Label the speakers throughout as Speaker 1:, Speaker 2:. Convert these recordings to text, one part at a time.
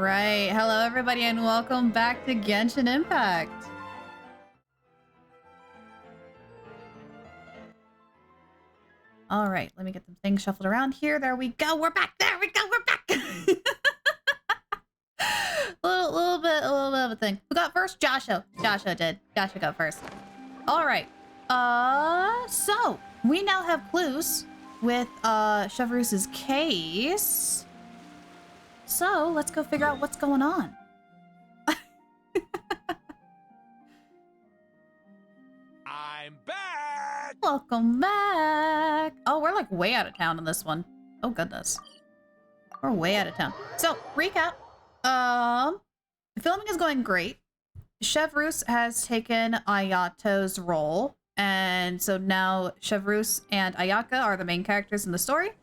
Speaker 1: right. Hello, everybody, and welcome back to Genshin Impact. All right, let me get some things shuffled around here. There we go. We're back. There we go. We're back. a little bit of a thing. Who got first? Joshua. Joshua did. Joshua got first. All right. So we now have clues with Chevreus's case. So let's go figure out what's going on.
Speaker 2: I'm back!
Speaker 1: Welcome back. Oh, we're like way out of town on this one. Oh goodness. We're way out of town. So, recap. Filming is going great. Chevreus has taken Ayato's role. And so now Chevreus and Ayaka are the main characters in the story.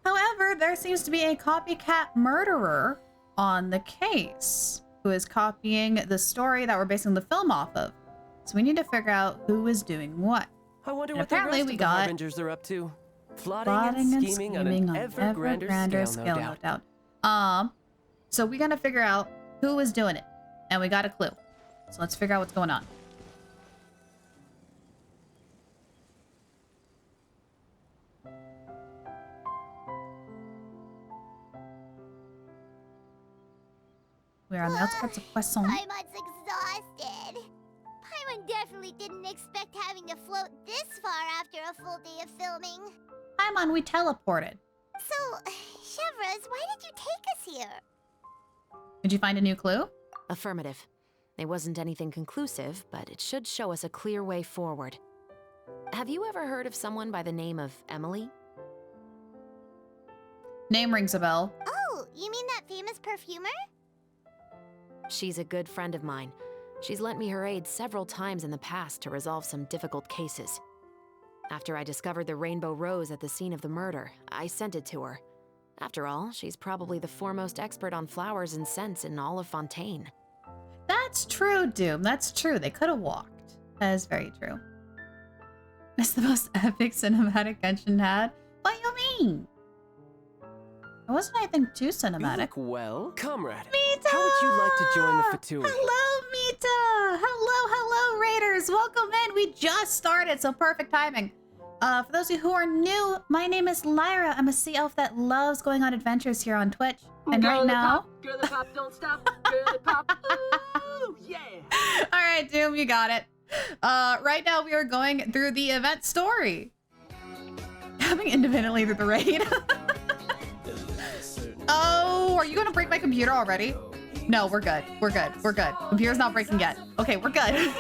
Speaker 1: However, there seems to be a copycat murderer on the case who is copying the story that we're basing the film off of. So we need to figure out who is doing what.
Speaker 3: I wonder
Speaker 1: And
Speaker 3: what the
Speaker 1: apparently
Speaker 3: rest
Speaker 1: we
Speaker 3: of the
Speaker 1: got
Speaker 3: Harbingers are up to.
Speaker 1: plotting and scheming on an
Speaker 3: ever grander scale, no
Speaker 1: doubt. So we gotta figure out who is doing it. And we got a clue. So let's figure out what's going on. We're on the outskirts of Poisson.
Speaker 4: Paimon's exhausted. Paimon definitely didn't expect having to float this far after a full day of filming.
Speaker 1: Paimon, we teleported.
Speaker 4: So, Chevreus, why did you take us here?
Speaker 1: Did you find a new clue?
Speaker 5: Affirmative. It wasn't anything conclusive, but it should show us a clear way forward. Have you ever heard of someone by the name of Emily?
Speaker 1: Name rings a bell.
Speaker 4: Oh, you mean that famous perfumer?
Speaker 5: She's a good friend of mine. She's lent me her aid several times in the past to resolve some difficult cases. After I discovered the rainbow rose at the scene of the murder, I sent it to her. After all, she's probably the foremost expert on flowers and scents in all of Fontaine.
Speaker 1: That's true, Doom. That's true. They could have walked. That is very true. It's the most epic cinematic Genshin had? What do you mean? It wasn't anything too
Speaker 3: You
Speaker 1: cinematic.
Speaker 3: look well, comrade.
Speaker 1: Mita!
Speaker 3: How would you like to join the Fatui?
Speaker 1: Hello, Mita! Hello, Raiders! Welcome in! We just started, so perfect timing. For those of you who are new, my name is Lyra. I'm a sea elf that loves going on adventures here on Twitch. And right now...
Speaker 6: Girly pop, don't stop. Girly pop, ooh, yeah.
Speaker 1: Alright, Doom, you got it. Right now we are going through the event story. Coming independently through the raid. Oh, are you gonna break my computer already? No, we're good. We're good. We're good. Computer's not breaking yet. Okay, we're good.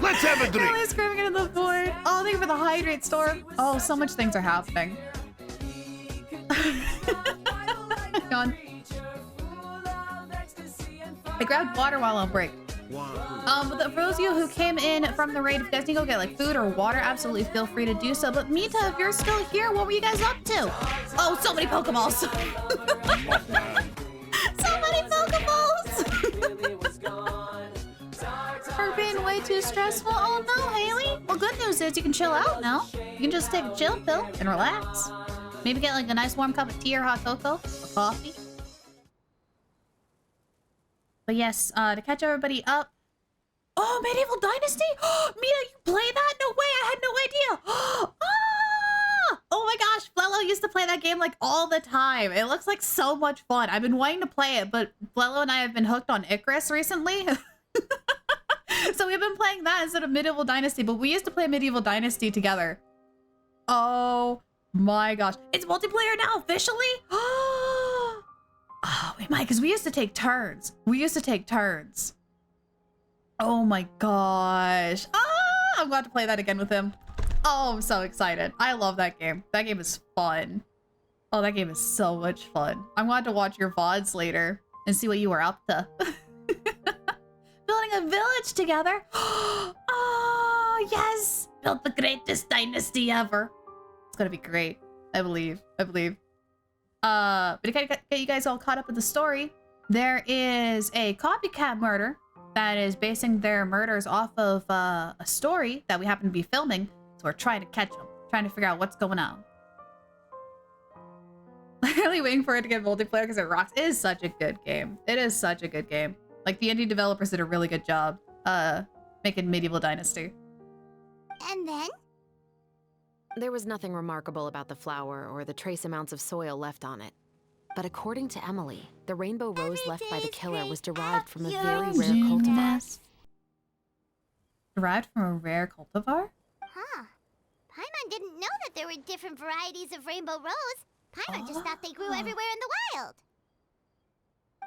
Speaker 2: Let's have a drink!
Speaker 1: Really screaming into the void. Oh, thank you for the hydrate storm. Oh, so much things are happening. Hang on. I grabbed water while on break. But for those of you who came in from the raid, if you guys need to go get like food or water, absolutely feel free to do so. But Mita, if you're still here, what were you guys up to? Oh, so many Pokeballs. So many Pokeballs. For being way too stressful. Oh no, Haley. Well, good news is you can chill out now. You can just take a chill pill and relax. Maybe get like a nice warm cup of tea or hot cocoa or coffee. But yes, to catch everybody up. Oh, Medieval Dynasty? Mita, you play that? No way, I had no idea. Ah! Oh my gosh, Flello used to play that game like all the time. It looks like so much fun. I've been wanting to play it, but Flello and I have been hooked on Icarus recently. So we've been playing that instead of Medieval Dynasty, but we used to play Medieval Dynasty together. Oh my gosh. It's multiplayer now, officially? Oh, we might, because we used to take turns. Oh my gosh. Ah, I'm glad to play that again with him. Oh, I'm so excited. I love that game. That game is fun. Oh, that game is so much fun. I'm glad to watch your VODs later and see what you were up to. Building a village together. Oh, yes. Built the greatest dynasty ever. It's gonna be great. I believe. But to get you guys all caught up with the story, there is a copycat murder that is basing their murders off of a story that we happen to be filming. So we're trying to catch them, trying to figure out what's going on. Literally waiting for it to get multiplayer because it rocks. It is such a good game. It is such a good game. Like, the indie developers did a really good job making Medieval Dynasty.
Speaker 4: And then?
Speaker 5: There was nothing remarkable about the flower or the trace amounts of soil left on it. But according to Emily, the rainbow rose left by the killer was derived from a very rare cultivar.
Speaker 1: Derived from a rare cultivar?
Speaker 4: Huh. Paimon didn't know that there were different varieties of rainbow rose. Paimon just thought they grew everywhere in the wild.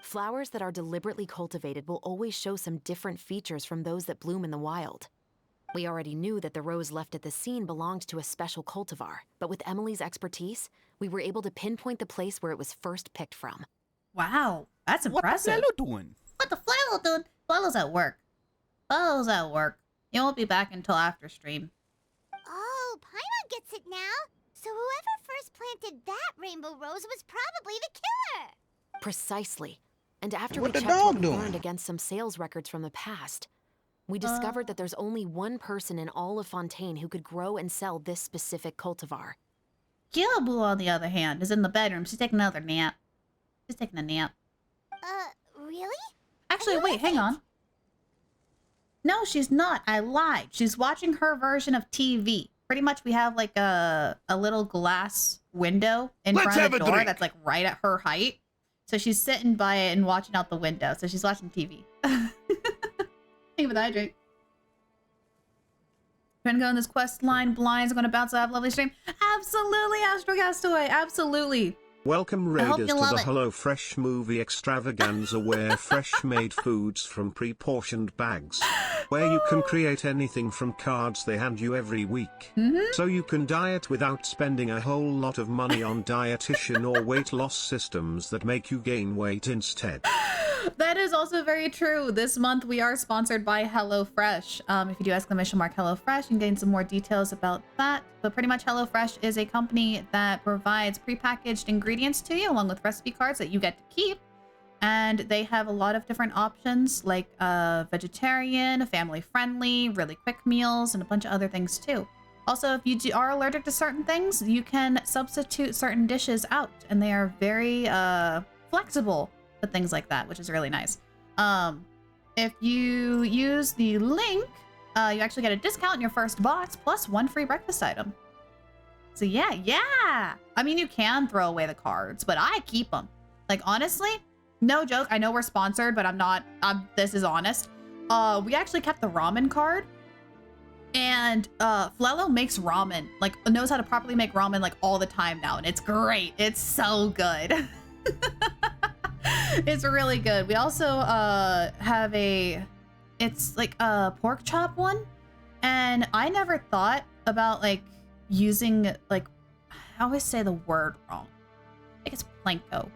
Speaker 5: Flowers that are deliberately cultivated will always show some different features from those that bloom in the wild. We already knew that the rose left at the scene belonged to a special cultivar, but with Emily's expertise, we were able to pinpoint the place where it was first picked from.
Speaker 1: Wow, that's impressive.
Speaker 2: What the doing?
Speaker 1: What the Flalo doing? Flalo's at work. Flalo's at work. He won't be back until after stream.
Speaker 4: Oh, Paimon gets it now. So whoever first planted that rainbow rose was probably the killer.
Speaker 5: Precisely. And after
Speaker 2: What
Speaker 5: we
Speaker 2: the
Speaker 5: checked
Speaker 2: dog
Speaker 5: what we
Speaker 2: doing?
Speaker 5: learned against some sales records from the past, we discovered that there's only one person in all of Fontaine who could grow and sell this specific cultivar.
Speaker 1: Gilaboo, on the other hand, is in the bedroom. She's taking another nap. She's taking a nap.
Speaker 4: Really?
Speaker 1: Actually, wait, hang on. No, she's not. I lied. She's watching her version of TV. Pretty much we have like a little glass window in
Speaker 2: Let's
Speaker 1: front
Speaker 2: have
Speaker 1: of the
Speaker 2: a
Speaker 1: door
Speaker 2: drink.
Speaker 1: that's like right at her height. So she's sitting by it and watching out the window. So she's watching TV. Think of that drink. Trying to go on this quest line blind. Is going to bounce out of lovely stream. Absolutely, Astro Castaway. Absolutely.
Speaker 7: Welcome
Speaker 1: I hope
Speaker 7: Raiders
Speaker 1: you
Speaker 7: to
Speaker 1: love
Speaker 7: the
Speaker 1: it.
Speaker 7: Hello Fresh movie extravaganza where fresh-made foods from pre-portioned bags. Where you can create anything from cards they hand you every week. So you can diet without spending a whole lot of money on dietitian or weight loss systems that make you gain weight instead.
Speaker 1: That is also very true. This month we are sponsored by HelloFresh. If you do !HelloFresh, you can gain some more details about that. But pretty much HelloFresh is a company that provides prepackaged ingredients to you along with recipe cards that you get to keep. And they have a lot of different options like vegetarian, family friendly, really quick meals, and a bunch of other things too. Also, if you are allergic to certain things, you can substitute certain dishes out, and they are very flexible with things like that, which is really nice. If you use the link, you actually get a discount in your first box plus one free breakfast item. So yeah. I mean, you can throw away the cards, but I keep them. Like, honestly, no joke. I know we're sponsored, but I'm not. This is honest. We actually kept the ramen card, and Flelo makes ramen. Like, knows how to properly make ramen like all the time now, and it's great. It's so good. It's really good. We also have it's like a pork chop one, and I never thought about like using like, I always say the word wrong. I think it's planko.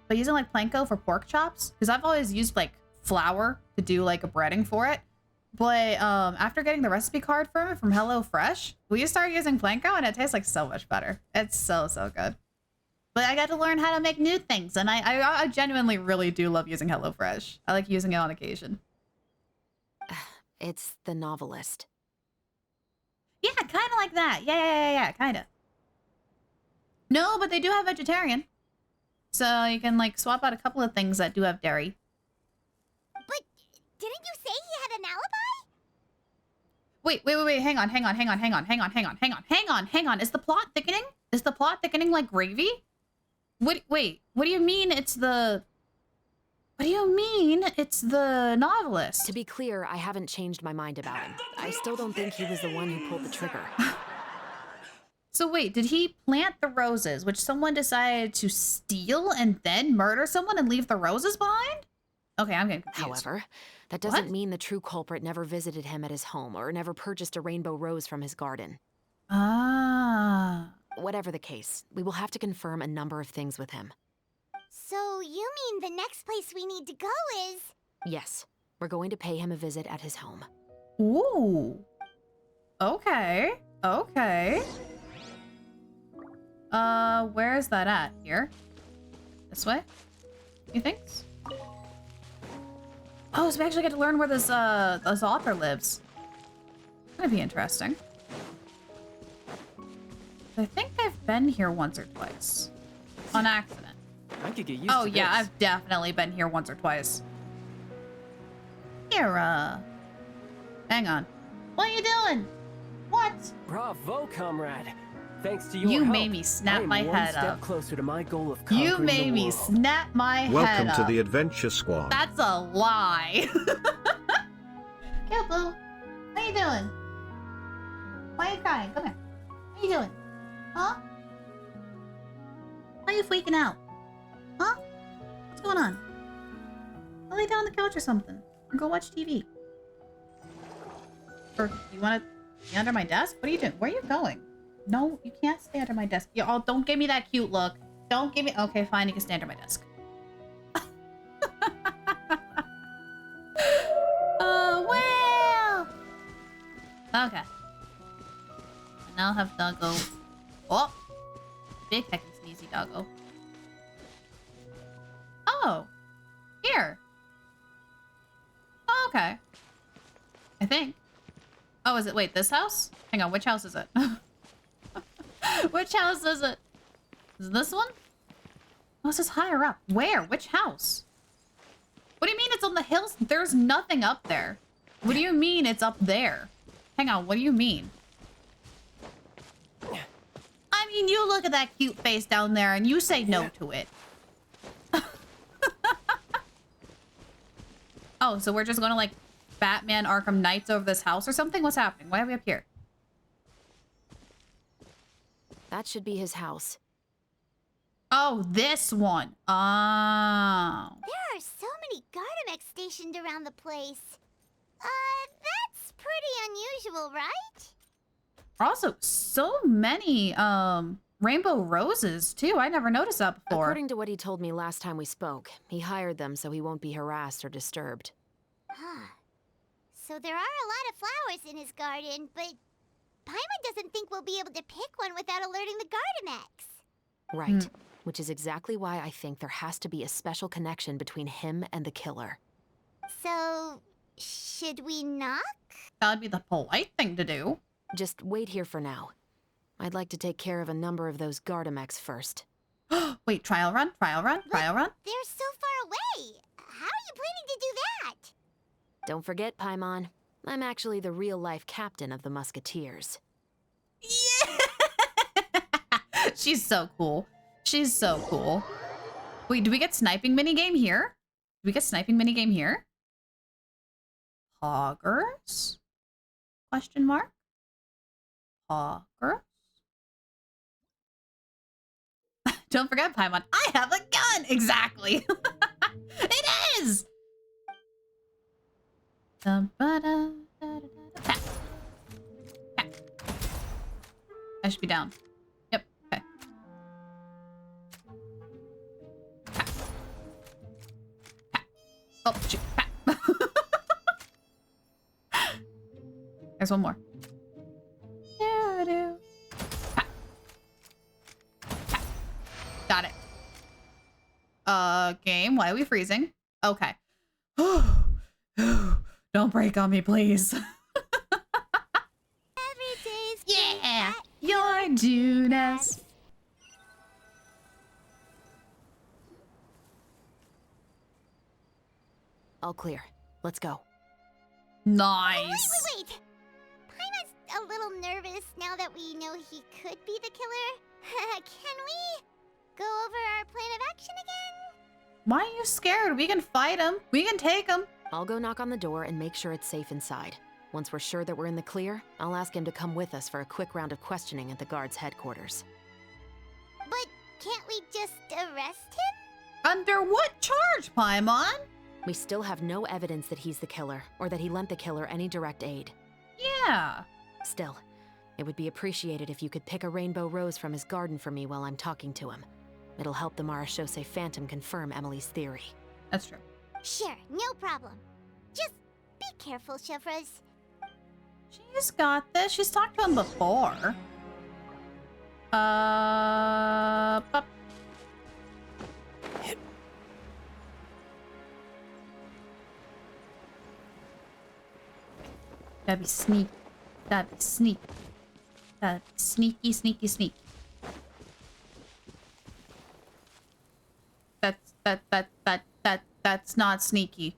Speaker 1: But using like planko for pork chops, because I've always used like flour to do like a breading for it. But after getting the recipe card from it from HelloFresh, we started using planko, and it tastes like so much better. It's so good. But I got to learn how to make new things, and I genuinely really do love using HelloFresh. I like using it on occasion.
Speaker 5: It's the novelist.
Speaker 1: Yeah, kind of like that. Yeah, kind of. No, but they do have vegetarian. So you can like swap out a couple of things that do have dairy.
Speaker 4: But didn't you say he had an alibi?
Speaker 1: Wait. Hang on. Is the plot thickening? Is the plot thickening like gravy? What do you mean it's the... What do you mean it's the novelist?
Speaker 5: To be clear, I haven't changed my mind about him. I still don't think he was the one who pulled the trigger.
Speaker 1: So wait, did he plant the roses, which someone decided to steal and then murder someone and leave the roses behind? Okay, I'm getting confused.
Speaker 5: However, that doesn't mean the true culprit never visited him at his home or never purchased a rainbow rose from his garden.
Speaker 1: Ah.
Speaker 5: Whatever the case, we will have to confirm a number of things with him.
Speaker 4: So you mean the next place we need to go is...
Speaker 5: Yes, we're going to pay him a visit at his home.
Speaker 1: Ooh. Okay. Where is that at? Here? This way? You think? Oh, so we actually get to learn where this author lives. It's gonna be interesting. I think I've been here once or twice. On accident.
Speaker 3: I could get used
Speaker 1: Oh
Speaker 3: to
Speaker 1: yeah,
Speaker 3: this.
Speaker 1: I've definitely been here once or twice. Here, hang on. What are you doing? What?
Speaker 3: Bravo, comrade. Thanks to your
Speaker 1: You
Speaker 3: help,
Speaker 1: made me snap
Speaker 3: I am
Speaker 1: my
Speaker 3: one
Speaker 1: head
Speaker 3: step
Speaker 1: up.
Speaker 3: closer to my goal of conquering
Speaker 1: You made
Speaker 3: the
Speaker 1: me
Speaker 3: world.
Speaker 1: snap my head
Speaker 7: Welcome
Speaker 1: up.
Speaker 7: to the Adventure Squad.
Speaker 1: That's a lie. Careful. What are you doing? Why are you crying? Come here. What are you doing? Huh? Why are you freaking out? Huh? What's going on? Go lay down on the couch or something. Or go watch TV. Or you want to be under my desk? What are you doing? Where are you going? No, you can't stay under my desk. Y'all, don't give me that cute look. Don't give me... Okay, fine. You can stay under my desk. Oh, well. Okay. I now have Doggo. Oh! Big hecky sneezy Doggo. Oh! Here. Oh, okay. I think. Oh, is it? Wait, this house? Hang on, which house is it? Which house is it? Is it this one? Oh, this is higher up. Where? Which house? What do you mean it's on the hills? There's nothing up there. What do you mean it's up there? Hang on, what do you mean? I mean, you look at that cute face down there and you say no to it. Oh, so we're just gonna like Batman Arkham Knights over this house or something? What's happening? Why are we up here?
Speaker 5: That should be his house.
Speaker 1: Oh, this one. Oh.
Speaker 4: There are so many Gardamex stationed around the place. That's pretty unusual, right?
Speaker 1: Also, so many rainbow roses too. I never noticed that before.
Speaker 5: According to what he told me last time we spoke, he hired them so he won't be harassed or disturbed.
Speaker 4: Huh. So there are a lot of flowers in his garden, but Paimon doesn't think we'll be able to pick one without alerting the Gardamex.
Speaker 5: Right. Which is exactly why I think there has to be a special connection between him and the killer.
Speaker 4: So, should we knock?
Speaker 1: That'd be the polite thing to do.
Speaker 5: Just wait here for now. I'd like to take care of a number of those Gardamex first.
Speaker 1: Wait, trial run, trial run, trial run.
Speaker 4: They're so far away. How are you planning to do that?
Speaker 5: Don't forget, Paimon, I'm actually the real-life captain of the Musketeers.
Speaker 1: Yeah! She's so cool. She's so cool. Wait, do we get sniping minigame here? Do we get sniping minigame here? Poggers? Question mark? Poggers? Don't forget, Paimon, I have a gun! Exactly! It is! Tap. Tap. I should be down. Yep, okay. Tap. Tap. Oh, shoot. Tap. There's one more. Tap. Tap. Got it. Game, why are we freezing? Okay. Don't break on me, please.
Speaker 4: Every day's
Speaker 1: Yeah! Your Judas.
Speaker 5: All clear. Let's go.
Speaker 1: Nice.
Speaker 4: Wait. Paimon's a little nervous now that we know he could be the killer. Can we go over our plan of action again?
Speaker 1: Why are you scared? We can fight him. We can take him.
Speaker 5: I'll go knock on the door and make sure it's safe inside. Once we're sure that we're in the clear, I'll ask him to come with us for a quick round of questioning at the guard's headquarters.
Speaker 4: But can't we just arrest him?
Speaker 1: Under what charge, Paimon?
Speaker 5: We still have no evidence that he's the killer, or that he lent the killer any direct aid.
Speaker 1: Yeah.
Speaker 5: Still, it would be appreciated if you could pick a rainbow rose from his garden for me while I'm talking to him. It'll help the Marachose Phantom confirm Emily's theory.
Speaker 1: That's true.
Speaker 4: Sure, no problem. Just be careful, Chevrolet.
Speaker 1: She's got this. She's talked to him before. Bup. Gotta be sneak. Gotta be sneak. Gotta be sneaky, sneaky, sneaky. That's not sneaky.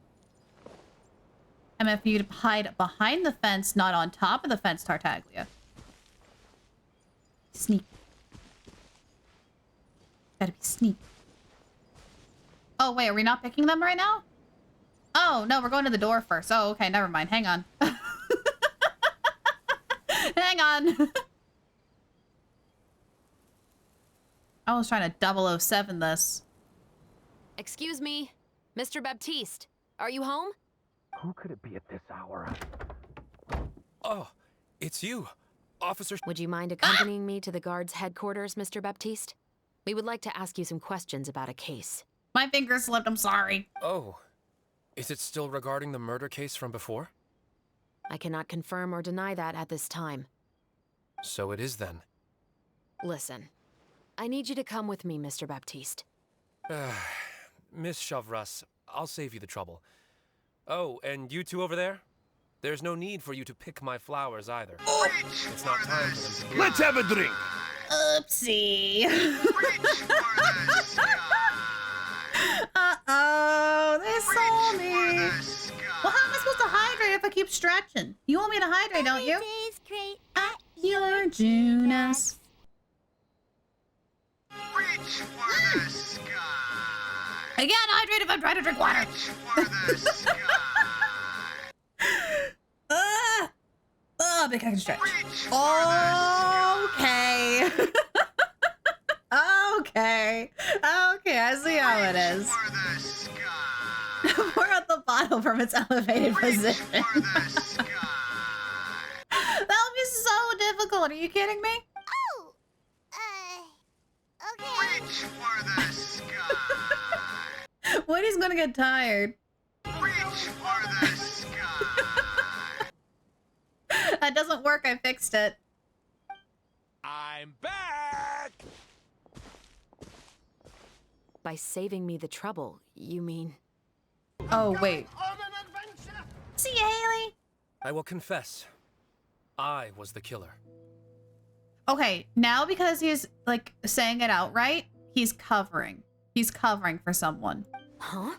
Speaker 1: I meant for you to hide behind the fence, not on top of the fence, Tartaglia. Sneak. Gotta be sneak. Oh, wait, are we not picking them right now? Oh, no, we're going to the door first. Oh, okay, never mind. Hang on. Hang on. I was trying to 007 this.
Speaker 5: Excuse me, Mr. Baptiste. Are you home?
Speaker 3: Who could it be at this hour?
Speaker 8: Oh, it's you, Officer.
Speaker 5: Would you mind accompanying me to the guard's headquarters, Mr. Baptiste? We would like to ask you some questions about a case.
Speaker 1: My finger slipped, I'm sorry.
Speaker 8: Oh, is it still regarding the murder case from before?
Speaker 5: I cannot confirm or deny that at this time.
Speaker 8: So it is then.
Speaker 5: Listen, I need you to come with me, Mr. Baptiste.
Speaker 8: Miss Chavras, I'll save you the trouble. Oh, and you two over there? There's no need for you to pick my flowers either. It's not time for them to bloom.
Speaker 2: Let's have a drink.
Speaker 1: Oopsie. Uh-oh, they saw me. Well, how am I supposed to hydrate if I keep stretching? You want me to hydrate, don't you?
Speaker 4: Day's great
Speaker 1: At your Junas.
Speaker 9: Reach for the sky.
Speaker 1: I can't hydrate if I'm trying to drink water.
Speaker 9: Reach for the sky.
Speaker 1: Oh, big I can stretch.
Speaker 9: Reach for the
Speaker 1: Okay. Okay. Okay, I see how it is.
Speaker 9: For the sky.
Speaker 1: Pour out the bottle from its elevated position.
Speaker 9: For the sky.
Speaker 1: That would be so difficult. Are you kidding me?
Speaker 4: Oh! Okay.
Speaker 9: Reach for the sky.
Speaker 1: Woody's gonna get tired.
Speaker 9: Reach for the sky.
Speaker 1: That doesn't work. I fixed it.
Speaker 2: I'm back.
Speaker 5: By saving me the trouble, you mean...
Speaker 1: Oh, wait. See you, Haley.
Speaker 8: I will confess, I was the killer.
Speaker 1: Okay, now because he's, like, saying it outright, he's covering. He's covering for someone.
Speaker 5: Huh?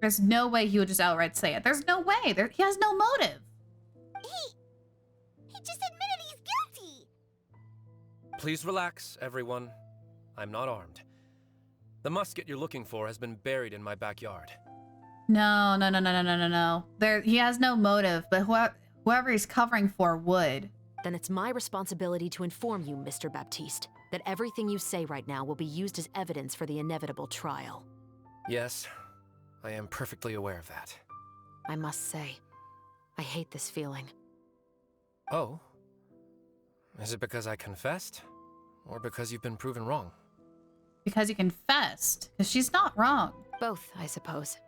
Speaker 1: There's no way he would just outright say it. There's no way. He has no motive.
Speaker 4: He just admitted he's guilty.
Speaker 8: Please relax, everyone. I'm not armed. The musket you're looking for has been buried in my backyard.
Speaker 1: No. He has no motive, but whoever he's covering for would.
Speaker 5: Then it's my responsibility to inform you, Mr. Baptiste, that everything you say right now will be used as evidence for the inevitable trial.
Speaker 8: Yes, I am perfectly aware of that.
Speaker 5: I must say, I hate this feeling.
Speaker 8: Oh? Is it because I confessed? Or because you've been proven wrong?
Speaker 1: Because he confessed. Because she's not wrong.
Speaker 5: Both, I suppose.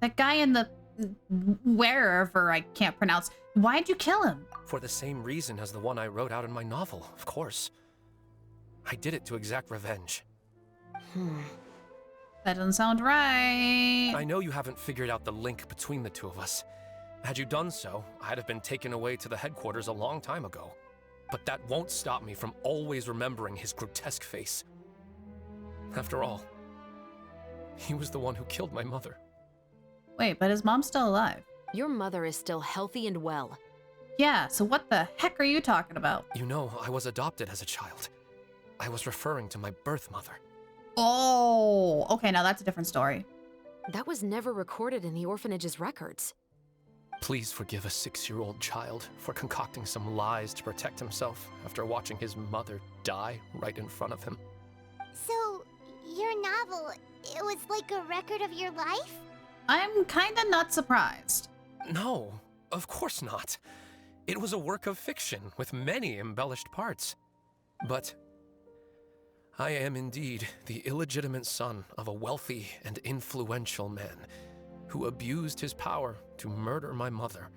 Speaker 1: That guy in the... wherever I can't pronounce. Why'd you kill him?
Speaker 8: For the same reason as the one I wrote out in my novel, of course. I did it to exact revenge.
Speaker 1: That doesn't sound right.
Speaker 8: I know you haven't figured out the link between the two of us. Had you done so, I'd have been taken away to the headquarters a long time ago. But that won't stop me from always remembering his grotesque face. After all, he was the one who killed my mother.
Speaker 1: Wait, but his mom's still alive.
Speaker 5: Your mother is still healthy and well.
Speaker 1: Yeah, so what the heck are you talking about?
Speaker 8: You know, I was adopted as a child. I was referring to my birth mother.
Speaker 1: Oh, okay, now that's a different story.
Speaker 5: That was never recorded in the orphanage's records.
Speaker 8: Please forgive a 6-year-old child for concocting some lies to protect himself after watching his mother die right in front of him.
Speaker 4: So, your novel, it was like a record of your life?
Speaker 1: I'm kinda not surprised.
Speaker 8: No, of course not. It was a work of fiction with many embellished parts. But I am indeed the illegitimate son of a wealthy and influential man who abused his power to murder my mother.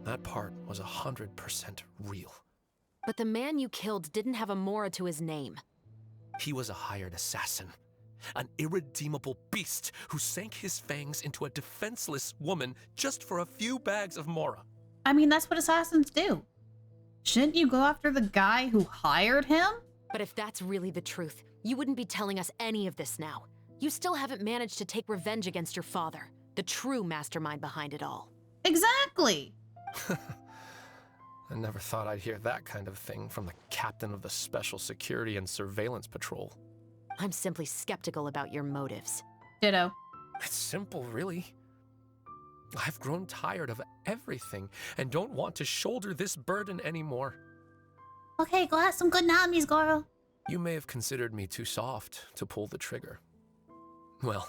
Speaker 8: That part was 100% real.
Speaker 5: But the man you killed didn't have a Mora to his name.
Speaker 8: He was a hired assassin, an irredeemable beast who sank his fangs into a defenseless woman just for a few bags of Mora.
Speaker 1: I mean, that's what assassins do. Shouldn't you go after the guy who hired him?
Speaker 5: But if that's really the truth, you wouldn't be telling us any of this now. You still haven't managed to take revenge against your father, the true mastermind behind it all.
Speaker 1: Exactly.
Speaker 8: I never thought I'd hear that kind of thing from the captain of the Special Security and Surveillance Patrol.
Speaker 5: I'm simply skeptical about your motives.
Speaker 1: Ditto.
Speaker 8: It's simple, really. I've grown tired of everything and don't want to shoulder this burden anymore.
Speaker 1: Okay, go have some good namis, girl.
Speaker 8: You may have considered me too soft to pull the trigger. Well,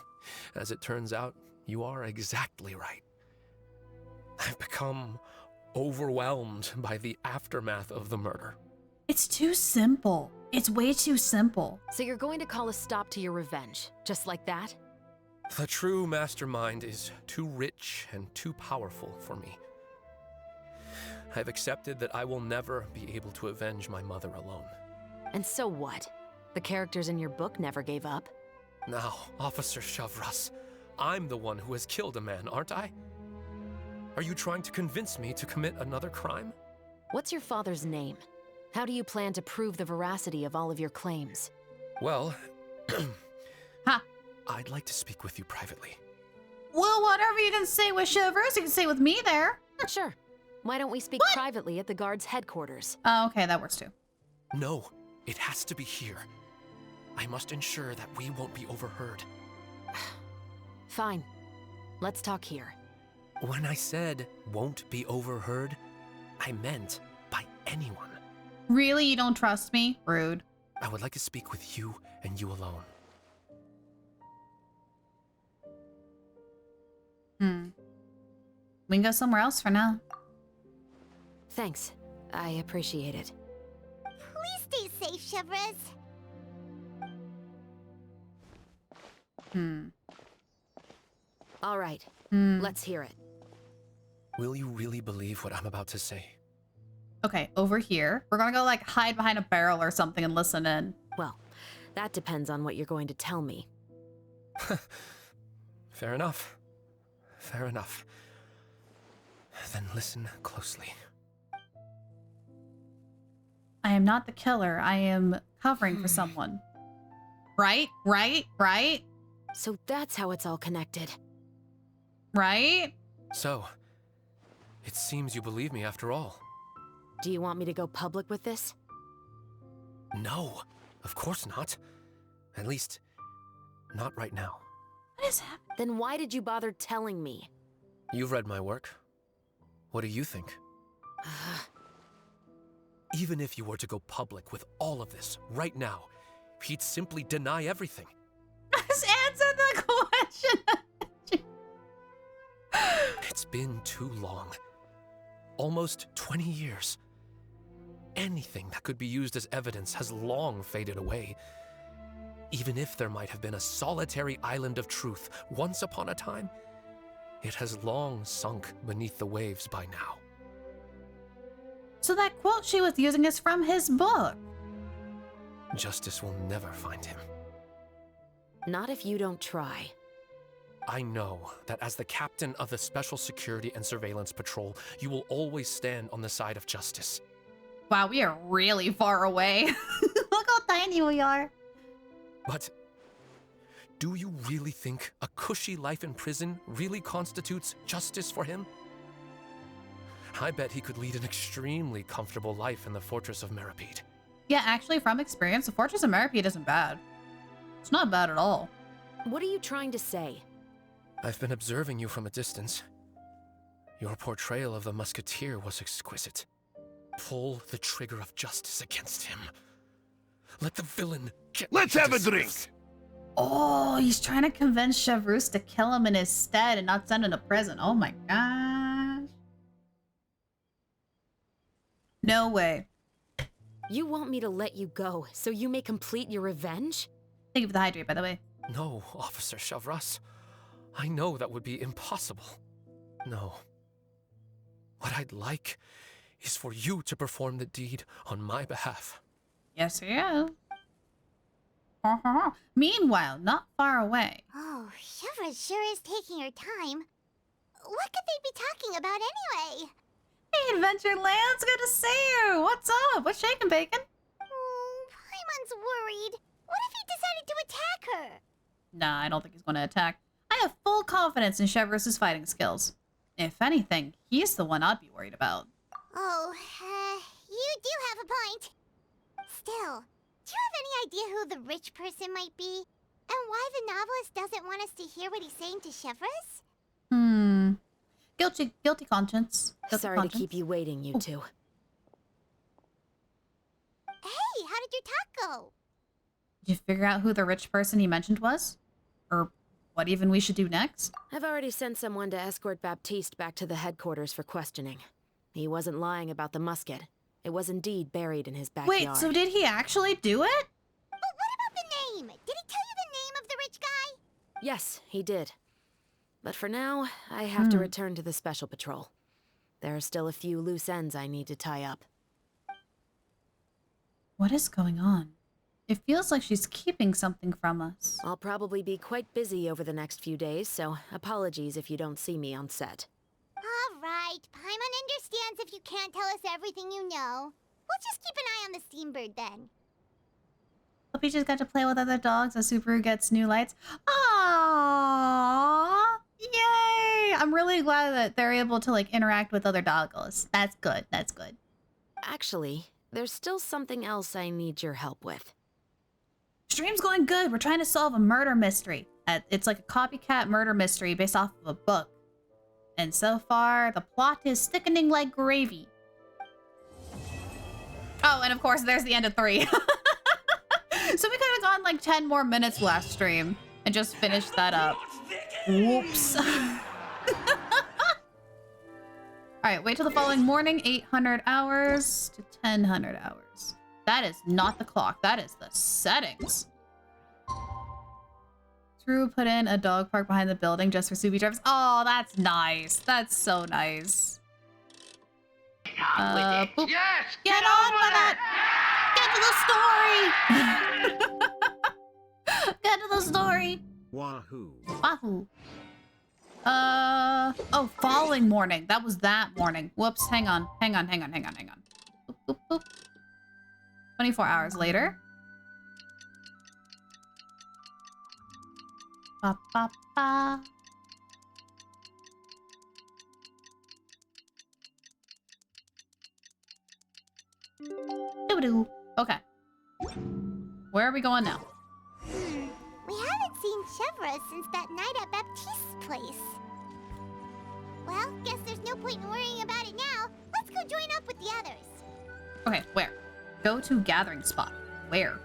Speaker 8: as it turns out, you are exactly right. I've become overwhelmed by the aftermath of the murder.
Speaker 1: It's too simple. It's way too simple.
Speaker 5: So you're going to call a stop to your revenge, just like that?
Speaker 8: The true mastermind is too rich and too powerful for me. I've accepted that I will never be able to avenge my mother alone.
Speaker 5: And so what? The characters in your book never gave up.
Speaker 8: Now, Officer Shavras, I'm the one who has killed a man, aren't I? Are you trying to convince me to commit another crime?
Speaker 5: What's your father's name? How do you plan to prove the veracity of all of your claims?
Speaker 8: Well,
Speaker 1: Ha!
Speaker 8: I'd like to speak with you privately.
Speaker 1: Well, whatever you can say with Shivers, you can say with me there.
Speaker 5: Sure. Why don't we speak privately at the guard's headquarters?
Speaker 1: Oh, okay, that works too.
Speaker 8: No, it has to be here. I must ensure that we won't be overheard.
Speaker 5: Fine. Let's talk here.
Speaker 8: When I said won't be overheard, I meant by anyone.
Speaker 1: Really, you don't trust me? Rude.
Speaker 8: I would like to speak with you and you alone.
Speaker 1: We can go somewhere else for now.
Speaker 5: Thanks. I appreciate it.
Speaker 4: Please stay safe, Chevres.
Speaker 5: All right. Let's hear it.
Speaker 8: Will you really believe what I'm about to say?
Speaker 1: Okay, over here. We're gonna go like hide behind a barrel or something and listen in.
Speaker 5: Well, that depends on what you're going to tell me.
Speaker 8: Fair enough. Fair enough. Then listen closely.
Speaker 1: I am not the killer. I am covering for someone. Right? Right? Right?
Speaker 5: So that's how it's all connected.
Speaker 1: Right?
Speaker 8: So, it seems you believe me after all.
Speaker 5: Do you want me to go public with this?
Speaker 8: No, of course not. At least, not right now.
Speaker 1: What is happening?
Speaker 5: Then why did you bother telling me?
Speaker 8: You've read my work. What do you think? Even if you were to go public with all of this right now, he'd simply deny everything.
Speaker 1: Just answer the question.
Speaker 8: It's been too long. Almost 20 years. Anything that could be used as evidence has long faded away. Even if there might have been a solitary island of truth once upon a time, it has long sunk beneath the waves by now.
Speaker 1: So that quote she was using is from his book.
Speaker 8: Justice will never find him.
Speaker 5: Not if you don't try.
Speaker 8: I know that as the captain of the Special Security and Surveillance Patrol, you will always stand on the side of justice.
Speaker 1: Wow, we are really far away. Look how tiny we are.
Speaker 8: But do you really think a cushy life in prison really constitutes justice for him? I bet he could lead an extremely comfortable life in the Fortress of Meripede.
Speaker 1: Yeah, actually, from experience, the Fortress of Meripede isn't bad. It's not bad at all.
Speaker 5: What are you trying to say?
Speaker 8: I've been observing you from a distance. Your portrayal of the musketeer was exquisite. Pull the trigger of justice against him. Let the villain get...
Speaker 2: Let's have a drink!
Speaker 1: Oh, he's trying to convince Chevreuse to kill him in his stead and not send him to prison. Oh my gosh. No way.
Speaker 5: You want me to let you go so you may complete your revenge?
Speaker 1: Thank you for the hydrate, by the way.
Speaker 8: No, Officer Shavras. I know that would be impossible. No. What I'd like is for you to perform the deed on my behalf.
Speaker 1: Yes, yeah. Meanwhile, not far away.
Speaker 4: Oh, Chevra sure is taking her time. What could they be talking about anyway?
Speaker 1: Hey, Adventureland's good to see you. What's up? What's shaking, bacon?
Speaker 4: Oh, Paimon's worried. What if he decided to attack her?
Speaker 1: Nah, I don't think he's going to attack. I have full confidence in Chevrolet's fighting skills. If anything, he's the one I'd be worried about.
Speaker 4: Oh, you do have a point. Still, do you have any idea who the rich person might be? And why the novelist doesn't want us to hear what he's saying to Chevreuse?
Speaker 1: Guilty conscience. Guilty
Speaker 5: Sorry
Speaker 1: conscience.
Speaker 5: to keep you waiting, you two.
Speaker 4: Hey, how did your talk go?
Speaker 1: Did you figure out who the rich person he mentioned was? Or what even we should do next?
Speaker 5: I've already sent someone to escort Baptiste back to the headquarters for questioning. He wasn't lying about the musket. It was indeed buried in his backyard.
Speaker 1: Wait, so did he actually do it?
Speaker 4: But what about the name? Did he tell you the name of the rich guy?
Speaker 5: Yes, he did. But for now, I have to return to the Special Patrol. There are still a few loose ends I need to tie up.
Speaker 1: What is going on? It feels like she's keeping something from us.
Speaker 5: I'll probably be quite busy over the next few days, so apologies if you don't see me on set.
Speaker 4: All right, Paimon understands if you can't tell us everything you know. We'll just keep an eye on the Steambird then.
Speaker 1: Hope you just got to play with other dogs as Subaru gets new lights. Aww! Yay! I'm really glad that they're able to, like, interact with other doggos. That's good. That's good.
Speaker 5: Actually, there's still something else I need your help with.
Speaker 1: Stream's going good. We're trying to solve a murder mystery. It's like a copycat murder mystery based off of a book. And so far, the plot is thickening like gravy. Oh, and of course, there's the end of 3. So we could have gone like 10 more minutes last stream and just finished that up. Whoops. Alright, wait till the following morning, 800 hours to 1000 hours. That is not the clock, that is the settings. Drew put in a dog park behind the building just for Subi drivers. Oh, that's nice. That's so nice. Boop.
Speaker 9: Yes!
Speaker 1: Get on with it! Get to the story! Get to the story!
Speaker 7: Wahoo.
Speaker 1: Wahoo. Oh, following morning. That was that morning. Whoops, hang on. Boop, boop, boop. 24 hours later. Ba, ba, ba. Doo-doo. Okay. Where are we going now?
Speaker 4: We haven't seen Chevra since that night at Baptiste's place. Well, guess there's no point in worrying about it now. Let's go join up with the others.
Speaker 1: Okay, where? Go to gathering spot. Where?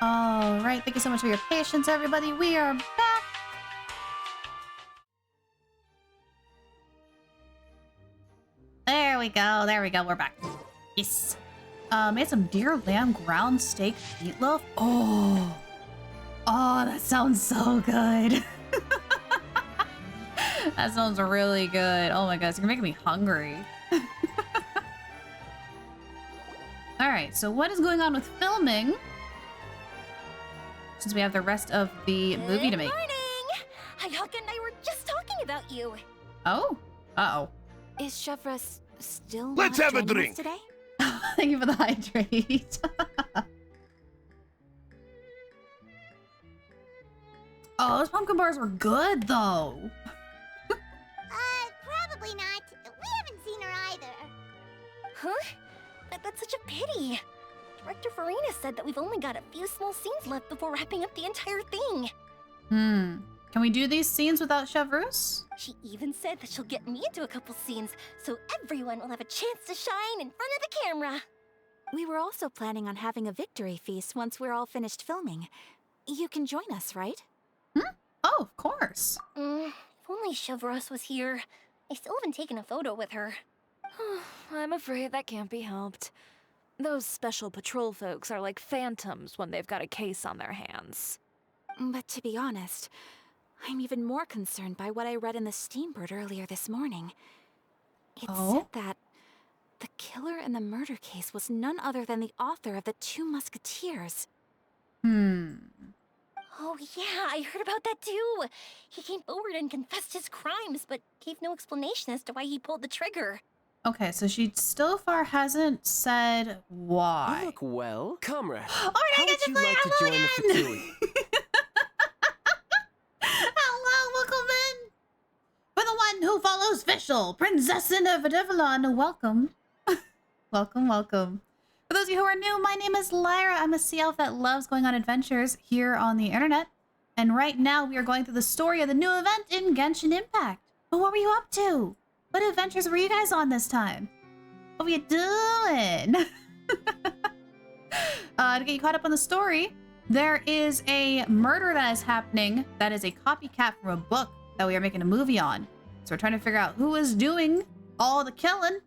Speaker 1: All right, thank you so much for your patience, everybody. We are back. There we go. There we go. We're back. Yes. Made some deer lamb ground steak meatloaf. Oh, that sounds so good. That sounds really good. Oh my gosh, you're making me hungry. All right, so what is going on with filming? Since we have the rest of the movie to make.
Speaker 10: Good morning! Hayaka and I were just talking about you.
Speaker 1: Oh? Uh-oh.
Speaker 10: Is Chef Russ still
Speaker 2: Let's
Speaker 10: not
Speaker 2: have a
Speaker 10: joining us
Speaker 2: drink.
Speaker 10: today?
Speaker 1: Thank you for the hydrate. Oh, those pumpkin bars were good, though.
Speaker 4: Probably not. We haven't seen her either.
Speaker 10: Huh? That's such a pity. Director Farina said that we've only got a few small scenes left before wrapping up the entire thing.
Speaker 1: Can we do these scenes without Chef Roos?
Speaker 10: She even said that she'll get me into a couple scenes, so everyone will have a chance to shine in front of the camera.
Speaker 11: We were also planning on having a victory feast once we're all finished filming. You can join us, right?
Speaker 1: Oh, of course.
Speaker 10: If only Chef Russ was here. I still haven't taken a photo with her.
Speaker 12: I'm afraid that can't be helped. Those special patrol folks are like phantoms when they've got a case on their hands.
Speaker 11: But to be honest, I'm even more concerned by what I read in the Steambird earlier this morning. It said that the killer in the murder case was none other than the author of the Two Musketeers.
Speaker 10: Oh yeah, I heard about that too. He came forward and confessed his crimes, but gave no explanation as to why he pulled the trigger.
Speaker 1: Okay, so she still far hasn't said why.
Speaker 13: You look well. Comrade,
Speaker 1: All right,
Speaker 13: how
Speaker 1: I get
Speaker 13: would
Speaker 1: to
Speaker 13: you
Speaker 1: play
Speaker 13: like to
Speaker 1: Hello
Speaker 13: join the
Speaker 1: again.
Speaker 13: Fatui?
Speaker 1: Hello, welcome in. For the one who follows Fischl, Princess of Devlon, welcome. Welcome, welcome. For those of you who are new, my name is Lyra. I'm a sea elf that loves going on adventures here on the internet. And right now we are going through the story of the new event in Genshin Impact. But what were you up to? What adventures were you guys on this time? What were you doing? To get you caught up on the story, there is a murder that is happening that is a copycat from a book that we are making a movie on. So we're trying to figure out who is doing all the killing.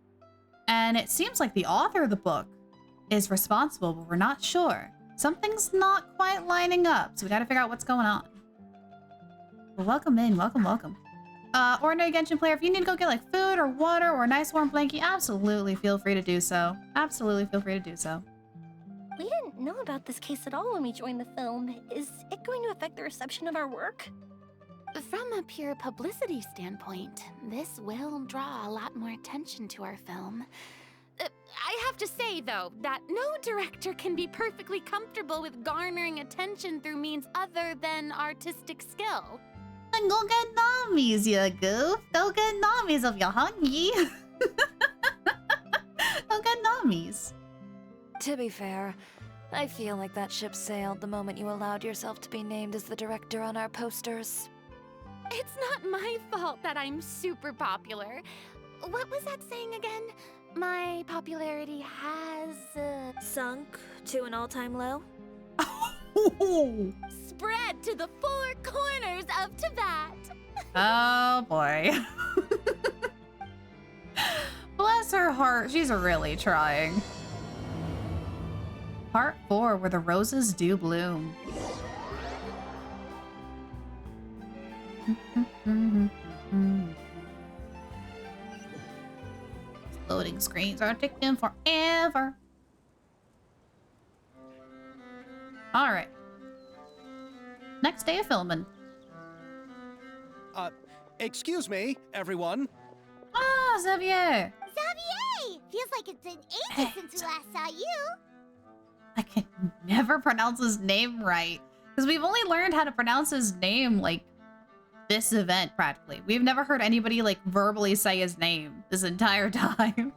Speaker 1: And it seems like the author of the book is responsible, but we're not sure. Something's not quite lining up, so we gotta figure out what's going on. Well, welcome in, welcome, welcome. Ordinary Genshin player, if you need to go get like food or water or a nice warm blankie, absolutely feel free to do so. Absolutely feel free to do so.
Speaker 10: We didn't know about this case at all when we joined the film. Is it going to affect the reception of our work?
Speaker 11: From a pure publicity standpoint, this will draw a lot more attention to our film. I have to say, though, that no director can be perfectly comfortable with garnering attention through means other than artistic skill.
Speaker 1: Then go get Namis, you goof. Go get Namis if you're hungry. Go get Namis.
Speaker 12: To be fair, I feel like that ship sailed the moment you allowed yourself to be named as the director on our posters.
Speaker 11: It's not my fault that I'm super popular. What was that saying again? My popularity has
Speaker 12: Sunk to an all-time low?
Speaker 11: spread to the four corners of Tibet.
Speaker 1: Oh boy. Bless her heart, she's really trying. Part 4, where the roses do bloom. Loading screens are taking forever. All right. Next day of filming.
Speaker 14: Excuse me, everyone.
Speaker 1: Ah, Xavier.
Speaker 4: Xavier! Feels like it's been ages since we last saw you.
Speaker 1: I can never pronounce his name right. Because we've only learned how to pronounce his name, like, this event, practically. We've never heard anybody, like, verbally say his name this entire time.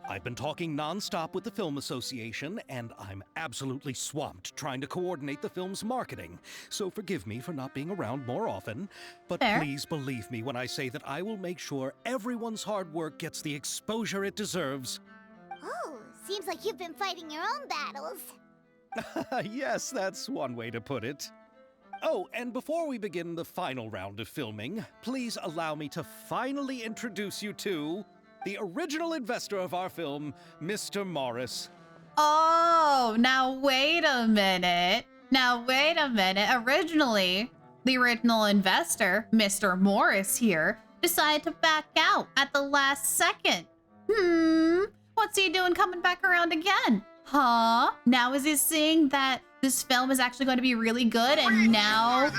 Speaker 14: I've been talking non-stop with the Film Association, and I'm absolutely swamped trying to coordinate the film's marketing. So forgive me for not being around more often, but
Speaker 1: Fair.
Speaker 14: please believe me when I say that I will make sure everyone's hard work gets the exposure it deserves.
Speaker 4: Oh, seems like you've been fighting your own battles.
Speaker 14: Yes, that's one way to put it. Oh, and before we begin the final round of filming, please allow me to finally introduce you to the original investor of our film, Mr. Morris.
Speaker 1: Oh, now wait a minute. Originally, the original investor, Mr. Morris here, decided to back out at the last second. What's he doing coming back around again? Huh? Now is he seeing that this film is actually going to be really good and now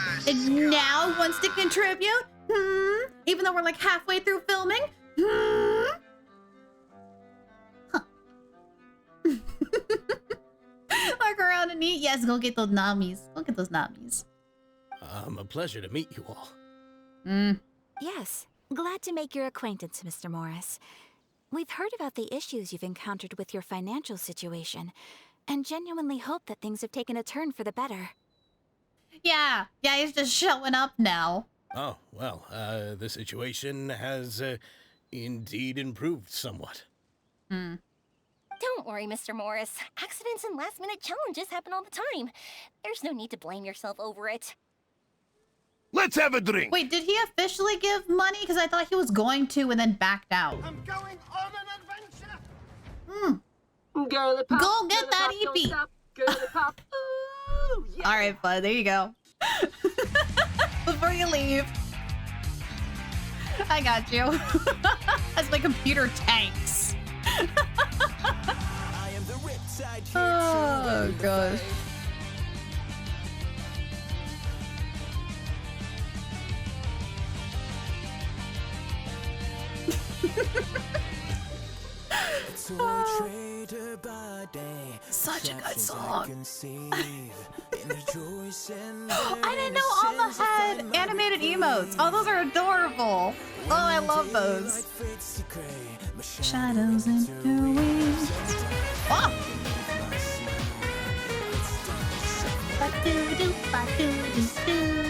Speaker 1: wants to contribute? Even though we're like halfway through filming? Look around and eat. Yes, go get those namis.
Speaker 13: A pleasure to meet you all.
Speaker 15: Yes, glad to make your acquaintance, Mr. Morris. We've heard about the issues you've encountered with your financial situation, and genuinely hope that things have taken a turn for the better.
Speaker 1: Yeah, he's just showing up now.
Speaker 13: Oh, well, the situation has indeed improved somewhat.
Speaker 10: Don't worry, Mr. Morris. Accidents and last-minute challenges happen all the time. There's no need to blame yourself over it.
Speaker 2: Let's have a drink.
Speaker 1: Wait, did he officially give money? Because I thought he was going to and then backed out.
Speaker 6: I'm going on an adventure. Girly pop,
Speaker 1: go get that EP.
Speaker 6: Girly pop. Ooh, yeah.
Speaker 1: All right, bud. There you go. Before you leave, I got you. As my computer tanks. Oh gosh. Such a good song. I didn't know Alma had animated emotes. Oh, those are adorable. Oh, I love those. Shadows in her wings. Oh! Ba-doo-doo, ba-doo-doo-doo.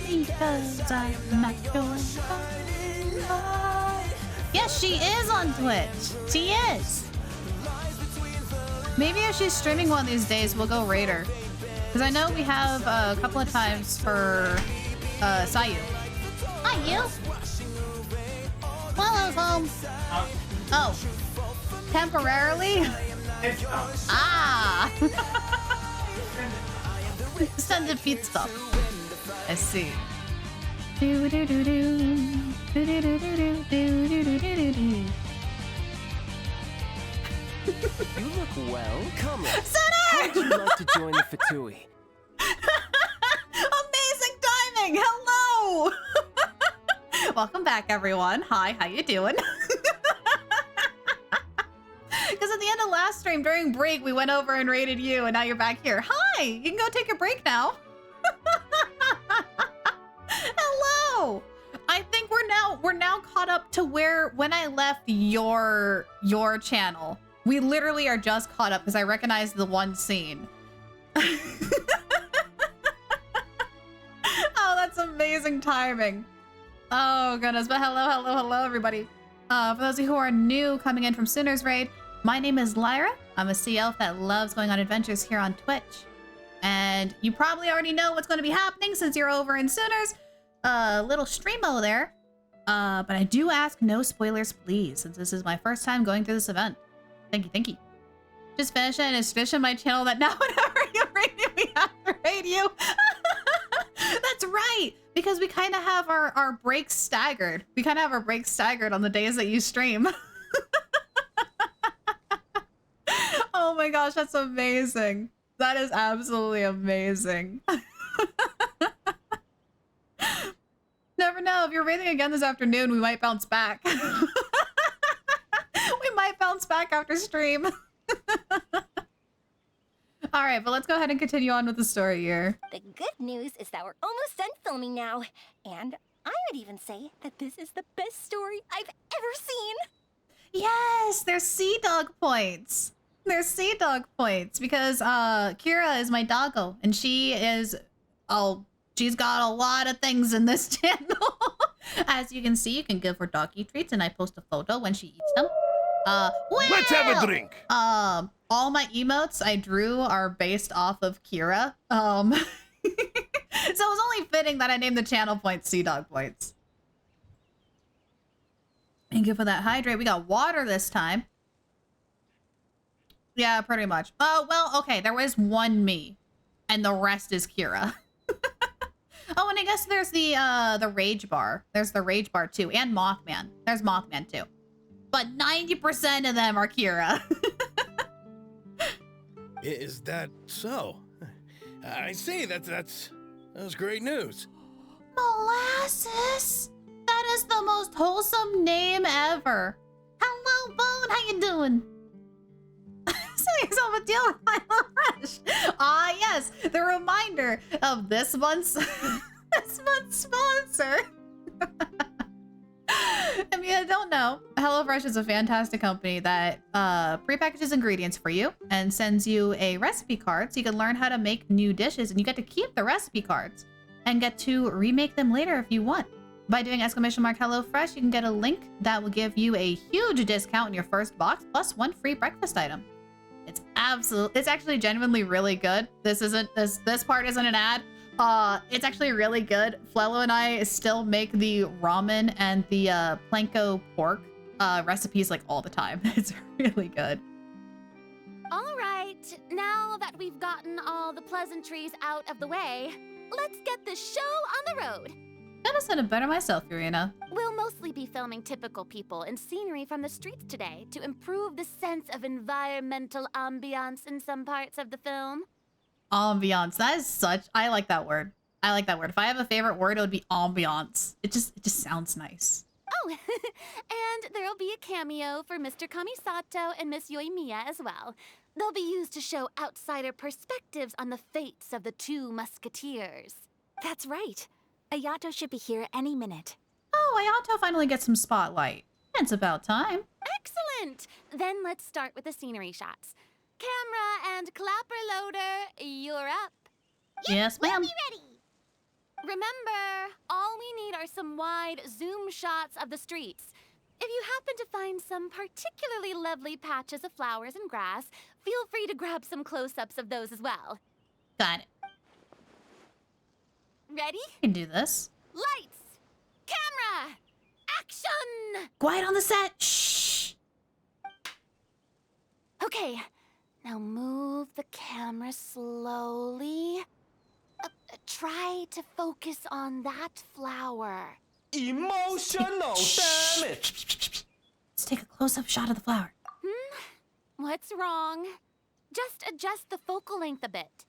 Speaker 1: Because I'm not your Yes, she is on Twitch. She is. Maybe if she's streaming one of these days, we'll go raid her. Because I know we have a couple of times for Sayu. Hi, you. Hello, home. Oh. Temporarily? Ah. Extended feet stuff. I see. Do do do do. Do do do do do do do do do.
Speaker 16: You look well. Come on.
Speaker 1: Center!
Speaker 16: How would you like to join the Fatui?
Speaker 1: Amazing timing! Hello! Welcome back, everyone. Hi, how you doing? Because at the end of last stream, during break, we went over and raided you, and now you're back here. Hi! You can go take a break now. Hello! I think we're now caught up to where when I left your channel. We literally are just caught up because I recognize the one scene. Oh, that's amazing timing. Oh, goodness. But hello, everybody. For those of you who are new coming in from Sooners Raid, my name is Lyra. I'm a sea elf that loves going on adventures here on Twitch. And you probably already know what's going to be happening since you're over in Sooners. Little streamo there. But I do ask no spoilers, please, since this is my first time going through this event. Thank you. Just finish it and it's fish on my channel that now whenever you raid me, we have to raid you. That's right, because we kind of have our breaks staggered. We kind of have our breaks staggered on the days that you stream. Oh my gosh, that's amazing. That is absolutely amazing. Never know, if you're raiding again this afternoon, we might bounce back. We might bounce back after stream. All right, but let's go ahead and continue on with the story here.
Speaker 10: The good news is that we're almost done filming now. And I would even say that this is the best story I've ever seen.
Speaker 1: Yes, there's sea dog points. There's sea dog points because Kira is my doggo and she is, oh, She's got a lot of things in this channel. As you can see, you can give her doggy treats, and I post a photo when she eats them.
Speaker 2: Let's have a drink.
Speaker 1: All my emotes I drew are based off of Kira. So it was only fitting that I named the channel points Sea Dog Points. Thank you for that hydrate. We got water this time. Yeah, pretty much. Oh, well, okay. There was one me, and the rest is Kira. Oh, and I guess there's the Rage Bar. There's the Rage Bar too, and Mothman. There's Mothman too. But 90% of them are Kira.
Speaker 13: Is that so? I see. That's great news.
Speaker 1: Molasses. That is the most wholesome name ever. Hello, Bone. How you doing? Send yourself a deal with Milo Fresh. Ah, yes, the reminder of this month's sponsor. I mean, I don't know. HelloFresh is a fantastic company that prepackages ingredients for you and sends you a recipe card so you can learn how to make new dishes, and you get to keep the recipe cards and get to remake them later if you want. By doing !HelloFresh, you can get a link that will give you a huge discount in your first box plus one free breakfast item. It's actually genuinely really good. This part isn't an ad. It's actually really good. Flello and I still make the ramen and the planko pork recipes like all the time. It's really good.
Speaker 11: All right, now that we've gotten all the pleasantries out of the way, let's get the show on the road.
Speaker 1: Gotta send it better myself, Irina.
Speaker 11: We'll mostly be filming typical people and scenery from the streets today to improve the sense of environmental ambiance in some parts of the film.
Speaker 1: Ambiance. That is such... I like that word. I like that word. If I have a favorite word, it would be ambiance. It just sounds nice.
Speaker 11: Oh, and there'll be a cameo for Mr. Kamisato and Miss Yoimiya as well. They'll be used to show outsider perspectives on the fates of the two musketeers.
Speaker 15: That's right. Ayato should be here any minute.
Speaker 1: Oh, Ayato finally gets some spotlight. It's about time.
Speaker 11: Excellent! Then let's start with the scenery shots. Camera and clapper loader, you're up.
Speaker 1: Yes, ma'am.
Speaker 4: We'll be ready.
Speaker 11: Remember, all we need are some wide zoom shots of the streets. If you happen to find some particularly lovely patches of flowers and grass, feel free to grab some close-ups of those as well.
Speaker 1: Got it.
Speaker 11: Ready?
Speaker 1: I can do this.
Speaker 11: Lights! Camera! Action!
Speaker 1: Quiet on the set! Shh!
Speaker 11: Okay, now move the camera slowly. Try to focus on that flower.
Speaker 16: Emotional damage!
Speaker 1: Let's take a close-up shot of the flower.
Speaker 11: What's wrong? Just adjust the focal length a bit.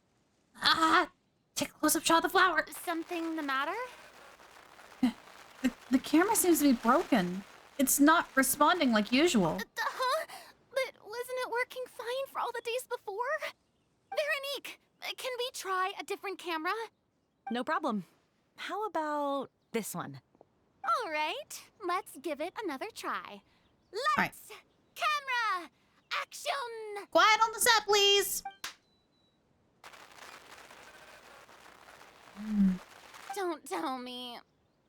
Speaker 1: Take a close-up shot of the flower.
Speaker 11: Something the matter?
Speaker 1: The camera seems to be broken. It's not responding like usual.
Speaker 11: Huh? But wasn't it working fine for all the days before? Veronique, can we try a different camera?
Speaker 17: No problem. How about this one?
Speaker 11: All right, let's give it another try. Lights,
Speaker 1: right.
Speaker 11: Camera, action!
Speaker 1: Quiet on the set, please.
Speaker 11: Don't tell me.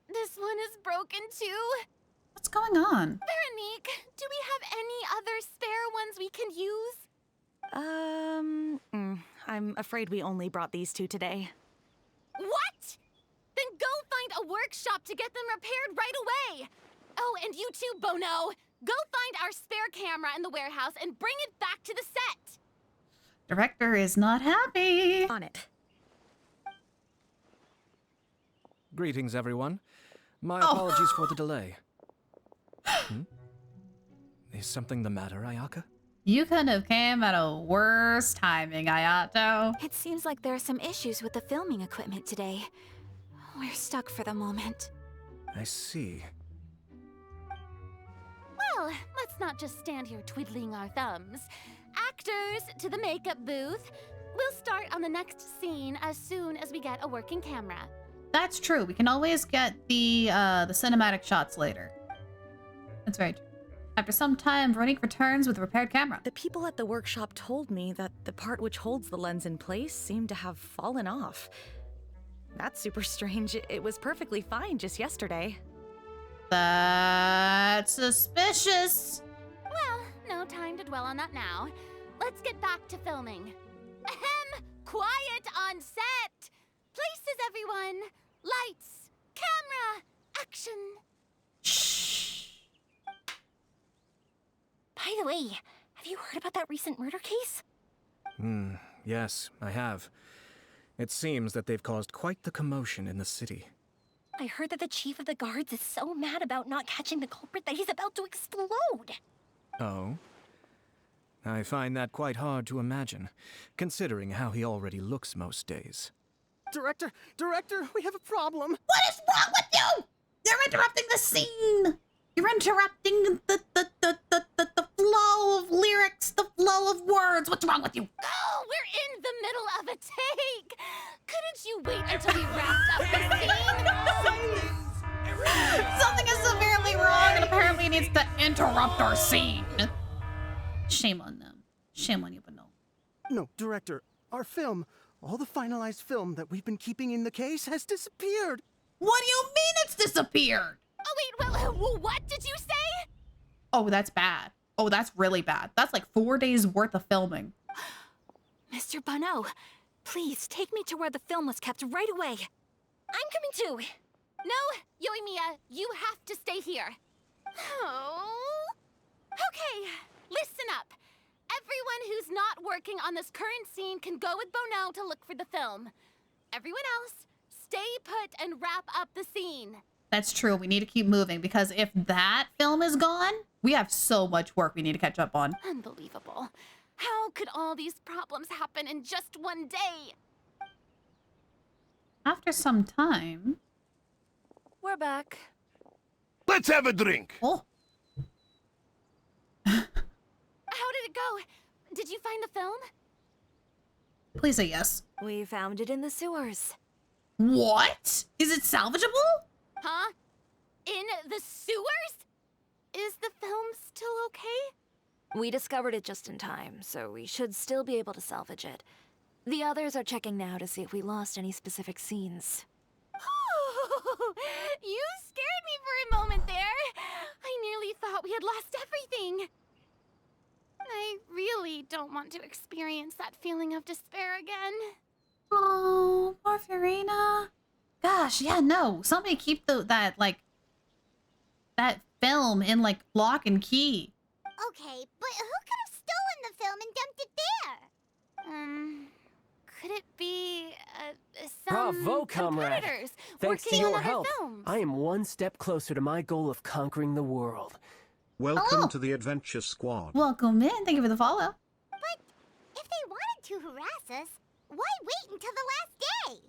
Speaker 11: This one is broken too?
Speaker 1: What's going on?
Speaker 11: Veronique, do we have any other spare ones we can use?
Speaker 17: I'm afraid we only brought these two today.
Speaker 11: What? Then go find a workshop to get them repaired right away. Oh, and you too, Bono. Go find our spare camera in the warehouse and bring it back to the set.
Speaker 1: Director is not happy.
Speaker 17: On it.
Speaker 16: Greetings, everyone. My apologies for the delay. Is something the matter, Ayaka?
Speaker 1: You couldn't have came at a worse timing, Ayato.
Speaker 15: It seems like there are some issues with the filming equipment today. We're stuck for the moment.
Speaker 16: I see.
Speaker 11: Well, let's not just stand here twiddling our thumbs. Actors, to the makeup booth. We'll start on the next scene as soon as we get a working camera.
Speaker 1: That's true. We can always get the cinematic shots later. That's very true. After some time, Veronique returns with a repaired camera.
Speaker 17: The people at the workshop told me that the part which holds the lens in place seemed to have fallen off. That's super strange. It was perfectly fine just yesterday.
Speaker 1: That's suspicious.
Speaker 11: Well, no time to dwell on that now. Let's get back to filming. Ahem! Quiet on set! Places, everyone! Lights! Camera! Action!
Speaker 1: Shh.
Speaker 10: By the way, have you heard about that recent murder case?
Speaker 16: Yes, I have. It seems that they've caused quite the commotion in the city.
Speaker 10: I heard that the chief of the guards is so mad about not catching the culprit that he's about to explode.
Speaker 16: Oh? I find that quite hard to imagine, considering how he already looks most days.
Speaker 3: Director, we have a problem.
Speaker 1: What is wrong with you? You're interrupting the scene. You're interrupting the flow of lyrics, the flow of words. What's wrong with you?
Speaker 11: Oh, we're in the middle of a take! Couldn't you wait until we wrapped up the scene?
Speaker 1: Something is severely wrong and apparently needs to interrupt our scene. Shame on them. Shame on you, but no.
Speaker 3: No, Director, our film, all the finalized film that we've been keeping in the case has disappeared.
Speaker 1: What do you mean it's disappeared?
Speaker 11: Oh, wait, what did you say?
Speaker 1: Oh, that's bad. Oh, that's really bad. That's like 4 days worth of filming.
Speaker 15: Mr. Bonneau, please take me to where the film was kept right away.
Speaker 11: I'm coming too. No, Yoimiya, you have to stay here. Oh. Okay, listen up. Everyone who's not working on this current scene can go with Bonneau to look for the film. Everyone else, stay put and wrap up the scene.
Speaker 1: That's true. We need to keep moving because if that film is gone, we have so much work we need to catch up on.
Speaker 11: Unbelievable. How could all these problems happen in just one day?
Speaker 1: After some time...
Speaker 12: We're back.
Speaker 2: Let's have a drink.
Speaker 1: Oh.
Speaker 11: How did it go? Did you find the film?
Speaker 1: Please say yes.
Speaker 12: We found it in the sewers.
Speaker 1: What? Is it salvageable?
Speaker 11: Huh? In the sewers? Is the film still okay?
Speaker 12: We discovered it just in time, so we should still be able to salvage it. The others are checking now to see if we lost any specific scenes.
Speaker 11: Oh, you scared me for a moment there. I nearly thought we had lost everything. I really don't want to experience that feeling of despair again.
Speaker 1: Oh, poor Furina. Gosh, yeah, no. Somebody keep that that film in, like, lock and key.
Speaker 4: Okay, but who could have stolen the film and dumped it there?
Speaker 11: Could it be, some
Speaker 18: Bravo, comrade!
Speaker 11: competitors
Speaker 18: Thanks to
Speaker 11: working on
Speaker 18: your
Speaker 11: other
Speaker 18: help,
Speaker 11: films?
Speaker 18: I am one step closer to my goal of conquering the world.
Speaker 7: Welcome to the Adventure Squad.
Speaker 1: Welcome in. Thank you for the follow.
Speaker 4: But if they wanted to harass us, why wait until the last day?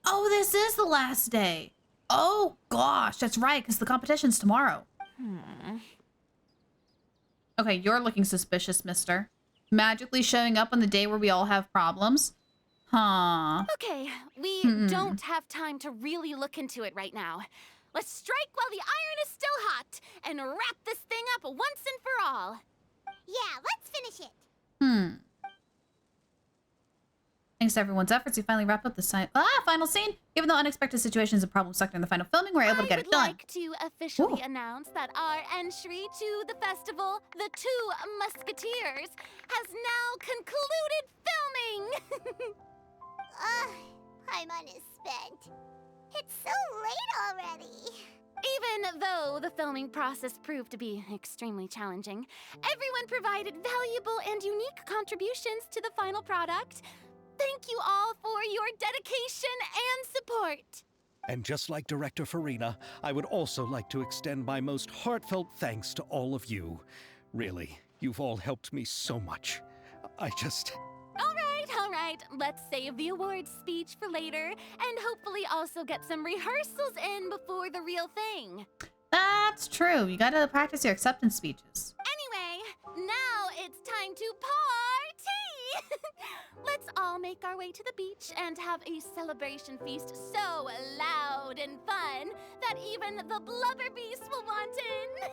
Speaker 1: Oh, this is the last day. Oh, gosh. That's right, because the competition's tomorrow. Okay, you're looking suspicious, mister. Magically showing up on the day where we all have problems? Huh.
Speaker 11: Okay, we don't have time to really look into it right now. Let's strike while the iron is still hot and wrap this thing up once and for all.
Speaker 4: Yeah, let's finish it.
Speaker 1: Thanks to everyone's efforts, we finally wrapped up the final scene. Even though unexpected situations and problems sucked in the final filming, we were able to get it done.
Speaker 11: I would like to officially announce that our entry to the festival, The Two Musketeers, has now concluded filming.
Speaker 4: Paimon is spent. It's so late already.
Speaker 11: Even though the filming process proved to be extremely challenging, everyone provided valuable and unique contributions to the final product. Thank you all for your dedication and support.
Speaker 14: And just like Director Farina, I would also like to extend my most heartfelt thanks to all of you. Really, you've all helped me so much. All
Speaker 11: right. Let's save the awards speech for later and hopefully also get some rehearsals in before the real thing.
Speaker 1: That's true. You gotta practice your acceptance speeches.
Speaker 11: Anyway, now it's time to party! Let's all make our way to the beach and have a celebration feast so loud and fun that even the blubber beast will want in.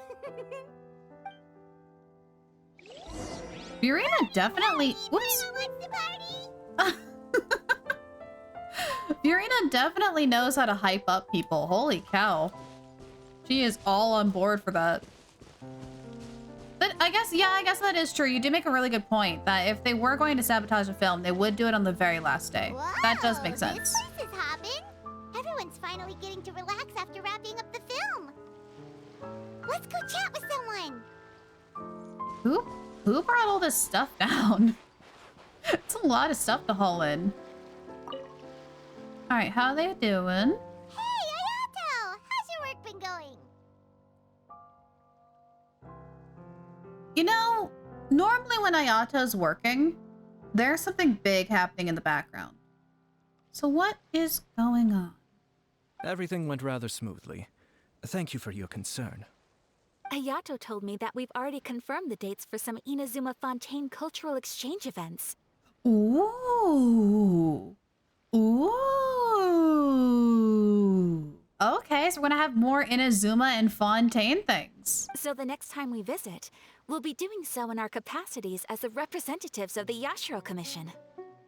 Speaker 1: Furina definitely... Whoops. Furina definitely knows how to hype up people. Holy cow. She is all on board for that. But I guess that is true. You do make a really good point that if they were going to sabotage a film, they would do it on the very last day.
Speaker 4: Whoa,
Speaker 1: that does make sense.
Speaker 4: This place is hopping. Everyone's finally getting to relax after wrapping up the film. Let's go chat with someone.
Speaker 1: Who brought all this stuff down? It's a lot of stuff to haul in. All right, how they doing?
Speaker 4: Hey, Ayato! How's your work been going?
Speaker 1: You know, normally when Ayato's working, there's something big happening in the background. So what is going on?
Speaker 16: Everything went rather smoothly. Thank you for your concern.
Speaker 15: Ayato told me that we've already confirmed the dates for some Inazuma Fontaine cultural exchange events.
Speaker 1: Ooh. Ooh. Okay, so we're gonna have more Inazuma and Fontaine things.
Speaker 15: So the next time we visit, we'll be doing so in our capacities as the representatives of the Yashiro Commission.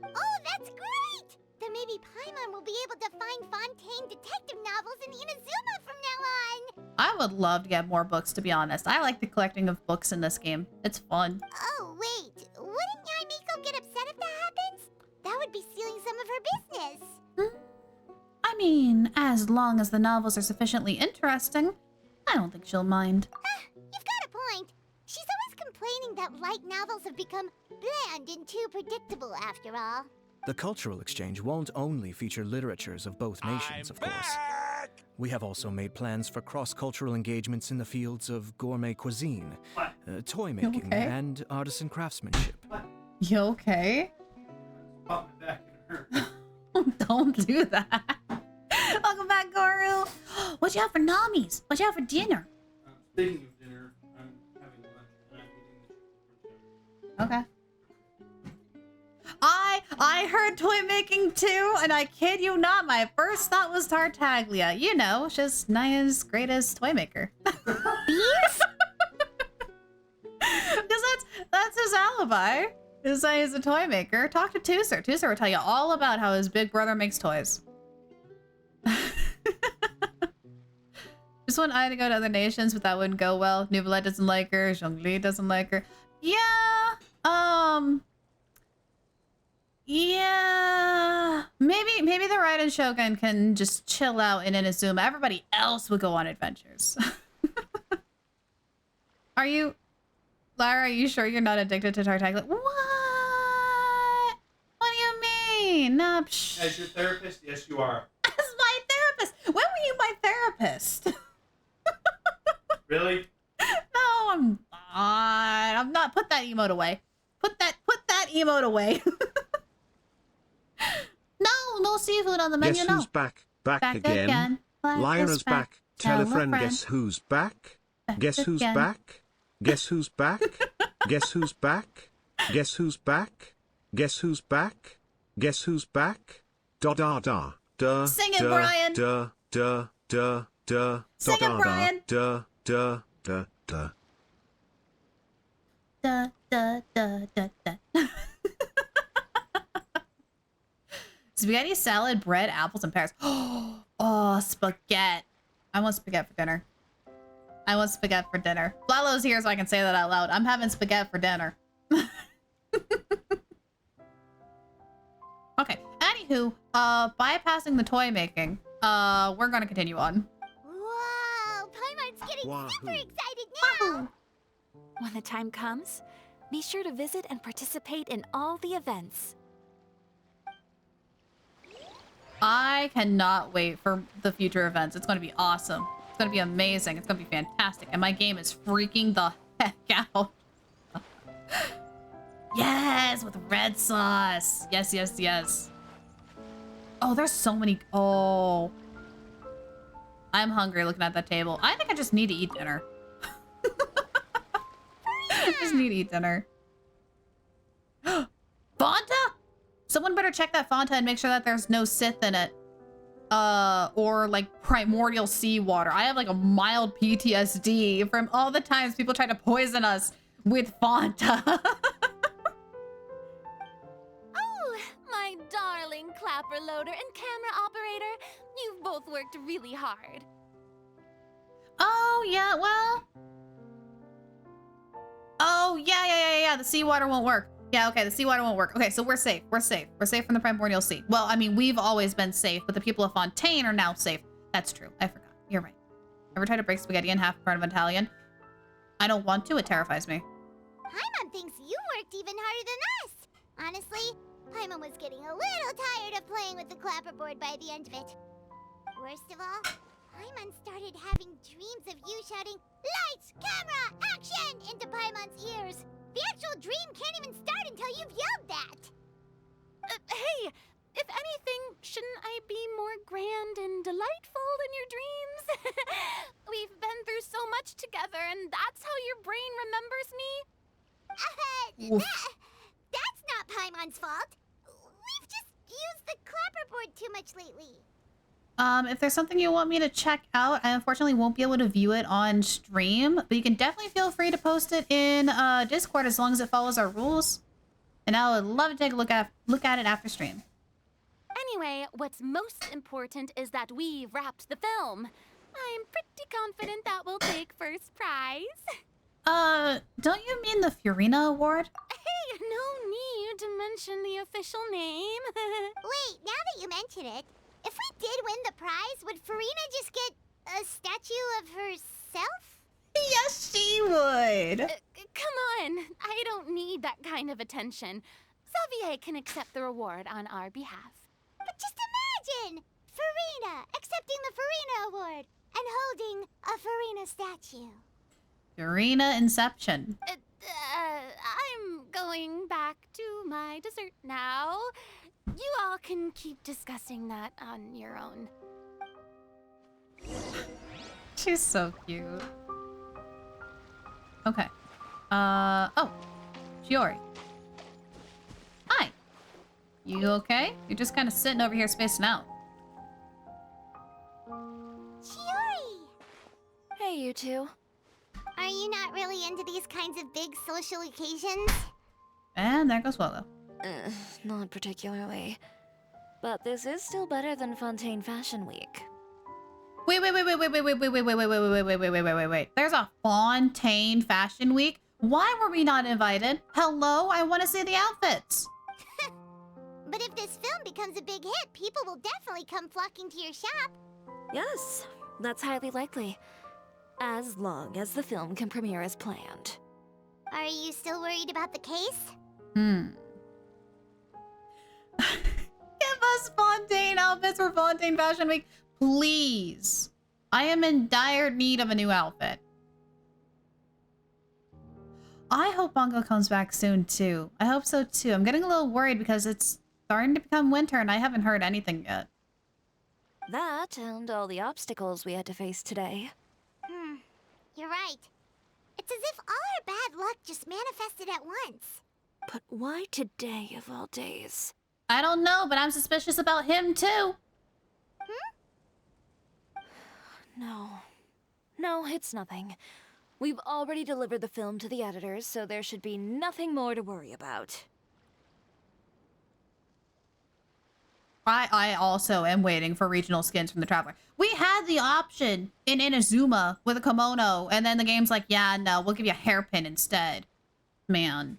Speaker 4: Oh, that's great! Then maybe Paimon will be able to find Fontaine detective novels in Inazuma from now on!
Speaker 1: I would love to get more books, to be honest. I like the collecting of books in this game. It's fun.
Speaker 4: Oh, wait. Wouldn't Yaimiko get upset if that happens? That would be stealing some of her business.
Speaker 1: I mean, as long as the novels are sufficiently interesting, I don't think she'll mind.
Speaker 4: You've got a point. She's always complaining that light novels have become bland and too predictable after all.
Speaker 16: The cultural exchange won't only feature literatures of both nations, of course. We have also made plans for cross-cultural engagements in the fields of gourmet cuisine, toy making, and artisan craftsmanship.
Speaker 1: You okay? Don't do that. Welcome back, Goru. What you have for Nami's? What you have for dinner?
Speaker 19: Speaking of dinner, I'm having lunch and I'm eating the
Speaker 1: Okay. I heard toy making too, and I kid you not, my first thought was Tartaglia. You know, just Naya's greatest toy maker. Because that's his alibi. Is that he's a toy maker. Talk to Tusser. Tusser will tell you all about how his big brother makes toys. Just want Aya to go to other nations, but that wouldn't go well. Nuvolet doesn't like her. Zhongli doesn't like her. Yeah. Yeah. Maybe the Raiden Shogun can just chill out in Inazuma. Everybody else would go on adventures. Are you, Lara? Are you sure you're not addicted to Tartaglia? What? What do you mean? Nah, psh.
Speaker 19: As your therapist, yes, you are.
Speaker 1: As my therapist. When were you my therapist?
Speaker 19: Really?
Speaker 1: No, I'm not. I'm not. Put that emote away. Put that emote away. No seafood on the menu.
Speaker 7: Guess who's back? Back again. Lyra's back. Tell a friend. Guess who's back? Guess who's back? Guess who's back? Guess who's back? Guess who's back? Guess who's back? Guess who's back? Da da da da.
Speaker 1: Sing it, Brian.
Speaker 7: Da da da da.
Speaker 1: Sing it, Brian.
Speaker 7: Da da da da.
Speaker 1: Da da da da da. Spaghetti, salad, bread, apples, and pears. Oh, spaghetti. I want spaghetti for dinner. I want spaghetti for dinner. Lalo's here so I can say that out loud. I'm having spaghetti for dinner. Okay, anywho, bypassing the toy making, we're gonna continue on.
Speaker 4: Whoa, Paimon's getting super excited now!
Speaker 15: When the time comes, be sure to visit and participate in all the events.
Speaker 1: I cannot wait for the future events. It's gonna be awesome. It's gonna be amazing. It's gonna be fantastic. And my game is freaking the heck out. Yes, with red sauce. Yes, yes, yes. Oh, there's so many. Oh. I'm hungry looking at that table. I think I just need to eat dinner. I just need to eat dinner. Fanta? Someone better check that Fanta and make sure that there's no Sith in it. Or like primordial seawater. I have like a mild PTSD from all the times people try to poison us with Fanta.
Speaker 10: Oh, my darling
Speaker 11: darling clapper loader and camera operator. You've both worked really hard.
Speaker 1: Oh, yeah, well... Oh, yeah. The seawater won't work. Yeah, okay, the seawater won't work. Okay, so we're safe. We're safe. We're safe from the primordial sea. Well, I mean, we've always been safe, but the people of Fontaine are now safe. That's true. I forgot. You're right. Ever try to break spaghetti in half in front of an Italian? I don't want to. It terrifies me.
Speaker 4: Paimon thinks you worked even harder than us. Honestly, Paimon was getting a little tired of playing with the clapperboard by the end of it. Worst of all, Paimon started having dreams of you shouting, "Lights, camera, action!" into Paimon's ears. The actual dream can't even start until you've yelled that.
Speaker 11: Hey, if anything, shouldn't I be more grand and delightful in your dreams? We've been through so much together, and that's how your brain remembers me?
Speaker 4: That's not Paimon's fault. We've just used the clapperboard too much lately.
Speaker 1: If there's something you want me to check out, I unfortunately won't be able to view it on stream, but you can definitely feel free to post it in Discord as long as it follows our rules. And I would love to take a look at it after stream.
Speaker 11: Anyway, what's most important is that we've wrapped the film. I'm pretty confident that we'll take first prize.
Speaker 1: Don't you mean the Furina Award?
Speaker 11: Hey, no need to mention the official name.
Speaker 4: Wait, now that you mention it, if we did win the prize, would Furina just get a statue of herself?
Speaker 1: Yes, she would.
Speaker 11: Come on, I don't need that kind of attention. Xavier can accept the reward on our behalf.
Speaker 4: But just imagine! Furina accepting the Furina Award and holding a Furina statue.
Speaker 1: Furina Inception.
Speaker 11: I'm going back to my dessert now. You all can keep discussing that on your own.
Speaker 1: She's so cute. Okay. Oh. Shiori. Hi. You okay? You're just kind of sitting over here spacing out.
Speaker 4: Shiori!
Speaker 12: Hey, you two.
Speaker 4: Are you not really into these kinds of big social occasions?
Speaker 1: And there goes Willow.
Speaker 12: Not particularly. But this is still better than Fontaine Fashion Week.
Speaker 1: Wait. There's a Fontaine Fashion Week? Why were we not invited? Hello, I want to see the outfits.
Speaker 4: But if this film becomes a big hit, people will definitely come flocking to your shop.
Speaker 12: Yes, that's highly likely. As long as the film can premiere as planned.
Speaker 4: Are you still worried about the case?
Speaker 1: Give us Fontaine outfits for Fontaine Fashion Week, please. I am in dire need of a new outfit. I hope Bongo comes back soon too. I hope so too. I'm getting a little worried because it's starting to become winter and I haven't heard anything yet.
Speaker 12: That and all the obstacles we had to face today.
Speaker 4: You're right. It's as if all our bad luck just manifested at once.
Speaker 12: But why today of all days?
Speaker 1: I don't know, but I'm suspicious about him too.
Speaker 12: No, it's nothing. We've already delivered the film to the editors, so there should be nothing more to worry about.
Speaker 1: I also am waiting for regional skins from the Traveler. We had the option in Inazuma with a kimono, and then the game's like, yeah, no, we'll give you a hairpin instead. Man.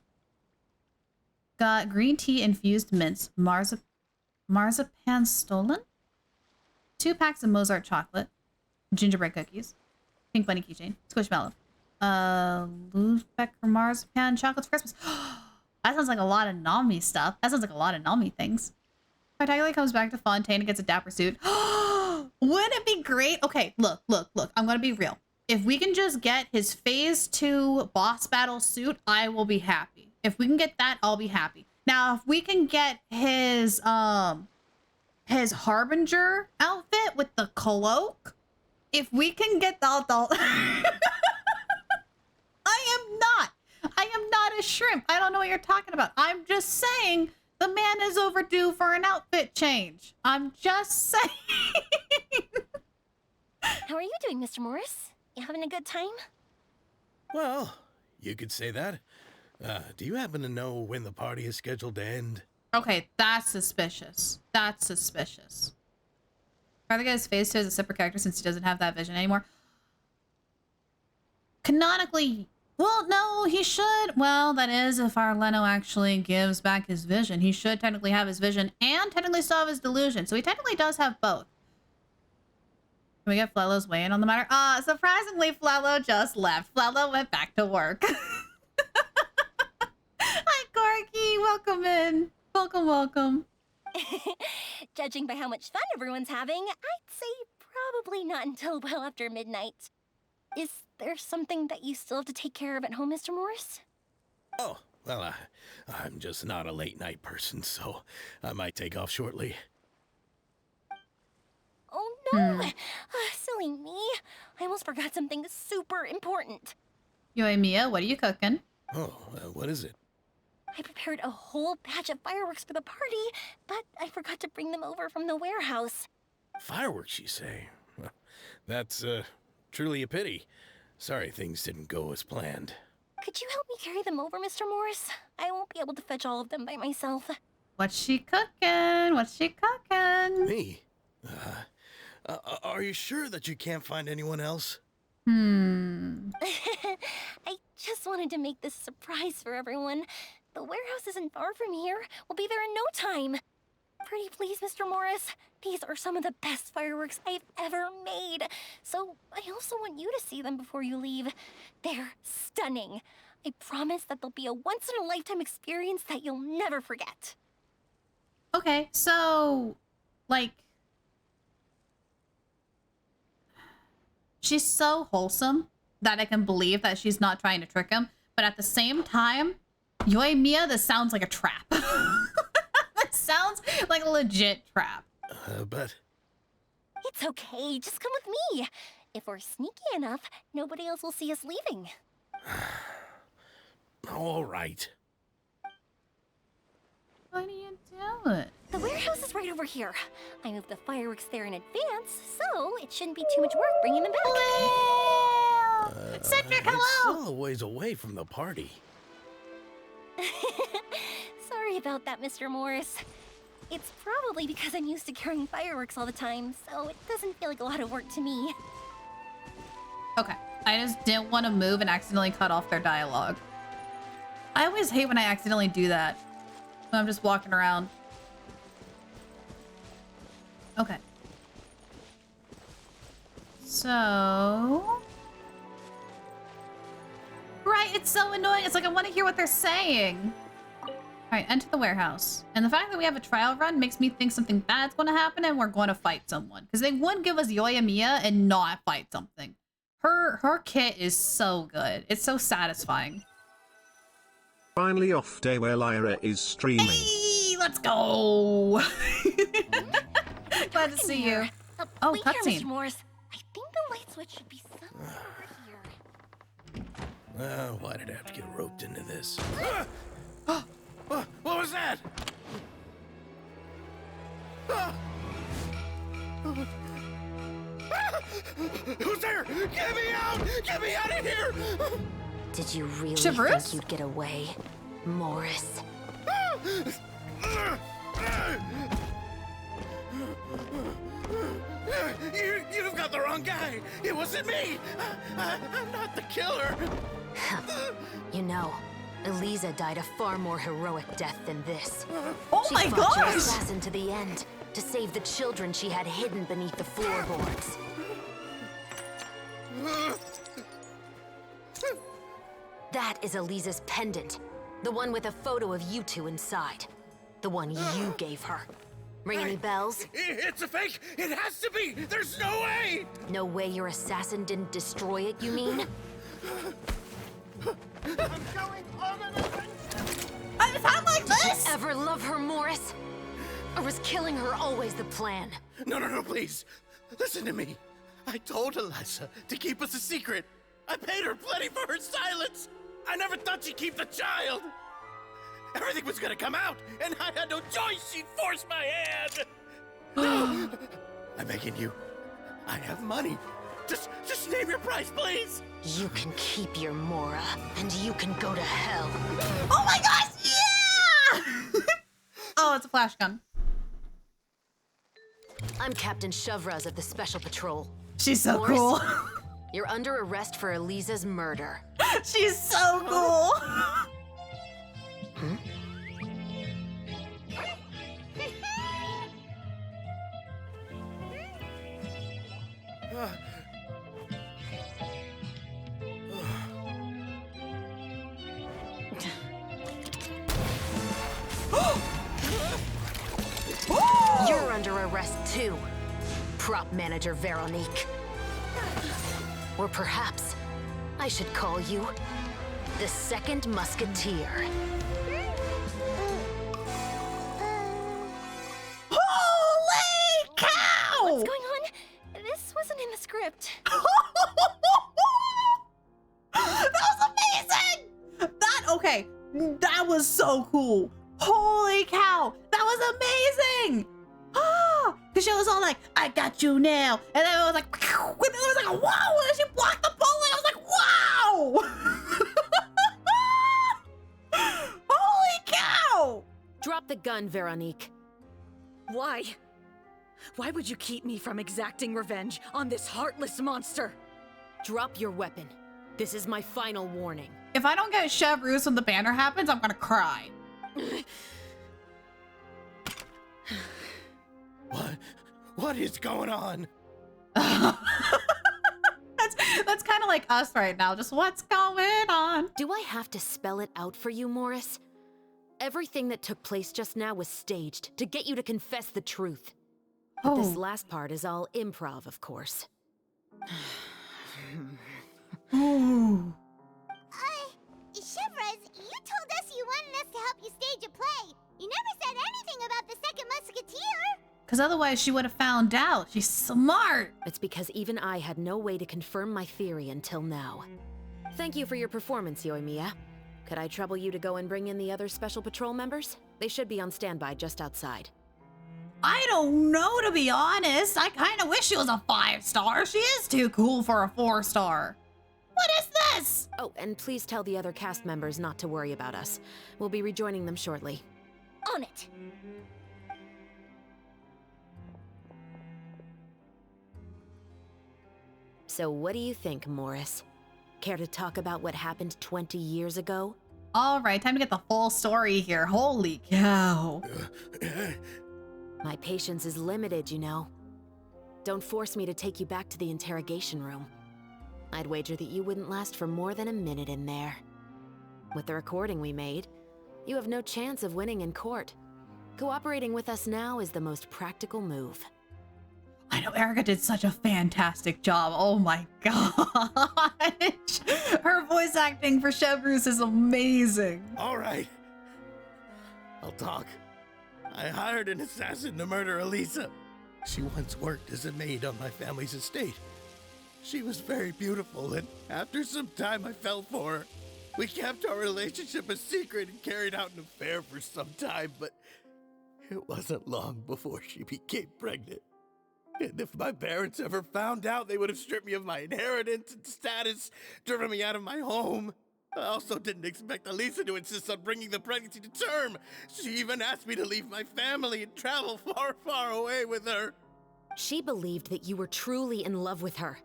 Speaker 1: Got green tea infused mints, marzipan stolen, 2 packs of Mozart chocolate, gingerbread cookies, pink bunny keychain, squishmallow, Luzbecker marzipan chocolates for Christmas. That sounds like a lot of Nami stuff. That sounds like a lot of Nami things. Tartaglia comes back to Fontaine and gets a dapper suit. Wouldn't it be great? Okay, look. I'm gonna be real. If we can just get his phase 2 boss battle suit, I will be happy. If we can get that, I'll be happy. Now, if we can get his Harbinger outfit with the cloak, if we can get the I am not a shrimp. I don't know what you're talking about. I'm just saying the man is overdue for an outfit change. I'm just saying.
Speaker 10: How are you doing, Mr. Morris? You having a good time?
Speaker 13: Well, you could say that. Do you happen to know when the party is scheduled to end?
Speaker 1: Okay, that's suspicious. That's suspicious. Rather get his face to as a separate character since he doesn't have that vision anymore. Canonically, well, no, he should. Well, that is if Arleno actually gives back his vision. He should technically have his vision and technically still have his delusion. So he technically does have both. Can we get Flello's weigh in on the matter? Surprisingly, Flello just left. Flello went back to work. Hi, Corky. Welcome in. Welcome, welcome.
Speaker 10: Judging by how much fun everyone's having, I'd say probably not until well after midnight. Is there something that you still have to take care of at home, Mr. Morris?
Speaker 13: Oh, well, I'm just not a late night person, so I might take off shortly.
Speaker 10: Oh no! Silly me. I almost forgot something super important.
Speaker 1: Yo, hey, Mia, what are you cooking?
Speaker 13: Oh, what is it?
Speaker 10: I prepared a whole batch of fireworks for the party, but I forgot to bring them over from the warehouse.
Speaker 13: Fireworks, you say? Well, that's, truly a pity. Sorry things didn't go as planned.
Speaker 10: Could you help me carry them over, Mr. Morris? I won't be able to fetch all of them by myself.
Speaker 1: What's she cooking? What's she cooking?
Speaker 13: Me? Are you sure that you can't find anyone else?
Speaker 10: I just wanted to make this a surprise for everyone. The warehouse isn't far from here. We'll be there in no time. Pretty please, Mr. Morris. These are some of the best fireworks I've ever made. So I also want you to see them before you leave. They're stunning. I promise that they'll be a once-in-a-lifetime experience that you'll never forget.
Speaker 1: Okay, so, like, she's so wholesome that I can believe that she's not trying to trick him. But at the same time, Yoy Mia, this sounds like a trap. This sounds like a legit trap.
Speaker 13: But...
Speaker 10: It's okay, just come with me. If we're sneaky enough, nobody else will see us leaving.
Speaker 13: All right.
Speaker 1: What are you doing?
Speaker 10: The warehouse is right over here. I moved the fireworks there in advance, so it shouldn't be too much work bringing them back.
Speaker 1: Cedric,
Speaker 13: It's
Speaker 1: hello!
Speaker 13: still a ways away from the party.
Speaker 10: Sorry about that, Mr. Morris. It's probably because I'm used to carrying fireworks all the time, so it doesn't feel like a lot of work to me.
Speaker 1: Okay, I just didn't want to move and accidentally cut off their dialogue. I always hate when I accidentally do that. When I'm just walking around. Okay. So... Right, it's so annoying. It's like I want to hear what they're saying. Alright, enter the warehouse. And the fact that we have a trial run makes me think something bad's going to happen and we're going to fight someone. Because they wouldn't give us Yoya Mia and not fight something. Her kit is so good. It's so satisfying.
Speaker 7: Finally off day where Lyra is streaming.
Speaker 1: Hey, let's go! Glad to see you. Oh,
Speaker 10: wait here,
Speaker 1: cutscene.
Speaker 10: Mr. Morris. I think the light switch should be somewhere over here.
Speaker 13: Why did I have to get roped into this? What was that? Who's there? Get me out! Get me out of here!
Speaker 5: Did you really
Speaker 1: Chivalrous?
Speaker 5: think you'd get away, Morris?
Speaker 13: You've got the wrong guy. It wasn't me. I'm not the killer.
Speaker 5: You know, Eliza died a far more heroic death than this.
Speaker 1: Oh my
Speaker 5: She fought your
Speaker 1: gosh!
Speaker 5: assassin to the end to save the children she had hidden beneath the floorboards. That is Eliza's pendant. The one with a photo of you two inside. The one you gave her. Ring any bells?
Speaker 13: It's a fake. It has to be. There's no way.
Speaker 5: No way your assassin didn't destroy it, you mean?
Speaker 9: I'm going on an adventure!
Speaker 1: I sound like
Speaker 5: Did
Speaker 1: this?
Speaker 5: you ever love her, Morris? Or was killing her always the plan?
Speaker 13: No, please. Listen to me. I told Eliza to keep us a secret. I paid her plenty for her silence. I never thought she'd keep the child. Everything was gonna come out, and I had no choice. She'd force my hand. No. I'm begging you. I have money. Just name your price, please.
Speaker 5: You can keep your Mora, and you can go to hell.
Speaker 1: Oh my gosh, yeah! Oh, Oh, it's a flash gun.
Speaker 5: I'm Captain Shovraz of the Special Patrol.
Speaker 1: She's so
Speaker 5: Morris,
Speaker 1: cool.
Speaker 5: You're under arrest for Elisa's murder.
Speaker 1: She's so cool.
Speaker 5: Hmm? You're under arrest too, prop manager Veronique. Or perhaps I should call you the Second Musketeer.
Speaker 1: Holy cow!
Speaker 10: What's going on? This wasn't in the script.
Speaker 1: That was amazing! Okay, that was so cool. Holy cow, that was amazing! Because she was all like, I got you now. And then it was like, and then it was like, wow, and she blocked the bullet. I was like, wow! Holy cow!
Speaker 5: Drop the gun, Veronique.
Speaker 17: Why? Why would you keep me from exacting revenge on this heartless monster?
Speaker 5: Drop your weapon. This is my final warning.
Speaker 1: If I don't get Chevreuse when the banner happens, I'm gonna cry.
Speaker 13: What is going on?
Speaker 1: That's kind of like us right now. Just what's going on?
Speaker 5: Do I have to spell it out for you, Morris? Everything that took place just now was staged to get you to confess the truth. But this last part is all improv, of course.
Speaker 1: Ooh.
Speaker 4: Chevreuse, you told us you wanted us to help you stage a play. You never said anything about the Second Musketeer.
Speaker 1: Because otherwise she would have found out. She's smart.
Speaker 5: It's because even I had no way to confirm my theory until now. Thank you for your performance, Yoimiya. Could I trouble you to go and bring in the other Special Patrol members? They should be on standby just outside.
Speaker 1: I don't know, to be honest. I kind of wish she was a 5-star. She is too cool for a 4-star. What is this?
Speaker 5: Oh, and please tell the other cast members not to worry about us. We'll be rejoining them shortly.
Speaker 10: On it.
Speaker 5: So what do you think, Morris? Care to talk about what happened 20 years ago?
Speaker 1: All right, time to get the full story here. Holy cow.
Speaker 5: My patience is limited, you know. Don't force me to take you back to the interrogation room. I'd wager that you wouldn't last for more than a minute in there. With the recording we made, you have no chance of winning in court. Cooperating with us now is the most practical move.
Speaker 1: I know Erica did such a fantastic job. Oh my gosh. Her voice acting for Chevreuse is amazing.
Speaker 13: All right. I'll talk. I hired an assassin to murder Elisa. She once worked as a maid on my family's estate. She was very beautiful, and after some time I fell for her. We kept our relationship a secret and carried out an affair for some time, but it wasn't long before she became pregnant. And if my parents ever found out, they would have stripped me of my inheritance and status, driven me out of my home. I also didn't expect Elisa to insist on bringing the pregnancy to term. She even asked me to leave my family and travel far, far away with her.
Speaker 5: She believed that you were truly in love with her.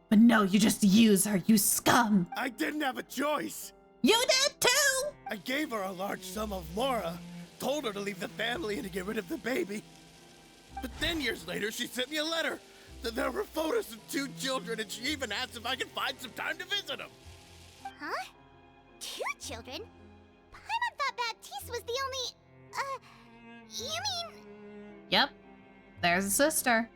Speaker 1: But no, you just use her, you scum.
Speaker 13: I didn't have a choice.
Speaker 1: You did too!
Speaker 13: I gave her a large sum of mora, told her to leave the family and to get rid of the baby. But then years later, she sent me a letter. There were photos of 2 children, and she even asked if I could find some time to visit them.
Speaker 4: Huh? 2 children? Paimon thought Baptiste was the only... you mean...
Speaker 1: Yep, there's a sister.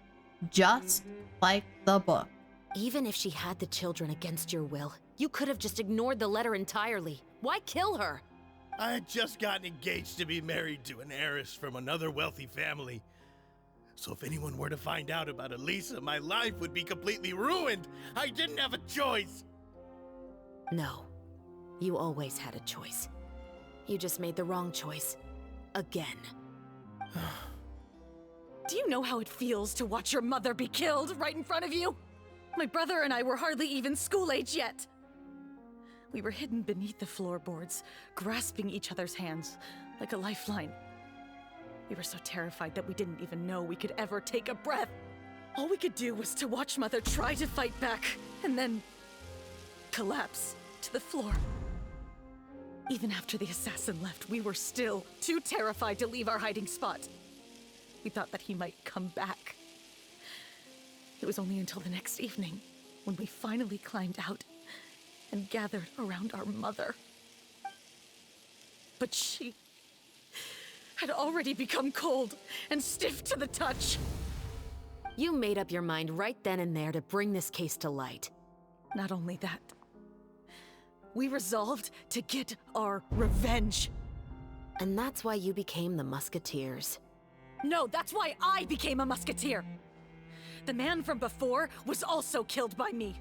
Speaker 1: Just like the book.
Speaker 5: Even if she had the children against your will, you could have just ignored the letter entirely. Why kill her?
Speaker 13: I had just gotten engaged to be married to an heiress from another wealthy family. So if anyone were to find out about Elisa, my life would be completely ruined. I didn't have a choice.
Speaker 5: No, you always had a choice. You just made the wrong choice. Again.
Speaker 17: Do you know how it feels to watch your mother be killed right in front of you? My brother and I were hardly even school age yet. We were hidden beneath the floorboards, grasping each other's hands like a lifeline. We were so terrified that we didn't even know we could ever take a breath. All we could do was to watch Mother try to fight back, and then collapse to the floor. Even after the assassin left, we were still too terrified to leave our hiding spot. We thought that he might come back. It was only until the next evening when we finally climbed out and gathered around our mother. But she had already become cold and stiff to the touch.
Speaker 5: You made up your mind right then and there to bring this case to light.
Speaker 17: Not only that, we resolved to get our revenge.
Speaker 5: And that's why you became the Musketeers.
Speaker 17: No, that's why I became a musketeer. The man from before was also killed by me.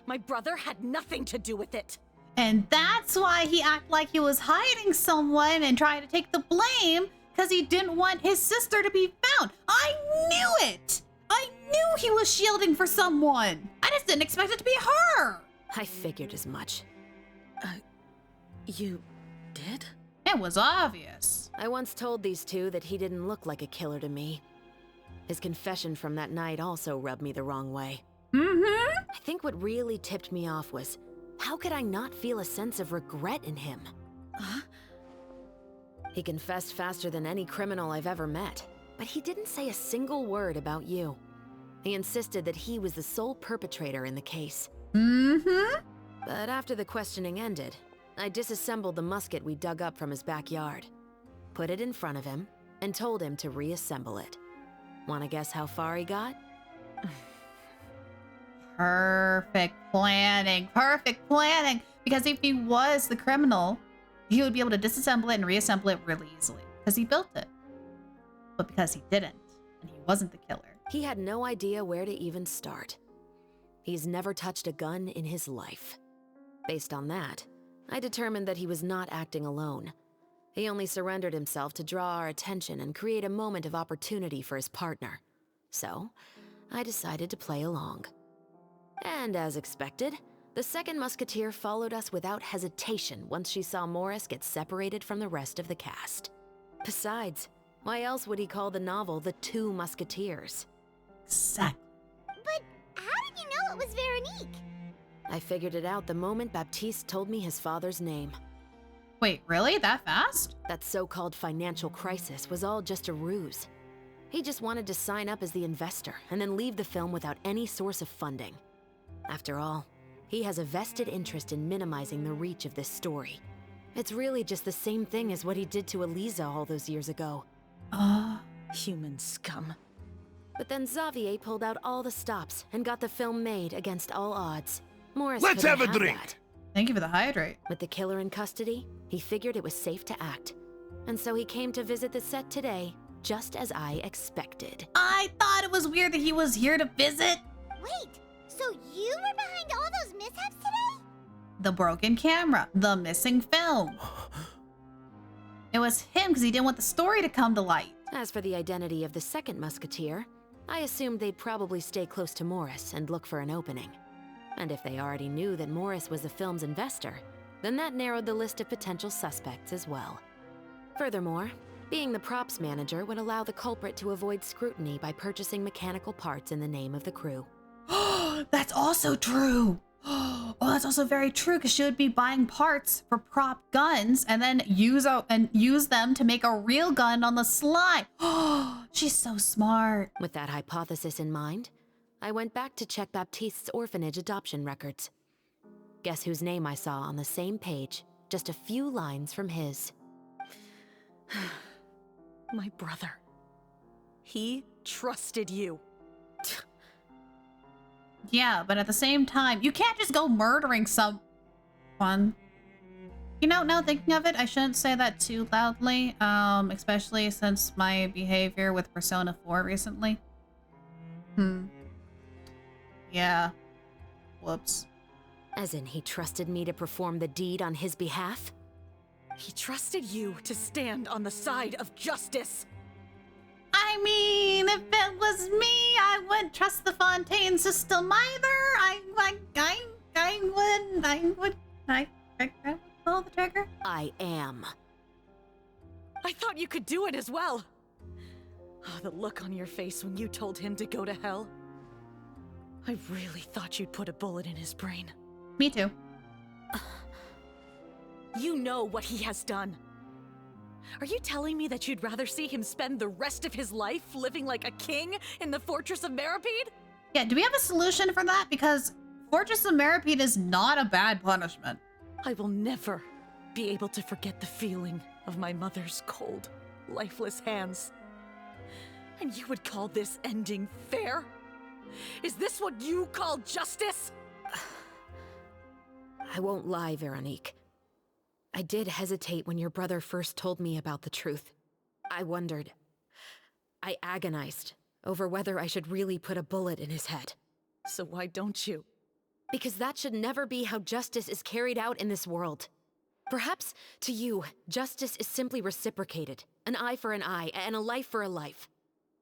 Speaker 17: My brother had nothing to do with it.
Speaker 1: And that's why he acted like he was hiding someone and trying to take the blame, because he didn't want his sister to be found. I knew it! I knew he was shielding for someone. I just didn't expect it to be her.
Speaker 5: I figured as much.
Speaker 17: You did?
Speaker 1: It was obvious.
Speaker 5: I once told these two that he didn't look like a killer to me. His confession from that night also rubbed me the wrong way.
Speaker 1: Mm-hmm.
Speaker 5: I think what really tipped me off was, how could I not feel a sense of regret in him?
Speaker 17: Huh?
Speaker 5: He confessed faster than any criminal I've ever met, but he didn't say a single word about you. He insisted that he was the sole perpetrator in the case.
Speaker 1: Mm-hmm.
Speaker 5: But after the questioning ended, I disassembled the musket we dug up from his backyard, put it in front of him, and told him to reassemble it. Wanna guess how far he got?
Speaker 1: Perfect planning. Perfect planning. Because if he was the criminal, he would be able to disassemble it and reassemble it really easily. Because he built it. But because he didn't, and he wasn't the killer.
Speaker 5: He had no idea where to even start. He's never touched a gun in his life. Based on that, I determined that he was not acting alone. He only surrendered himself to draw our attention and create a moment of opportunity for his partner. So, I decided to play along. And as expected, the second musketeer followed us without hesitation once she saw Morris get separated from the rest of the cast. Besides, why else would he call the novel The Two Musketeers?
Speaker 1: Exactly.
Speaker 4: But how did you know it was Veronique?
Speaker 5: I figured it out the moment Baptiste told me his father's name.
Speaker 1: Wait, really? That fast?
Speaker 5: That so-called financial crisis was all just a ruse. He just wanted to sign up as the investor and then leave the film without any source of funding. After all, he has a vested interest in minimizing the reach of this story. It's really just the same thing as what he did to Eliza all those years ago.
Speaker 17: Human scum.
Speaker 5: But then Xavier pulled out all the stops and got the film made against all odds. Morris
Speaker 2: Let's
Speaker 5: couldn't
Speaker 2: have a drink.
Speaker 5: that.
Speaker 1: Thank you for the hydrate.
Speaker 5: With the killer in custody, he figured it was safe to act. And so he came to visit the set today, just as I expected.
Speaker 1: I thought it was weird that he was here to visit.
Speaker 4: Wait, so you were behind all those mishaps today?
Speaker 1: The broken camera, the missing film. It was him because he didn't want the story to come to light.
Speaker 5: As for the identity of the second musketeer, I assumed they'd probably stay close to Morris and look for an opening. And if they already knew that Morris was the film's investor, then that narrowed the list of potential suspects as well. Furthermore, being the props manager would allow the culprit to avoid scrutiny by purchasing mechanical parts in the name of the crew.
Speaker 1: That's also true. Oh, that's also very true because she would be buying parts for prop guns and then use them to make a real gun on the sly. Oh, she's so smart.
Speaker 5: With that hypothesis in mind, I went back to check Baptiste's orphanage adoption records. Guess whose name I saw on the same page, just a few lines from his.
Speaker 17: My brother. He trusted you.
Speaker 1: Yeah, but at the same time, you can't just go murdering someone. You know, now thinking of it, I shouldn't say that too loudly, especially since my behavior with Persona 4 recently. Yeah. Whoops.
Speaker 5: As in, he trusted me to perform the deed on his behalf?
Speaker 17: He trusted you to stand on the side of justice.
Speaker 1: I mean, if it was me, I wouldn't trust the Fontaine system either. I would pull the trigger.
Speaker 5: I am.
Speaker 17: I thought you could do it as well. Oh, the look on your face when you told him to go to hell. I really thought you'd put a bullet in his brain.
Speaker 1: Me too.
Speaker 17: You know what he has done. Are you telling me that you'd rather see him spend the rest of his life living like a king in the Fortress of Meripede?
Speaker 1: Yeah, do we have a solution for that? Because Fortress of Meripede is not a bad punishment.
Speaker 17: I will never be able to forget the feeling of my mother's cold, lifeless hands. And you would call this ending fair? Is this what you call justice?
Speaker 5: I won't lie, Veronique. I did hesitate when your brother first told me about the truth. I wondered. I agonized over whether I should really put a bullet in his head.
Speaker 17: So why don't you?
Speaker 5: Because that should never be how justice is carried out in this world. Perhaps, to you, justice is simply reciprocated. An eye for an eye, and a life for a life.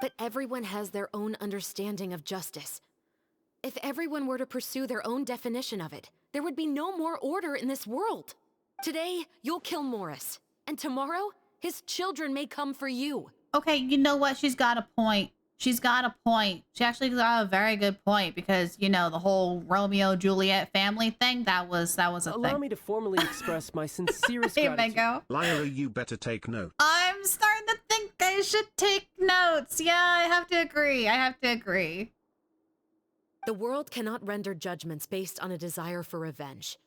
Speaker 5: But everyone has their own understanding of justice. If everyone were to pursue their own definition of it, there would be no more order in this world. Today, you'll kill Morris, and tomorrow, his children may come for you.
Speaker 1: Okay, you know what? She's got a point. She's got a point. She actually got a very good point because, you know, the whole Romeo-Juliet family thing, that was a thing.
Speaker 18: Allow me to formally express my sincerest
Speaker 1: Hey,
Speaker 18: gratitude.
Speaker 1: Mango.
Speaker 7: Lyra, you better take note.
Speaker 1: I'm starting to think I should take notes. Yeah, I have to agree. I have to agree.
Speaker 5: The world cannot render judgments based on a desire for revenge.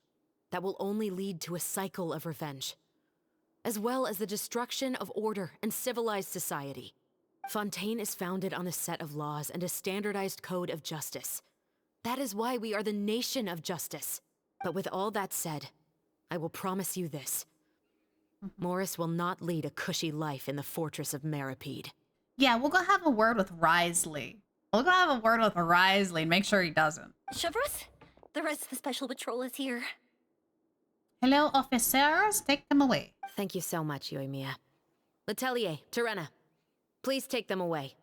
Speaker 5: That will only lead to a cycle of revenge, as well as the destruction of order and civilized society. Fontaine is founded on a set of laws and a standardized code of justice. That is why we are the nation of justice. But with all that said, I will promise you this. Morris will not lead a cushy life in the Fortress of Meripede.
Speaker 1: Yeah, we'll go have a word with Risley. We'll go have a word with Risley and make sure he doesn't.
Speaker 10: Chevros, the rest of the special patrol is here.
Speaker 1: Hello, officers. Take them away.
Speaker 5: Thank you so much, Yoimiya. Letelier, Terena, please take them away.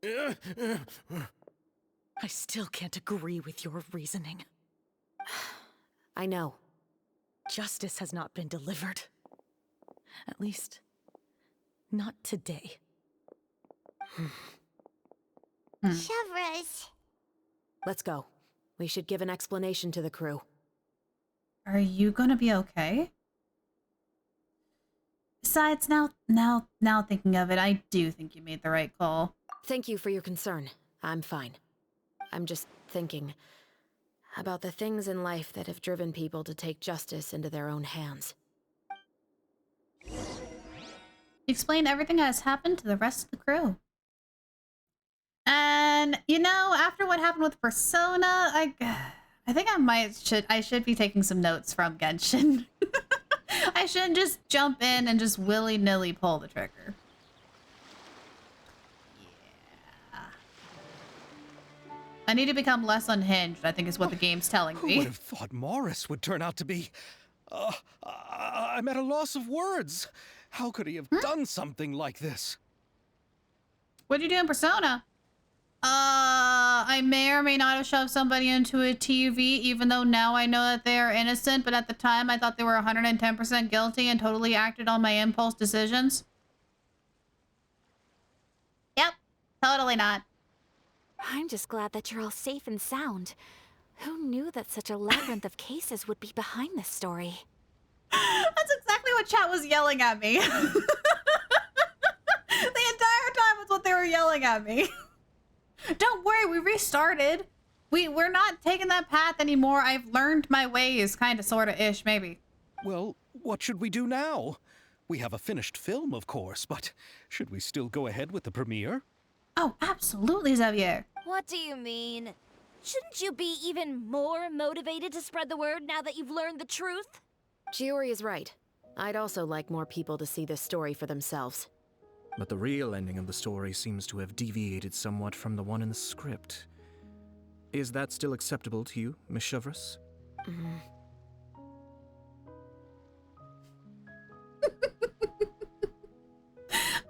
Speaker 17: I still can't agree with your reasoning.
Speaker 5: I know.
Speaker 17: Justice has not been delivered. At least, not today.
Speaker 4: Chevros.
Speaker 5: Let's go. We should give an explanation to the crew.
Speaker 1: Are you gonna be okay? Besides, now thinking of it, I do think you made the right call.
Speaker 5: Thank you for your concern. I'm fine. I'm just thinking about the things in life that have driven people to take justice into their own hands.
Speaker 1: Explain everything that has happened to the rest of the crew. And, you know, after what happened with Persona, I think I should be taking some notes from Genshin. I shouldn't just jump in and just willy-nilly pull the trigger. Yeah. I need to become less unhinged, I think is what the game's telling me.
Speaker 14: Who would have thought Morris would turn out to be... I'm at a loss of words. How could he have done something like this?
Speaker 1: What'd you do in Persona? I may or may not have shoved somebody into a TV, even though now I know that they are innocent, but at the time I thought they were 110% guilty and totally acted on my impulse decisions. Yep, totally not.
Speaker 15: I'm just glad that you're all safe and sound. Who knew that such a labyrinth of cases would be behind this story?
Speaker 1: That's exactly what chat was yelling at me. The entire time was what they were yelling at me. Don't worry, we restarted. We're not taking that path anymore. I've learned my ways, kind of, sort of, ish, maybe.
Speaker 14: Well, what should we do now? We have a finished film, of course, but should we still go ahead with the premiere?
Speaker 1: Oh, absolutely, Xavier.
Speaker 10: What do you mean? Shouldn't you be even more motivated to spread the word now that you've learned the truth?
Speaker 5: Chiori is right. I'd also like more people to see this story for themselves.
Speaker 16: But the real ending of the story seems to have deviated somewhat from the one in the script. Is that still acceptable to you, Miss Chevros?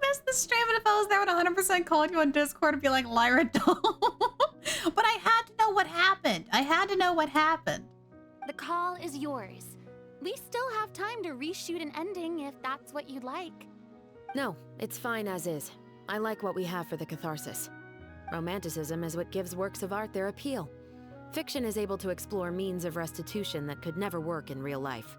Speaker 1: Missed the stream, and if I was there, I would 100% call you on Discord and be like, Lyra, don't. But I had to know what happened. I had to know what happened.
Speaker 11: The call is yours. We still have time to reshoot an ending if that's what you'd like.
Speaker 5: No, it's fine as is. I like what we have for the catharsis. Romanticism is what gives works of art their appeal. Fiction is able to explore means of restitution that could never work in real life.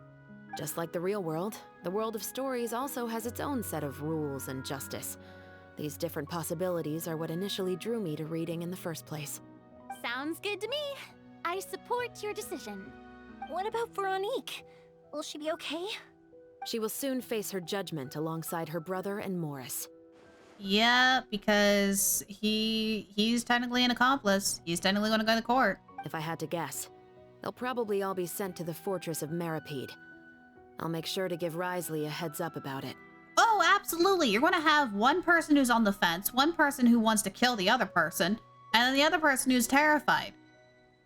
Speaker 5: Just like the real world, the world of stories also has its own set of rules and justice. These different possibilities are what initially drew me to reading in the first place.
Speaker 11: Sounds good to me. I support your decision.
Speaker 10: What about Veronique? Will she be okay?
Speaker 5: She will soon face her judgment alongside her brother and Morris.
Speaker 1: Yeah, because he's technically an accomplice. He's technically going to go to court.
Speaker 5: If I had to guess, they'll probably all be sent to the fortress of Maripede. I'll make sure to give Risley a heads up about it.
Speaker 1: Oh, absolutely. You're going to have one person who's on the fence, one person who wants to kill the other person, and then the other person who's terrified.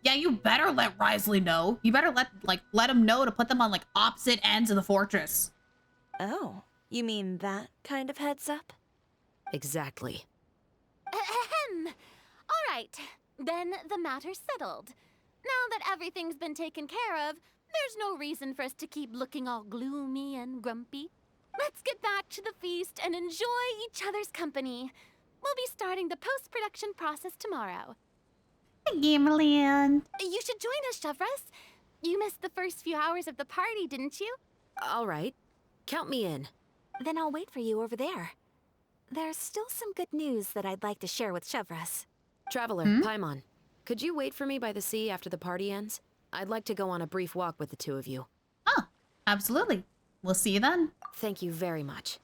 Speaker 1: Yeah, you better let Risley know. You better let him know to put them on like opposite ends of the fortress.
Speaker 12: Oh, you mean that kind of heads up?
Speaker 5: Exactly.
Speaker 11: Ahem. All right, then the matter's settled. Now that everything's been taken care of, there's no reason for us to keep looking all gloomy and grumpy. Let's get back to the feast and enjoy each other's company. We'll be starting the post-production process tomorrow.
Speaker 1: Gimlian.
Speaker 11: You should join us, Chevres. You missed the first few hours of the party, didn't you?
Speaker 5: All right. Count me in.
Speaker 15: Then I'll wait for you over there. There's still some good news that I'd like to share with Chevres.
Speaker 5: Traveler, Paimon, could you wait for me by the sea after the party ends? I'd like to go on a brief walk with the two of you.
Speaker 1: Oh, absolutely. We'll see you then.
Speaker 5: Thank you very much.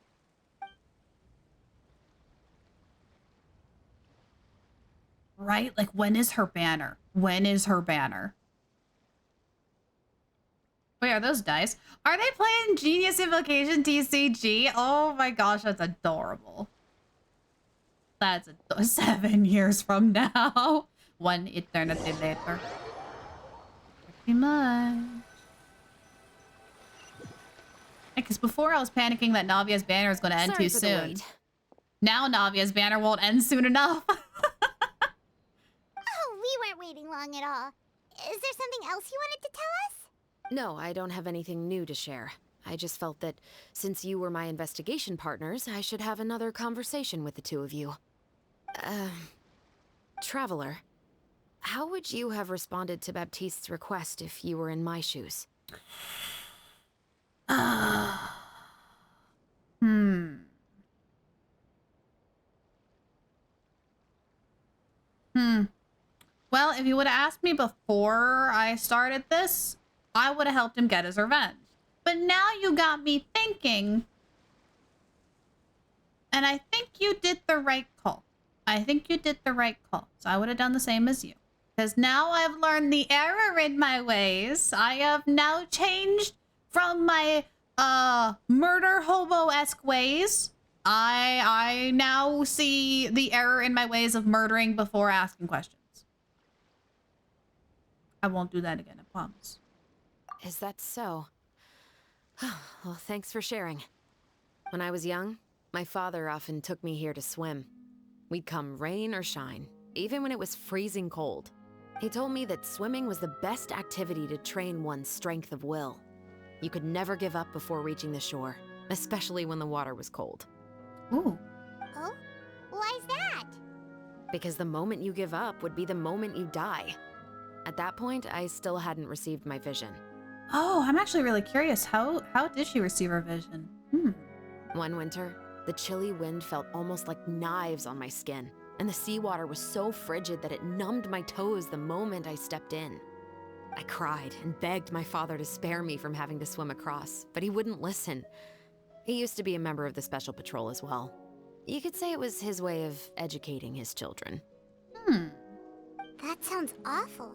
Speaker 1: Right? Like, when is her banner? When is her banner? Wait, are those dice? Are they playing Genius Invocation TCG? Oh my gosh, that's adorable. That's 7 years from now. One eternity later. Pretty much. Because before I was panicking that Navia's banner is going to end too soon. Now Navia's banner won't end soon enough.
Speaker 4: Oh, we weren't waiting long at all. Is there something else you wanted to tell us?
Speaker 5: No, I don't have anything new to share. I just felt that since you were my investigation partners, I should have another conversation with the two of you. Traveler, how would you have responded to Baptiste's request if you were in my shoes?
Speaker 1: Well, if you would have asked me before I started this, I would have helped him get his revenge. But now you got me thinking, and I think you did the right call. I think you did the right call. So I would have done the same as you. Because now I've learned the error in my ways. I have now changed from my murder hobo-esque ways. I now see the error in my ways of murdering before asking questions. I won't do that again, I promise.
Speaker 5: Is that so? Well, thanks for sharing. When I was young, my father often took me here to swim. We'd come rain or shine, even when it was freezing cold. He told me that swimming was the best activity to train one's strength of will. You could never give up before reaching the shore, especially when the water was cold.
Speaker 1: Ooh.
Speaker 4: Oh? Why's that?
Speaker 5: Because the moment you give up would be the moment you die. At that point, I still hadn't received my vision.
Speaker 1: Oh, I'm actually really curious. How did she receive her vision?
Speaker 5: One winter, the chilly wind felt almost like knives on my skin, and the seawater was so frigid that it numbed my toes the moment I stepped in. I cried and begged my father to spare me from having to swim across, but he wouldn't listen. He used to be a member of the Special Patrol as well. You could say it was his way of educating his children.
Speaker 4: That sounds awful.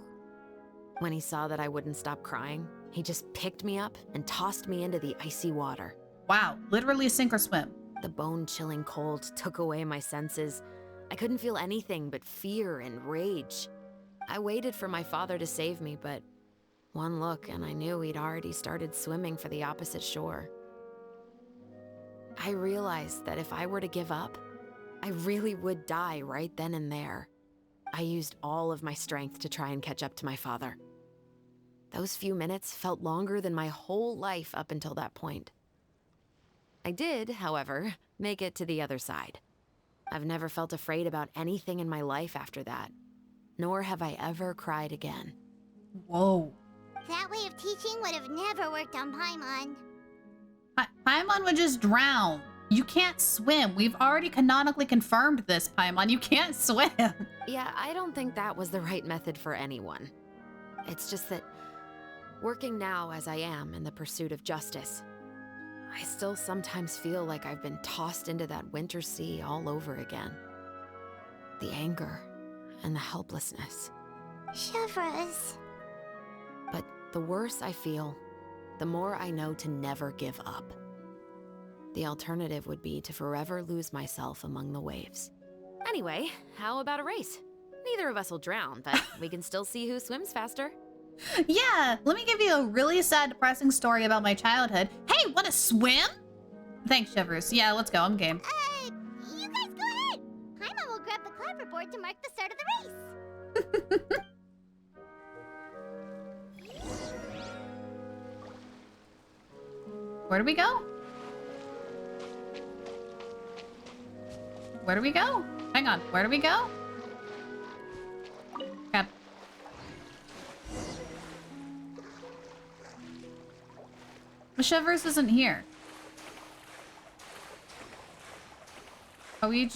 Speaker 5: When he saw that I wouldn't stop crying, he just picked me up and tossed me into the icy water.
Speaker 1: Wow, literally sink or swim.
Speaker 5: The bone-chilling cold took away my senses. I couldn't feel anything but fear and rage. I waited for my father to save me, but one look and I knew he'd already started swimming for the opposite shore. I realized that if I were to give up, I really would die right then and there. I used all of my strength to try and catch up to my father. Those few minutes felt longer than my whole life up until that point. I did, however, make it to the other side. I've never felt afraid about anything in my life after that, nor have I ever cried again.
Speaker 1: Whoa.
Speaker 4: That way of teaching would have never worked on Paimon.
Speaker 1: Paimon would just drown. You can't swim. We've already canonically confirmed this, Paimon. You can't swim.
Speaker 5: Yeah, I don't think that was the right method for anyone. It's just that, working now as I am in the pursuit of justice, I still sometimes feel like I've been tossed into that winter sea all over again. The anger and the helplessness.
Speaker 4: Chevreuse.
Speaker 5: But the worse I feel, the more I know to never give up. The alternative would be to forever lose myself among the waves. Anyway, how about a race? Neither of us will drown, but we can still see who swims faster.
Speaker 1: Yeah, let me give you a really sad, depressing story about my childhood. Hey, wanna swim? Thanks, Chevreuse. Yeah, let's go. I'm game.
Speaker 4: You guys go ahead. Paimon will grab the clapperboard to mark the start of the race.
Speaker 1: Where do we go? Where do we go? Hang on. Where do we go? Crap. The Chevreuse isn't here. Are we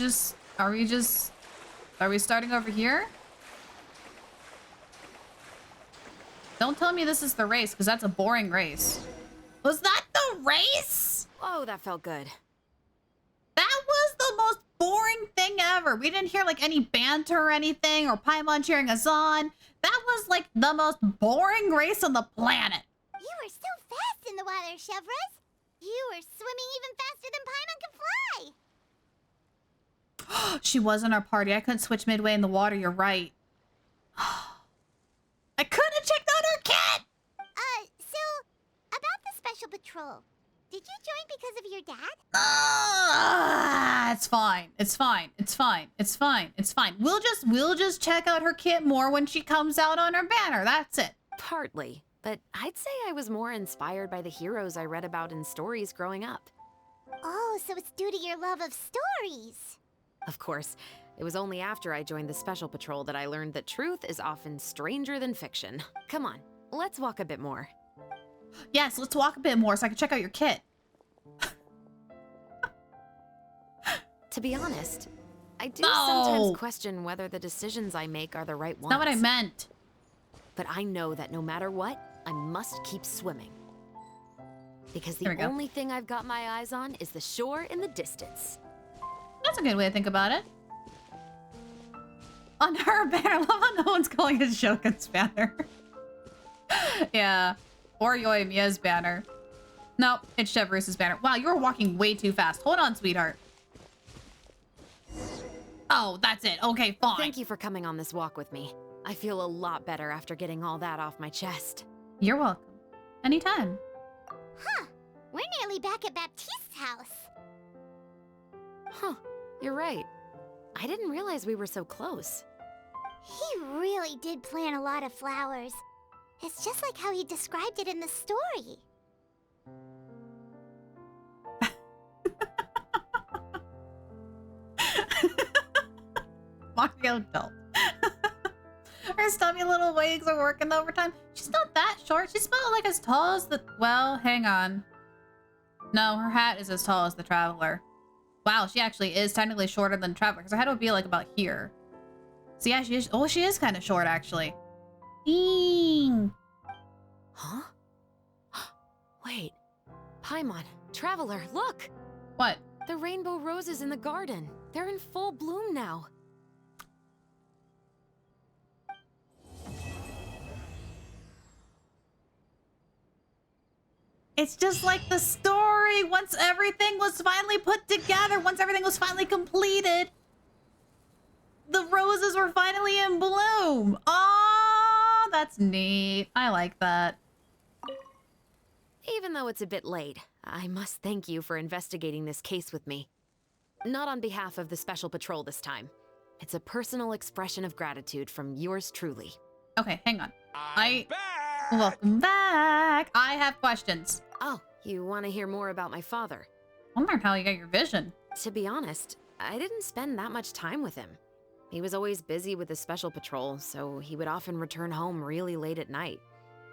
Speaker 1: starting over here? Don't tell me this is the race, because that's a boring race. Was that the race?
Speaker 5: Oh, that felt good.
Speaker 1: That was the most boring thing ever. We didn't hear like any banter or anything, or Paimon cheering us on. That was like the most boring race on the planet.
Speaker 4: You were so fast in the water, Chevreuse. You were swimming even faster than Paimon can fly.
Speaker 1: She was in our party. I couldn't switch midway in the water. You're right. I couldn't have checked out her kit.
Speaker 4: So about the special patrol. Did you join because of your dad?
Speaker 1: It's fine. It's fine. It's fine. It's fine. It's fine. We'll just check out her kit more when she comes out on her banner. That's it.
Speaker 5: Partly, but I'd say I was more inspired by the heroes I read about in stories growing up.
Speaker 4: Oh, so it's due to your love of stories.
Speaker 5: Of course, it was only after I joined the Special Patrol that I learned that truth is often stranger than fiction. Come on, let's walk a bit more.
Speaker 1: Yes, let's walk a bit more so I can check out your kit.
Speaker 5: To be honest, I do sometimes question whether the decisions I make are the right ones.
Speaker 1: Not what I meant.
Speaker 5: But I know that no matter what, I must keep swimming. Because the only thing I've got my eyes on is the shore in the distance.
Speaker 1: That's a good way to think about it. On her banner. I love how no one's calling it Shogun's banner. Yeah. Or Yoimiya's banner. Nope, it's Chevreuse's banner. Wow, you were walking way too fast. Hold on, sweetheart. Oh, that's it. Okay, fine.
Speaker 5: Thank you for coming on this walk with me. I feel a lot better after getting all that off my chest.
Speaker 1: You're welcome. Anytime.
Speaker 4: Huh. We're nearly back at Baptiste's house.
Speaker 5: Huh. You're right. I didn't realize we were so close.
Speaker 4: He really did plant a lot of flowers. It's just like how he described it in the story.
Speaker 1: Mario adult. Her stubby little legs are working overtime. She's not that short. She's about like as tall as the... Well, hang on. No, her hat is as tall as the Traveler. Wow, she actually is technically shorter than the Traveler, because her head would be like about here. So yeah, she is... Oh, she is kind of short, actually. Ding!
Speaker 5: Huh? Wait. Paimon, Traveler, look!
Speaker 1: What?
Speaker 5: The rainbow roses in the garden. They're in full bloom now.
Speaker 1: It's just like the story. Once everything was finally put together, once everything was finally completed, the roses were finally in bloom. Oh, that's neat. I like that.
Speaker 5: Even though it's a bit late, I must thank you for investigating this case with me. Not on behalf of the Special Patrol this time. It's a personal expression of gratitude from yours truly.
Speaker 1: Okay, hang on. Welcome back. I have questions.
Speaker 5: Oh, you want to hear more about my father?
Speaker 1: I wonder how you got your vision.
Speaker 5: To be honest, I didn't spend that much time with him. He was always busy with his special patrol, so he would often return home really late at night.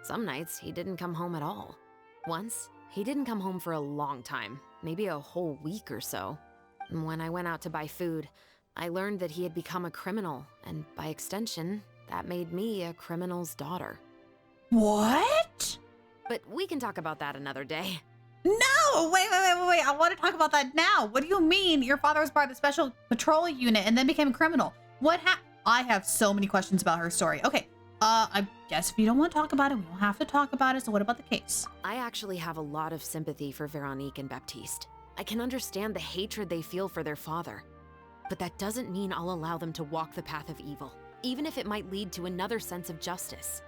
Speaker 5: Some nights, he didn't come home at all. Once, he didn't come home for a long time, maybe a whole week or so. And when I went out to buy food, I learned that he had become a criminal, and by extension, that made me a criminal's daughter.
Speaker 1: What?
Speaker 5: But we can talk about that another day.
Speaker 1: No! Wait. I want to talk about that now. What do you mean your father was part of the special patrol unit and then became a criminal? What happened? I have so many questions about her story. Okay, I guess if you don't want to talk about it, we don't have to talk about it. So what about the case?
Speaker 5: I actually have a lot of sympathy for Veronique and Baptiste. I can understand the hatred they feel for their father. But that doesn't mean I'll allow them to walk the path of evil, even if it might lead to another sense of justice.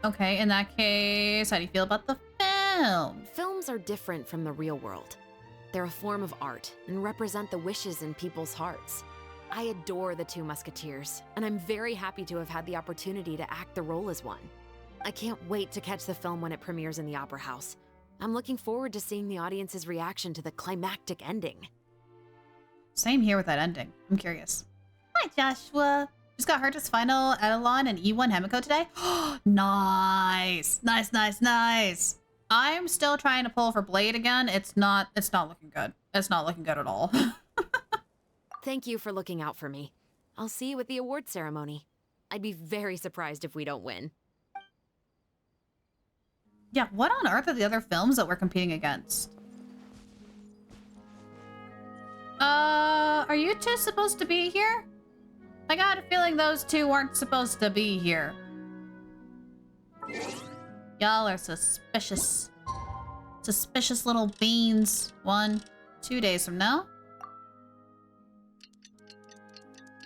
Speaker 1: Okay, in that case, how do you feel about the film?
Speaker 5: Films are different from the real world. They're a form of art and represent the wishes in people's hearts. I adore the Two Musketeers, and I'm very happy to have had the opportunity to act the role as one. I can't wait to catch the film when it premieres in the Opera House. I'm looking forward to seeing the audience's reaction to the climactic ending.
Speaker 1: Same here with that ending. I'm curious. Hi, Joshua. Just got Herta's final Edelon and E1 Hemiko today. Nice. I'm still trying to pull for Blade again. It's not looking good. It's not looking good at all.
Speaker 5: Thank you for looking out for me. I'll see you at the award ceremony. I'd be very surprised if we don't win.
Speaker 1: Yeah, what on earth are the other films that we're competing against? Are you two supposed to be here? I got a feeling those two weren't supposed to be here. Y'all are suspicious. Suspicious little beans. 1, 2 days from now.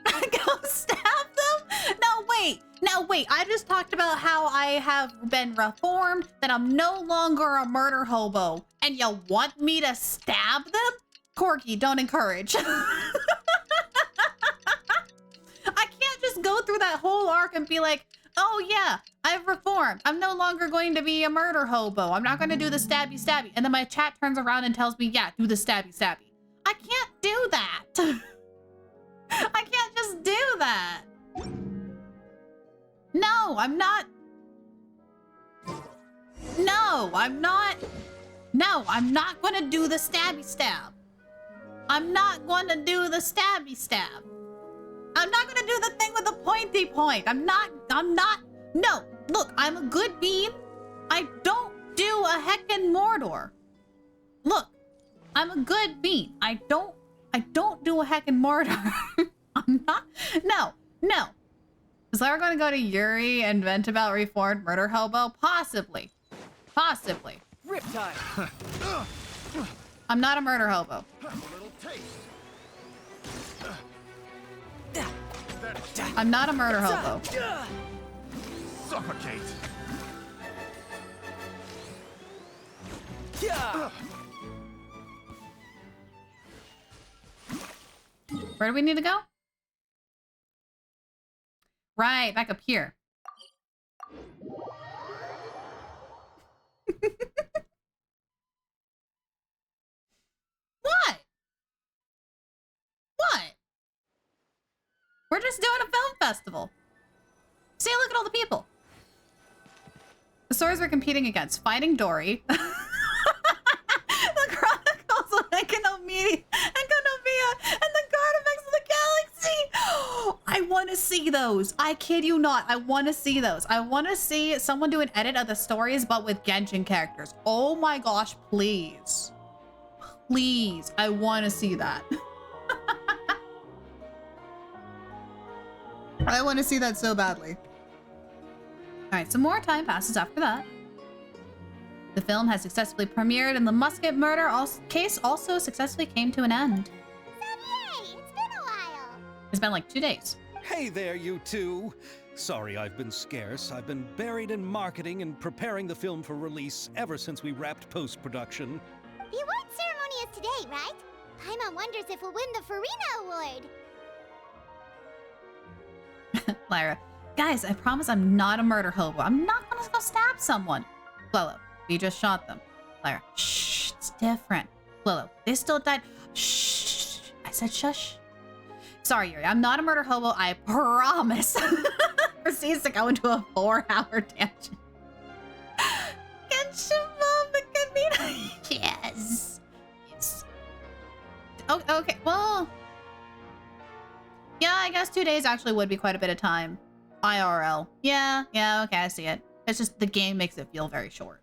Speaker 1: Go stab them? No, wait. I just talked about how I have been reformed, that I'm no longer a murder hobo. And you want me to stab them? Corky, don't encourage. I can't just go through that whole arc and be like, oh yeah, I've reformed. I'm no longer going to be a murder hobo. I'm not going to do the stabby stabby. And then my chat turns around and tells me, yeah, do the stabby stabby. I can't do that. I can't just do that. No, I'm not. No, I'm not. No, I'm not going to do the stabby stab. I'm not going to do the stabby stab. I'm not going to do the thing with the pointy point. I'm not. No, look, I'm a good bean. I don't do a heckin' Mordor. Look, I'm a good bean. I don't do a heckin' Mordor. I'm not. No. Is Lara going to go to Yuri and vent about reformed murder hobo? Possibly.
Speaker 18: Riptide.
Speaker 1: I'm not a murder hobo. I'm not a murder hobo.
Speaker 2: Suffocate.
Speaker 1: Where do we need to go? Right, back up here. What? We're just doing a film festival. See, look at all the people. The stories we're competing against: Finding Dory, The Chronicles of Economia, and The Artifacts of the Galaxy. I want to see those. I kid you not. I want to see those. I want to see someone do an edit of the stories, but with Genshin characters. Oh my gosh, please. Please, I want to see that. I want to see that so badly. Alright, some more time passes after that. The film has successfully premiered and the Musket murder case also successfully came to an end.
Speaker 4: Yay! It's been a while.
Speaker 1: It's been like 2 days.
Speaker 14: Hey there, you two. Sorry I've been scarce. I've been buried in marketing and preparing the film for release ever since we wrapped post-production.
Speaker 4: The award ceremony is today, right? Paimon wonders if we'll win the Farina Award.
Speaker 1: Lyra, guys, I promise I'm not a murder hobo. I'm not gonna gonna go stab someone. Lolo, you just shot them. Clara, shh, it's different. Lolo, they still died. Shh, I said shush. Sorry, Yuri, I'm not a murder hobo, I promise. Proceeds to go into a 4-hour tangent. Genshin Mom, it could be yes. Yes. Oh, okay, well. Yeah, I guess 2 days actually would be quite a bit of time. IRL. Yeah, okay, I see it. It's just the game makes it feel very short.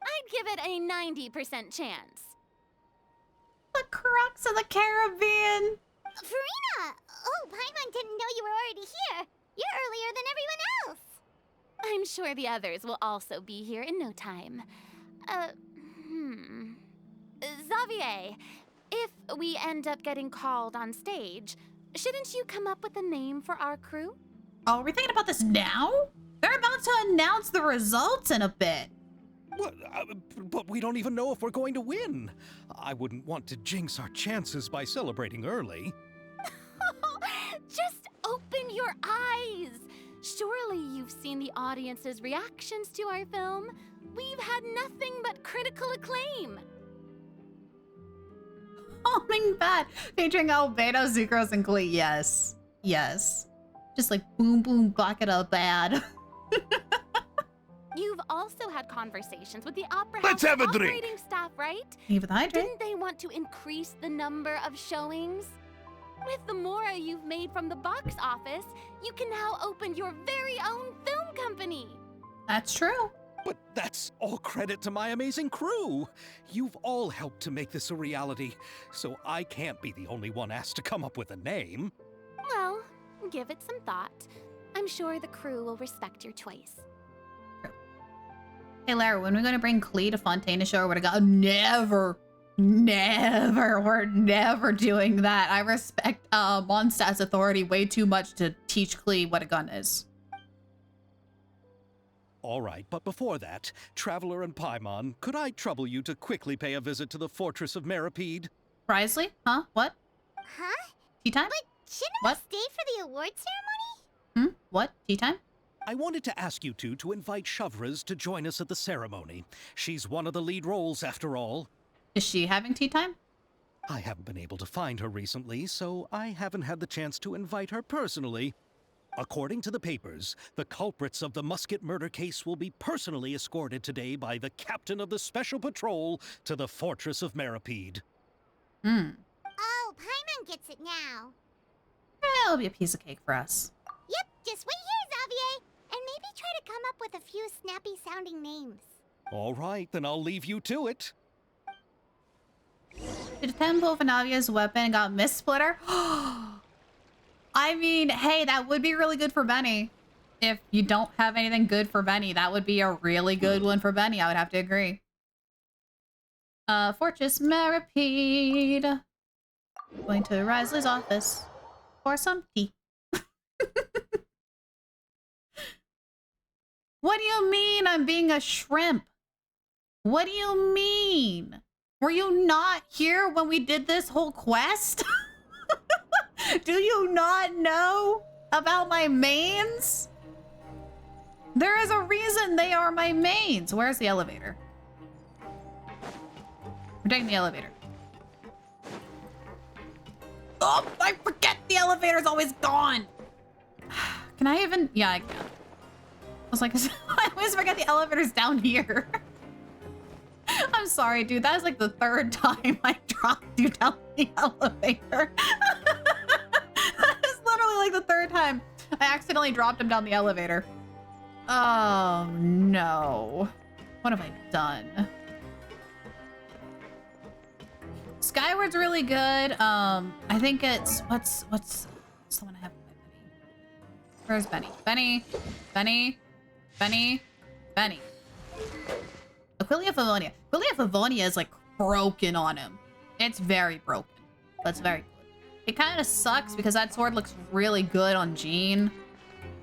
Speaker 11: I'd give it a 90% chance.
Speaker 1: The Crux of the Caribbean.
Speaker 4: Farina! Oh, Paimon didn't know you were already here. You're earlier than everyone else.
Speaker 11: I'm sure the others will also be here in no time. Xavier, if we end up getting called on stage, shouldn't you come up with a name for our crew?
Speaker 1: Oh, are we thinking about this now? They're about to announce the results in a bit.
Speaker 14: What? But we don't even know if we're going to win. I wouldn't want to jinx our chances by celebrating early.
Speaker 11: Just open your eyes. Surely you've seen the audience's reactions to our film. We've had nothing but critical acclaim.
Speaker 1: Homing bad. Featuring Albedo, Zucros, and Glee. Yes. Yes. Just like boom, boom, bucket of bad.
Speaker 11: You've also had conversations with the Opera
Speaker 2: Let's
Speaker 11: House
Speaker 2: have a drink.
Speaker 11: operating staff, right?
Speaker 1: Even I drink.
Speaker 11: Didn't they want to increase the number of showings? With the mora you've made from the box office, you can now open your very own film company.
Speaker 1: That's true.
Speaker 14: But that's all credit to my amazing crew. You've all helped to make this a reality, so I can't be the only one asked to come up with a name.
Speaker 11: Well, give it some thought. I'm sure the crew will respect your choice.
Speaker 1: Hey, Lara, when are we going to bring Klee to Fontaine Show? We're going to go, never. We're never doing that. I respect Mondstadt's authority way too much to teach Klee what a gun is.
Speaker 14: All right, but before that, Traveler and Paimon, could I trouble you to quickly pay a visit to the Fortress of Meripede?
Speaker 1: Risley? Huh? What?
Speaker 4: Huh?
Speaker 1: Tea time?
Speaker 4: But shouldn't
Speaker 1: What?
Speaker 4: we stay for the award ceremony?
Speaker 1: What? Tea time?
Speaker 14: I wanted to ask you two to invite Shavraz to join us at the ceremony. She's one of the lead roles, after all.
Speaker 1: Is she having tea time?
Speaker 14: I haven't been able to find her recently, so I haven't had the chance to invite her personally. According to the papers, the culprits of the Musket murder case will be personally escorted today by the captain of the Special Patrol to the Fortress of Meripede.
Speaker 4: Oh, Paimon gets it now.
Speaker 1: It'll be a piece of cake for us.
Speaker 4: Yep, just wait here, Xavier. And maybe try to come up with a few snappy-sounding names.
Speaker 14: All right, then I'll leave you to it.
Speaker 1: Did a tempo for Navia's weapon and got Miss Splitter? I mean, hey, that would be really good for Benny. If you don't have anything good for Benny, that would be a really good one for Benny. I would have to agree. Fortress Meripede. Going to Risley's office for some tea. What do you mean I'm being a shrimp? What do you mean? Were you not here when we did this whole quest? Do you not know about my mains? There is a reason they are my mains. Where's the elevator? We're taking the elevator. Oh, I forget the elevator's always gone. Can I even? Yeah, I can. I was like, I always forget the elevator's down here. I'm sorry, dude. That is like the third time I dropped you down the elevator. That is literally like the third time I accidentally dropped him down the elevator. Oh no. What have I done? Skyward's really good. I think it's what's the one I have with Benny? Where's Benny? Benny. Aquilia Favonia. Aquilia Favonia is like broken on him. It's very broken. That's very good. It kind of sucks because that sword looks really good on Jean.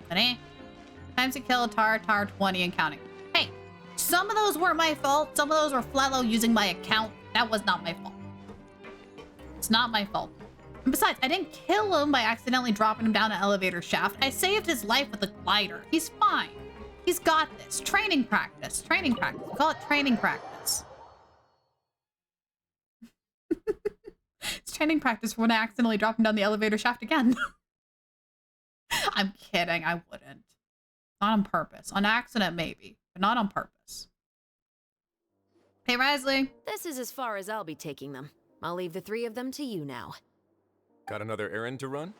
Speaker 1: Benny. Times to kill Tar 20 and counting. Hey, some of those weren't my fault. Some of those were Flello using my account. That was not my fault. It's not my fault. And besides, I didn't kill him by accidentally dropping him down an elevator shaft. I saved his life with a glider. He's fine. He's got this. Training practice. Training practice. We call it training practice. It's training practice for when I accidentally drop him down the elevator shaft again. I'm kidding. I wouldn't. Not on purpose. On accident, maybe. But not on purpose. Hey, Risley.
Speaker 5: This is as far as I'll be taking them. I'll leave the 3 of them to you now.
Speaker 8: Got another errand to run?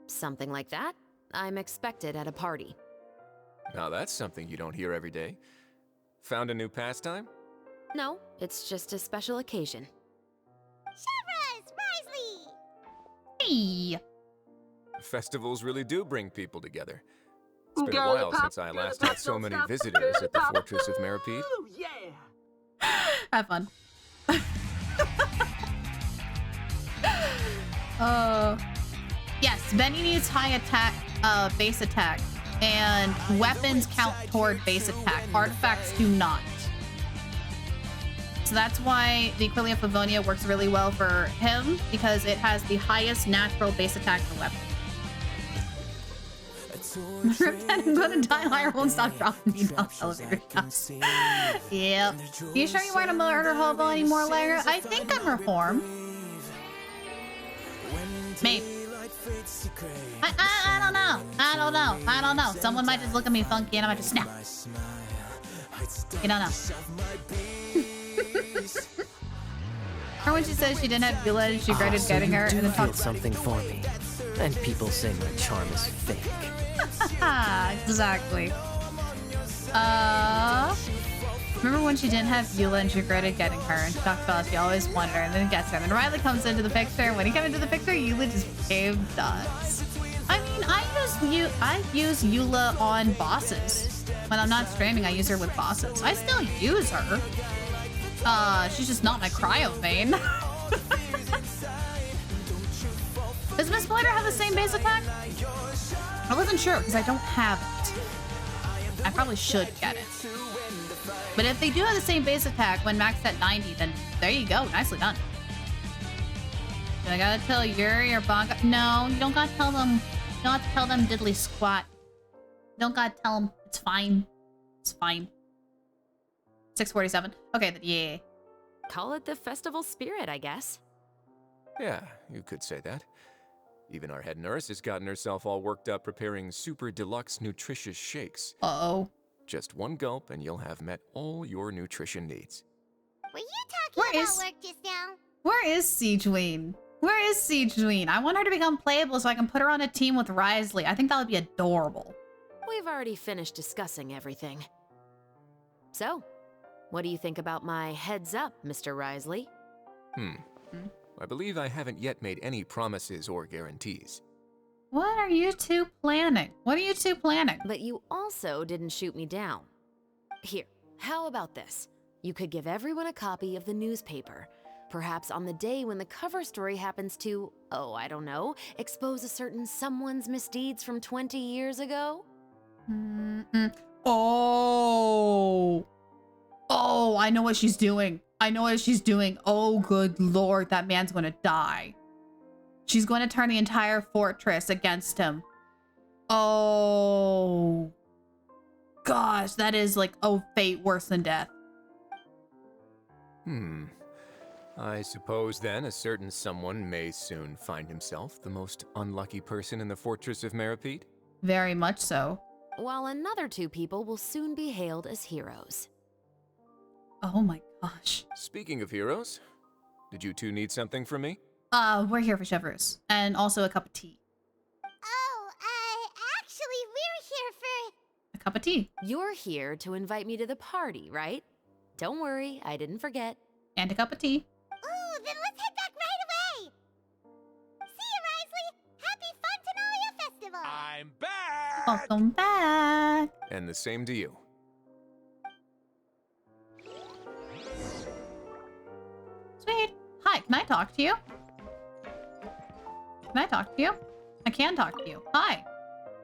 Speaker 5: Something like that. I'm expected at a party.
Speaker 8: Now that's something you don't hear every day. Found a new pastime?
Speaker 5: No, it's just a special occasion.
Speaker 4: Shavras! Risley!
Speaker 1: Hey!
Speaker 8: Festivals really do bring people together. It's been a while since I last had so many visitors at the Fortress of Meripede.
Speaker 1: Have fun. Yes, Benny needs high attack, base attack, and weapons count toward base attack. Artifacts do not. So that's why the Aquila Pavonia works really well for him, because it has the highest natural base attack for weapons. Rip that, I'm gonna die. Liar won't stop dropping me down the elevator. Yep. You sure you weren't a murder hobo anymore, Lara? I think I'm reformed. Maybe. I don't know. I don't know. I don't know. Someone might just look at me funky and I might just snap. You don't know. Or when she says she didn't have Beulah and she regretted getting her and then talked
Speaker 18: something for me. And people say my charm is fake.
Speaker 1: Exactly. Remember when she didn't have Beulah and she regretted getting her and she talked about she always wanted her and then gets her and then Riley comes into the picture and when he came into the picture, Eula just became nuts. I mean, I use Eula on bosses. When I'm not streaming, I use her with bosses. I still use her. She's just not my cryo main. Does Miss Blighter have the same base attack? I wasn't sure because I don't have it. I probably should get it. But if they do have the same base attack when maxed at 90, then there you go. Nicely done. Do I gotta tell Yuri or Bonga? No, you don't gotta tell them. You don't have to tell them diddly squat. You don't gotta tell them. It's fine. It's fine. 647. Okay, then yeah.
Speaker 5: Call it the festival spirit, I guess.
Speaker 8: Yeah, you could say that. Even our head nurse has gotten herself all worked up preparing super deluxe nutritious shakes.
Speaker 1: Uh-oh.
Speaker 8: Just one gulp and you'll have met all your nutrition needs.
Speaker 4: Were you talking about work just now?
Speaker 1: Where is Siegeween? Where is Siegeween? I want her to become playable so I can put her on a team with Risley. I think that would be adorable.
Speaker 5: We've already finished discussing everything. So, what do you think about my heads up, Mr. Risley?
Speaker 8: I believe I haven't yet made any promises or guarantees.
Speaker 1: What are you two planning? What are you two planning?
Speaker 5: But you also didn't shoot me down. Here, how about this? You could give everyone a copy of the newspaper. Perhaps on the day when the cover story happens to, oh, I don't know, expose a certain someone's misdeeds from 20 years ago?
Speaker 1: Oh, I know what she's doing. I know what she's doing. Oh, good lord, that man's gonna die. She's going to turn the entire fortress against him. Oh, gosh, that is like, oh, fate worse than death.
Speaker 8: I suppose then a certain someone may soon find himself the most unlucky person in the Fortress of Meripede?
Speaker 1: Very much so.
Speaker 5: While another 2 people will soon be hailed as heroes.
Speaker 1: Oh my gosh.
Speaker 8: Speaking of heroes, did you two need something from me?
Speaker 1: We're here for Chevreuse. And also a cup of tea.
Speaker 4: Oh, actually, we're here for...
Speaker 1: A cup of tea.
Speaker 5: You're here to invite me to the party, right? Don't worry, I didn't forget.
Speaker 1: And a cup of tea.
Speaker 4: Ooh, then let's head back right away! See you, Risley! Happy Funtenalia Festival!
Speaker 2: I'm back!
Speaker 1: Welcome back!
Speaker 8: And the same to you.
Speaker 1: Sweet. Hi, can I talk to you? Can I talk to you? I can talk to you. Hi.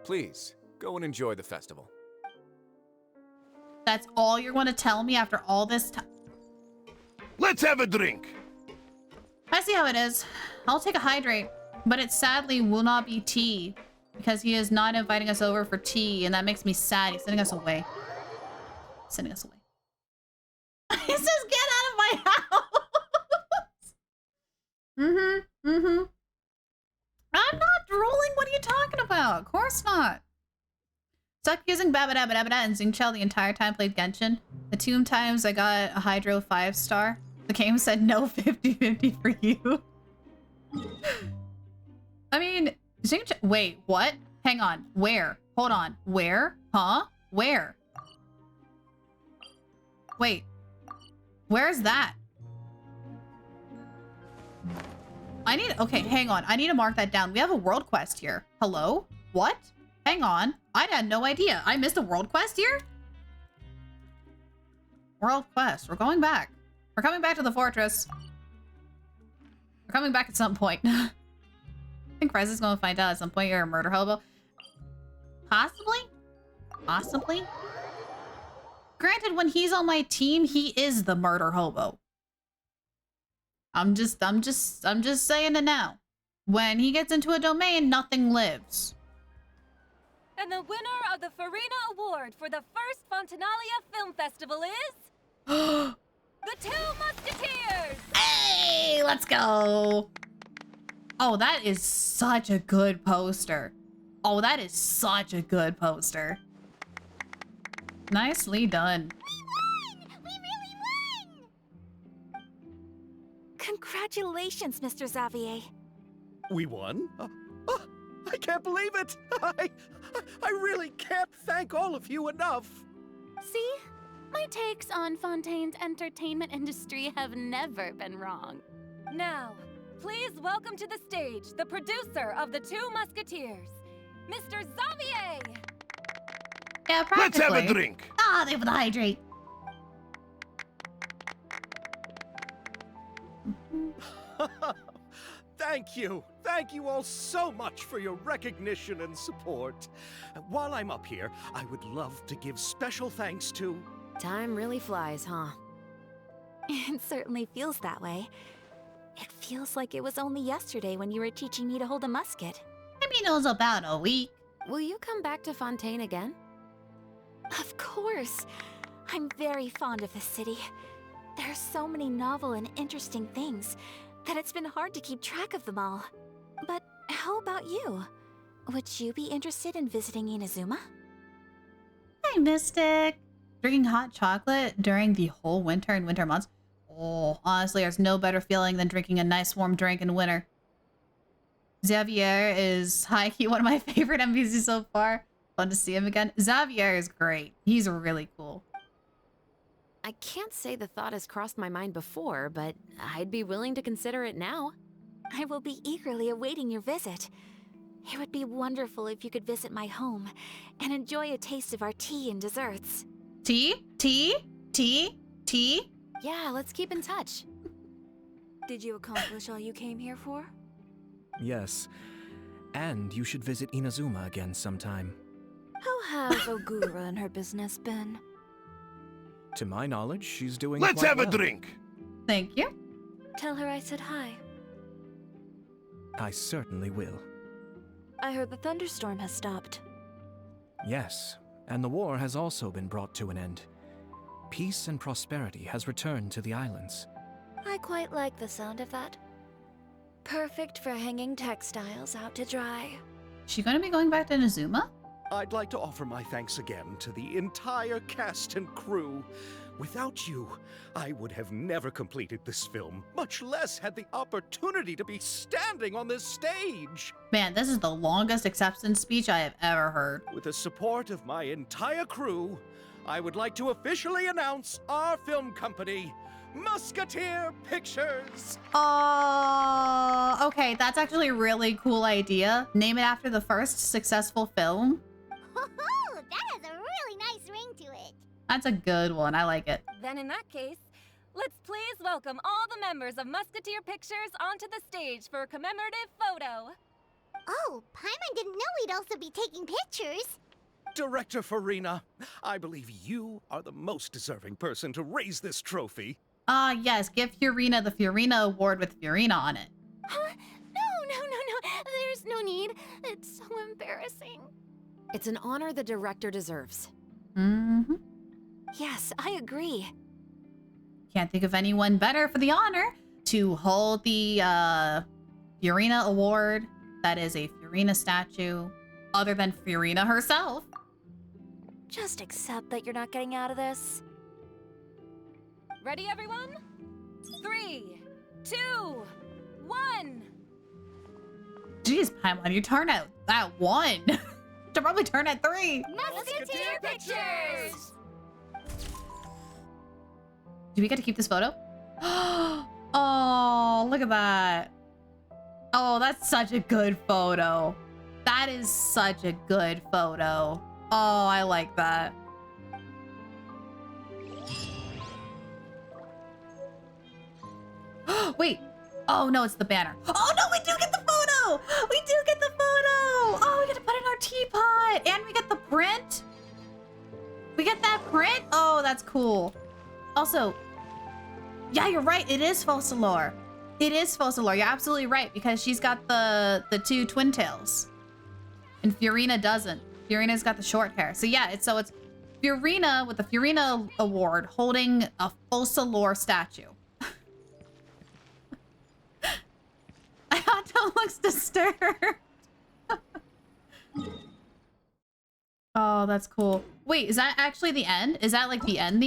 Speaker 8: Please, go and enjoy the festival.
Speaker 1: That's all you're going to tell me after all this time?
Speaker 2: Let's have a drink.
Speaker 1: I see how it is. I'll take a hydrate, but it sadly will not be tea. because he is not inviting us over for tea, and that makes me sad. He's sending us away. Sending us away. He says, "Get out of my house." I'm not drooling. What are you talking about? Of course not. Stuck using Babadabadabada and Zingchell the entire time. Played Genshin. The 2 times I got a Hydro 5-star. The game said no 50-50 for you. I mean, Zingchell. Wait, what? Hang on. Where? Hold on. Where? Huh? Where? Wait. Where's that? I need, okay, hang on. I need to mark that down. We have a world quest here. Hello? What? Hang on. I had no idea. I missed a world quest here? World quest. We're going back. We're coming back to the fortress. We're coming back at some point. I think Rez is going to find out at some point you're a murder hobo. Possibly? Possibly? Granted, when he's on my team, he is the murder hobo. I'm just saying it now. When he gets into a domain, nothing lives.
Speaker 12: And the winner of the Farina Award for the first Fontanalia Film Festival is... The Two Musketeers!
Speaker 1: Hey, let's go! Oh, that is such a good poster. Oh, that is such a good poster. Nicely done.
Speaker 15: Congratulations, Mr. Xavier.
Speaker 14: We won? I can't believe it! I really can't thank all of you enough!
Speaker 11: See? My takes on Fontaine's entertainment industry have never been wrong.
Speaker 12: Now, please welcome to the stage the producer of The Two Musketeers, Mr. Xavier!
Speaker 1: Yeah, practically.
Speaker 2: Let's have a drink!
Speaker 1: Ah, they have the hydrate.
Speaker 14: Thank you. Thank you all so much for your recognition and support. While I'm up here, I would love to give special thanks to...
Speaker 5: Time really flies, huh?
Speaker 15: It certainly feels that way. It feels like it was only yesterday when you were teaching me to hold a musket.
Speaker 1: I mean, it was about a week.
Speaker 5: Will you come back to Fontaine again?
Speaker 15: Of course. I'm very fond of this city. There are so many novel and interesting things that it's been hard to keep track of them all. But how about you? Would you be interested in visiting Inazuma?
Speaker 1: Hey, Mystic. Drinking hot chocolate during the whole winter and winter months? Oh, honestly, there's no better feeling than drinking a nice warm drink in winter. Xavier is high-key one of my favorite NPCs so far. Fun to see him again. Xavier is great. He's really cool.
Speaker 5: I can't say the thought has crossed my mind before, but I'd be willing to consider it now.
Speaker 15: I will be eagerly awaiting your visit. It would be wonderful if you could visit my home and enjoy a taste of our tea and desserts.
Speaker 1: Tea? Tea? Tea? Tea?
Speaker 5: Yeah, let's keep in touch.
Speaker 12: Did you accomplish all you came here for?
Speaker 16: Yes. And you should visit Inazuma again sometime.
Speaker 12: How has Ogura and her business been?
Speaker 16: To my knowledge, she's doing
Speaker 2: Let's
Speaker 16: quite
Speaker 2: have a
Speaker 16: well.
Speaker 2: drink!
Speaker 1: Thank you.
Speaker 12: Tell her I said hi.
Speaker 16: I certainly will.
Speaker 12: I heard the thunderstorm has stopped.
Speaker 16: Yes, and the war has also been brought to an end. Peace and prosperity has returned to the islands.
Speaker 12: I quite like the sound of that. Perfect for hanging textiles out to dry.
Speaker 1: She gonna be going back to Inazuma?
Speaker 14: I'd like to offer my thanks again to the entire cast and crew. Without you, I would have never completed this film, much less had the opportunity to be standing on this stage.
Speaker 1: Man, this is the longest acceptance speech I have ever heard.
Speaker 14: With the support of my entire crew, I would like to officially announce our film company, Musketeer Pictures.
Speaker 1: Okay, that's actually a really cool idea. Name it after the first successful film.
Speaker 4: That has a really nice ring to it.
Speaker 1: That's a good one. I like it.
Speaker 12: Then in that case, let's please welcome all the members of Musketeer Pictures onto the stage for a commemorative photo.
Speaker 4: Oh, Paimon didn't know we'd also be taking pictures.
Speaker 14: Director Farina, I believe you are the most deserving person to raise this trophy.
Speaker 1: Yes, give Fiorina the Fiorina Award with Fiorina on it.
Speaker 11: Huh? No. There's no need. It's so embarrassing.
Speaker 5: It's an honor the director deserves.
Speaker 1: Mm-hmm.
Speaker 15: Yes, I agree.
Speaker 1: Can't think of anyone better for the honor to hold the Fiorina Award. That is a Fiorina statue, other than Fiorina herself.
Speaker 10: Just accept that you're not getting out of this.
Speaker 12: Ready, everyone? 3, 2, 1.
Speaker 1: Jeez, Paimon, you turn at 1. Should probably turn at 3.
Speaker 12: Musketeer pictures!
Speaker 1: Do we get to keep this photo? Oh, look at that. Oh, that's such a good photo. That is such a good photo. Oh, I like that. Wait. Oh, no, it's the banner. Oh, no, we do get the photo. We do get the photo. Oh, we get to put it in our teapot. And we get the print. We get that print. Oh, that's cool. Also, yeah, you're right. It is Focalor. It is Focalor. You're absolutely right, because she's got the 2 twin tails. And Fiorina doesn't. Fiorina's got the short hair. So yeah, it's Fiorina with the Fiorina Award holding a Focalor statue. Ayato looks disturbed. Oh, that's cool. Wait, is that actually the end? Is that like the end?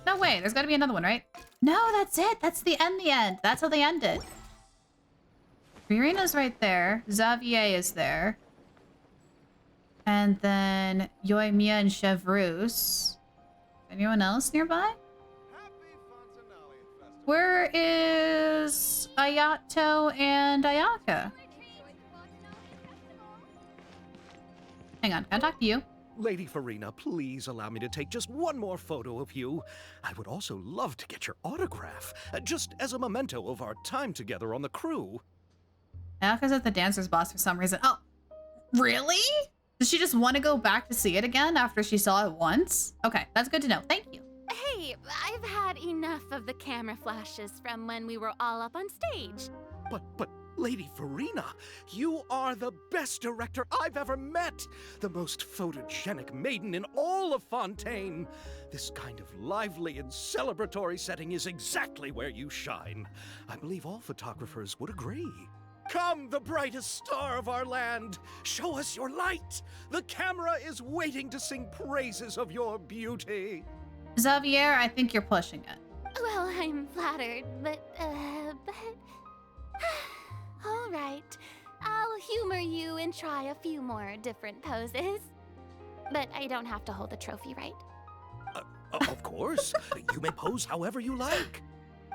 Speaker 1: No way, there's gotta be another one, right? No, that's it. That's the end. That's how they ended. Fiorina's right there. Xavier is there. And then Yoimiya and Chevreuse. Anyone else nearby? Where is Ayato and Ayaka? Hang on, can I talk to you?
Speaker 14: Lady Farina, please allow me to take just one more photo of you. I would also love to get your autograph, just as a memento of our time together on the crew.
Speaker 1: Ayaka's at the dancer's boss for some reason. Oh, really? Does she just want to go back to see it again after she saw it once? Okay, that's good to know. Thank you.
Speaker 11: Hey, I've had enough of the camera flashes from when we were all up on stage.
Speaker 14: But, Lady Farina, you are the best director I've ever met! The most photogenic maiden in all of Fontaine! This kind of lively and celebratory setting is exactly where you shine. I believe all photographers would agree. Come, the brightest star of our land! Show us your light! The camera is waiting to sing praises of your beauty!
Speaker 1: Xavier, I think you're pushing it.
Speaker 11: Well, I'm flattered, but... All right. I'll humor you and try a few more different poses. But I don't have to hold the trophy, right?
Speaker 14: Of course. You may pose however you like.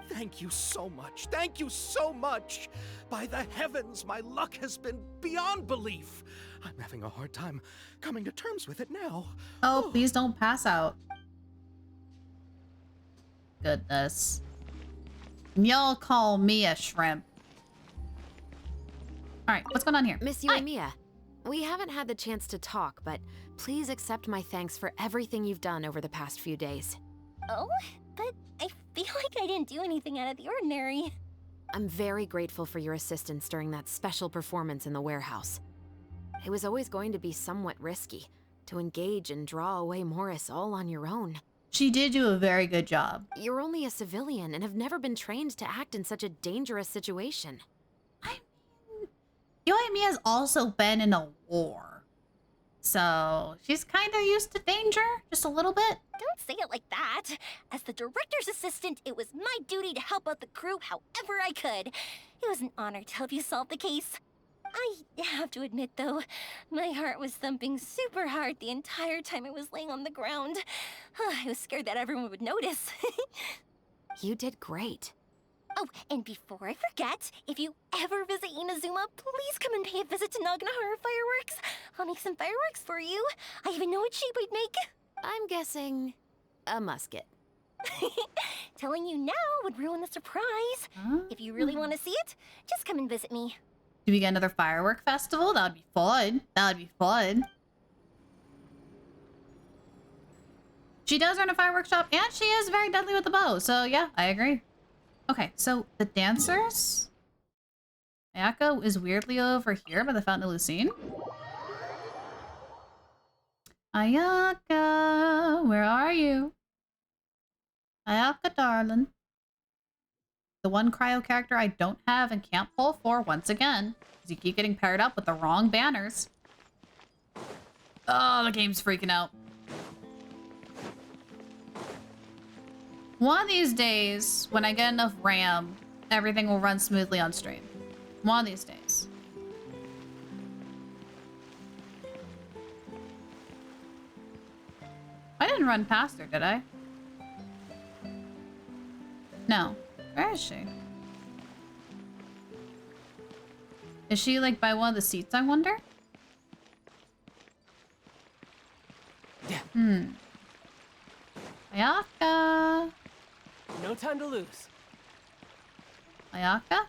Speaker 14: Thank you so much. Thank you so much. By the heavens, my luck has been beyond belief. I'm having a hard time coming to terms with it now.
Speaker 1: Oh, please don't pass out. Goodness. Y'all call me a shrimp. All right, what's going on here?
Speaker 5: Miss Yoimiya, we haven't had the chance to talk, but please accept my thanks for everything you've done over the past few days.
Speaker 10: Oh, but I feel like I didn't do anything out of the ordinary.
Speaker 5: I'm very grateful for your assistance during that special performance in the warehouse. It was always going to be somewhat risky to engage and draw away Morris all on your own.
Speaker 1: She did do a very good job.
Speaker 5: You're only a civilian and have never been trained to act in such a dangerous situation.
Speaker 1: Yoimiya's also been in a war. So she's kind of used to danger, just a little bit.
Speaker 10: Don't say it like that. As the director's assistant, it was my duty to help out the crew however I could. It was an honor to help you solve the case. I have to admit, though, my heart was thumping super hard the entire time I was laying on the ground. I was scared that everyone would notice.
Speaker 5: You did great.
Speaker 10: Oh, and before I forget, if you ever visit Inazuma, please come and pay a visit to Naganohara Fireworks. I'll make some fireworks for you. I even know what shape we'd make.
Speaker 5: I'm guessing a musket.
Speaker 10: Telling you now would ruin the surprise. If you really want to see it, just come and visit me.
Speaker 1: Do we get another firework festival? That would be fun. That would be fun. She does run a fireworks shop, and she is very deadly with the bow. So yeah, I agree. Okay, so the dancers. Ayaka is weirdly over here by the Fountain of Lucine. Ayaka, where are you? Ayaka, darling. The one cryo character I don't have and can't pull for once again. Because you keep getting paired up with the wrong banners. Oh, the game's freaking out. One of these days, when I get enough RAM, everything will run smoothly on stream. One of these days. I didn't run past her, did I? No. Where is she? Is she like by one of the seats, I wonder?
Speaker 18: Yeah.
Speaker 1: Ayaka.
Speaker 18: No time to lose.
Speaker 1: Ayaka?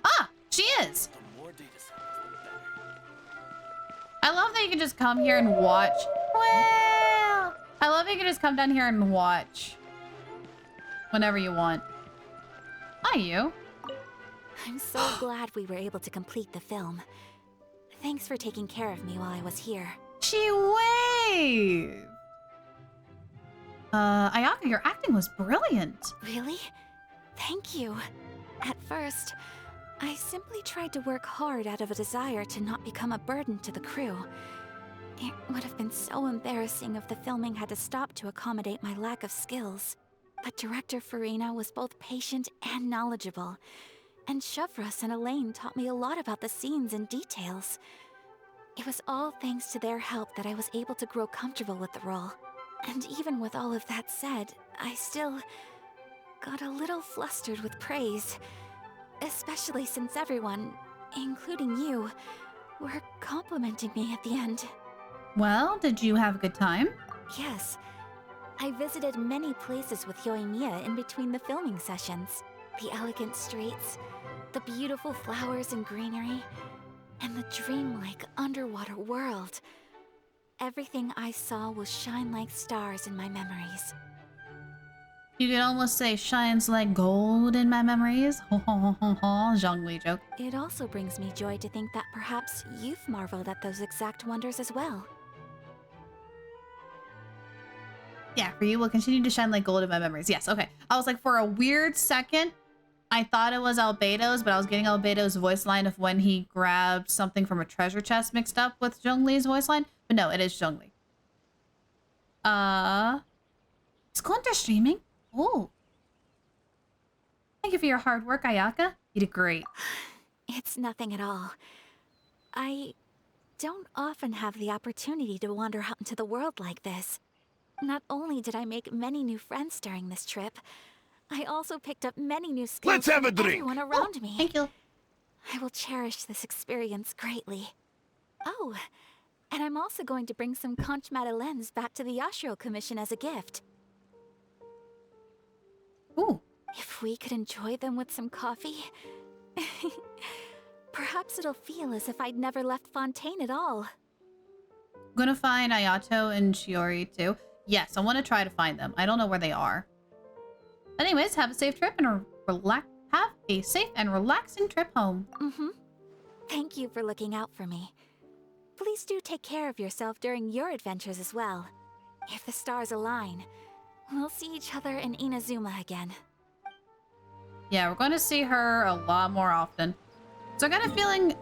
Speaker 1: Ah! She is! I love that you can just come here and watch. Well, I love that you can just come down here and watch. Whenever you want. Hi, you.
Speaker 15: I'm so glad we were able to complete the film. Thanks for taking care of me while I was here.
Speaker 1: She waved! Ayaka, your acting was brilliant.
Speaker 15: Really? Thank you. At first, I simply tried to work hard out of a desire to not become a burden to the crew. It would have been so embarrassing if the filming had to stop to accommodate my lack of skills. But Director Farina was both patient and knowledgeable, and Shavras and Elaine taught me a lot about the scenes and details. It was all thanks to their help that I was able to grow comfortable with the role. And even with all of that said, I still got a little flustered with praise. Especially since everyone, including you, were complimenting me at the end.
Speaker 1: Well, did you have a good time?
Speaker 15: Yes. I visited many places with Yoimiya in between the filming sessions. The elegant streets, the beautiful flowers and greenery, and the dreamlike underwater world. Everything I saw will shine like stars in my memories.
Speaker 1: You could almost say shines like gold in my memories. Ho ho ho ho ho, Zhongli joke.
Speaker 15: It also brings me joy to think that perhaps you've marveled at those exact wonders as well.
Speaker 1: Yeah, for you will continue to shine like gold in my memories. Yes, okay. I was like, for a weird second, I thought it was Albedo's, but I was getting Albedo's voice line of when he grabbed something from a treasure chest mixed up with Zhongli's voice line. But no, it is Zhongli. Is Glinter streaming? Oh. Thank you for your hard work, Ayaka. You did great.
Speaker 15: It's nothing at all. I don't often have the opportunity to wander out into the world like this. Not only did I make many new friends during this trip, I also picked up many new skills
Speaker 2: Let's have a
Speaker 15: from
Speaker 2: drink.
Speaker 15: everyone around me.
Speaker 1: Thank you.
Speaker 15: I will cherish this experience greatly. Oh, and I'm also going to bring some conch madeleines back to the Yashiro Commission as a gift.
Speaker 1: Ooh.
Speaker 15: If we could enjoy them with some coffee, perhaps it'll feel as if I'd never left Fontaine at all.
Speaker 1: I'm gonna find Ayato and Shiori too. Yes, I want to try to find them. I don't know where they are. Anyways, have a safe trip and have a safe and relaxing trip home.
Speaker 15: Thank you for looking out for me. Please do take care of yourself during your adventures as well. If the stars align, we'll see each other in Inazuma again.
Speaker 1: Yeah, we're going to see her a lot more often. So I got a feeling...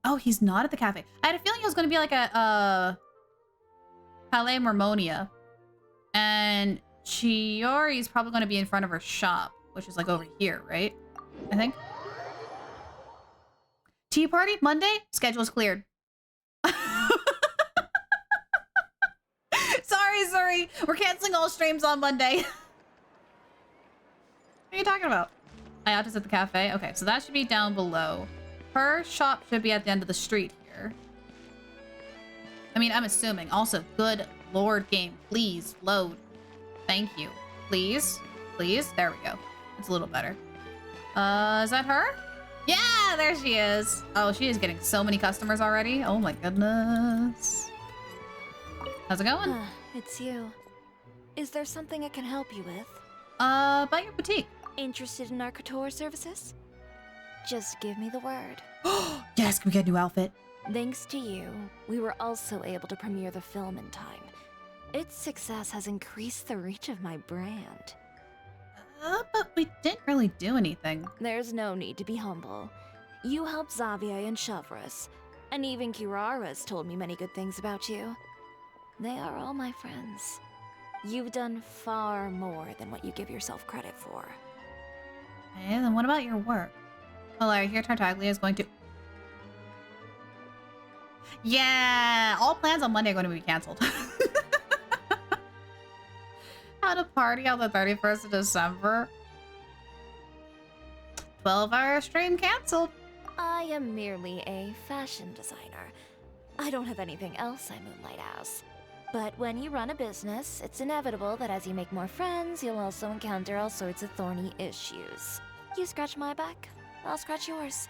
Speaker 1: Oh, he's not at the cafe. I had a feeling it was going to be like a Palais Mermonia. And Chiori's probably going to be in front of her shop, which is like over here, right? I think. Tea party Monday? Schedule's cleared. Sorry. We're canceling all streams on Monday. What are you talking about? Ayato's at the cafe. Okay, so that should be down below. Her shop should be at the end of the street here. I mean, I'm assuming. Also, good lord game. Please, load. Thank you. Please. Please. There we go. It's a little better. Is that her? Yeah, there she is. Oh, she is getting so many customers already. Oh my goodness. How's it going?
Speaker 5: It's you. Is there something I can help you with?
Speaker 1: About your boutique.
Speaker 15: Interested in our couture services? Just give me the word.
Speaker 1: Yes, can we get a new outfit?
Speaker 15: Thanks to you, we were also able to premiere the film in time. Its success has increased the reach of my brand.
Speaker 1: But we didn't really do anything.
Speaker 15: There's no need to be humble. You helped Xavier and Chevres, and even Kirara's told me many good things about you. They are all my friends. You've done far more than what you give yourself credit for.
Speaker 1: Okay, then what about your work? Well, I hear Tartaglia is going to... Yeah! All plans on Monday are going to be cancelled. How to party on the 31st of December? 12-hour stream cancelled.
Speaker 15: I am merely a fashion designer. I don't have anything else I moonlight as. But when you run a business, it's inevitable that as you make more friends, you'll also encounter all sorts of thorny issues. You scratch my back, I'll scratch yours.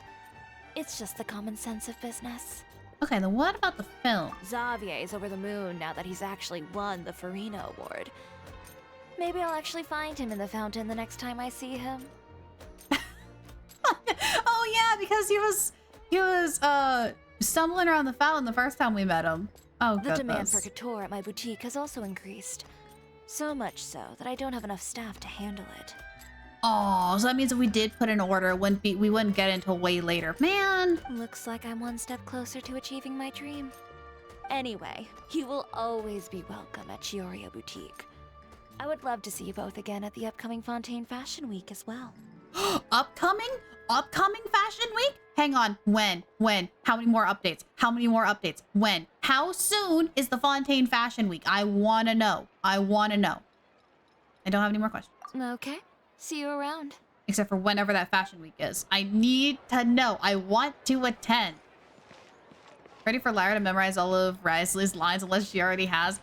Speaker 15: It's just the common sense of business.
Speaker 1: Okay, then what about the film?
Speaker 15: Xavier's over the moon now that he's actually won the Farina Award. Maybe I'll actually find him in the fountain the next time I see him.
Speaker 1: Oh yeah, because he was stumbling around the fountain the first time we met him. Oh,
Speaker 15: the demand for couture at my boutique has also increased. So much so that I don't have enough staff to handle it.
Speaker 1: Oh, so that means if we did put an order, we wouldn't get it until way later. Man!
Speaker 15: Looks like I'm one step closer to achieving my dream. Anyway, you will always be welcome at Chioria Boutique. I would love to see you both again at the upcoming Fontaine Fashion Week as well.
Speaker 1: Upcoming? Upcoming Fashion Week? Hang on. When? How many more updates? How many more updates? When? How soon is the Fontaine Fashion Week? I want to know. I want to know. I don't have any more questions.
Speaker 15: Okay. See you around.
Speaker 1: Except for whenever that Fashion Week is. I need to know. I want to attend. Ready for Lara to memorize all of Risley's lines unless she already has?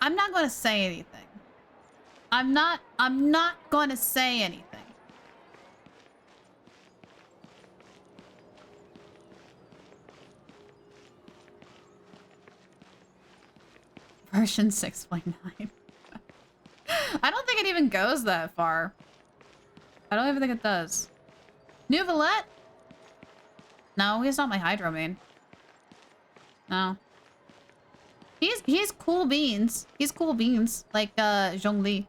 Speaker 1: I'm not going to say anything. I'm not going to say anything. Version 6.9. I don't think it even goes that far. I don't even think it does. New Valette? No, he's not my Hydro main. No. He's cool beans. He's cool beans. Like, Zhongli.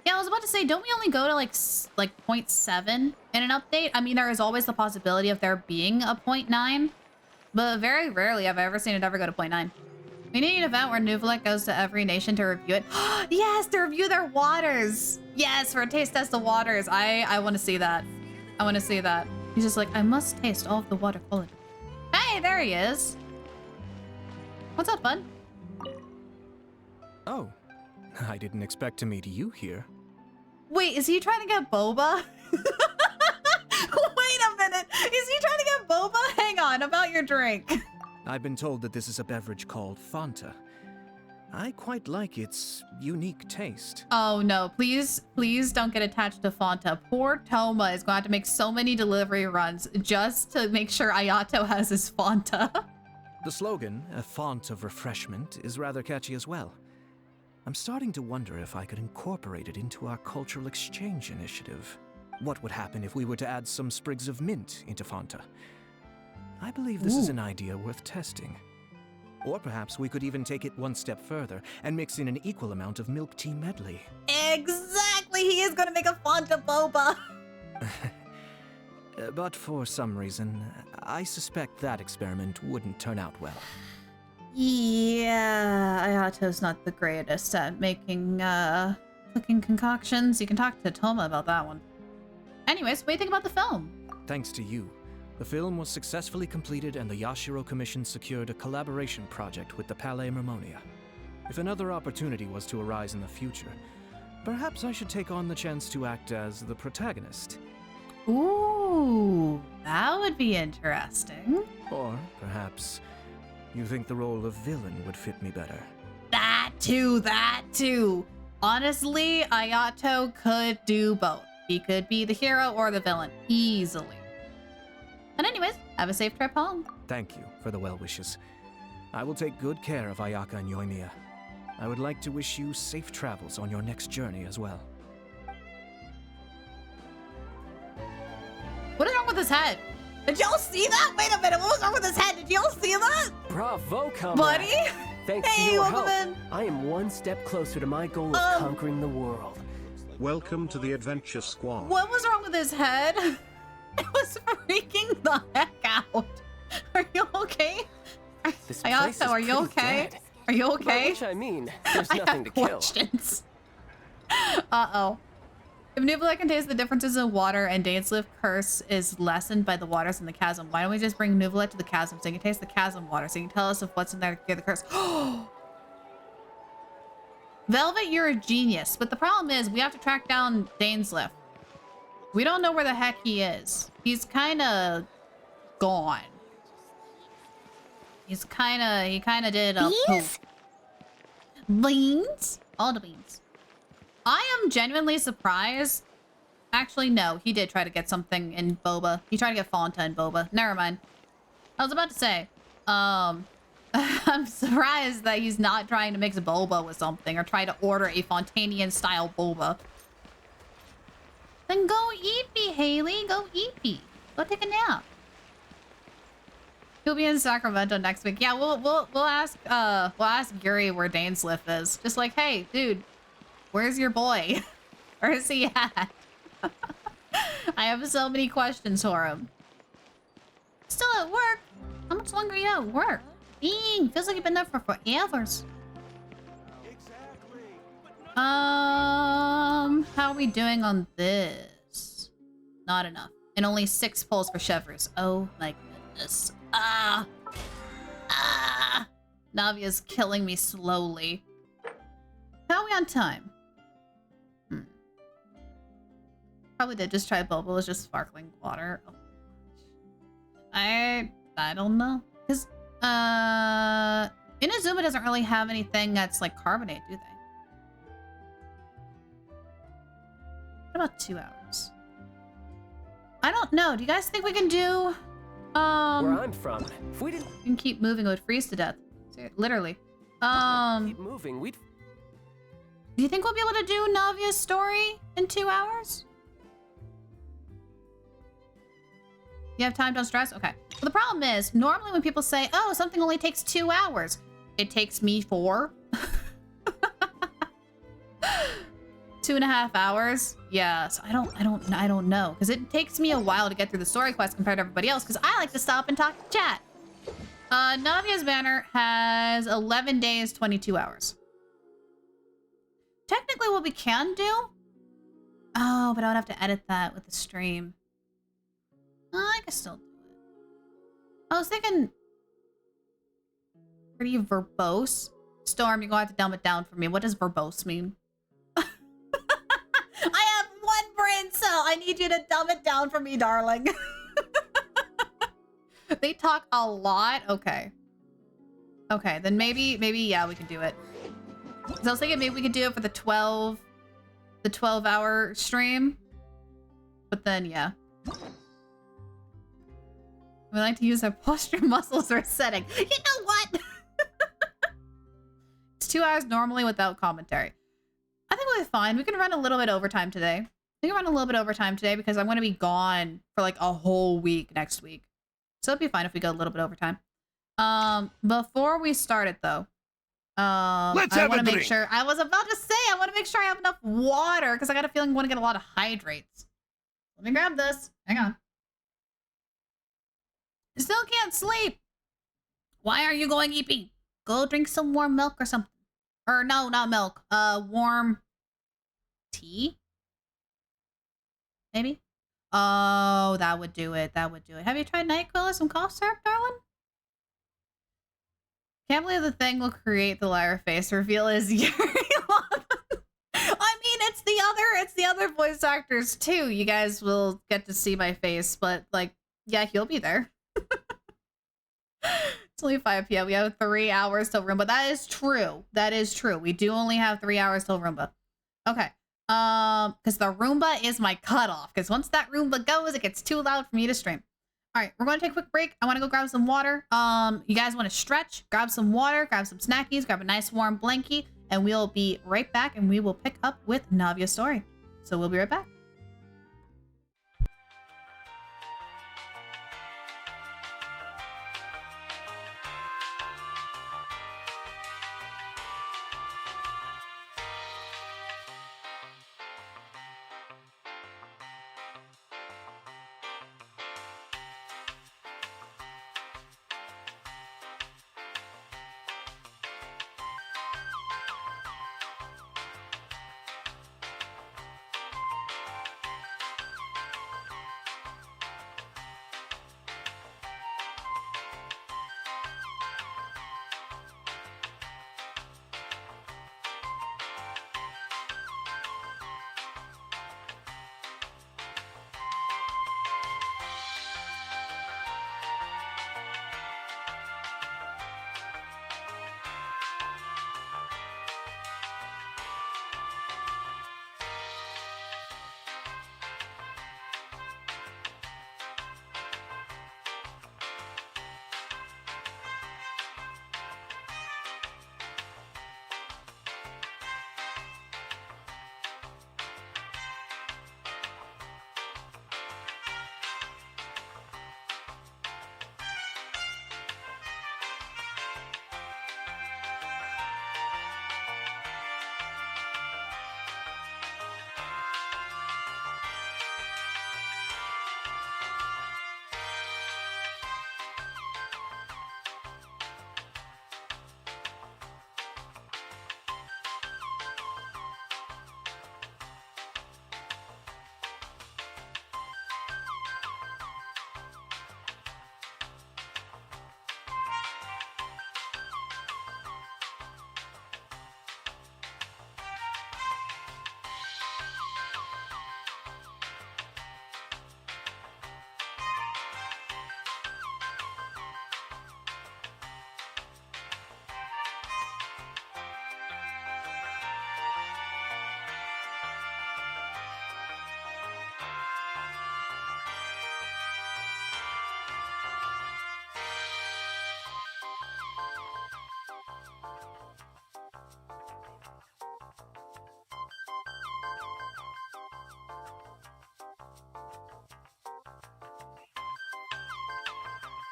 Speaker 1: Yeah, I was about to say, don't we only go to, like 0.7 in an update? I mean, there is always the possibility of there being a 0.9. But very rarely have I ever seen it ever go to 0.9. We need an event where Nuvalet goes to every nation to review it. Yes, to review their waters. Yes, for a taste test of waters. I want to see that. I want to see that. He's just like, I must taste all of the water quality. Hey, there he is. What's up, bud?
Speaker 16: Oh, I didn't expect to meet you here.
Speaker 1: Wait, is he trying to get boba? Wait a minute. Is he trying to get boba? Hang on, about your drink.
Speaker 16: I've been told that this is a beverage called Fanta. I quite like its unique taste.
Speaker 1: Oh no, please don't get attached to Fanta. Poor Toma is going to have to make so many delivery runs just to make sure Ayato has his Fanta.
Speaker 16: The slogan, a font of refreshment, is rather catchy as well. I'm starting to wonder if I could incorporate it into our cultural exchange initiative. What would happen if we were to add some sprigs of mint into Fanta? I believe this is an idea worth testing. Or perhaps we could even take it one step further and mix in an equal amount of milk tea medley.
Speaker 1: Exactly! He is going to make a Fanta boba!
Speaker 16: But for some reason, I suspect that experiment wouldn't turn out well.
Speaker 1: Yeah, Ayato's not the greatest at making, cooking concoctions. You can talk to Toma about that one. Anyways, what do you think about the film?
Speaker 16: Thanks to you, the film was successfully completed and the Yashiro Commission secured a collaboration project with the Palais Mermonia. If another opportunity was to arise in the future, perhaps I should take on the chance to act as the protagonist.
Speaker 1: Ooh, that would be interesting.
Speaker 16: Or perhaps you think the role of villain would fit me better.
Speaker 1: That too. Honestly, Ayato could do both. He could be the hero or the villain, easily. And anyways, have a safe trip home.
Speaker 16: Thank you for the well wishes. I will take good care of Ayaka and Yoimiya. I would like to wish you safe travels on your next journey as well.
Speaker 1: What is wrong with his head? Did y'all see that? Wait a minute, what was wrong with his head? Did y'all see that?
Speaker 18: Bravo, comrade.
Speaker 1: Buddy?
Speaker 18: Thanks
Speaker 1: Hey,
Speaker 18: to your
Speaker 1: welcome
Speaker 18: help,
Speaker 1: in.
Speaker 18: I am one step closer to my goal of conquering the world.
Speaker 7: Welcome to the Adventure Squad.
Speaker 1: What was wrong with his head? It was freaking the heck out. Are you okay?
Speaker 18: This
Speaker 1: Ayaka,
Speaker 18: place is
Speaker 1: are you
Speaker 18: pretty
Speaker 1: okay?
Speaker 18: dead.
Speaker 1: Are you
Speaker 18: By
Speaker 1: okay?
Speaker 18: which I mean, there's
Speaker 1: I
Speaker 18: nothing
Speaker 1: have
Speaker 18: to kill.
Speaker 1: questions. Uh-oh. If Nuvula can taste the differences in water and Dainslift's curse is lessened by the waters in the chasm, why don't we just bring Nuvula to the chasm so you can taste the chasm water so you can tell us if what's in there to cure the curse. Velvet, you're a genius, but the problem is we have to track down Dainslift. We don't know where the heck he is. He's kind of gone. He kind of did a poop. Beans? All the beans. I am genuinely surprised. Actually, no. He did try to get something in boba. He tried to get Fanta in boba. Never mind. I was about to say, I'm surprised that he's not trying to mix boba with something or try to order a Fontanian-style boba. Then go eat me, Haley. Go eat me. Go take a nap. He'll be in Sacramento next week. Yeah, we'll ask Yuri where Dainslift is. Just like, hey, dude, where's your boy? Where is he at? I have so many questions for him. Still at work? How much longer are you at work? Dang, feels like you've been there for forever. How are we doing on this? Not enough. And only 6 polls for Chevrolet. Oh my goodness. Navia's killing me slowly. How are we on time? Probably did just try boba. It's just sparkling water. Oh. I don't know. Because Inazuma doesn't really have anything that's like carbonate, do they? What about 2 hours? I don't know. Do you guys think we can do
Speaker 18: Where I'm from, if we didn't
Speaker 1: can keep moving, it would freeze to death. Literally.
Speaker 18: keep moving, we'd
Speaker 1: Do you think we'll be able to do Navia's story in 2 hours? You have time, don't stress? Okay. Well, the problem is, normally when people say, oh, something only takes 2 hours, it takes me 4. 2.5 hours? Yes. I don't know. Because it takes me a while to get through the story quest compared to everybody else, because I like to stop and talk to chat. Navia's banner has 11 days, 22 hours. Technically what we can do... Oh, but I would have to edit that with the stream. I can still do it. I was thinking... Pretty verbose. Storm, you're going to have to dumb it down for me. What does verbose mean? I have 1 brain cell. I need you to dumb it down for me, darling. They talk a lot? Okay. Okay, then maybe, yeah, we can do it. Because I was thinking maybe we could do it for the 12-hour stream. But then, yeah. We like to use our posture muscles for setting. You know what? It's 2 hours normally without commentary. I think we'll be fine. We can run a little bit overtime today. We can run a little bit overtime today because I'm going to be gone for like a whole week next week. So it'd be fine if we go a little bit overtime. Before we start it though, I want to make sure. I was about to say I want to make sure I have enough water because I got a feeling I want to get a lot of hydrates. Let me grab this. Hang on. I still can't sleep. Why are you going eepy? Go drink some warm milk or something. Or no, not milk. Warm tea? Maybe? Oh, that would do it. That would do it. Have you tried NyQuil or some cough syrup, darling? Can't believe the thing will create the liar face reveal is Yuri Lawman. I mean, it's the other voice actors too. You guys will get to see my face, but like, yeah, he'll be there. It's only 5 p.m. We have 3 hours till Roomba. That is true. That is true. We do only have 3 hours till Roomba. Okay. Because the Roomba is my cutoff. Because once that Roomba goes, it gets too loud for me to stream. All right, we're going to take a quick break. I want to go grab some water. You guys want to stretch, grab some water, grab some snackies, grab a nice warm blankie, and we'll be right back and we will pick up with Navia's story. So we'll be right back.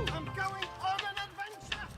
Speaker 9: I'm going on an adventure!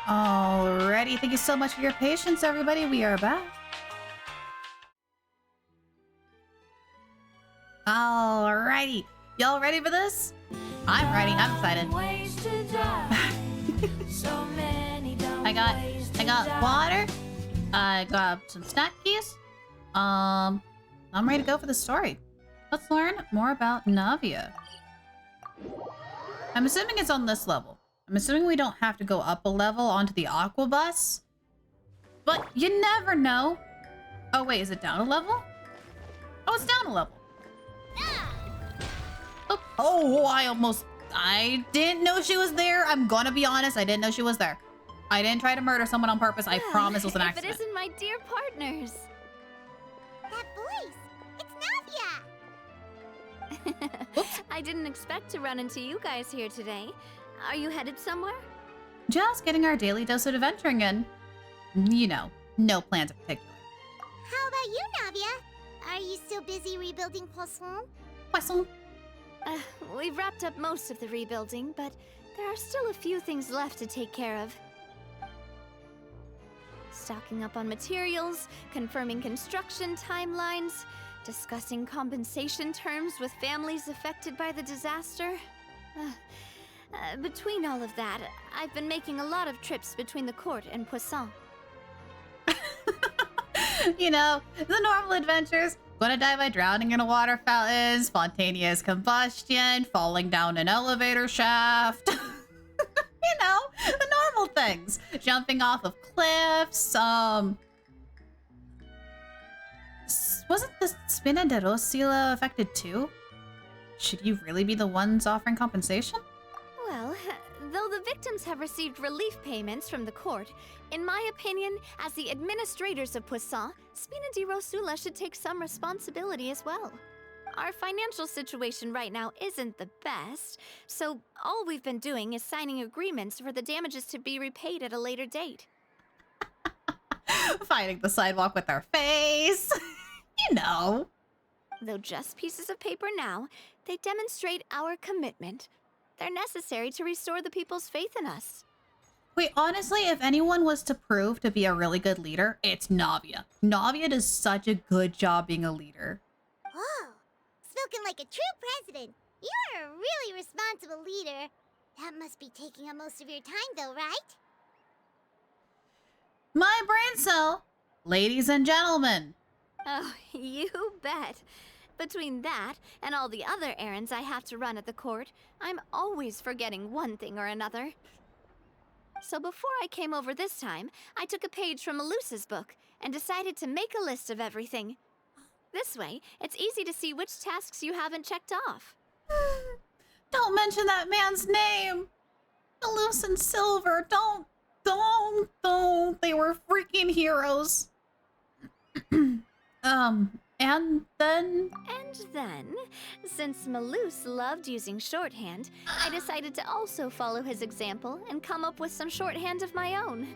Speaker 1: Alrighty, thank you so much for your patience, everybody. We are back. Alrighty, y'all ready for this? I'm ready. I'm excited. I got water. I got some snack keys. I'm ready to go for the story. Let's learn more about Navia. I'm assuming it's on this level. I'm assuming we don't have to go up a level onto the aqua bus. But you never know. Oh wait, is it down a level? Oh, it's down a level. Oh, I didn't know she was there. I'm gonna be honest, I didn't know she was there. I didn't try to murder someone on purpose. I promise it was an accident.
Speaker 15: If it isn't my dear partners.
Speaker 4: That voice! It's Navia!
Speaker 15: I didn't expect to run into you guys here today. Are you headed somewhere?
Speaker 1: Just getting our daily dose of adventuring in. You know, no plans in particular.
Speaker 4: How about you, Navia? Are you still busy rebuilding Poisson?
Speaker 1: Poisson?
Speaker 15: We've wrapped up most of the rebuilding, but there are still a few things left to take care of. Stocking up on materials, confirming construction timelines, discussing compensation terms with families affected by the disaster. Between all of that, I've been making a lot of trips between the court and Poisson.
Speaker 1: You know, the normal adventures. Gonna die by drowning in a water fountain, spontaneous combustion, falling down an elevator shaft. You know, the normal things. Jumping off of cliffs, wasn't the Spina de Rosila affected too? Should you really be the ones offering compensation?
Speaker 11: Well, though the victims have received relief payments from the court, in my opinion, as the administrators of Poisson, Spina di Rosula should take some responsibility as well. Our financial situation right now isn't the best, so all we've been doing is signing agreements for the damages to be repaid at a later date.
Speaker 1: Fighting the sidewalk with our face. You know.
Speaker 11: Though just pieces of paper now, they demonstrate our commitment. They're necessary to restore the people's faith in us.
Speaker 1: Wait, honestly, if anyone was to prove to be a really good leader, it's Navia. Navia does such a good job being a leader.
Speaker 4: Oh, spoken like a true president. You're a really responsible leader. That must be taking up most of your time though, right?
Speaker 1: My brain cell. Ladies and gentlemen.
Speaker 11: Oh, you bet. Between that and all the other errands I have to run at the court, I'm always forgetting one thing or another. So before I came over this time, I took a page from Melusa's book and decided to make a list of everything. This way, it's easy to see which tasks you haven't checked off.
Speaker 1: Don't mention that man's name! Melusa and Silver, don't. They were freaking heroes. And then,
Speaker 11: since Melus loved using shorthand, I decided to also follow his example and come up with some shorthand of my own.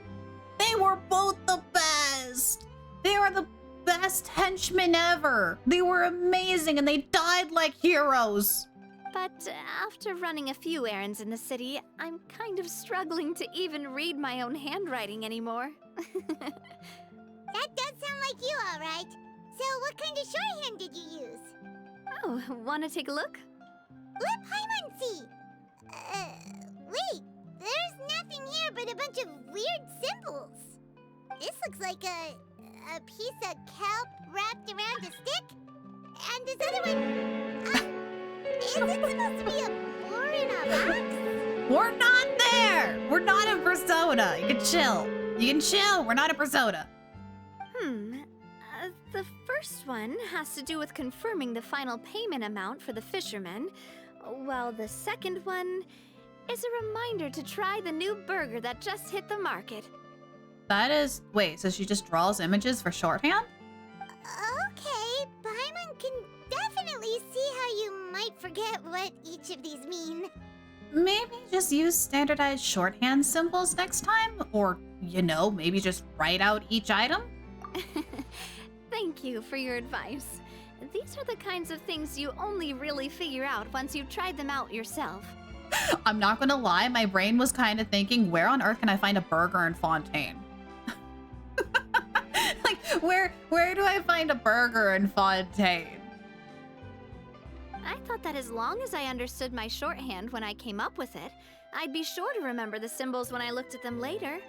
Speaker 1: They were both the best! They were the best henchmen ever! They were amazing and they died like heroes!
Speaker 11: But after running a few errands in the city, I'm kind of struggling to even read my own handwriting anymore.
Speaker 4: That does sound like you, all right. So what kind of shorthand did you use?
Speaker 11: Oh, wanna take a look?
Speaker 4: Let Paimon see! Wait, there's nothing here but a bunch of weird symbols. This looks like a piece of kelp wrapped around a stick. And this other one, is it supposed to be a boar in a box?
Speaker 1: We're not there! We're not in Persona. You can chill. We're not in Persona.
Speaker 11: The first one has to do with confirming the final payment amount for the fishermen, while the second one is a reminder to try the new burger that just hit the market.
Speaker 1: That is... Wait, so she just draws images for shorthand?
Speaker 4: Okay, Paimon can definitely see how you might forget what each of these mean.
Speaker 1: Maybe just use standardized shorthand symbols next time? Or, you know, maybe just write out each item?
Speaker 11: Thank you for your advice. These are the kinds of things you only really figure out once you've tried them out yourself.
Speaker 1: I'm not gonna lie, my brain was kind of thinking, where on earth can I find a burger in Fontaine? Like, where do I find a burger in Fontaine?
Speaker 11: I thought that as long as I understood my shorthand when I came up with it, I'd be sure to remember the symbols when I looked at them later.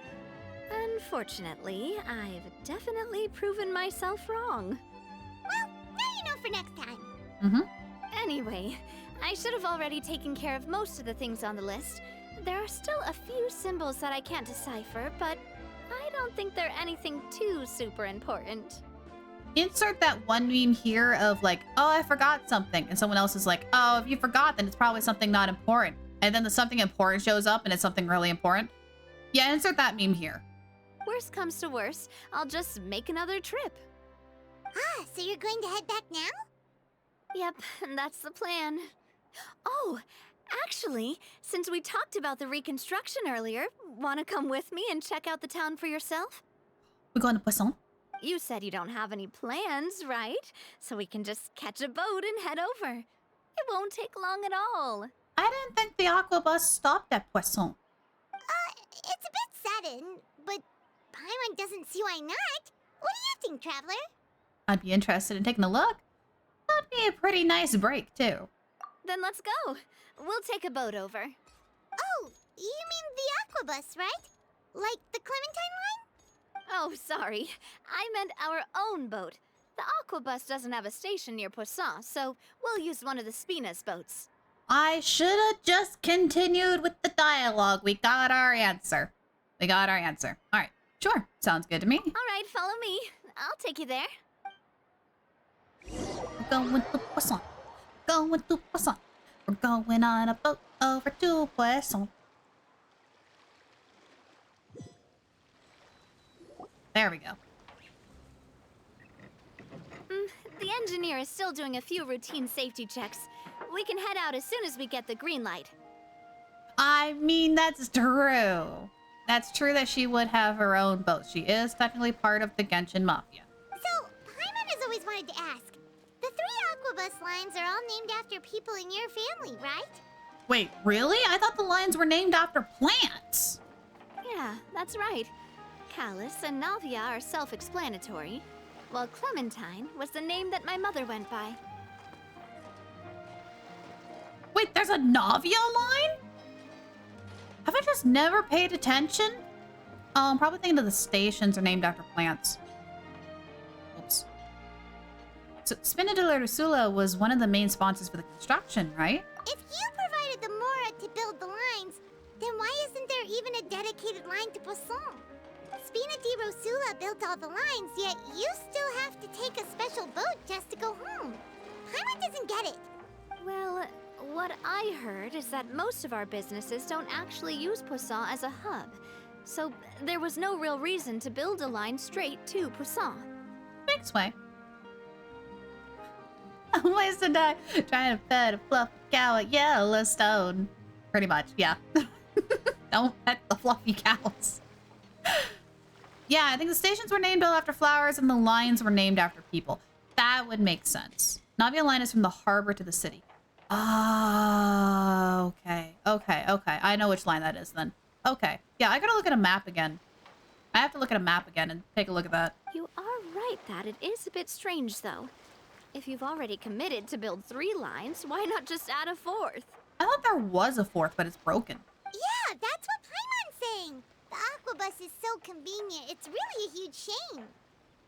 Speaker 11: Unfortunately, I've definitely proven myself wrong.
Speaker 4: Well, now you know for next time.
Speaker 11: Anyway, I should have already taken care of most of the things on the list. There are still a few symbols that I can't decipher, but I don't think they're anything too super important.
Speaker 1: Insert that one meme here of like, oh, I forgot something. And someone else is like, oh, if you forgot, then it's probably something not important. And then the something important shows up and it's something really important. Yeah, insert that meme here.
Speaker 11: Worst comes to worst, I'll just make another trip.
Speaker 4: Ah, so you're going to head back now?
Speaker 11: Yep, that's the plan. Oh, actually, since we talked about the reconstruction earlier, want to come with me and check out the town for yourself?
Speaker 1: We're going to Poisson?
Speaker 11: You said you don't have any plans, right? So we can just catch a boat and head over. It won't take long at all.
Speaker 1: I didn't think the aqua bus stopped at Poisson.
Speaker 4: It's a bit sudden, but Paimon doesn't see why not. What do you think, Traveler?
Speaker 1: I'd be interested in taking a look. That'd be a pretty nice break, too.
Speaker 11: Then let's go. We'll take a boat over.
Speaker 4: Oh, you mean the aqua bus, right? Like the Clementine line?
Speaker 11: Oh, sorry. I meant our own boat.
Speaker 15: The Aquabus doesn't have a station near Poisson, so we'll use one of the Spina's boats.
Speaker 1: I should have just continued with the dialogue. We got our answer. We got our answer. All right, sure. Sounds good to me.
Speaker 15: All right, follow me. I'll take you there.
Speaker 1: We're going to Poisson. Going to Poisson. We're going on a boat over to Poisson. There we go.
Speaker 15: The engineer is still doing a few routine safety checks. We can head out as soon as we get the green light.
Speaker 1: I mean, that's true. That's true that she would have her own boat. She is technically part of the Genshin Mafia.
Speaker 4: So, Paimon has always wanted to ask. The 3 Aquabus lines are all named after people in your family, right?
Speaker 1: Wait, really? I thought the lines were named after plants.
Speaker 15: Yeah, that's right. Callus and Navia are self-explanatory, while Clementine was the name that my mother went by.
Speaker 1: Wait, there's a Navia line? Have I just never paid attention? Oh, I'm probably thinking of the stations are named after plants. Oops. So, Spina de la Rusula was one of the main sponsors for the construction, right?
Speaker 4: If you provided the Mora to build the lines, then why isn't there even a dedicated line to Poisson? Spina di Rosula built all the lines, yet you still have to take a special boat just to go home. Paimon doesn't get it.
Speaker 15: Well, what I heard is that most of our businesses don't actually use Poisson as a hub, so there was no real reason to build a line straight to Poisson.
Speaker 1: Thanks, Way. I'm wasting time trying to pet a fluffy cow at Yellowstone. Pretty much, yeah. Don't pet the fluffy cows. Yeah, I think the stations were named all after flowers and the lines were named after people. That would make sense. Navia line is from the harbor to the city. Oh, okay. I know which line that is then. Okay. Yeah, I gotta look at a map again. I have to look at a map again and take a look at that.
Speaker 15: You are right that it is a bit strange, though. If you've already committed to build 3 lines, why not just add a 4th?
Speaker 1: I thought there was a 4th, but it's broken.
Speaker 4: Yeah, that's what Paimon's saying. The Aquabus is so convenient, it's really a huge shame.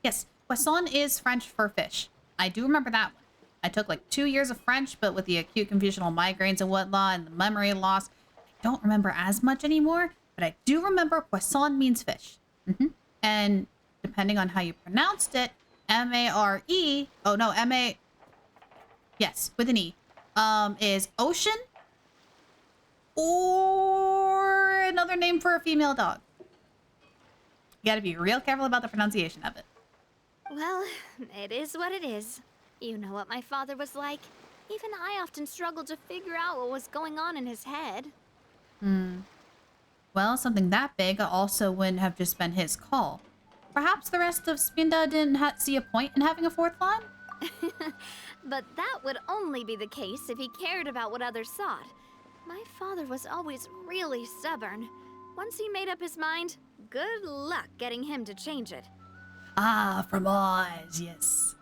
Speaker 1: Yes, poisson is French for fish. I do remember that one. I took like 2 years of French, but with the acute confusional migraines and whatnot and the memory loss, I don't remember as much anymore, but I do remember poisson means fish. And depending on how you pronounced it, M-A-R-E, oh no, M-A, yes, with an E, is ocean or another name for a female dog. You gotta be real careful about the pronunciation of it.
Speaker 15: Well, it is what it is. You know what my father was like. Even I often struggled to figure out what was going on in his head.
Speaker 1: Well, something that big also wouldn't have just been his call. Perhaps the rest of Spinda didn't see a point in having a 4th line?
Speaker 15: But that would only be the case if he cared about what others thought. My father was always really stubborn. Once he made up his mind, good luck getting him to change it.
Speaker 1: Ah, from Oz, yes.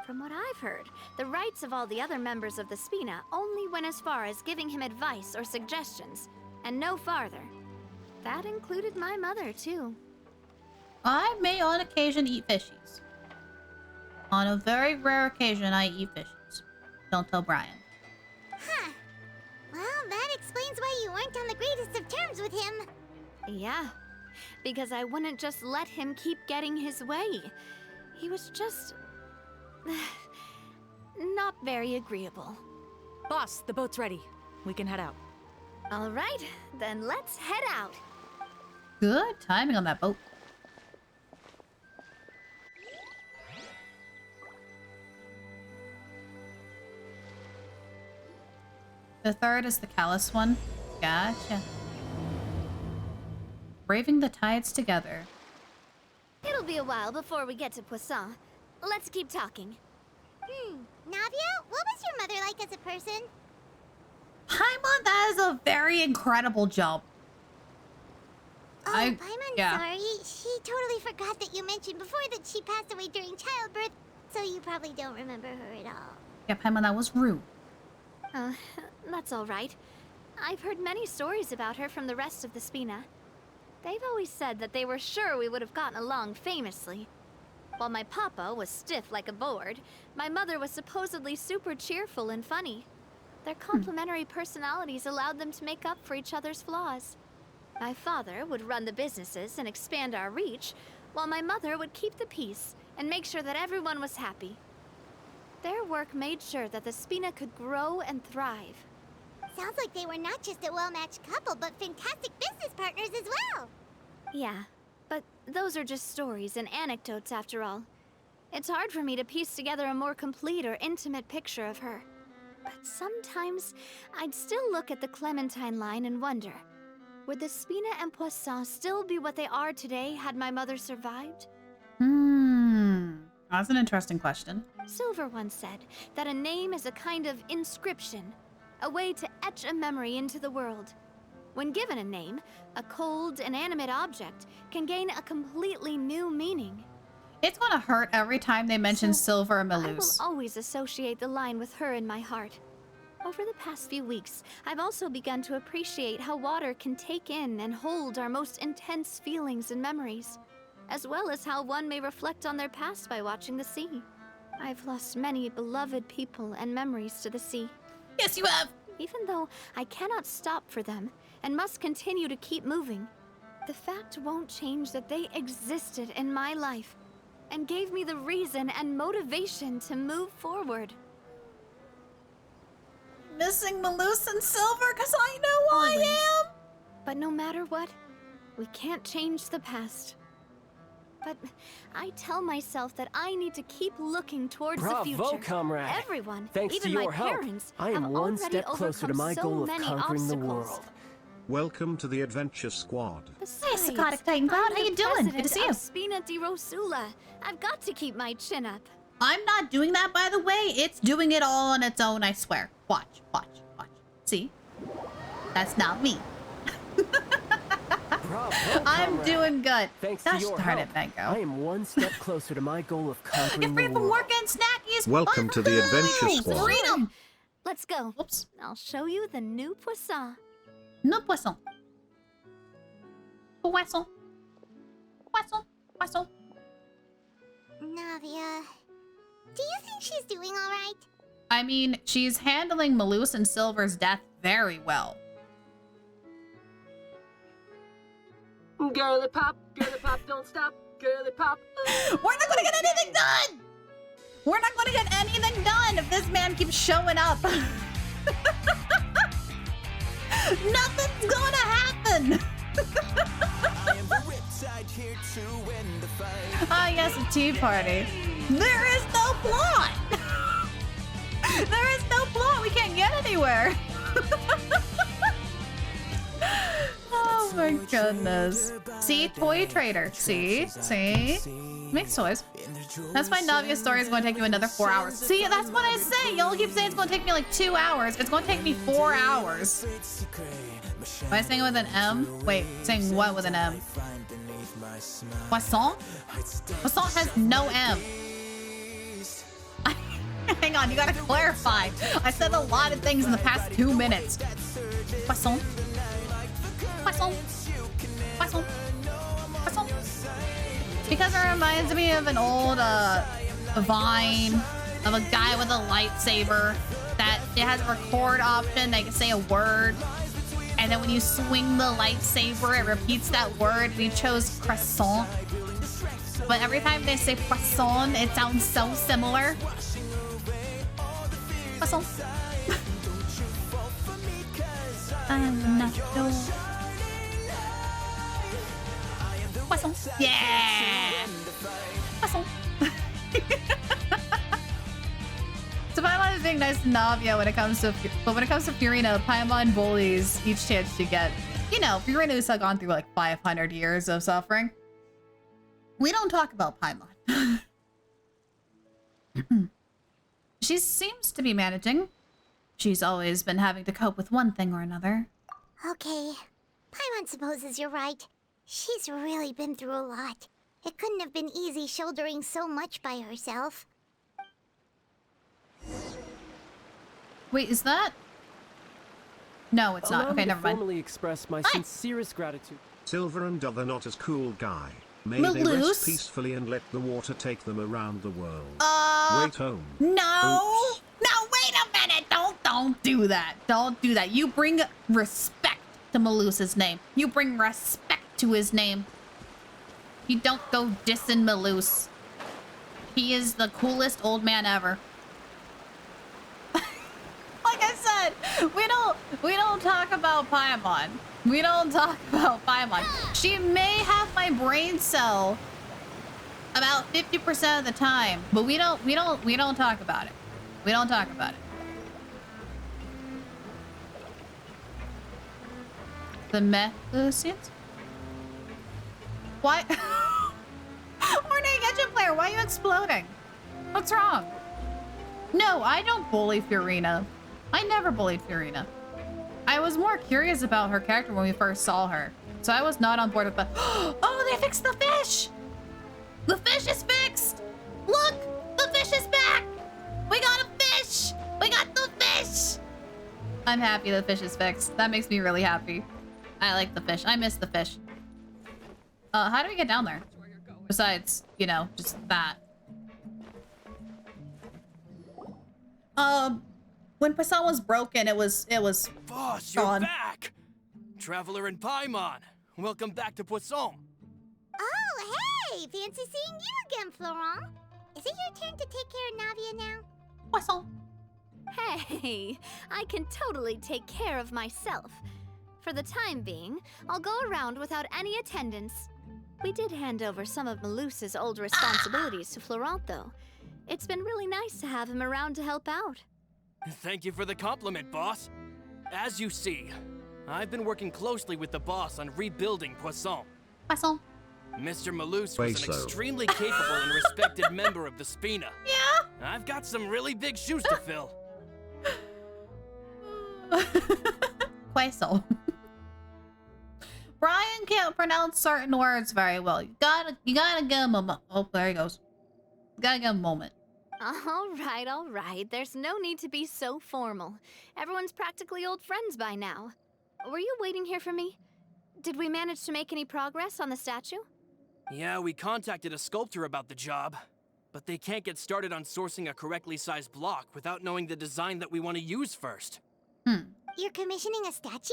Speaker 15: From what I've heard, the rights of all the other members of the Spina only went as far as giving him advice or suggestions, and no farther. That included my mother, too.
Speaker 1: I may on occasion eat fishies. On a very rare occasion, I eat fishies. Don't tell Brian.
Speaker 4: Huh. Well, that explains why you weren't on the greatest of terms with him.
Speaker 15: Yeah, because I wouldn't just let him keep getting his way. He was just... not very agreeable.
Speaker 17: Boss, the boat's ready. We can head out.
Speaker 15: All right, then let's head out.
Speaker 1: Good timing on that boat. The 3rd is the Callus one. Gotcha. Braving the tides together.
Speaker 15: It'll be a while before we get to Poisson. Let's keep talking.
Speaker 4: Navia, what was your mother like as a person?
Speaker 1: Paimon, that is a very incredible jump.
Speaker 4: Oh, Paimon's
Speaker 1: yeah.
Speaker 4: sorry. She totally forgot that you mentioned before that she passed away during childbirth, so you probably don't remember her at all.
Speaker 1: Yeah, Paimon, that was rude.
Speaker 15: That's all right. I've heard many stories about her from the rest of the Spina. They've always said that they were sure we would have gotten along famously. While my papa was stiff like a board, my mother was supposedly super cheerful and funny. Their complementary personalities allowed them to make up for each other's flaws. My father would run the businesses and expand our reach, while my mother would keep the peace and make sure that everyone was happy. Their work made sure that the Spina could grow and thrive.
Speaker 4: Sounds like they were not just a well-matched couple, but fantastic business partners as well.
Speaker 15: Yeah, but those are just stories and anecdotes after all. It's hard for me to piece together a more complete or intimate picture of her. But sometimes, I'd still look at the Clementine line and wonder, would the Spina and Poisson still be what they are today had my mother survived?
Speaker 1: That's an interesting question.
Speaker 15: Silver once said that a name is a kind of inscription, a way to etch a memory into the world. When given a name, a cold, inanimate object can gain a completely new meaning.
Speaker 1: It's gonna hurt every time they mention Silver and
Speaker 15: I will
Speaker 1: Melus.
Speaker 15: always associate the line with her in my heart. Over the past few weeks, I've also begun to appreciate how water can take in and hold our most intense feelings and memories, as well as how one may reflect on their past by watching the sea. I've lost many beloved people and memories to the sea.
Speaker 1: Yes, you have!
Speaker 15: Even though I cannot stop for them and must continue to keep moving, the fact won't change that they existed in my life and gave me the reason and motivation to move forward.
Speaker 1: Missing Melus and Silver because I know
Speaker 15: Always.
Speaker 1: I am!
Speaker 15: But no matter what, we can't change the past. But I tell myself that I need to keep looking towards the future.
Speaker 18: Bravo, comrade!
Speaker 15: Everyone,
Speaker 18: Thanks
Speaker 15: even
Speaker 18: to your
Speaker 15: my
Speaker 18: help,
Speaker 15: parents,
Speaker 18: I am
Speaker 15: have
Speaker 18: one
Speaker 15: already
Speaker 18: step closer to
Speaker 15: overcome
Speaker 18: my
Speaker 15: so
Speaker 18: goal of
Speaker 15: many
Speaker 18: conquering the
Speaker 15: obstacles.
Speaker 18: world.
Speaker 7: Welcome to the Adventure Squad.
Speaker 15: Besides,
Speaker 1: Psychotic Titan Cloud, how you doing? Good to see you.
Speaker 15: Spina di Rosula. I've got to keep my chin up.
Speaker 1: I'm not doing that, by the way. It's doing it all on its own, I swear. Watch, watch, watch. See? That's not me.
Speaker 18: Bravo,
Speaker 1: I'm
Speaker 18: comrade.
Speaker 1: doing good.
Speaker 18: Thanks
Speaker 1: Gosh
Speaker 18: to your
Speaker 1: darn
Speaker 18: help,
Speaker 1: it, Mango.
Speaker 18: I am one step closer to my goal of conquering
Speaker 1: Get free
Speaker 18: the
Speaker 1: from
Speaker 18: world.
Speaker 1: work and snackies.
Speaker 7: Welcome to the Adventure Squad.
Speaker 1: Freedom.
Speaker 15: Let's go.
Speaker 1: Oops.
Speaker 15: I'll show you the new Poisson.
Speaker 1: No poisson. Poisson. Poisson. Poisson.
Speaker 4: Navia, do you think she's doing all right?
Speaker 1: I mean, she's handling Melus and Silver's death very well.
Speaker 12: Girly pop, don't stop, girly pop.
Speaker 1: We're not gonna get anything done! We're not gonna get anything done if this man keeps showing up. Nothing's gonna happen! Ah, yes, a tea party. There is no plot! There is no plot! We can't get anywhere! Oh my goodness. See? Toy trader. See? See? Makes toys. That's why Navia's story is going to take you another 4 hours. See? That's what I say! Y'all keep saying it's going to take me like 2 hours. It's going to take me 4 hours. Am I saying it with an M? Wait, saying what with an M? Poisson? Poisson has no M. Hang on, you gotta clarify. I said a lot of things in the past 2 minutes. Poisson? Poisson? Poisson? Poisson? Because it reminds me of an old Vine of a guy with a lightsaber that it has a record option. They can say a word. And then when you swing the lightsaber, it repeats that word. We chose croissant. But every time they say poisson, it sounds so similar. Poisson. I'm not sure. Poisson. Yeah! Poisson. So Paimon is being nice to Navia when it comes to, but when it comes to Furina, Paimon bullies each chance to get. You know, Furina's gone through like 500 years of suffering. We don't talk about Paimon. She seems to be managing. She's always been having to cope with one thing or another.
Speaker 4: Okay. Paimon supposes you're right. She's really been through a lot. It couldn't have been easy shouldering so much by herself.
Speaker 1: Wait, is that? No, it's not. Okay, never mind.
Speaker 18: Formally express my sincerest gratitude.
Speaker 7: Silver and other not as cool guy. May they
Speaker 1: Maloose?
Speaker 7: rest peacefully and let the water take them around the world. Wait home.
Speaker 1: No.
Speaker 7: Oops.
Speaker 1: No, wait a minute. Don't do that. Don't do that. You bring respect to Maloose's name. You bring respect to his name. You don't go dissing Maloose. He is the coolest old man ever. Like I said, we don't talk about Paimon. We don't talk about Paimon. She may have my brain cell about 50% of the time, but we don't talk about it. We don't talk about it. The Melusians? Why? Morning Genshin player, why are you exploding? What's wrong? No, I don't bully Furina. I never bullied Furina. I was more curious about her character when we first saw her. So I was not on board with the... Oh, they fixed the fish! The fish is fixed! Look! The fish is back! We got a fish! We got the fish! I'm happy the fish is fixed. That makes me really happy. I like the fish. I miss the fish. How do we get down there? Besides, you know, just that. When Poisson was broken, it was
Speaker 13: Boss,
Speaker 1: gone.
Speaker 13: you're back! Traveler in Paimon, welcome back to Poisson.
Speaker 4: Oh, hey! Fancy seeing you again, Florent. Is it your turn to take care of Navia now?
Speaker 1: Poisson.
Speaker 11: Hey, I can totally take care of myself. For the time being, I'll go around without any attendance. We did hand over some of Maloose's old responsibilities to Florent, though. It's been really nice to have him around to help out.
Speaker 13: Thank you for the compliment, boss. As you see, I've been working closely with the boss on rebuilding Poisson.
Speaker 1: Poisson.
Speaker 13: Mr. Maloose was an
Speaker 7: Queso.
Speaker 13: extremely capable and respected member of the Spina.
Speaker 1: Yeah?
Speaker 13: I've got some really big shoes to fill.
Speaker 1: Queso. Brian can't pronounce certain words very well. You gotta give him a oh, there he goes. You gotta give him a moment.
Speaker 11: All right. There's no need to be so formal. Everyone's practically old friends by now. Were you waiting here for me? Did we manage to make any progress on the statue?
Speaker 13: Yeah, we contacted a sculptor about the job, but they can't get started on sourcing a correctly sized block without knowing the design that we want to use first.
Speaker 4: You're commissioning a statue?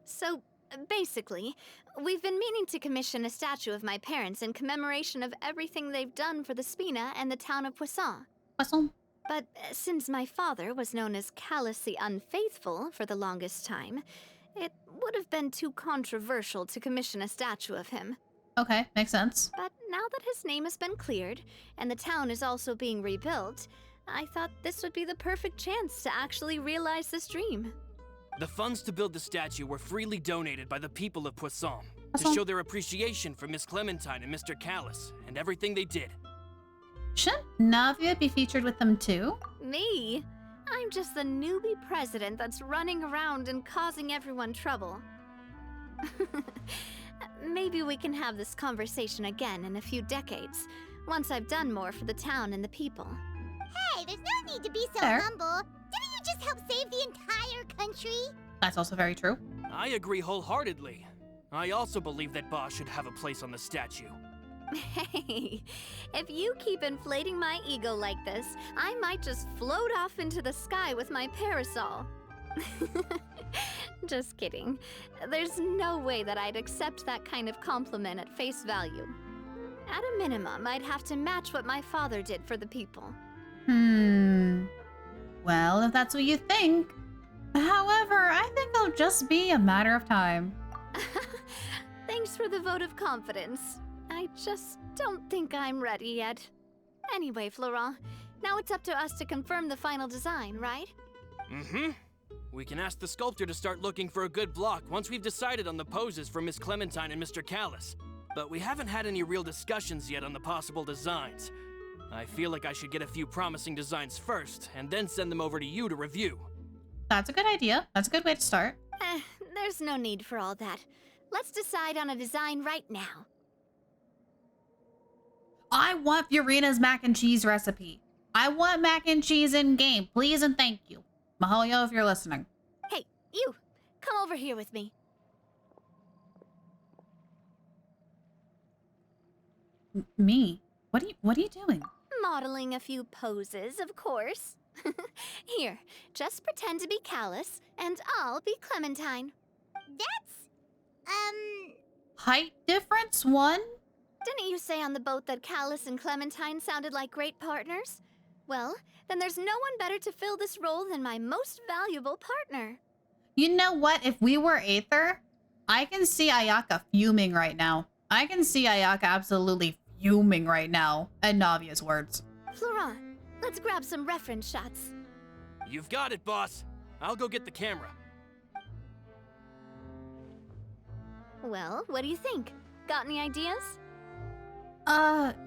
Speaker 11: So basically, we've been meaning to commission a statue of my parents in commemoration of everything they've done for the Spina and the town of Poisson.
Speaker 1: Poisson.
Speaker 11: But since my father was known as Callus the Unfaithful for the longest time, it would have been too controversial to commission a statue of him.
Speaker 1: Okay, makes sense.
Speaker 11: But now that his name has been cleared, and the town is also being rebuilt, I thought this would be the perfect chance to actually realize this dream.
Speaker 13: The funds to build the statue were freely donated by the people of Poisson to show their appreciation for Miss Clementine and Mr. Callus and everything they did.
Speaker 1: Shouldn't Navia be featured with them too?
Speaker 11: Me? I'm just the newbie president that's running around and causing everyone trouble. Maybe we can have this conversation again in a few decades, once I've done more for the town and the people.
Speaker 4: Hey, there's no need to be so
Speaker 1: Fair.
Speaker 4: humble. Didn't you just help save the entire country?
Speaker 1: That's also very true.
Speaker 13: I agree wholeheartedly. I also believe that Boss should have a place on the statue.
Speaker 11: Hey, if you keep inflating my ego like this, I might just float off into the sky with my parasol. Just kidding. There's no way that I'd accept that kind of compliment at face value. At a minimum, I'd have to match what my father did for the people.
Speaker 1: Well, if that's what you think. However, I think it'll just be a matter of time.
Speaker 11: Thanks for the vote of confidence. I just don't think I'm ready yet. Anyway, Florent, now it's up to us to confirm the final design, right?
Speaker 13: Mm-hmm. We can ask the sculptor to start looking for a good block once we've decided on the poses for Miss Clementine and Mr. Callus. But we haven't had any real discussions yet on the possible designs. I feel like I should get a few promising designs first, and then send them over to you to review.
Speaker 1: That's a good idea. That's a good way to start.
Speaker 11: There's no need for all that. Let's decide on a design right now.
Speaker 1: I want Furina's mac and cheese recipe. I want mac and cheese in game, please and thank you. Mahoyo, if you're listening.
Speaker 11: Hey, you! Come over here with me.
Speaker 1: Me? What are you doing?
Speaker 15: Modeling a few poses, of course. Here, just pretend to be Callus, and I'll be Clementine.
Speaker 4: That's,
Speaker 1: Height difference 1?
Speaker 15: Didn't you say on the boat that Callus and Clementine sounded like great partners? Well, then there's no one better to fill this role than my most valuable partner.
Speaker 1: You know what? If we were Aether, I can see Ayaka fuming right now. I can see Ayaka absolutely fuming right now at Navia's words.
Speaker 15: Florent, let's grab some reference shots.
Speaker 13: You've got it, boss. I'll go get the camera.
Speaker 15: Well, what do you think? Got any ideas?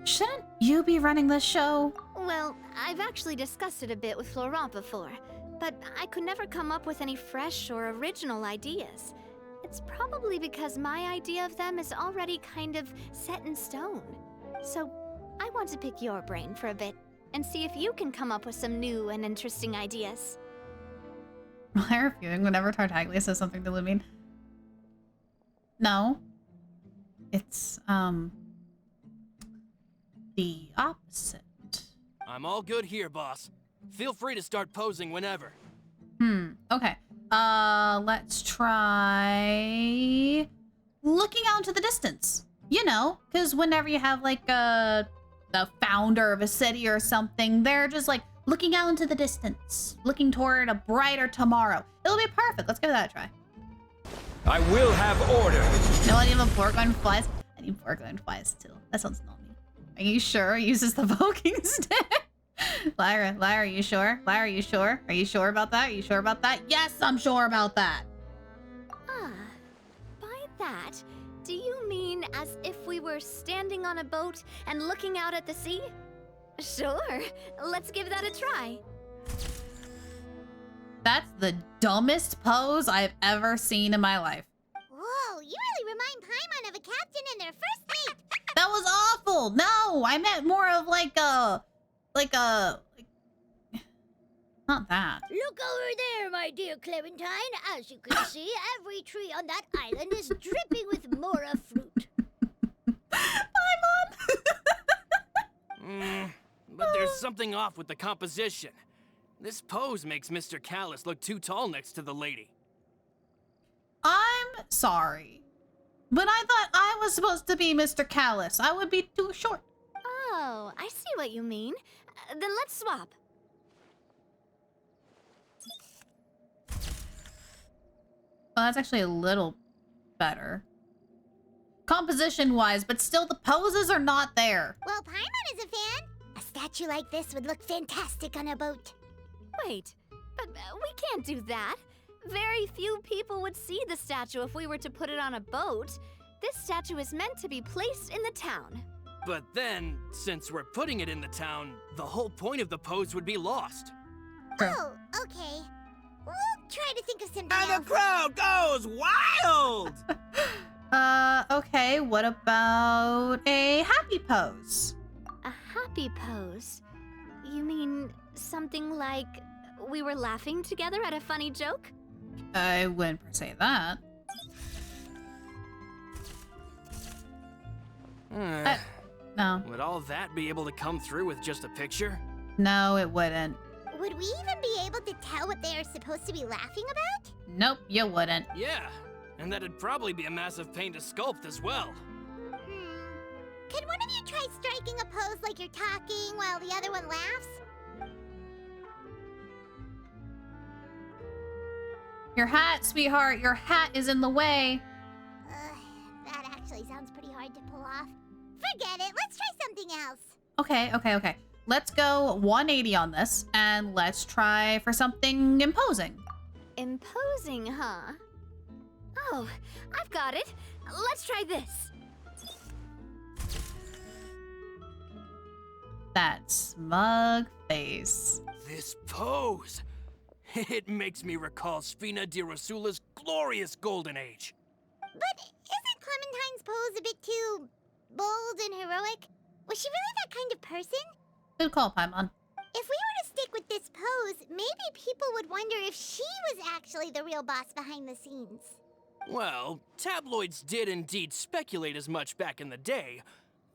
Speaker 1: Shouldn't you be running this show?
Speaker 15: Well, I've actually discussed it a bit with Florent before, but I could never come up with any fresh or original ideas. It's probably because my idea of them is already kind of set in stone. So, I want to pick your brain for a bit and see if you can come up with some new and interesting ideas.
Speaker 1: I'm refusing whenever Tartaglia says something to Lumine. No. It's, the opposite.
Speaker 13: I'm all good here, boss. Feel free to start posing whenever.
Speaker 1: Okay. Let's try looking out into the distance. You know, because whenever you have like the founder of a city or something, they're just like looking out into the distance, looking toward a brighter tomorrow. It'll be perfect. Let's give that a try.
Speaker 20: I will have order.
Speaker 1: No, I need a Borgone flies. I need Borgone flies too. That sounds not me. Are you sure? It uses the poking stick. Lyra, are you sure? Lyra, are you sure? Are you sure about that? Are you sure about that? Yes, I'm sure about that.
Speaker 15: By that, do you mean as if we were standing on a boat and looking out at the sea? Sure, let's give that a try.
Speaker 1: That's the dumbest pose I've ever seen in my life.
Speaker 4: Whoa, you really remind Paimon of a captain in their first date.
Speaker 1: That was awful. No, I meant more of like not that.
Speaker 4: Look over there, my dear Clementine. As you can see, every tree on that island is dripping with mora fruit.
Speaker 13: But there's something off with the composition. This pose makes Mr. Callus look too tall next to the lady.
Speaker 1: I'm sorry, but I thought I was supposed to be Mr. Callus. I would be too short.
Speaker 15: Oh, I see what you mean. Then let's swap.
Speaker 1: Well, that's actually a little better. Composition-wise, but still the poses are not there.
Speaker 4: Well, Paimon is a fan. A statue like this would look fantastic on a boat.
Speaker 15: Wait, but we can't do that. Very few people would see the statue if we were to put it on a boat. This statue is meant to be placed in the town.
Speaker 13: But then, since we're putting it in the town, the whole point of the pose would be lost.
Speaker 4: Oh, okay. We'll try to think of something
Speaker 13: And
Speaker 4: else.
Speaker 13: the crowd goes wild!
Speaker 1: Okay, what about a happy pose?
Speaker 15: A happy pose? You mean something like we were laughing together at a funny joke?
Speaker 1: I wouldn't per se that. No.
Speaker 13: Would all that be able to come through with just a picture?
Speaker 1: No, it wouldn't.
Speaker 4: Would we even be able to tell what they are supposed to be laughing about?
Speaker 1: Nope, you wouldn't.
Speaker 13: Yeah, and that'd probably be a massive pain to sculpt as well.
Speaker 4: Could one of you try striking a pose like you're talking while the other one laughs?
Speaker 1: Your hat, sweetheart, your hat is in the way.
Speaker 4: That actually sounds pretty hard to pull off. Forget it, let's try something else.
Speaker 1: Okay. Let's go 180 on this, and let's try for something imposing.
Speaker 15: Imposing, huh? Oh, I've got it. Let's try this.
Speaker 1: That smug face.
Speaker 13: This pose! It makes me recall Spina di Rosula's glorious golden age.
Speaker 4: But isn't Clementine's pose a bit too bold and heroic? Was she really that kind of person?
Speaker 1: Good call, Paimon.
Speaker 4: If we were to stick with this pose, maybe people would wonder if she was actually the real boss behind the scenes.
Speaker 13: Well, tabloids did indeed speculate as much back in the day,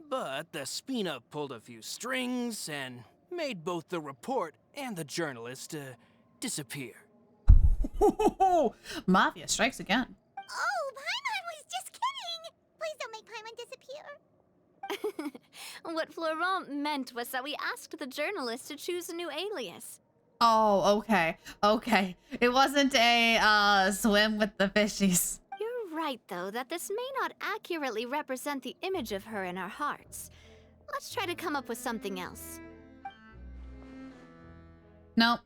Speaker 21: But the Spina pulled a few strings and made both the report and the journalist disappear.
Speaker 1: Mafia strikes again.
Speaker 4: Oh, Paimon was just kidding! Please don't make Paimon disappear.
Speaker 15: What Florent meant was that we asked the journalist to choose a new alias.
Speaker 1: Oh, okay. Okay. It wasn't a swim with the fishies.
Speaker 15: You're right, though, that this may not accurately represent the image of her in our hearts. Let's try to come up with something else.
Speaker 1: Nope.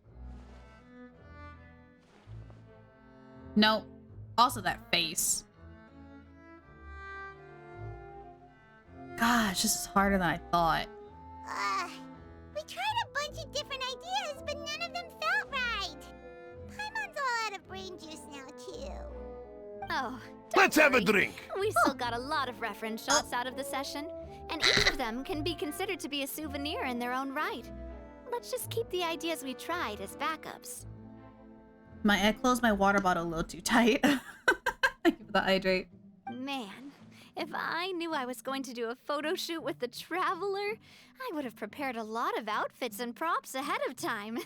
Speaker 1: Nope. Also that face. Gosh, this is harder than I thought.
Speaker 4: We tried a bunch of different ideas, but none of them felt right. Paimon's all out of brain juice now, too.
Speaker 15: Oh,
Speaker 2: Let's have a drink.
Speaker 15: We still got a lot of reference shots out of the session, and each of them can be considered to be a souvenir in their own right. Let's just keep the ideas we tried as backups.
Speaker 1: I closed my water bottle a little too tight. Thank you for the hydrate.
Speaker 15: Man, if I knew I was going to do a photo shoot with the Traveler, I would have prepared a lot of outfits and props ahead of time.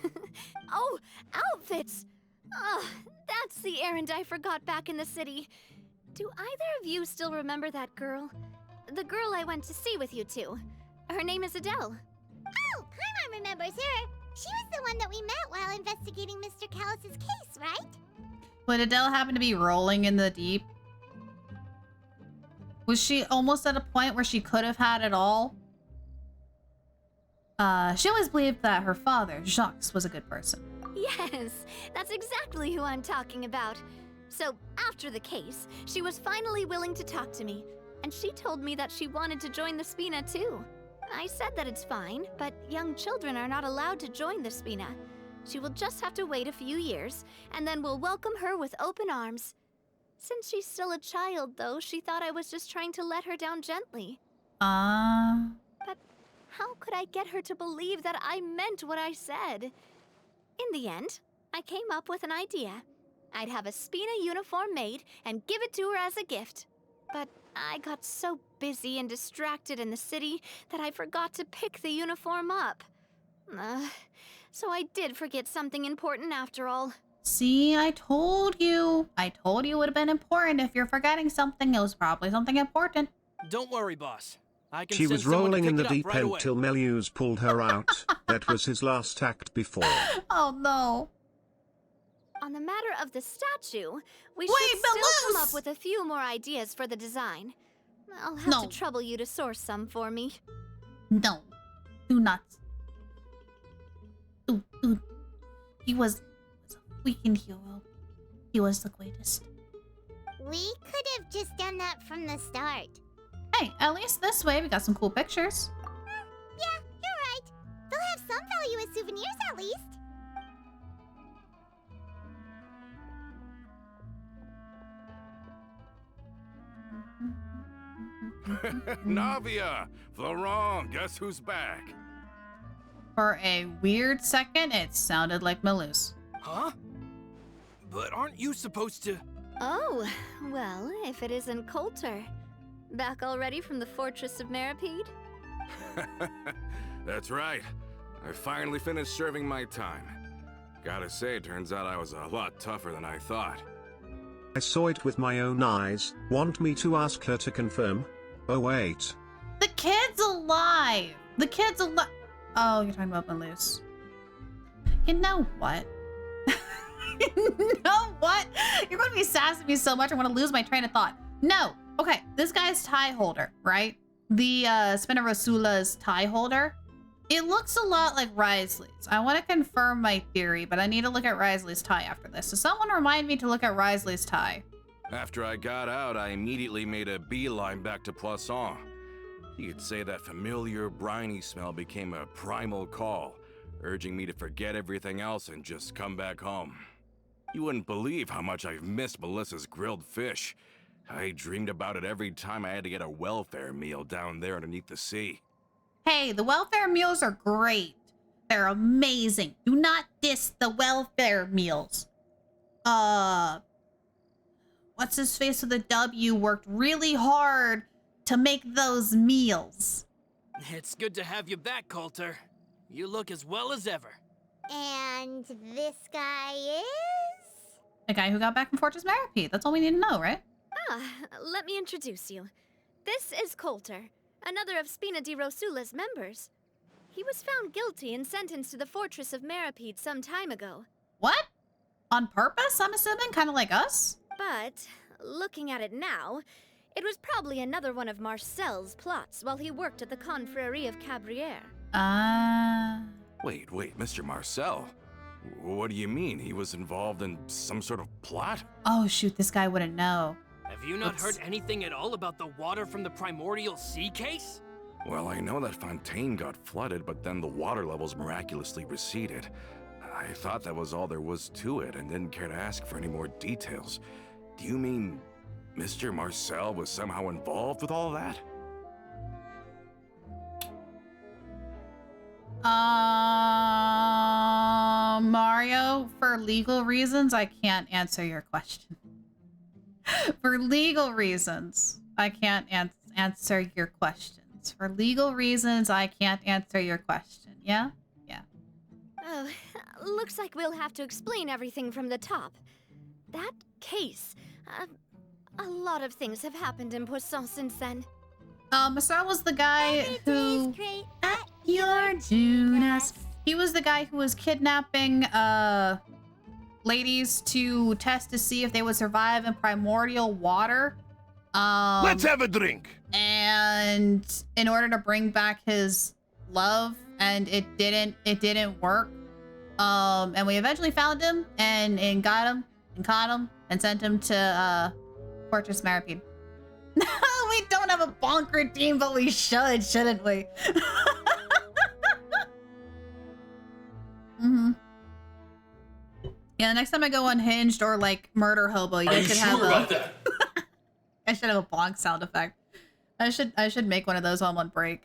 Speaker 15: Oh, outfits! Oh, that's the errand I forgot back in the city. Do either of you still remember that girl? The girl I went to see with you two. Her name is Adele.
Speaker 4: Oh, Paimon remembers her. She was the one that we met while investigating Mr. Callus's case, right?
Speaker 1: Would Adele happen to be rolling in the deep? Was she almost at a point where she could have had it all? She always believed that her father, Jacques, was a good person.
Speaker 15: Yes, that's exactly who I'm talking about. So, after the case, she was finally willing to talk to me, and she told me that she wanted to join the Spina too. I said that it's fine, but young children are not allowed to join the Spina. She will just have to wait a few years, and then we'll welcome her with open arms. Since she's still a child, though, she thought I was just trying to let her down gently. But how could I get her to believe that I meant what I said? In the end, I came up with an idea. I'd have a Spina uniform made and give it to her as a gift. But I got so busy and distracted in the city that I forgot to pick the uniform up. So I did forget something important after all.
Speaker 1: See, I told you. I told you it would have been important. If you're forgetting something, it was probably something important.
Speaker 21: Don't worry, boss. I can
Speaker 7: She
Speaker 21: send
Speaker 7: was
Speaker 21: someone to
Speaker 7: rolling in
Speaker 21: pick
Speaker 7: the
Speaker 21: it up
Speaker 7: deep
Speaker 21: right
Speaker 7: end
Speaker 21: away.
Speaker 7: till Melius pulled her out. That was his last act before.
Speaker 1: Oh no.
Speaker 15: On the matter of the statue, we
Speaker 1: Wait,
Speaker 15: should still come up with a few more ideas for the design. I'll have to trouble you to source some for me.
Speaker 1: No. Do not. Dude. He was a freaking hero. He was the greatest.
Speaker 4: We could have just done that from the start.
Speaker 1: Hey, at least this way we got some cool pictures.
Speaker 4: Yeah, you're right. They'll have some value as souvenirs at least.
Speaker 2: Navia! Florent, guess who's back?
Speaker 1: For a weird second, it sounded like Malus.
Speaker 21: Huh? But aren't you supposed to...
Speaker 15: Oh, well, if it isn't Coulter. Back already from the Fortress of Meripede?
Speaker 2: That's right. I finally finished serving my time. Gotta say, turns out I was a lot tougher than I thought.
Speaker 7: I saw it with my own eyes. Want me to ask her to confirm? Oh wait.
Speaker 1: The kid's alive! The kid's alive! Oh, you're talking about Malus. You know what? You know what? You're going to be sassing me so much I'm going to lose my train of thought. No. Okay, this guy's tie holder, right? The Spinarosula's tie holder. It looks a lot like Risley's. I want to confirm my theory, but I need to look at Risley's tie after this. So someone remind me to look at Risley's tie.
Speaker 2: After I got out, I immediately made a beeline back to Poisson. You could say that familiar briny smell became a primal call, urging me to forget everything else and just come back home. You wouldn't believe how much I've missed Melissa's grilled fish. I dreamed about it every time I had to get a welfare meal down there underneath the sea.
Speaker 1: Hey, the welfare meals are great. They're amazing. Do not diss the welfare meals. What's his face with the W worked really hard to make those meals.
Speaker 21: It's good to have you back, Coulter. You look as well as ever.
Speaker 4: And this guy is?
Speaker 1: The guy who got back from Fortress Maripede. That's all we need to know, right?
Speaker 6: Ah, let me introduce you. This is Coulter, another of Spina di Rosula's members. He was found guilty and sentenced to the Fortress of Maripede some time ago.
Speaker 1: What? On purpose, I'm assuming? Kind of like us?
Speaker 6: But, looking at it now, it was probably another one of Marcel's plots while he worked at the Confrérie of Cabrières.
Speaker 2: Wait, Mr. Marcel. What do you mean? He was involved in some sort of plot?
Speaker 1: Oh, shoot, this guy wouldn't know.
Speaker 21: Have you not heard anything at all about the water from the primordial sea case?
Speaker 2: Well, I know that Fontaine got flooded, but then the water levels miraculously receded. I thought that was all there was to it and didn't care to ask for any more details. Do you mean Mr. Marcel was somehow involved with all that?
Speaker 1: Mario, for legal reasons, I can't answer your question. For legal reasons, I can't answer your questions. For legal reasons, I can't answer your question. Yeah? Yeah.
Speaker 6: Oh, looks like we'll have to explain everything from the top. That case, a lot of things have happened in Poisson since then.
Speaker 1: Marcel was the guy who... At your Junas. He was the guy who was kidnapping, ladies to test to see if they would survive in primordial water.
Speaker 22: Let's have a drink.
Speaker 1: And in order to bring back his love, and it didn't work. And we eventually found him and got him and caught him and sent him to Fortress Maripede. We don't have a bonker team, but we should, shouldn't we? Yeah, next time I go unhinged or like murder hobo, you guys should have
Speaker 22: about that?
Speaker 1: I should have a bonk sound effect. I should make one of those on one break.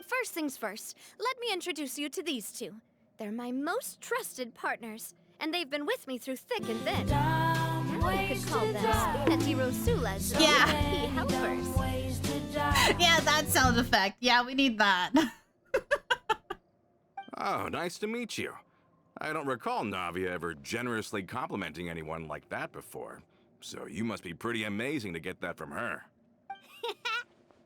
Speaker 6: First things first, let me introduce you to these two. They're my most trusted partners, and they've been with me through thick and thin. Now you could call them Spina di Rosula's key helpers.
Speaker 1: Yeah, that sound effect. Yeah, we need that.
Speaker 2: Oh, nice to meet you. I don't recall Navia ever generously complimenting anyone like that before. So you must be pretty amazing to get that from her.
Speaker 4: Yeah,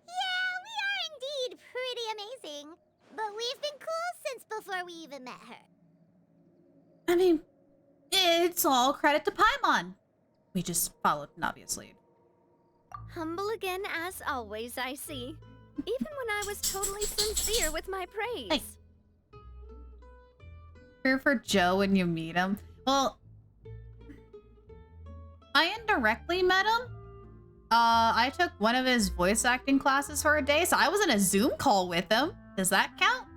Speaker 4: we are indeed pretty amazing. But we've been cool since before we even met her.
Speaker 1: I mean, it's all credit to Paimon. We just followed Navia's lead.
Speaker 6: Humble again as always, I see. Even when I was totally sincere with my praise.
Speaker 1: Hey. Here for Joe when you meet him. Well, I indirectly met him. I took one of his voice acting classes for a day, so I was in a Zoom call with him. Does that count?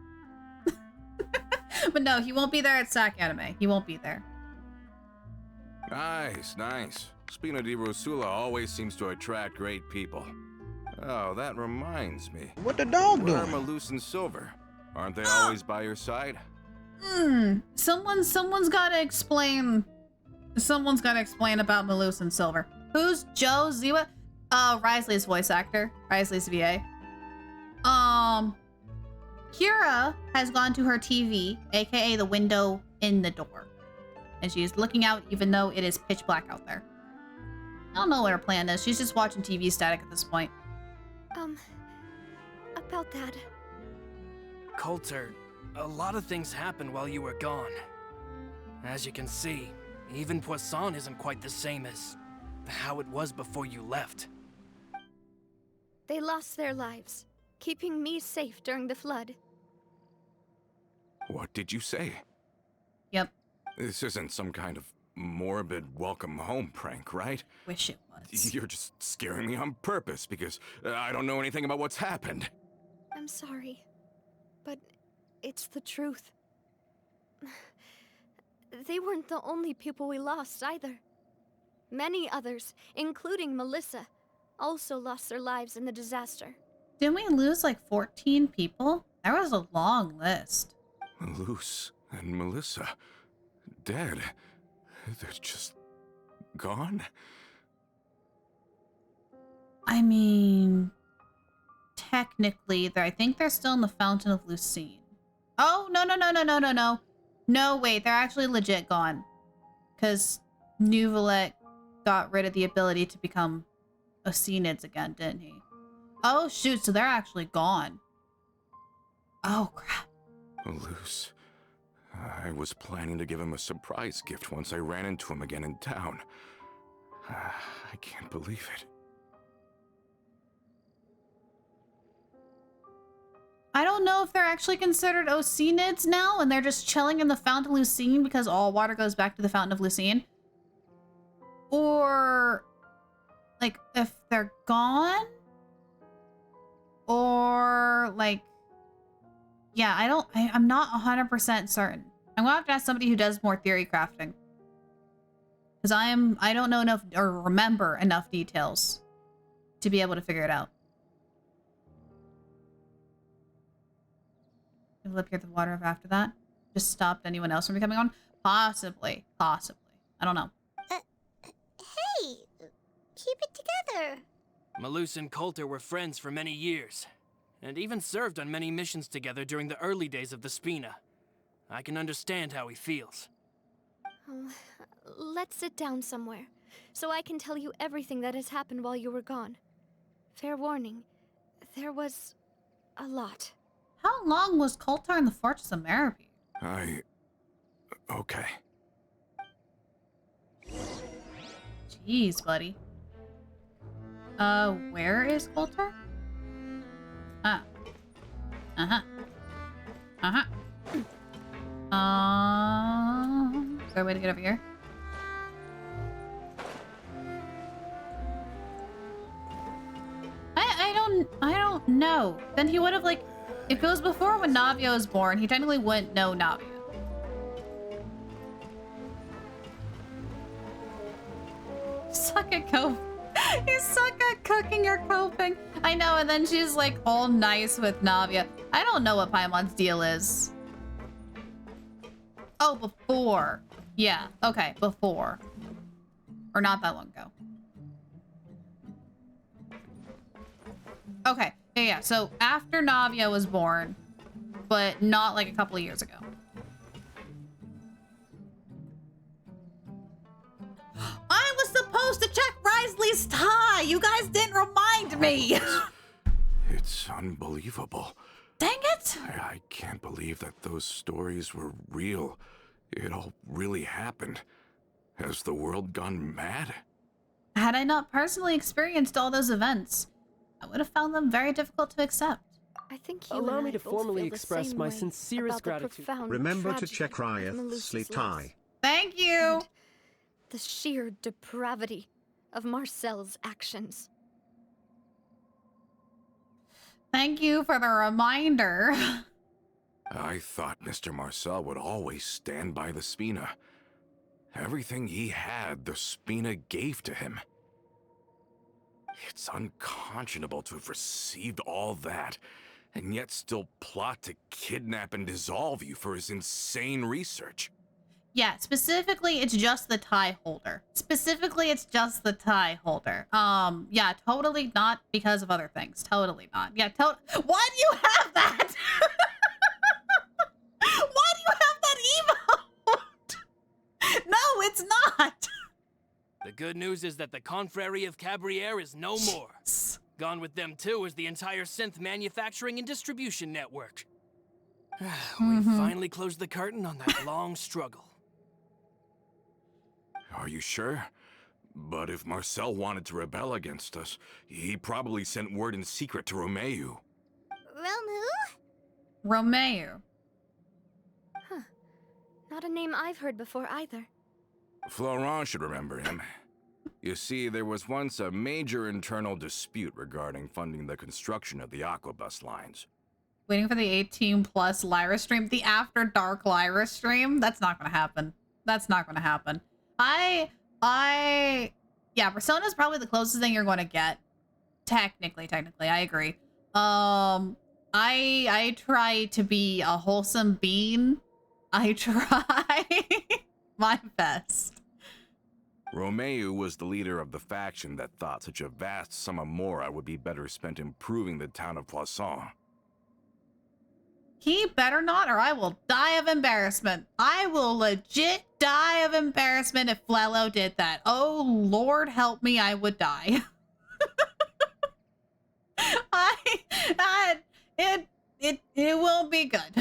Speaker 1: But no, he won't be there at SAC Anime. He won't be there.
Speaker 2: Nice. Spina di Rosula always seems to attract great people. Oh, that reminds me.
Speaker 22: What the dog
Speaker 2: Where are
Speaker 22: doing?
Speaker 2: Malus and Silver? Aren't they always by your side?
Speaker 1: Someone's gotta explain. Someone's gotta explain about Malus and Silver. Who's Joe Ziwa? Risley's voice actor. Risley's VA. Kira has gone to her TV, aka the window in the door. And she's looking out even though it is pitch black out there. I don't know what her plan is. She's just watching TV static at this point.
Speaker 6: About that.
Speaker 21: Coulter, a lot of things happened while you were gone. As you can see, even Poisson isn't quite the same as how it was before you left.
Speaker 6: They lost their lives, keeping me safe during the flood.
Speaker 2: What did you say?
Speaker 1: Yep.
Speaker 2: This isn't some kind of morbid welcome home prank, right?
Speaker 1: Wish it was.
Speaker 2: You're just scaring me on purpose because I don't know anything about what's happened.
Speaker 6: I'm sorry, but it's the truth. They weren't the only people we lost either. Many others, including Melissa, also lost their lives in the disaster.
Speaker 1: Didn't we lose like 14 people? There was a long list.
Speaker 2: Luce and Melissa, dead. They're just gone?
Speaker 1: I mean, technically, I think they're still in the Fountain of Lucine. Oh, no, no, no, no, no, no, no. No, wait, they're actually legit gone. Because Nuvalet got rid of the ability to become Ocenids again, didn't he? Oh, shoot, so they're actually gone. Oh, crap.
Speaker 2: Luce. I was planning to give him a surprise gift once I ran into him again in town. I can't believe it.
Speaker 1: I don't know if they're actually considered Ocenids now and they're just chilling in the Fountain of Lucine because all water goes back to the Fountain of Lucine. Or, like, if they're gone? Or, like, yeah, I'm not 100% certain. I'm gonna have to ask somebody who does more theory crafting. Because I don't know enough or remember enough details to be able to figure it out. Will appear the water after that? Just stopped anyone else from becoming on? Possibly. Possibly. I don't know.
Speaker 4: Hey! Keep it together.
Speaker 21: Malus and Coulter were friends for many years, and even served on many missions together during the early days of the Spina. I can understand how he feels.
Speaker 6: Oh, let's sit down somewhere, so I can tell you everything that has happened while you were gone. Fair warning, there was a lot.
Speaker 1: How long was Coulter in the Fortress of Merriby?
Speaker 2: Okay.
Speaker 1: Jeez, buddy. Where is Coulter? Uh-huh. Uh-huh. Is there a way to get over here? I don't know. Then he would have, like, if it was before when Navia was born, he technically wouldn't know Navia. Suck at coping. You suck at cooking or coping. I know, and then she's like all nice with Navia. I don't know what Paimon's deal is. Oh, before. Yeah, okay, before. Or not that long ago. Okay, yeah, so after Navia was born, but not like a couple of years ago. I was supposed to check Risley's tie! You guys didn't remind me!
Speaker 2: It's unbelievable.
Speaker 1: Dang it!
Speaker 2: I can't believe that those stories were real. It all really happened. Has the world gone mad?
Speaker 1: Had I not personally experienced all those events, I would have found them very difficult to accept.
Speaker 6: I think
Speaker 18: allow me to formally express my sincerest gratitude.
Speaker 7: Remember to check Risley's tie.
Speaker 1: Thank you!
Speaker 6: And the sheer depravity of Marcel's actions.
Speaker 1: Thank you for the reminder.
Speaker 2: I thought Mr. Marcel would always stand by the Spina. Everything he had, the Spina gave to him. It's unconscionable to have received all that, and yet still plot to kidnap and dissolve you for his insane research.
Speaker 1: Yeah, specifically, it's just the tie holder. Specifically, it's just the tie holder. Yeah, totally not because of other things. Totally not. Yeah, why do you have that? Why do you have that emote? No, it's not.
Speaker 21: The good news is that the Confrérie of Cabriere is no more. Gone with them too is the entire synth manufacturing and distribution network. We finally closed the curtain on that long struggle.
Speaker 2: Are you sure? But if Marcel wanted to rebel against us, he probably sent word in secret to Romeu.
Speaker 1: Romeu?
Speaker 6: Huh. Not a name I've heard before either.
Speaker 2: Florent should remember him. You see, there was once a major internal dispute regarding funding the construction of the Aquabus lines.
Speaker 1: Waiting for the 18+ Lyra stream? The After Dark Lyra stream? That's not gonna happen. That's not gonna happen. Yeah, Persona's probably the closest thing you're gonna get. Technically, I agree. I try to be a wholesome being. I try my best.
Speaker 2: Romeu was the leader of the faction that thought such a vast sum of mora would be better spent improving the town of Poisson.
Speaker 1: He better not, or I will die of embarrassment. I will legit die of embarrassment if Flello did that. Oh, Lord help me, I would die. It will be good.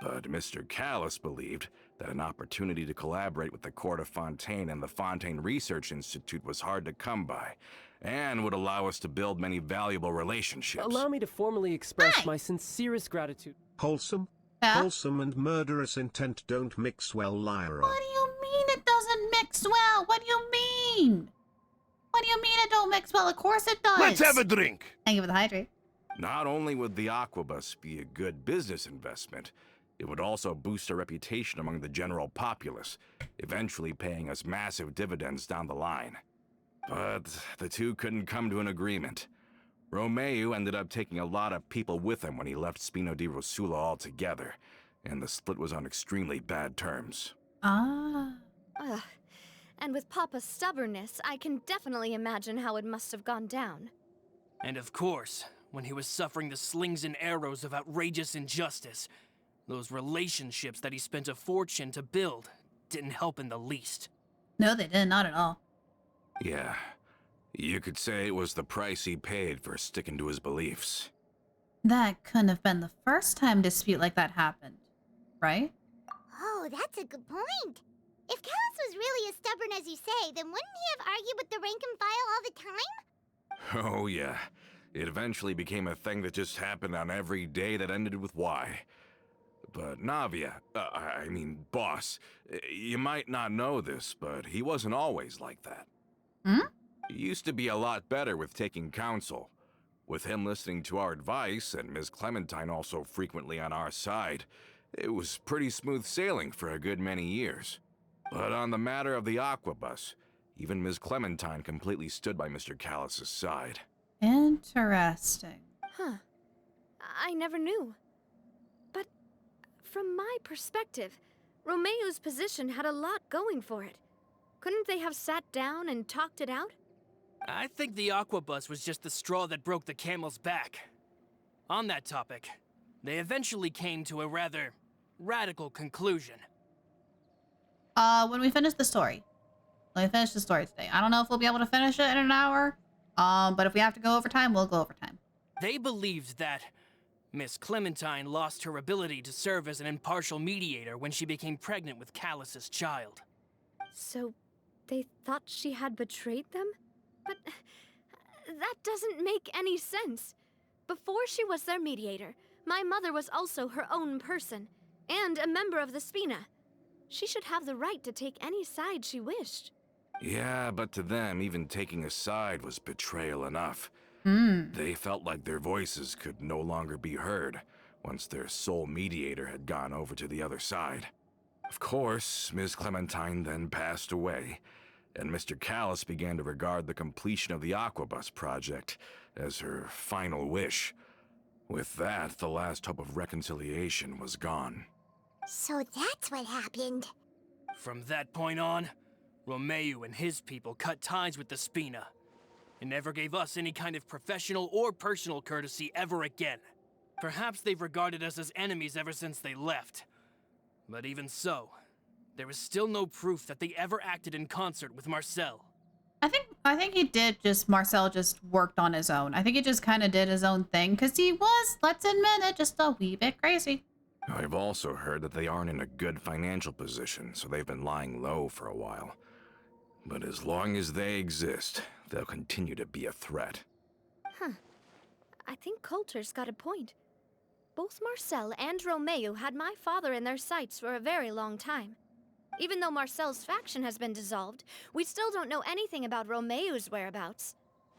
Speaker 2: But Mr. Callis believed that an opportunity to collaborate with the Court of Fontaine and the Fontaine Research Institute was hard to come by, and would allow us to build many valuable relationships.
Speaker 18: Allow me to formally express my sincerest gratitude.
Speaker 7: Wholesome?
Speaker 1: Yeah?
Speaker 7: Wholesome and murderous intent don't mix well, Lyra.
Speaker 1: What do you mean it doesn't mix well? What do you mean? What do you mean it don't mix well? Of course it does.
Speaker 22: Let's have a drink.
Speaker 1: Thank you for the hydrate.
Speaker 2: Not only would the Aquabus be a good business investment, it would also boost our reputation among the general populace, eventually paying us massive dividends down the line. But the two couldn't come to an agreement. Romeu ended up taking a lot of people with him when he left Spino di Rosula altogether, and the split was on extremely bad terms.
Speaker 1: Ah.
Speaker 6: Ugh. And with Papa's stubbornness, I can definitely imagine how it must have gone down.
Speaker 21: And of course, when he was suffering the slings and arrows of outrageous injustice, those relationships that he spent a fortune to build didn't help in the least.
Speaker 1: No, they did, not at all.
Speaker 2: Yeah, you could say it was the price he paid for sticking to his beliefs.
Speaker 1: That couldn't have been the first time a dispute like that happened, right?
Speaker 4: Oh, that's a good point. If Callis was really as stubborn as you say, then wouldn't he have argued with the rank and file all the time?
Speaker 2: Oh yeah, it eventually became a thing that just happened on every day that ended with Y. But Navia, boss, you might not know this, but he wasn't always like that.
Speaker 1: Hmm?
Speaker 2: He used to be a lot better with taking counsel. With him listening to our advice, and Ms. Clementine also frequently on our side, it was pretty smooth sailing for a good many years. But on the matter of the Aquabus, even Ms. Clementine completely stood by Mr. Callis's side.
Speaker 1: Interesting.
Speaker 6: Huh. I never knew. But from my perspective, Romeu's position had a lot going for it. Couldn't they have sat down and talked it out?
Speaker 21: I think the Aquabus was just the straw that broke the camel's back. On that topic, they eventually came to a rather radical conclusion.
Speaker 1: When we finish the story. When we finish the story today. I don't know if we'll be able to finish it in an hour. But if we have to go overtime, we'll go overtime.
Speaker 21: They believed that Miss Clementine lost her ability to serve as an impartial mediator when she became pregnant with Callis's child.
Speaker 6: So, they thought she had betrayed them? But that doesn't make any sense. Before she was their mediator, my mother was also her own person, and a member of the Spina. She should have the right to take any side she wished.
Speaker 2: Yeah, but to them, even taking a side was betrayal enough. They felt like their voices could no longer be heard once their sole mediator had gone over to the other side. Of course, Ms. Clementine then passed away, and Mr. Callis began to regard the completion of the Aquabus project as her final wish. With that, the last hope of reconciliation was gone.
Speaker 4: So that's what happened.
Speaker 21: From that point on, Romeu and his people cut ties with the Spina, and never gave us any kind of professional or personal courtesy ever again. Perhaps they've regarded us as enemies ever since they left. But even so, there is still no proof that they ever acted in concert with Marcel.
Speaker 1: I think he did Marcel just worked on his own. I think he just kind of did his own thing because he was, let's admit it, just a wee bit crazy.
Speaker 2: I've also heard that they aren't in a good financial position, so they've been lying low for a while. But as long as they exist, they'll continue to be a threat.
Speaker 6: Huh. I think Coulter's got a point. Both Marcel and Romeu had my father in their sights for a very long time. Even though Marcel's faction has been dissolved, we still don't know anything about Romeu's whereabouts.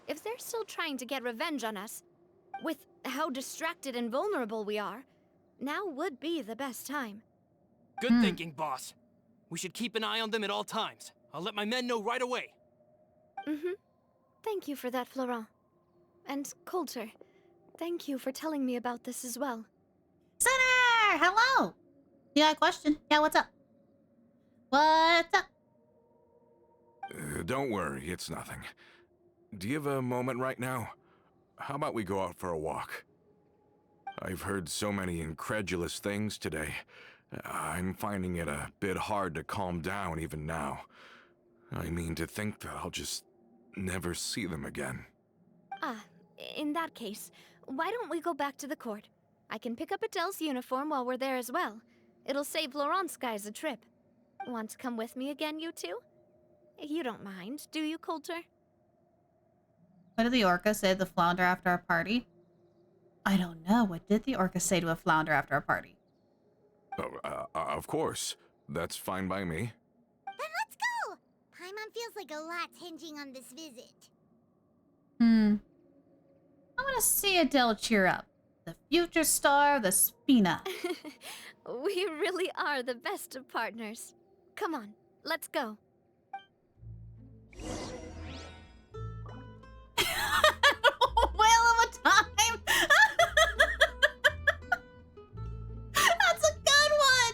Speaker 6: If they're still trying to get revenge on us, with how distracted and vulnerable we are, now would be the best time.
Speaker 21: Good thinking, boss. We should keep an eye on them at all times. I'll let my men know right away.
Speaker 6: Thank you for that, Florent. And Coulter, thank you for telling me about this as well.
Speaker 1: Sinner! Hello! You got a question? Yeah, what's up? What's up?
Speaker 2: don't worry, it's nothing. Do you have a moment right now? How about we go out for a walk? I've heard so many incredulous things today. I'm finding it a bit hard to calm down even now. I mean, to think that I'll just never see them again.
Speaker 6: In that case, why don't we go back to the court? I can pick up Adele's uniform while we're there as well. It'll save Laurent's guys a trip. Want to come with me again, you two? You don't mind, do you, Coulter?
Speaker 1: What did the orca say to the flounder after our party? I don't know. What did the orca say to a flounder after our party?
Speaker 2: Oh, of course. That's fine by me.
Speaker 4: Then let's go! Paimon feels like a lot's hinging on this visit.
Speaker 1: I want to see Adele cheer up. The future star of the Spina.
Speaker 6: We really are the best of partners. Come on, let's go.
Speaker 1: Whale of a time! That's a good one!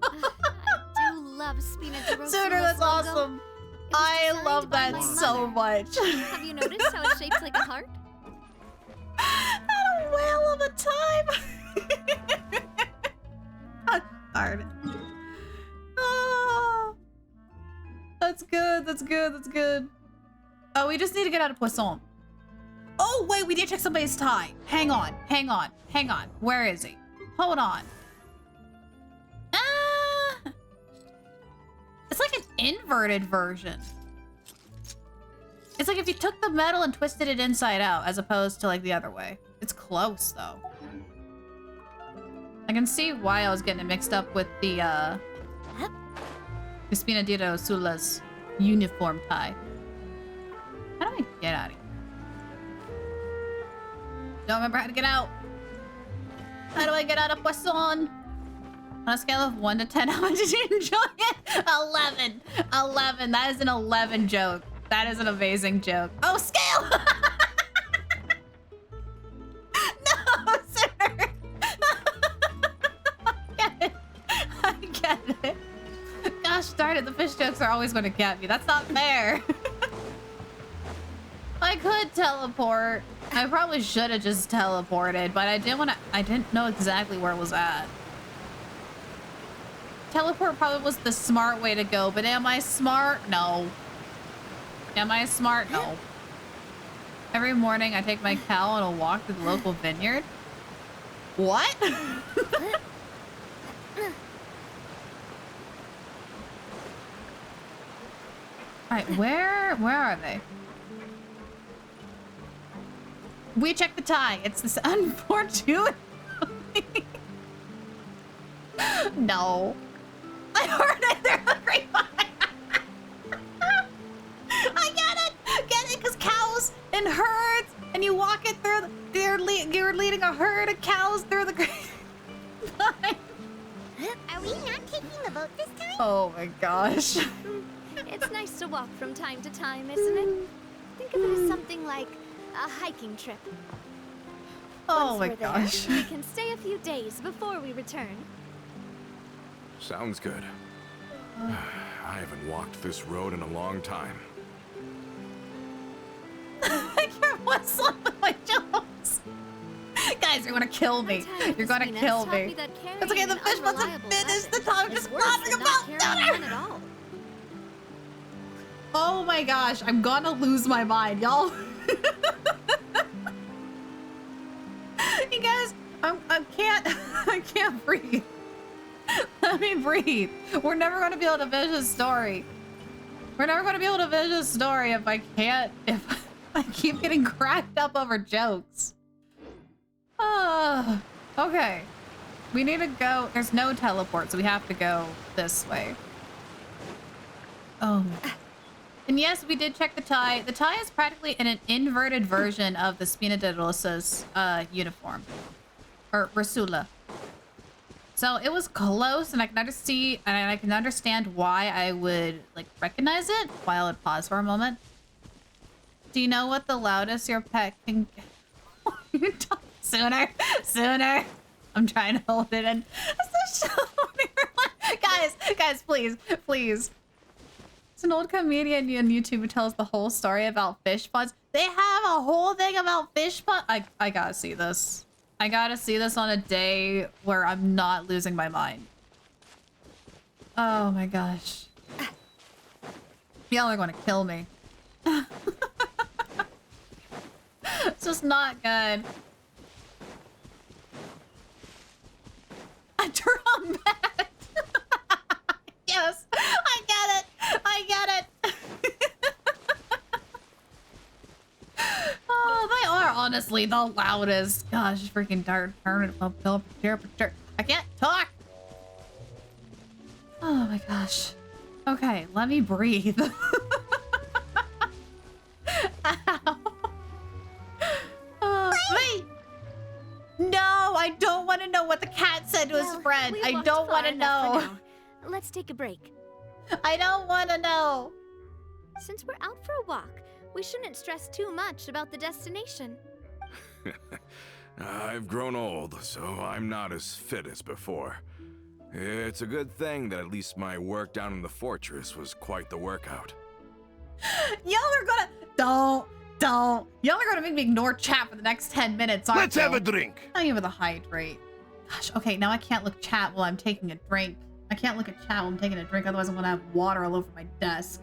Speaker 6: I do love Spina de Rosula's
Speaker 1: Suitor, that's
Speaker 6: logo.
Speaker 1: awesome. I love
Speaker 6: by
Speaker 1: that
Speaker 6: my
Speaker 1: so
Speaker 6: mother.
Speaker 1: much.
Speaker 6: Have you noticed how it's shaped like a heart?
Speaker 1: Not a whale of a time. God darn it. Oh, that's good. That's good. That's good. Oh, we just need to get out of Poisson. Oh, wait, we did check somebody's tie. Hang on. Hang on. Hang on. Where is he? Hold on. It's like an inverted version. It's like if you took the metal and twisted it inside out, as opposed to like the other way. It's close though. I can see why I was getting it mixed up with the Spina de Rosula's uniform tie. How do I get out of here? Don't remember how to get out. How do I get out of Poisson? On a scale of 1 to 10, how much did you enjoy it? 11. 11. That is an 11 joke. That is an amazing joke. Oh, scale! No, sir! I get it. I get it. Gosh darn it, the fish jokes are always going to get me. That's not fair. I could teleport. I probably should have just teleported, but I didn't know exactly where it was at. Teleport probably was the smart way to go, but am I smart? No. Am I smart? No. Every morning I take my cow on a walk to the local vineyard. What? Alright, where are they? We checked the tie. It's this unfortunate. No. I heard it. They're the grapevine. I get it. Get it? Because cows and herds, and you walk it through. You're leading a herd of cows through the grapevine.
Speaker 4: Are we not taking the boat this time?
Speaker 1: Oh my gosh.
Speaker 6: It's nice to walk from time to time, isn't it? Think of it as something like a hiking trip.
Speaker 1: Oh
Speaker 6: Once
Speaker 1: my
Speaker 6: we're there,
Speaker 1: gosh.
Speaker 6: we can stay a few days before we return.
Speaker 2: Sounds good. I haven't walked this road in a long time.
Speaker 1: I can't whistling with my jokes. Guys, you're gonna kill me. You're gonna kill me. It's okay, the fish wasn't finished. The time just flopping about. Oh my gosh, I'm gonna lose my mind, y'all. You guys, I can't breathe. Let me breathe. We're never gonna be able to finish this story. We're never gonna be able to finish this story if I keep getting cracked up over jokes. Okay. We need to go. There's no teleport, so we have to go this way. Oh. And yes, we did check the tie. The tie is practically an inverted version of the Spina de Rosa's uniform. Or Rosula. So it was close, and I can understand why I would like recognize it. While it paused for a moment. Do you know what the loudest your pet can? Sooner. I'm trying to hold it in. Guys, Guys, please. It's an old comedian on YouTube who tells the whole story about fish puns. They have a whole thing about fish puns. I gotta see this. I gotta see this on a day where I'm not losing my mind. Oh my gosh. Y'all are gonna kill me. It's just not good. A drum bat. Yes, I get it. Oh, they are honestly the loudest. Gosh, freaking darn it. I can't talk. Oh my gosh. Okay, let me breathe. Ow. Wait. No, I don't want to know what the cat said to his friend. I don't want to know.
Speaker 6: Let's take a break.
Speaker 1: I don't want to know.
Speaker 6: Since we're out for a walk, we shouldn't stress too much about the destination.
Speaker 2: I've grown old, so I'm not as fit as before. It's a good thing that at least my work down in the fortress was quite the workout.
Speaker 1: Y'all are gonna... Don't. Y'all are gonna make me ignore chat for the next 10 minutes, aren't
Speaker 22: Let's have a drink.
Speaker 1: Not even the hydrate. Gosh, okay, now I can't look chat while I'm taking a drink. I can't look at chat while I'm taking a drink, otherwise I'm gonna have water all over my desk.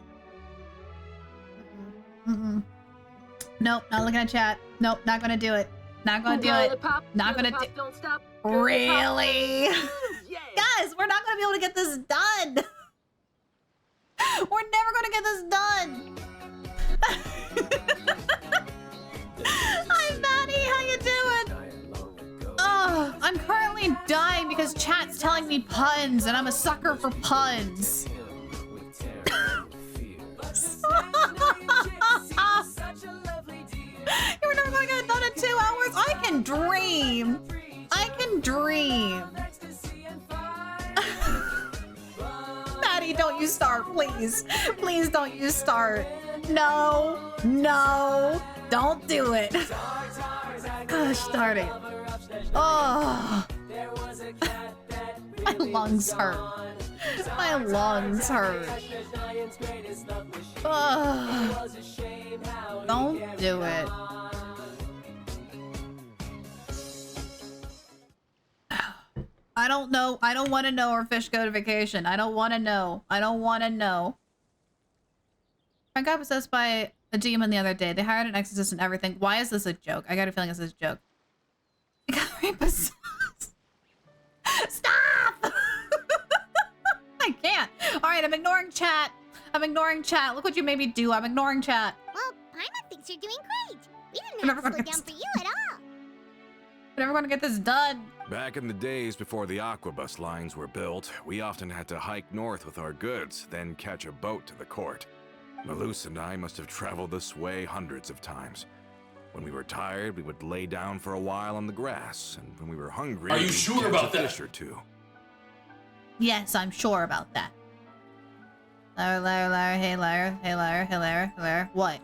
Speaker 1: Nope, not looking at chat. Nope, not gonna do it. Not gonna do it. Not gonna do...
Speaker 12: Don't stop.
Speaker 1: Really? Guys, we're not gonna be able to get this done. We're never gonna get this done. Hi, Maddie. How you doing? Oh, I'm currently dying because chat's telling me puns, and I'm a sucker for puns. You were never gonna get it done in 2 hours? I can dream. I can dream. Maddie, don't you start, please. Please don't you start. No, don't do it. Gosh darn it. Oh. My lungs hurt. My lungs hurt. Oh. Don't do it. I don't know. I don't want to know where fish go to vacation. I don't want to know. I don't want to know. I got possessed by a demon the other day. They hired an exorcist and everything. Why is this a joke? I got a feeling this is a joke. I got repossessed. Stop! I can't. All right, I'm ignoring chat. I'm ignoring chat. Look what you made me do. I'm ignoring chat.
Speaker 4: Well, Paimon thinks you're doing great. We didn't have to slow down for you at all.
Speaker 1: We're never gonna get this done.
Speaker 2: Back in the days before the aquabus lines were built, we often had to hike north with our goods, then catch a boat to the court. Malus and I must have traveled this way hundreds of times. When we were tired, we would lay down for a while on the grass, and when we were hungry,
Speaker 3: Are you
Speaker 2: we'd
Speaker 3: sure
Speaker 2: catch
Speaker 3: about
Speaker 2: a
Speaker 3: that?
Speaker 2: fish or two.
Speaker 1: Yes, I'm sure about that. Liar, hey liar. What?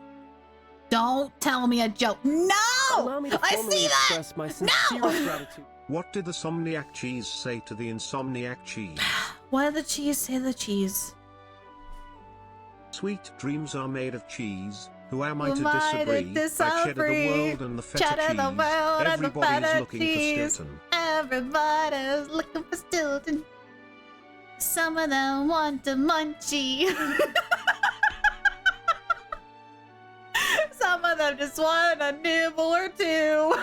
Speaker 1: Don't tell me a joke. No!
Speaker 18: Allow me to
Speaker 1: I
Speaker 18: formally
Speaker 1: see that!
Speaker 18: express my sincerest gratitude.
Speaker 7: What did the Somniac cheese say to the Insomniac cheese?
Speaker 1: What did the cheese say to the cheese?
Speaker 7: Sweet dreams are made of cheese. Who am I
Speaker 1: Who
Speaker 7: to
Speaker 1: am I to
Speaker 7: disagree? I cheddar the world and the feta
Speaker 1: Cheddar
Speaker 7: cheese.
Speaker 1: the world and the
Speaker 7: Everybody's
Speaker 1: feta
Speaker 7: looking
Speaker 1: cheese.
Speaker 7: for Stilton.
Speaker 1: Everybody's looking for Stilton. Some of them want a munchie. Some of them just want a nibble or two.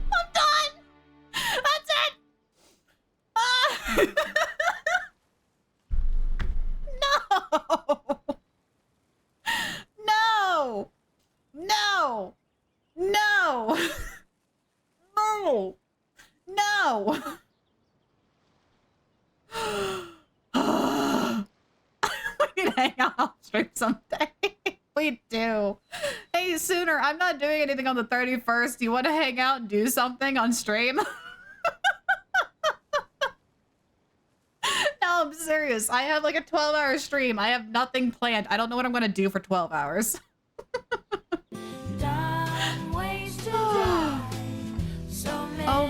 Speaker 1: I'm done. That's it. No. We need to hang out on stream someday. We do. Hey, Sooner, I'm not doing anything on the 31st. Do you want to hang out and do something on stream? No, I'm serious. I have like a 12-hour stream. I have nothing planned. I don't know what I'm going to do for 12 hours.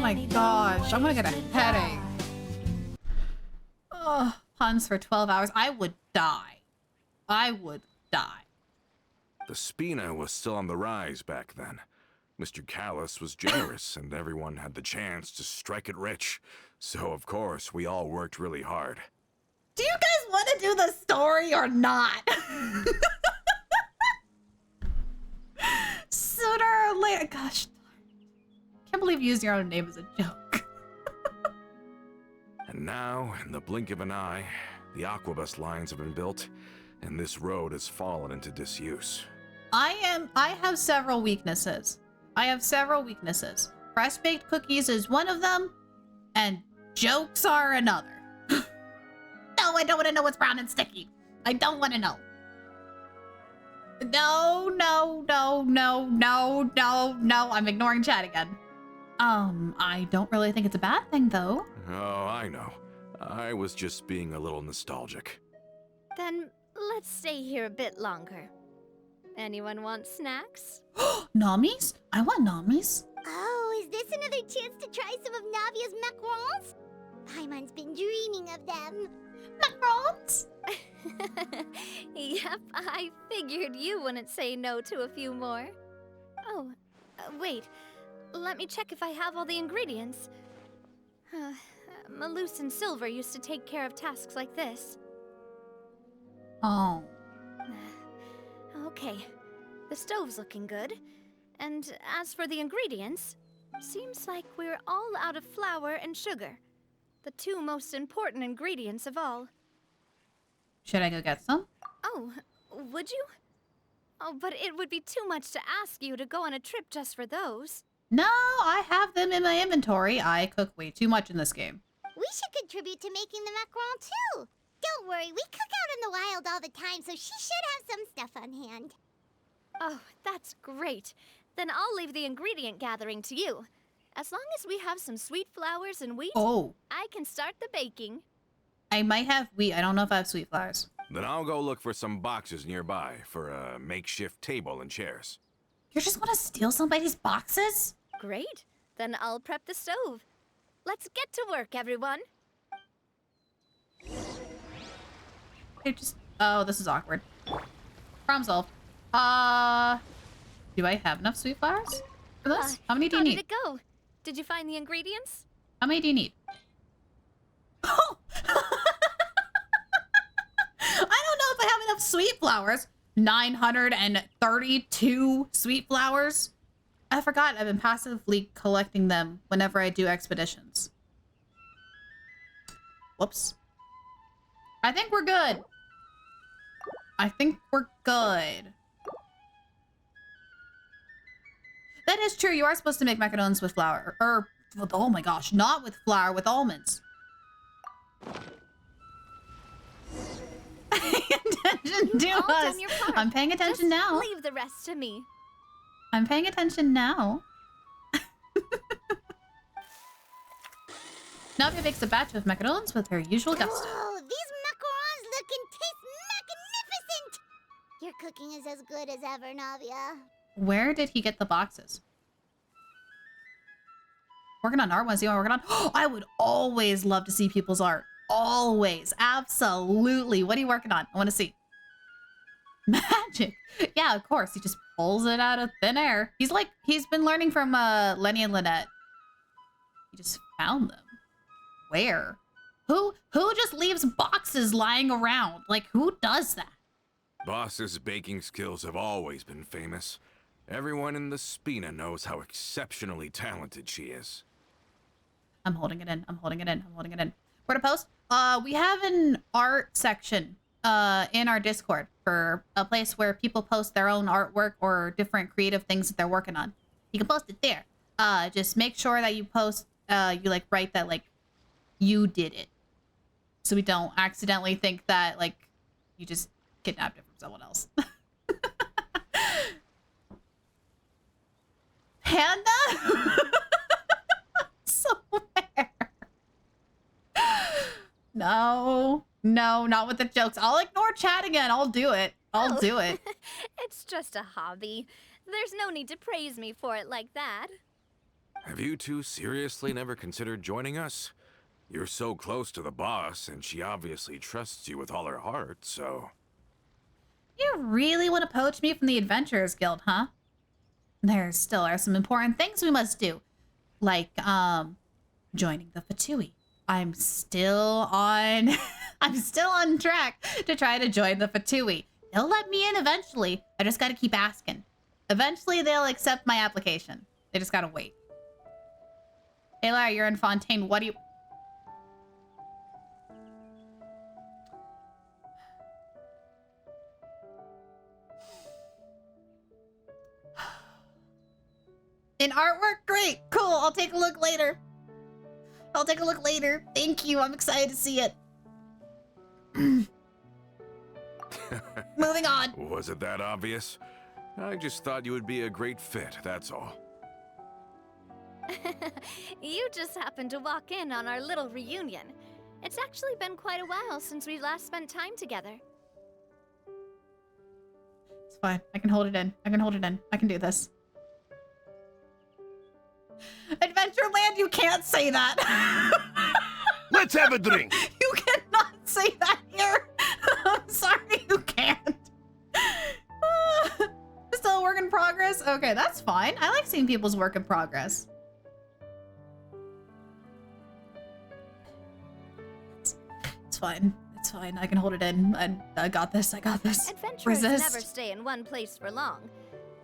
Speaker 1: my gosh, I'm gonna get a headache. Ugh, puns for 12 hours. I would die. I would die.
Speaker 2: The Spina was still on the rise back then. Mr. Callus was generous, and everyone had the chance to strike it rich. So, of course, we all worked really hard.
Speaker 1: Do you guys want to do the story or not? Sooner or later. Gosh, can't believe you used your own name as a joke.
Speaker 2: And now, in the blink of an eye, the Aquabus lines have been built, and this road has fallen into disuse.
Speaker 1: I have several weaknesses. Fresh baked cookies is one of them, and jokes are another. No, I don't want to know what's brown and sticky. I don't want to know. No. I'm ignoring chat again. I don't really think it's a bad thing, though.
Speaker 2: Oh, I know. I was just being a little nostalgic.
Speaker 6: Then let's stay here a bit longer. Anyone want snacks?
Speaker 1: Namis? I want namis.
Speaker 4: Oh, is this another chance to try some of Navia's macarons? Paimon's been dreaming of them.
Speaker 1: Macarons?
Speaker 6: Yep, I figured you wouldn't say no to a few more. Oh, wait. Let me check if I have all the ingredients. Malus and Silver used to take care of tasks like this.
Speaker 1: Oh.
Speaker 6: Okay, the stove's looking good. And as for the ingredients, seems like we're all out of flour and sugar. The two most important ingredients of all.
Speaker 1: Should I go get some?
Speaker 6: Oh, would you? Oh, but it would be too much to ask you to go on a trip just for those.
Speaker 1: No, I have them in my inventory. I cook way too much in this game.
Speaker 4: We should contribute to making the macaron too. Don't worry, we cook out in the wild all the time, so she should have some stuff on hand.
Speaker 6: Oh, that's great. Then I'll leave the ingredient gathering to you. As long as we have some sweet flowers and wheat, I can start the baking.
Speaker 1: I might have wheat. I don't know if I have sweet flowers.
Speaker 2: Then I'll go look for some boxes nearby for a makeshift table and chairs.
Speaker 1: You just want to steal somebody's boxes?
Speaker 6: Great. Then I'll prep the stove. Let's get to work, everyone.
Speaker 1: Oh, this is awkward. Problem solved. Do I have enough sweet flowers for this? How many do you need?
Speaker 6: How did it go? Did you find the ingredients?
Speaker 1: How many do you need? Oh! I don't know if I have enough sweet flowers. 932 sweet flowers. I forgot I've been passively collecting them whenever I do expeditions. Whoops. I think we're good. That is true. You are supposed to make macarons with flour. Oh my gosh, not with flour, with almonds. Pay attention to us. I'm paying attention now.
Speaker 6: Leave the rest to me.
Speaker 1: I'm paying attention now. Navia bakes a batch of macarons with her usual gusto.
Speaker 4: Whoa, these macarons look and taste magnificent! Your cooking is as good as ever, Navia.
Speaker 1: Where did he get the boxes? Working on art. Want to see what I'm working on? Oh, I would always love to see people's art. Always. Absolutely. What are you working on? I want to see. Magic. Yeah, of course. He just pulls it out of thin air. He's been learning from Lenny and Lynette. He just found them. Where? Who just leaves boxes lying around? Like, who does that?
Speaker 2: Boss's baking skills have always been famous. Everyone in the Spina knows how exceptionally talented she is.
Speaker 1: I'm holding it in. Where to post? We have an art section in our Discord for a place where people post their own artwork or different creative things that they're working on. You can post it there. Just make sure that you post, you write that you did it. So we don't accidentally think that you just kidnapped it from someone else. Panda? Somewhere. No, not with the jokes. I'll ignore chat again. I'll do it.
Speaker 6: It's just a hobby. There's no need to praise me for it like that.
Speaker 2: Have you two seriously never considered joining us? You're so close to the boss, and she obviously trusts you with all her heart, so...
Speaker 1: You really want to poach me from the Adventurers Guild, huh? There still are some important things we must do. Like, joining the Fatui. I'm still on... I'm still on track to try to join the Fatui. They'll let me in eventually. I just gotta keep asking. Eventually, they'll accept my application. They just gotta wait. Hey, Lara, you're in Fontaine. What do you... In artwork? Great. Cool. I'll take a look later. I'll take a look later. Thank you. I'm excited to see it. Moving on.
Speaker 2: Was it that obvious? I just thought you would be a great fit, that's all.
Speaker 6: You just happened to walk in on our little reunion. It's actually been quite a while since we last spent time together.
Speaker 1: It's fine. I can hold it in. I can hold it in. I can do this. Adventureland, you can't say that.
Speaker 22: Let's have a drink.
Speaker 1: You cannot say that here. I'm sorry, you can't. Still a work in progress? Okay, that's fine. I like seeing people's work in progress. It's fine. It's fine. I can hold it in. I got this. I got this.
Speaker 6: Adventurers never stay in one place for long.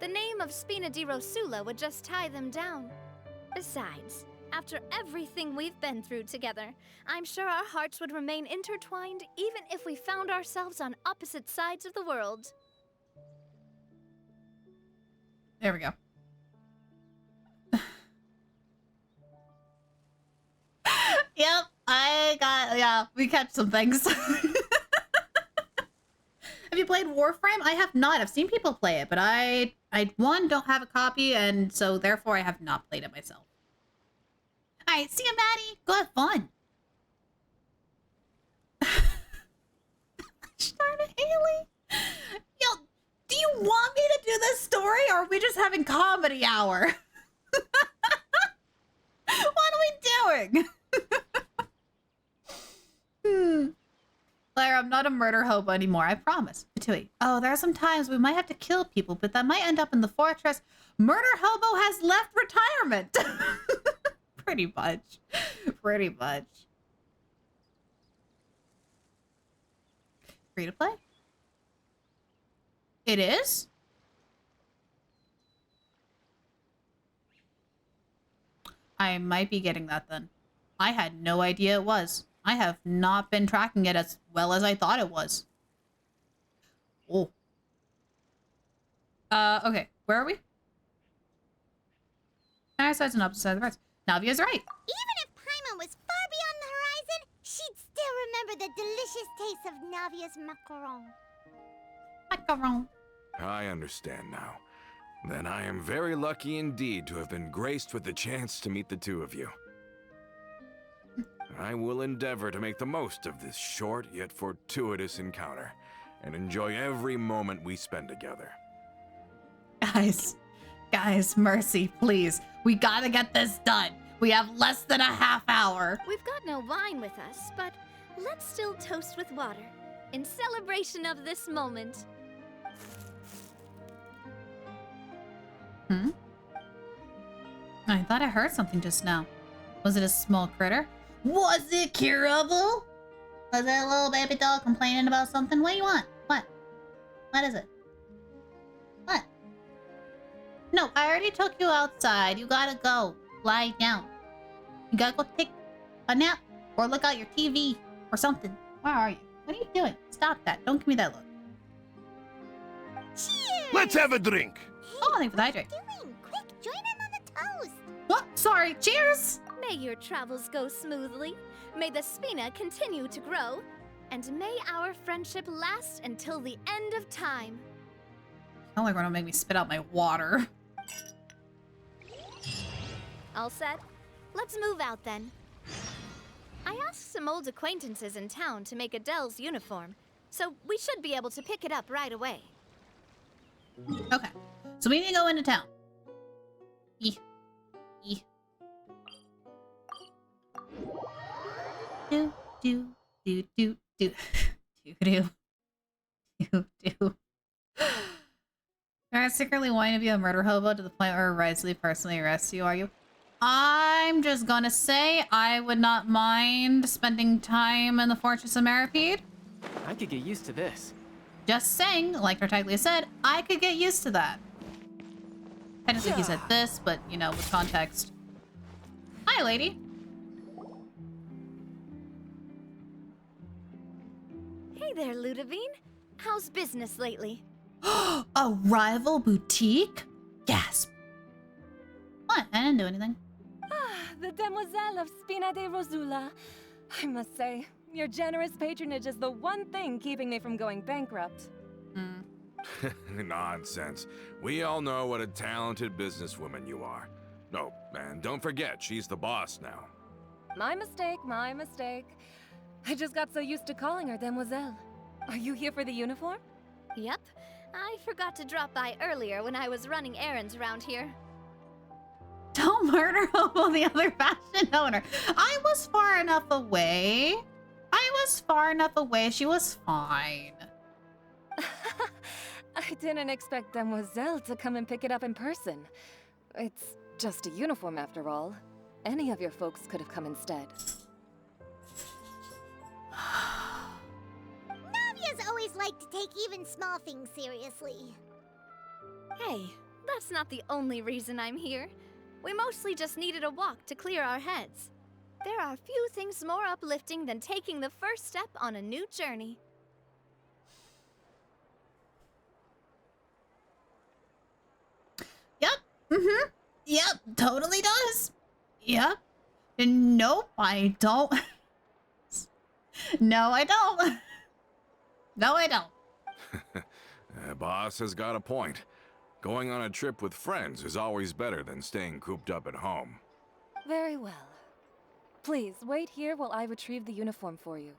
Speaker 6: The name of Spina di Rosula would just tie them down. Besides, after everything we've been through together, I'm sure our hearts would remain intertwined even if we found ourselves on opposite sides of the world.
Speaker 1: There we go. Yep, yeah, we catch some things. Have you played Warframe? I have not. I've seen people play it, but I one, don't have a copy, and so therefore I have not played it myself. All right, see you, Maddie. Go have fun. Darn it, Haley. Yo, do you want me to do this story, or are we just having comedy hour? What are we doing? Claire, I'm not a murder hobo anymore, I promise. Fatui. Oh, there are some times we might have to kill people, but that might end up in the fortress. Murder hobo has left retirement. Pretty much. Pretty much. Free to play? It is? I might be getting that then. I had no idea it was. I have not been tracking it as well as I thought it was. Oh. Okay. Where are we? Nice sides and opposite sides of the rights. Navia's right.
Speaker 4: Even if Paimon was far beyond the horizon, she'd still remember the delicious taste of Navia's macaron.
Speaker 1: Macaron.
Speaker 2: I understand now. Then I am very lucky indeed to have been graced with the chance to meet the two of you. I will endeavor to make the most of this short yet fortuitous encounter and enjoy every moment we spend together.
Speaker 1: Guys, mercy, please. We gotta get this done. We have less than a half hour.
Speaker 6: We've got no wine with us, but let's still toast with water in celebration of this moment.
Speaker 1: I thought I heard something just now. Was it a small critter? Was it curable? Was it a little baby dog complaining about something? What do you want? What? What is it? What? No, I already took you outside. You gotta go. Lie down. You gotta go take a nap or look out your TV or something. Where are you? What are you doing? Stop that. Don't give me that look.
Speaker 4: Cheers!
Speaker 22: Let's have a drink.
Speaker 1: Oh, thanks for the hydrate.
Speaker 4: Quick, join in on the toast.
Speaker 1: What? Sorry. Cheers!
Speaker 6: May your travels go smoothly. May the Spina continue to grow. And may our friendship last until the end of time.
Speaker 1: Oh, like, gonna make me spit out my water.
Speaker 6: All set? Let's move out then. I asked some old acquaintances in town to make Adele's uniform, so we should be able to pick it up right away.
Speaker 1: Okay, so we need to go into town. do, do, do, do, do, do, do, do. You're secretly wanting to be a murder hobo to the point where Risley personally arrests you, are you? I'm just gonna say I would not mind spending time in the Fortress of Maripede.
Speaker 18: I could get used to this.
Speaker 1: Just saying, like Tartaglia said, I could get used to that. Technically he said this, but you know, with context. Hi, lady.
Speaker 6: Hey there, Ludovine. How's business lately?
Speaker 1: A rival boutique? Gasp. What? I didn't do anything.
Speaker 12: The Demoiselle of Spina de Rosula. I must say, your generous patronage is the one thing keeping me from going bankrupt.
Speaker 2: Nonsense. We all know what a talented businesswoman you are. No, and don't forget, she's the boss now.
Speaker 12: My mistake, my mistake. I just got so used to calling her Demoiselle. Are you here for the uniform?
Speaker 6: Yep. I forgot to drop by earlier when I was running errands around here.
Speaker 1: Don't murder Hobo, the other fashion owner. I was far enough away. She was fine.
Speaker 12: I didn't expect Demoiselle to come and pick it up in person. It's just a uniform after all. Any of your folks could have come instead.
Speaker 4: Navia's always liked to take even small things seriously.
Speaker 6: Hey, that's not the only reason I'm here. We mostly just needed a walk to clear our heads. There are few things more uplifting than taking the first step on a new journey.
Speaker 1: Yep. Mm-hmm. Yep. Totally does. Yep. Nope, I don't. No, I don't. No, I don't.
Speaker 2: Boss has got a point. Going on a trip with friends is always better than staying cooped up at home.
Speaker 12: Very well. Please, wait here while I retrieve the uniform for you.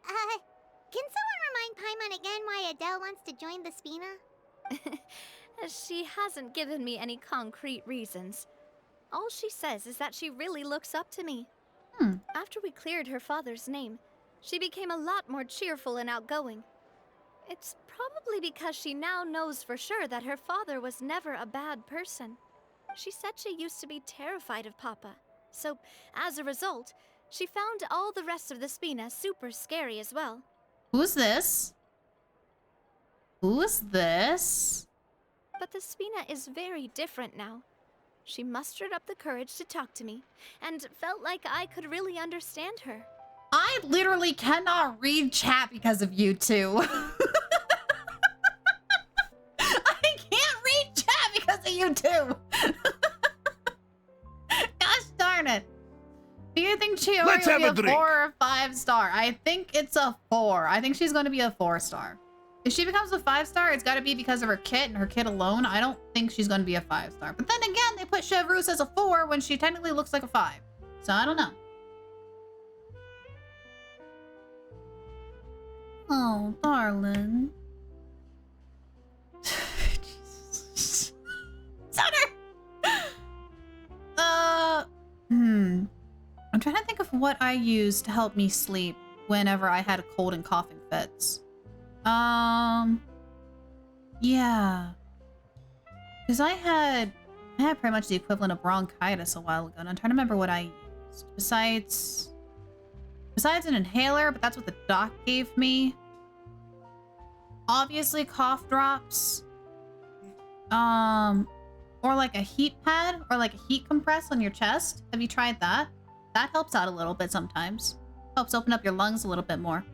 Speaker 4: Can someone remind Paimon again why Adele wants to join the Spina?
Speaker 6: She hasn't given me any concrete reasons. All she says is that she really looks up to me. After we cleared her father's name, she became a lot more cheerful and outgoing. It's probably because she now knows for sure that her father was never a bad person. She said she used to be terrified of Papa. So, as a result, she found all the rest of the Spina super scary as well.
Speaker 1: Who's this? Who's this?
Speaker 6: But the Spina is very different now. She mustered up the courage to talk to me, and felt like I could really understand her.
Speaker 1: I literally cannot read chat because of you two. I can't read chat because of you two. Gosh darn it. Do you think Chiori will be a 4 or a 5 star? I think it's a 4. I think she's going to be a 4 star. If she becomes a 5 star, it's got to be because of her kit and her kit alone. I don't think she's going to be a 5 star. But then again, they put Chevreuse as a 4 when she technically looks like a 5. So I don't know. Oh, darling. Jesus. Sutter! I'm trying to think of what I used to help me sleep whenever I had a cold and coughing fits. Yeah. Because I had pretty much the equivalent of bronchitis a while ago, and I'm trying to remember what I used. Besides an inhaler, but that's what the doc gave me. Obviously cough drops. Or like a heat pad, or like a heat compress on your chest. Have you tried that? That helps out a little bit sometimes. Helps open up your lungs a little bit more.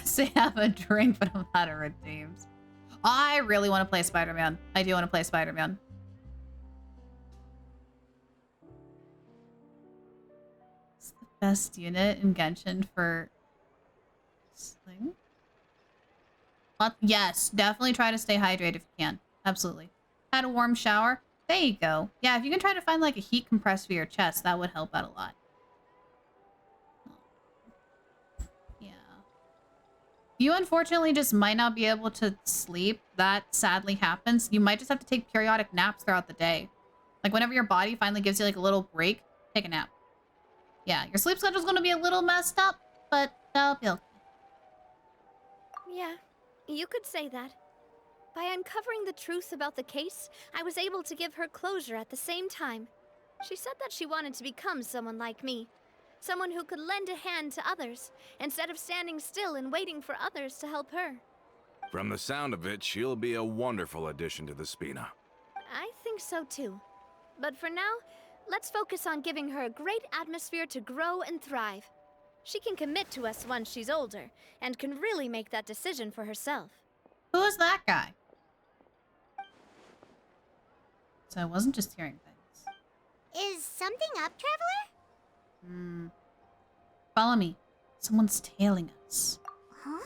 Speaker 1: Say have a drink, but I'm out of redeems. I really want to play Spider-Man. I do want to play Spider-Man. It's the best unit in Genshin for sling. Yes, definitely try to stay hydrated if you can. Absolutely. Had a warm shower. There you go. Yeah, if you can try to find like a heat compress for your chest, that would help out a lot. Yeah. You unfortunately just might not be able to sleep. That sadly happens. You might just have to take periodic naps throughout the day. Like whenever your body finally gives you like a little break, take a nap. Yeah, your sleep schedule's gonna be a little messed up, but that'll be okay.
Speaker 6: Yeah, you could say that. By uncovering the truth about the case, I was able to give her closure at the same time. She said that she wanted to become someone like me. Someone who could lend a hand to others, instead of standing still and waiting for others to help her.
Speaker 2: From the sound of it, she'll be a wonderful addition to the Spina.
Speaker 6: I think so too. But for now, let's focus on giving her a great atmosphere to grow and thrive. She can commit to us once she's older, and can really make that decision for herself.
Speaker 1: Who is that guy? So I wasn't just hearing things.
Speaker 4: Is something up, Traveler?
Speaker 1: Follow me. Someone's tailing us.
Speaker 4: Huh?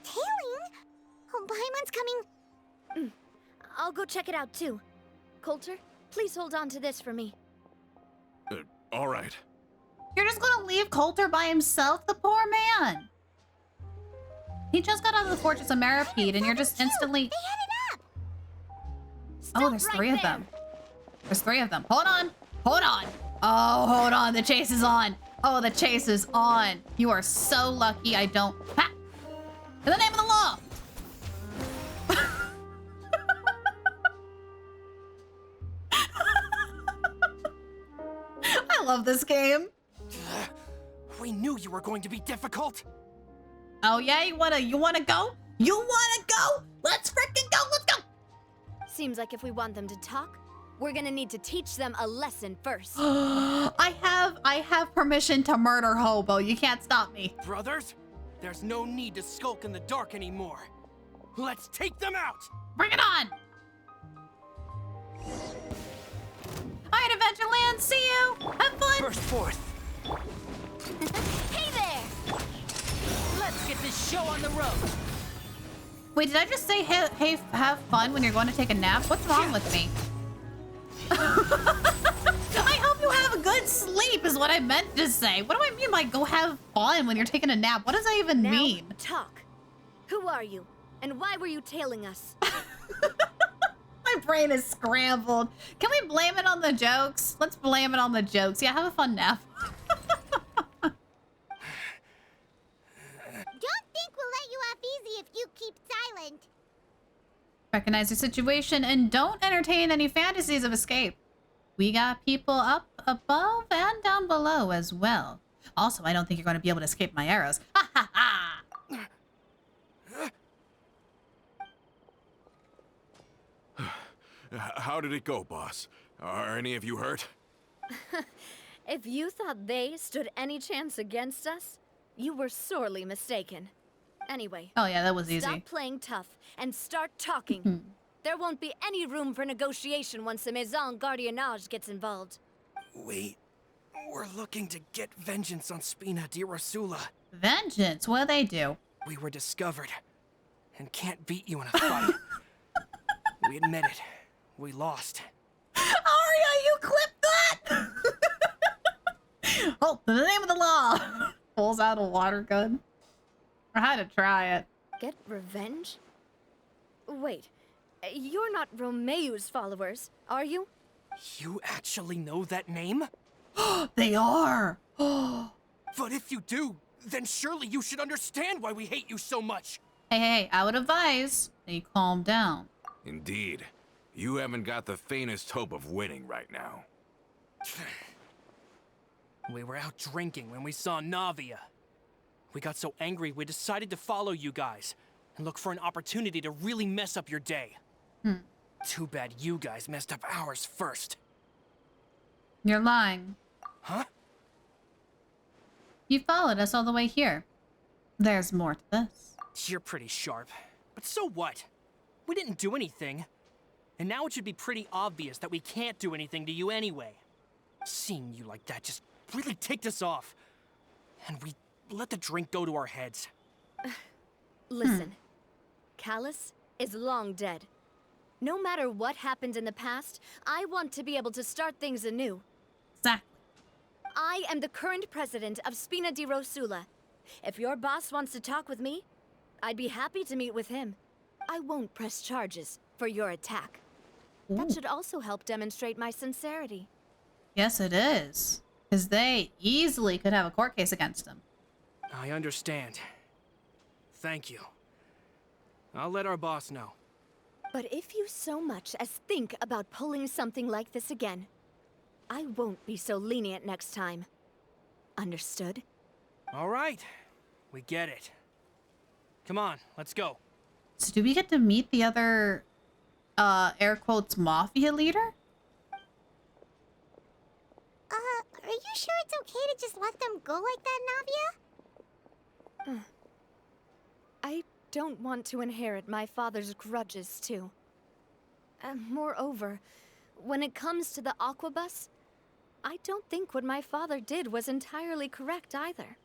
Speaker 4: Tailing? Oh, Paimon's coming.
Speaker 6: I'll go check it out too. Coulter, please hold on to this for me.
Speaker 2: All right.
Speaker 1: You're just gonna leave Coulter by himself, the poor man. He just got out of the Fortress of Maripede, and you're just instantly...
Speaker 4: They headed up.
Speaker 1: Oh, there's three of them. There's three of them. Hold on. Hold on. Oh, hold on. The chase is on. Oh, the chase is on. You are so lucky I don't... Ha! In the name of the law! I love this game.
Speaker 21: We knew you were going to be difficult.
Speaker 1: Oh yeah, you wanna go? You wanna go? Let's freaking go, let's go!
Speaker 6: Seems like if we want them to talk, we're gonna need to teach them a lesson first.
Speaker 1: I have permission to murder Hobo. You can't stop me.
Speaker 21: Brothers, there's no need to skulk in the dark anymore. Let's take them out!
Speaker 1: Bring it on! Alright, Adventureland, see you! Have fun!
Speaker 21: Burst forth.
Speaker 12: Hey there! Let's get this show on the road.
Speaker 1: Wait, did I just say, hey, have fun when you're going to take a nap? What's wrong with me? I hope you have a good sleep is what I meant to say. What do I mean by go have fun when you're taking a nap? What does that even mean?
Speaker 6: Talk. Who are you? And why were you tailing us?
Speaker 1: My brain is scrambled. Can we blame it on the jokes? Let's blame it on the jokes. Yeah, have a fun nap.
Speaker 4: Don't think we'll let you off easy if you keep silent.
Speaker 1: Recognize your situation and don't entertain any fantasies of escape. We got people up above and down below as well. Also, I don't think you're going to be able to escape my arrows. Ha ha ha!
Speaker 2: How did it go, boss? Are any of you hurt?
Speaker 6: If you thought they stood any chance against us, you were sorely mistaken. Anyway.
Speaker 1: Oh yeah, that was easy.
Speaker 6: Stop playing tough and start talking. There won't be any room for negotiation once the Maison Gardiennage gets involved.
Speaker 21: We're looking to get vengeance on Spina di Rosula.
Speaker 1: Vengeance? What'd they do?
Speaker 21: We were discovered and can't beat you in a fight. We admit it. We lost.
Speaker 1: Aria, you clipped that! Oh, in the name of the law! Pulls out a water gun. I had to try it.
Speaker 6: Get revenge? Wait, you're not Romeu's followers, are you?
Speaker 21: You actually know that name?
Speaker 1: They are!
Speaker 21: But if you do, then surely you should understand why we hate you so much.
Speaker 1: Hey, I would advise that you calm down.
Speaker 2: Indeed. You haven't got the faintest hope of winning right now.
Speaker 21: We were out drinking when we saw Navia. We got so angry we decided to follow you guys and look for an opportunity to really mess up your day. Too bad you guys messed up ours first.
Speaker 1: You're lying.
Speaker 21: Huh?
Speaker 1: You followed us all the way here. There's more to this.
Speaker 21: You're pretty sharp. But so what? We didn't do anything. And now it should be pretty obvious that we can't do anything to you anyway. Seeing you like that just really ticked us off. And we let the drink go to our heads.
Speaker 6: Listen, Callus is long dead. No matter what happened in the past, I want to be able to start things anew.
Speaker 1: Exactly.
Speaker 6: I am the current president of Spina di Rosula. If your boss wants to talk with me, I'd be happy to meet with him. I won't press charges for your attack. That should also help demonstrate my sincerity.
Speaker 1: Yes, it is. Because they easily could have a court case against him.
Speaker 21: I understand. Thank you. I'll let our boss know.
Speaker 6: But if you so much as think about pulling something like this again, I won't be so lenient next time. Understood?
Speaker 21: All right. We get it. Come on, let's go.
Speaker 1: So do we get to meet the other, air quotes, mafia leader?
Speaker 4: Are you sure it's okay to just let them go like that, Navia?
Speaker 6: I don't want to inherit my father's grudges, too. Moreover, when it comes to the Aquabus, I don't think what my father did was entirely correct either.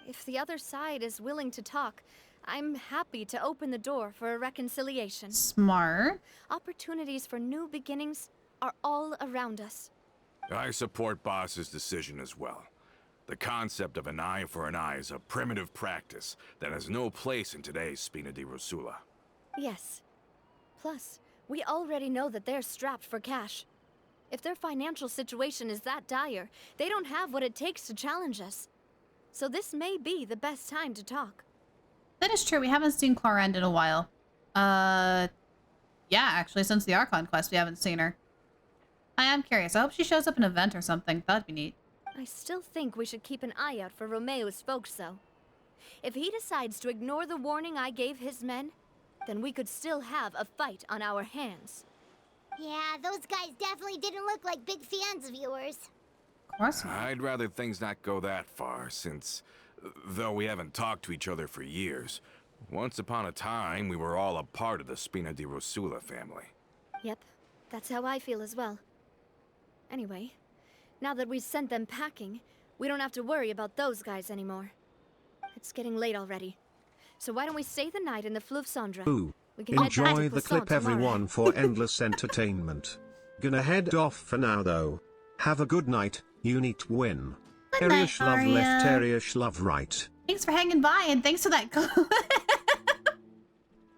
Speaker 6: If the other side is willing to talk, I'm happy to open the door for a reconciliation.
Speaker 1: Smart.
Speaker 6: Opportunities for new beginnings are all around us.
Speaker 2: I support Boss's decision as well. The concept of an eye for an eye is a primitive practice that has no place in today's Spina di Rosula.
Speaker 6: Yes. Plus, we already know that they're strapped for cash. If their financial situation is that dire, they don't have what it takes to challenge us. So this may be the best time to talk.
Speaker 1: That is true. We haven't seen Clorinde in a while. Yeah, actually, since the Archon quest, we haven't seen her. I am curious. I hope she shows up in an event or something. That'd be neat.
Speaker 6: I still think we should keep an eye out for Romeo's folks, though. If he decides to ignore the warning I gave his men, then we could still have a fight on our hands.
Speaker 4: Yeah, those guys definitely didn't look like big fans of yours.
Speaker 1: Of course not.
Speaker 2: I'd rather things not go that far, since, though we haven't talked to each other for years, once upon a time we were all a part of the Spina di Rosula family.
Speaker 6: Yep, that's how I feel as well. Anyway, now that we've sent them packing, we don't have to worry about those guys anymore. It's getting late already. So why don't we stay the night in the Fleuve Cendre?
Speaker 7: Ooh.
Speaker 6: We can head back
Speaker 7: Enjoy
Speaker 6: to
Speaker 7: the
Speaker 6: Poisson
Speaker 7: clip,
Speaker 6: tomorrow.
Speaker 7: everyone, for endless entertainment. Gonna head off for now, though. Have a good night. You need to win.
Speaker 1: Good night,
Speaker 7: Terish love
Speaker 1: Arya.
Speaker 7: left, Terish love right.
Speaker 1: Thanks for hanging by, and thanks for that.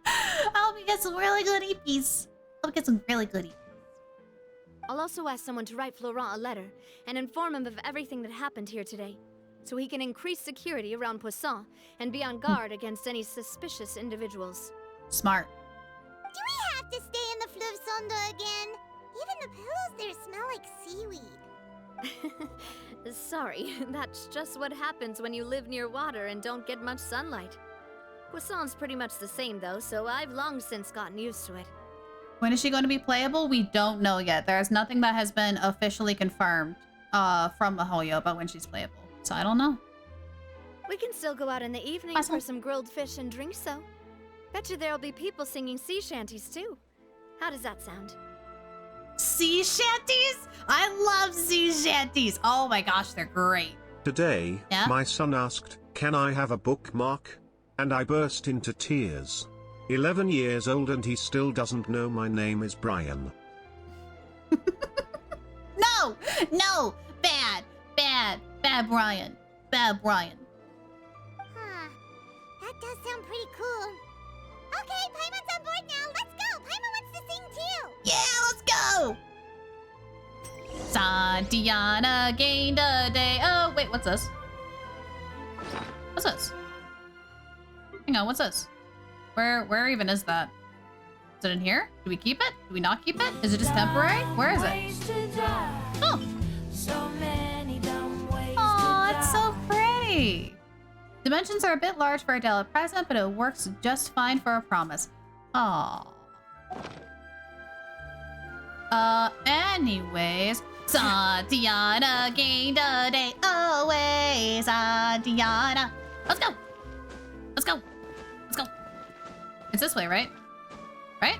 Speaker 1: I hope you get some really good EPs. I hope you get some really good EPs.
Speaker 6: I'll also ask someone to write Florent a letter and inform him of everything that happened here today, so he can increase security around Poisson and be on guard against any suspicious individuals.
Speaker 1: Smart.
Speaker 4: Do we have to stay in the Fleuve Cendre again? Even the pillows there smell like seaweed.
Speaker 6: Sorry, that's just what happens when you live near water and don't get much sunlight. Poisson's pretty much the same though, so I've long since gotten used to it.
Speaker 1: When is she going to be playable? We don't know yet. There's nothing that has been officially confirmed from Mahoyo about when she's playable. So I don't know.
Speaker 6: We can still go out in the evening for some grilled fish and drinks though. Bet you there'll be people singing sea shanties too. How does that sound?
Speaker 1: Sea shanties? I love sea shanties. Oh my gosh, they're great.
Speaker 7: Today,
Speaker 1: Yeah?
Speaker 7: my son asked, "Can I have a bookmark?" And I burst into tears. 11 years old and he still doesn't know my name is Brian.
Speaker 1: No! No! Bad! Bad! Bad Brian. Bad Brian.
Speaker 4: Huh. That does sound pretty cool. Okay, Paimon's on board now. Let's go. Paimon wants to sing too.
Speaker 1: Yeah, let's go! Santiana gained a day. Oh, wait, what's this? What's this? Hang on, what's this? Where even is that? Is it in here? Do we keep it? Do we not keep it? Is it just temporary? Where is it? Oh! Aw, it's so pretty! Dimensions are a bit large for a delicate present, but it works just fine for a promise. Aw. Anyways, Santiana gained a day away, Santiana. Let's go! Let's go! Let's go! It's this way, right? Right?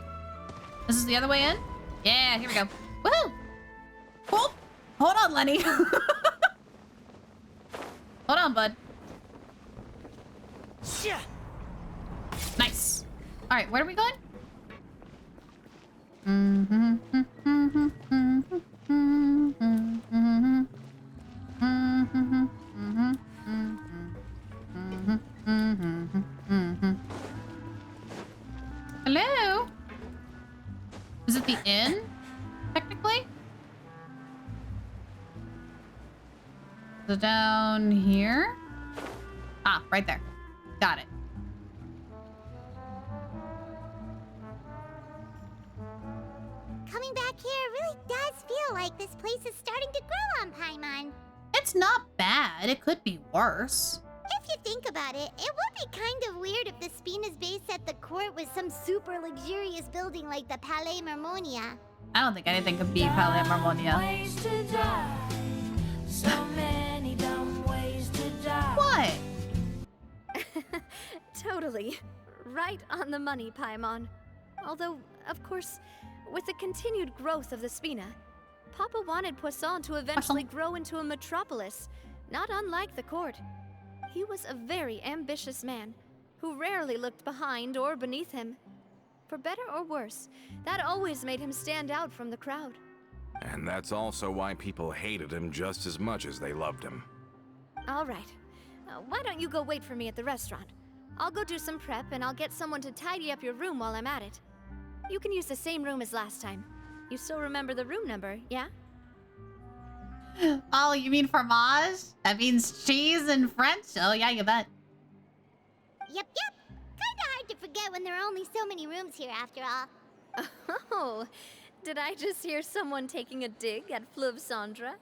Speaker 1: This is the other way in? Yeah, here we go. Woohoo! Oh! Hold on, Lenny. Hold on, bud. Nice. All right, where are we going? Hello? Is it the inn? So down here? Ah, right there. Got it.
Speaker 4: Coming back here really does feel like this place is starting to grow on Paimon.
Speaker 1: It's not bad. It could be worse.
Speaker 4: If you think about it, it would be kind of weird if the Spina's base at the court was some super luxurious building like the Palais Marmonia.
Speaker 1: I don't think anything could beat Palais Marmonia. What?
Speaker 6: Totally. Right on the money, Paimon. Although, of course, with the continued growth of the Spina, Papa wanted Poisson to eventually grow into a metropolis, not unlike the court. He was a very ambitious man, who rarely looked behind or beneath him. For better or worse, that always made him stand out from the crowd.
Speaker 2: And that's also why people hated him just as much as they loved him.
Speaker 6: All right. Why don't you go wait for me at the restaurant? I'll go do some prep and I'll get someone to tidy up your room while I'm at it. You can use the same room as last time. You still remember the room number, yeah?
Speaker 1: Oh, you mean fromage? That means cheese in French? Oh yeah, you bet.
Speaker 4: Yep. Kinda hard to forget when there are only so many rooms here after all.
Speaker 6: Oh, did I just hear someone taking a dig at Fleuve Cendre?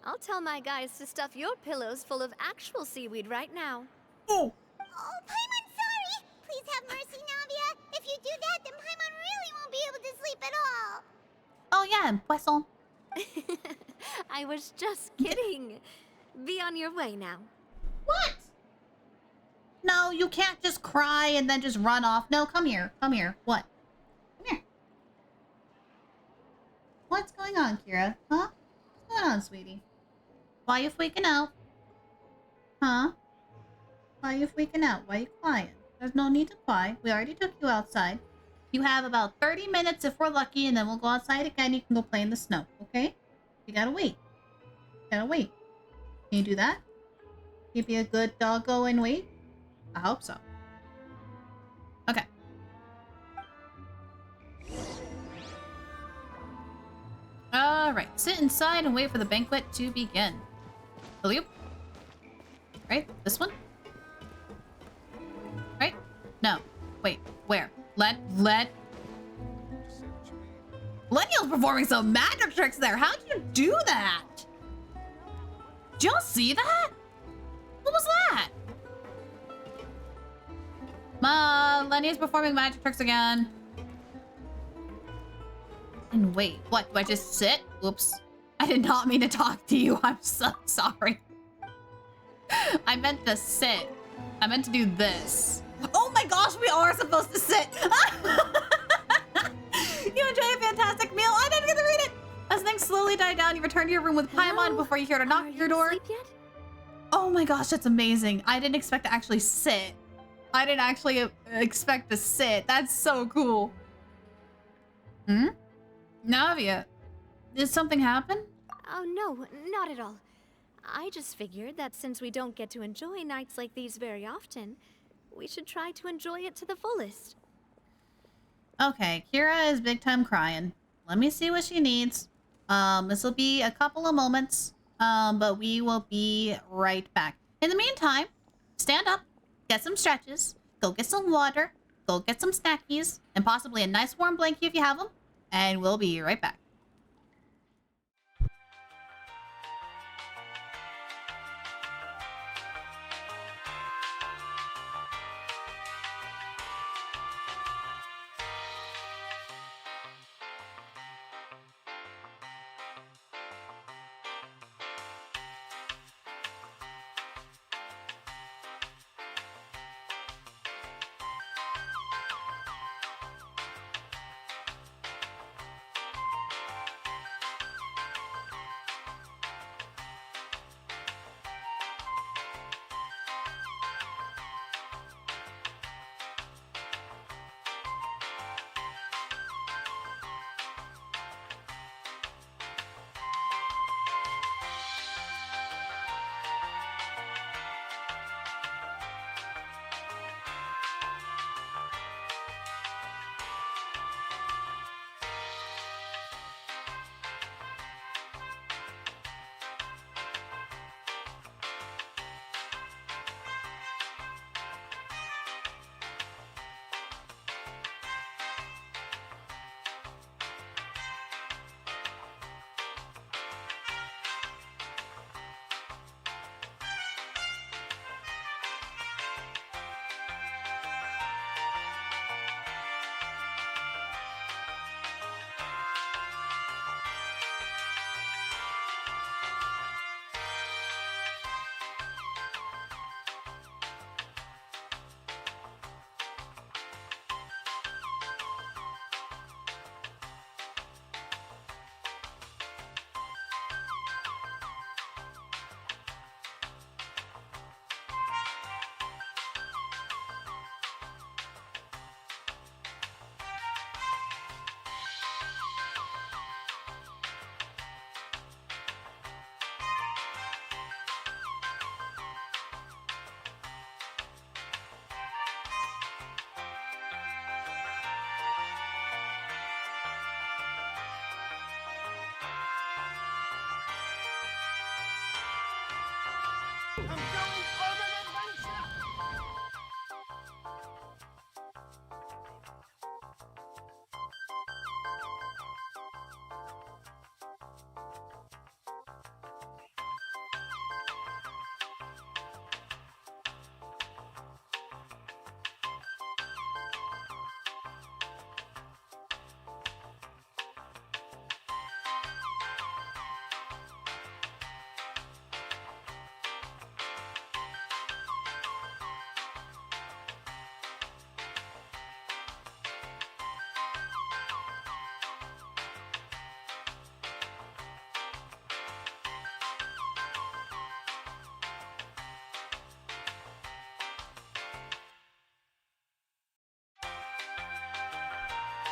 Speaker 6: I'll tell my guys to stuff your pillows full of actual seaweed right now.
Speaker 1: Oh!
Speaker 4: Oh, Paimon, sorry! Please have mercy, Navia. If you do that, then Paimon really won't be able to sleep at all.
Speaker 1: Oh yeah, and Poisson.
Speaker 6: I was just kidding. Be on your way now.
Speaker 1: What? No, you can't just cry and then just run off. No, come here. Come here. What? Come here. What's going on, Kira? Huh? What's going on, sweetie? Why you freaking out? Huh? Why you freaking out? Why you crying? There's no need to cry. We already took you outside. You have about 30 minutes if we're lucky, and then we'll go outside again. You can go play in the snow, okay? You gotta wait. You gotta wait. Can you do that? Can you be a good doggo and wait? I hope so. Okay. Alright, sit inside and wait for the banquet to begin. Hello? Right? This one? Right? No. Wait, where? Lenniel's performing some magic tricks there. How'd you do that? Did y'all see that? What was that? Lenny's performing magic tricks again. And wait, what? Do I just sit? Whoops. I did not mean to talk to you. I'm so sorry. I meant to sit. I meant to do this. Oh my gosh, we are supposed to sit. You enjoy a fantastic meal. I didn't get to read it. As things slowly die down, you return to your room with Paimon before you hear to knock at your door.
Speaker 6: Yet?
Speaker 1: Oh my gosh, that's amazing. I didn't expect to actually sit. I didn't actually expect to sit. That's so cool. Hmm? Navia, did something happen?
Speaker 6: Oh no, not at all. I just figured that since we don't get to enjoy nights like these very often, we should try to enjoy it to the fullest.
Speaker 1: Okay, Kira is big time crying. Let me see what she needs. This will be a couple of moments, but we will be right back. In the meantime, stand up, get some stretches, go get some water, go get some snackies, and possibly a nice warm blanket if you have them, and we'll be right back.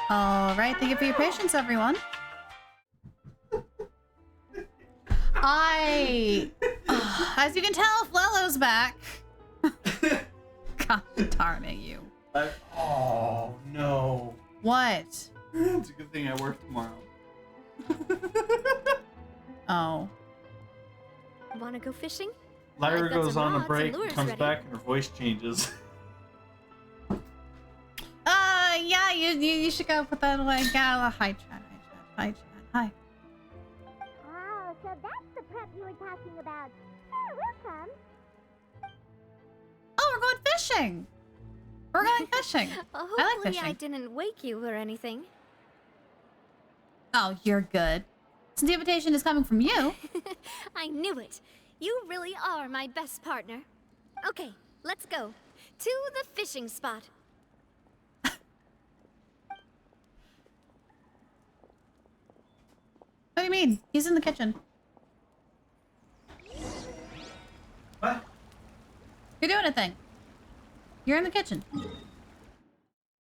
Speaker 1: All right, thank you for your patience, everyone. As you can tell, Flelo's back. God darn it, you.
Speaker 3: Oh, no.
Speaker 1: What?
Speaker 3: It's a good thing I work tomorrow.
Speaker 1: Oh.
Speaker 6: Wanna go fishing?
Speaker 3: Lyra
Speaker 6: I've got
Speaker 3: goes
Speaker 6: some
Speaker 3: on a
Speaker 6: rods and
Speaker 3: break,
Speaker 6: lures
Speaker 3: comes
Speaker 6: ready.
Speaker 3: back, and her voice changes.
Speaker 1: Yeah, you should go put that away. Yeah, hi, Chad. Hi, Chad. Hi.
Speaker 4: Oh, so that's the prep you were talking about. Sure, we'll come.
Speaker 1: Oh, we're going fishing. We're going fishing. I like
Speaker 6: Hopefully
Speaker 1: fishing.
Speaker 6: I didn't wake you or anything.
Speaker 1: Oh, you're good. Since the invitation is coming from you.
Speaker 6: I knew it. You really are my best partner. Okay, let's go. To the fishing spot.
Speaker 1: What do you mean? He's in the kitchen.
Speaker 3: What?
Speaker 1: You're doing a thing. You're in the kitchen.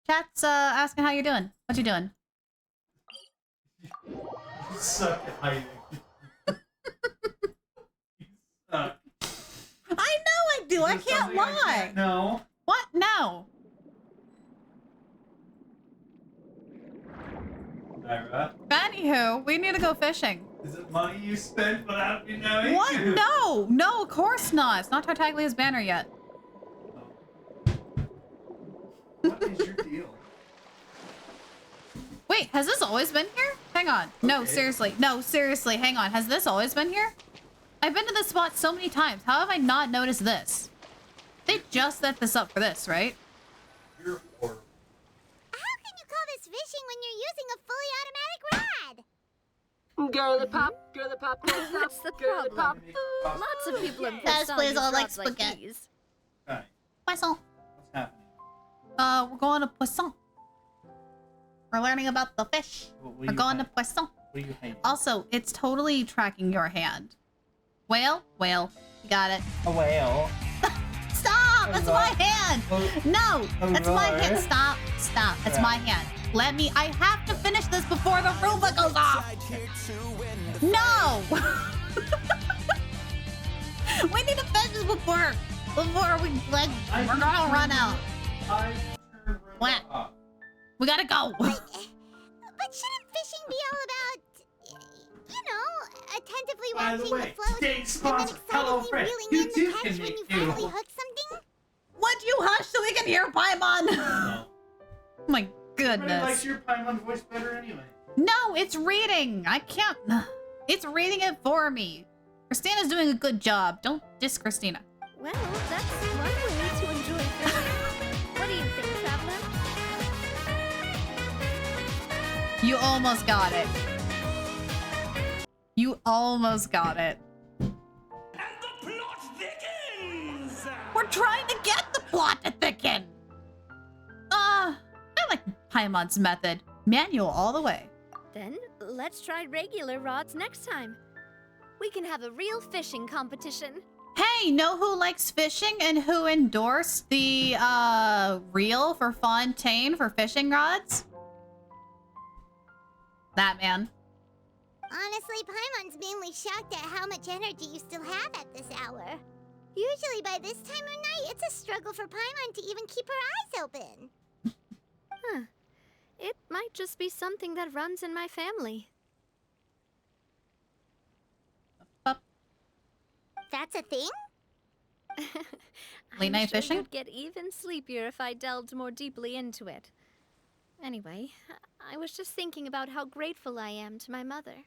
Speaker 1: Chat's asking how you're doing. What you doing?
Speaker 3: You suck at hiding. You suck.
Speaker 1: I know I do. I can't lie.
Speaker 3: No.
Speaker 1: What? No.
Speaker 3: Lyra,
Speaker 1: Anywho, we need to go fishing.
Speaker 3: is it money you spent without me knowing?
Speaker 1: What? No. No, of course not. It's not Tartaglia's banner yet.
Speaker 3: What is your deal?
Speaker 1: Wait, has this always been here? Hang on. No,
Speaker 3: Okay.
Speaker 1: seriously. No, seriously. Hang on. Has this always been here? I've been to this spot so many times. How have I not noticed this? They just set this up for this, right?
Speaker 3: You're horrible.
Speaker 4: How can you call this fishing when you're using a fully automatic rod?
Speaker 12: Girly pop, girly pop, girly pop.
Speaker 6: What's the
Speaker 12: girly
Speaker 6: problem?
Speaker 12: pop.
Speaker 6: Lots of people in
Speaker 1: Guys,
Speaker 6: Poisson
Speaker 1: please,
Speaker 6: use
Speaker 1: all like
Speaker 6: rods
Speaker 1: spaghetti.
Speaker 6: these.
Speaker 3: Hi.
Speaker 1: Poisson.
Speaker 3: What's happening?
Speaker 1: We're going to Poisson. We're learning about the fish.
Speaker 3: What will
Speaker 1: We're
Speaker 3: you
Speaker 1: going to
Speaker 3: hide?
Speaker 1: Poisson.
Speaker 3: What are you hiding?
Speaker 1: Also, it's totally tracking your hand. Whale? Whale. You got it.
Speaker 3: A whale.
Speaker 1: Stop! That's my hand! No! That's my
Speaker 3: roar.
Speaker 1: hand. Stop. Stop. That's my hand. Let me... I have to finish this before the Roomba goes off! No! We need to finish this before we, like, we're gonna run out. What? We gotta go.
Speaker 4: But shouldn't fishing be all about, you know, attentively
Speaker 3: By the
Speaker 4: watching
Speaker 3: way,
Speaker 4: the float
Speaker 3: today's
Speaker 4: and then
Speaker 3: sponsor,
Speaker 4: excitedly
Speaker 3: HelloFresh.
Speaker 4: reeling
Speaker 3: You
Speaker 4: in
Speaker 3: too
Speaker 4: the
Speaker 3: can
Speaker 4: catch when
Speaker 3: make
Speaker 4: you finally
Speaker 3: do.
Speaker 4: hook something?
Speaker 1: Would you hush so we can hear Paimon?
Speaker 3: No.
Speaker 1: My
Speaker 3: Everybody likes
Speaker 1: goodness.
Speaker 3: your Paimon voice better anyway.
Speaker 1: No, it's reading. I can't. It's reading it for me. Christina's doing a good job. Don't diss Christina.
Speaker 6: Well, that's one way to enjoy fishing. What do you think, Traveler?
Speaker 1: You almost got it. You almost got it. We're trying to get the plot to thicken. I like Paimon's method. Manual all the way.
Speaker 6: Then let's try regular rods next time. We can have a real fishing competition.
Speaker 1: Hey, know who likes fishing and who endorsed the reel for Fontaine for fishing rods? That man.
Speaker 4: Honestly, Paimon's mainly shocked at how much energy you still have at this hour. Usually by this time of night, it's a struggle for Paimon to even keep her eyes open.
Speaker 6: Huh. It might just be something that runs in my family.
Speaker 4: That's a thing?
Speaker 1: Late night
Speaker 6: sure
Speaker 1: fishing?
Speaker 6: You'd get even sleepier if I delved more deeply into it. Anyway, I was just thinking about how grateful I am to my mother.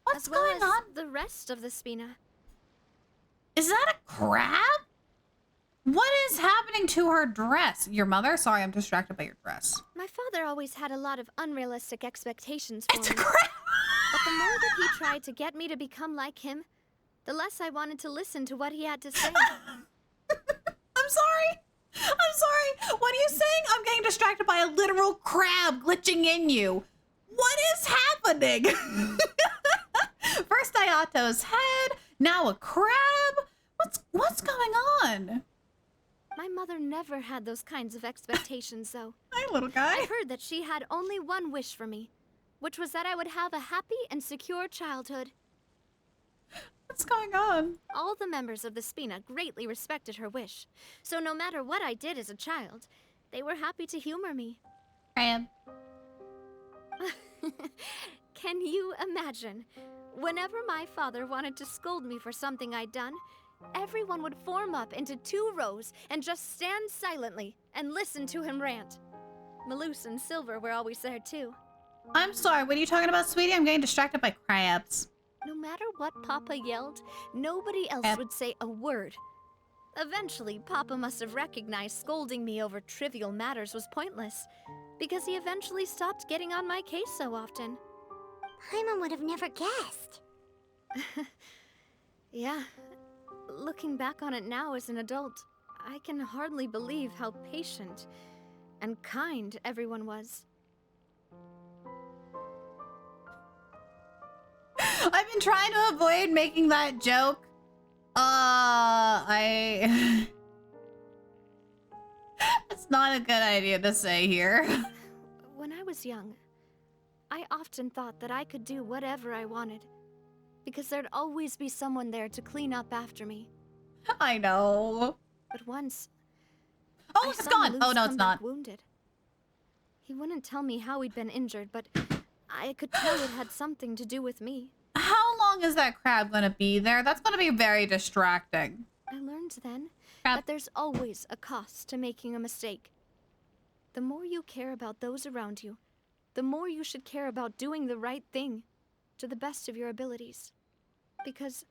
Speaker 1: What's
Speaker 6: as well
Speaker 1: going
Speaker 6: as
Speaker 1: on?
Speaker 6: the rest of the Spina.
Speaker 1: Is that a crab? What is happening to her dress? Your mother? Sorry, I'm distracted by your dress.
Speaker 6: My father always had a lot of unrealistic expectations for me. But the more that he tried to get me to become like him, the less I wanted to listen to what he had to say.
Speaker 1: I'm sorry. I'm sorry. What are you saying? I'm getting distracted by a literal crab glitching in you. What is happening? First Ayato's head, now a crab. What's going on?
Speaker 6: My mother never had those kinds of expectations, though.
Speaker 1: Hi, little guy.
Speaker 6: I heard that she had only one wish for me, which was that I would have a happy and secure childhood.
Speaker 1: What's going on?
Speaker 6: All the members of the Spina greatly respected her wish, so no matter what I did as a child, they were happy to humor me.
Speaker 1: Crab.
Speaker 6: Can you imagine? Whenever my father wanted to scold me for something I'd done, everyone would form up into 2 rows and just stand silently and listen to him rant. Maloose and Silver were always there too.
Speaker 1: I'm sorry, what are you talking about, sweetie? I'm getting distracted by crabs.
Speaker 6: No matter what Papa yelled, nobody else would say a word. Eventually, Papa must have recognized scolding me over trivial matters was pointless, because he eventually stopped getting on my case so often.
Speaker 4: Paimon would have never guessed.
Speaker 6: Yeah. Looking back on it now as an adult, I can hardly believe how patient and kind everyone was.
Speaker 1: I've been trying to avoid making that joke. It's not a good idea to say here.
Speaker 6: When I was young, I often thought that I could do whatever I wanted, because there'd always be someone there to clean up after me.
Speaker 1: I know.
Speaker 6: But once,
Speaker 1: oh, it's gone. Oh no, it's not.
Speaker 6: Wounded. He wouldn't tell me how he'd been injured, but I could tell it had something to do with me.
Speaker 1: How long is that crab gonna be there? That's gonna be very distracting.
Speaker 6: I learned then that there's always a cost to making a mistake. The more you care about those around you, the more you should care about doing the right thing to the best of your abilities. Because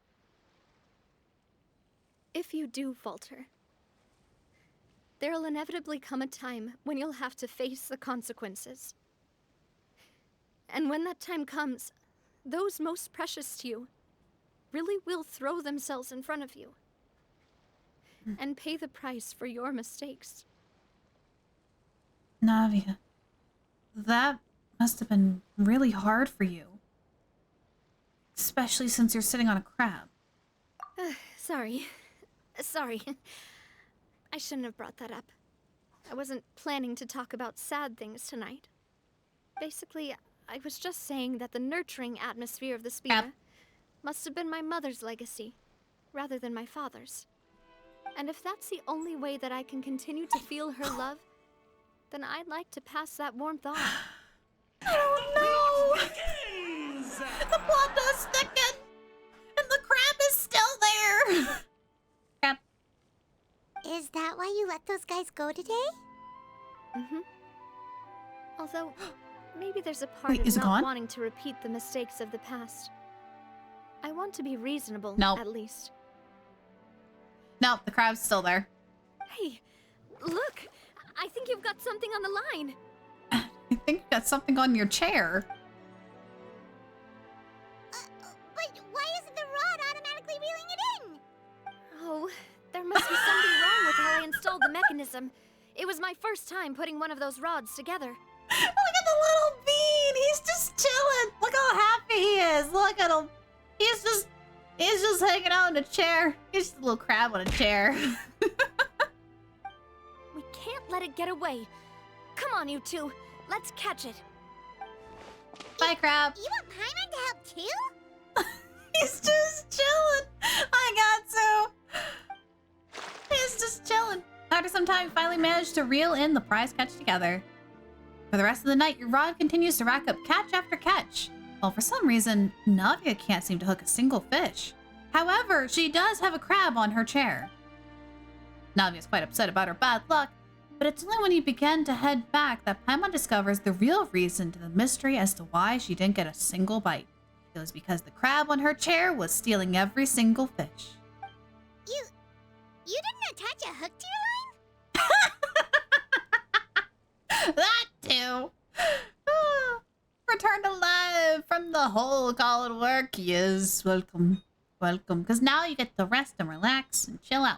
Speaker 6: if you do falter, there'll inevitably come a time when you'll have to face the consequences. And when that time comes, those most precious to you really will throw themselves in front of you and pay the price for your mistakes.
Speaker 1: Navia, that must have been really hard for you. Especially since you're sitting on a crab.
Speaker 6: Sorry. I shouldn't have brought that up. I wasn't planning to talk about sad things tonight. Basically, I was just saying that the nurturing atmosphere of the Spina must have been my mother's legacy, rather than my father's. And if that's the only way that I can continue to feel her love, then I'd like to pass that warmth on.
Speaker 1: Oh no! The plot does thicken! And the crab is still there! Crab.
Speaker 4: Is that why you let those guys go today?
Speaker 6: Mm-hmm. Although, maybe there's a part
Speaker 1: Wait,
Speaker 6: of not
Speaker 1: gone?
Speaker 6: wanting to repeat the mistakes of the past. I want to be reasonable,
Speaker 1: Nope.
Speaker 6: at least.
Speaker 1: No, the crab's still there.
Speaker 6: Hey, look! I think you've got something on the line.
Speaker 1: I think you got something on your chair.
Speaker 4: But why isn't the rod automatically reeling it in?
Speaker 6: Oh, there must be something wrong with how I installed the mechanism. It was my first time putting one of those rods together.
Speaker 1: Look at the little bean! He's just chilling! Look how happy he is! Look at him! He's just hanging out in a chair. He's just a little crab on a chair.
Speaker 6: We can't let it get away. Come on, you two. Let's catch it.
Speaker 1: Bye, crab.
Speaker 4: You want Paimon to help too?
Speaker 1: He's just chilling. I got to. He's just chilling. After some time, you finally managed to reel in the prize catch together. For the rest of the night, your rod continues to rack up catch after catch. Well, for some reason, Navia can't seem to hook a single fish. However, she does have a crab on her chair. Navia's quite upset about her bad luck, but it's only when you begin to head back that Paimon discovers the real reason to the mystery as to why she didn't get a single bite. It was because the crab on her chair was stealing every single fish.
Speaker 4: You didn't attach a hook to your line?
Speaker 1: That too! Return to life from the hole called work. Yes, welcome. Welcome. Because now you get to rest and relax and chill out.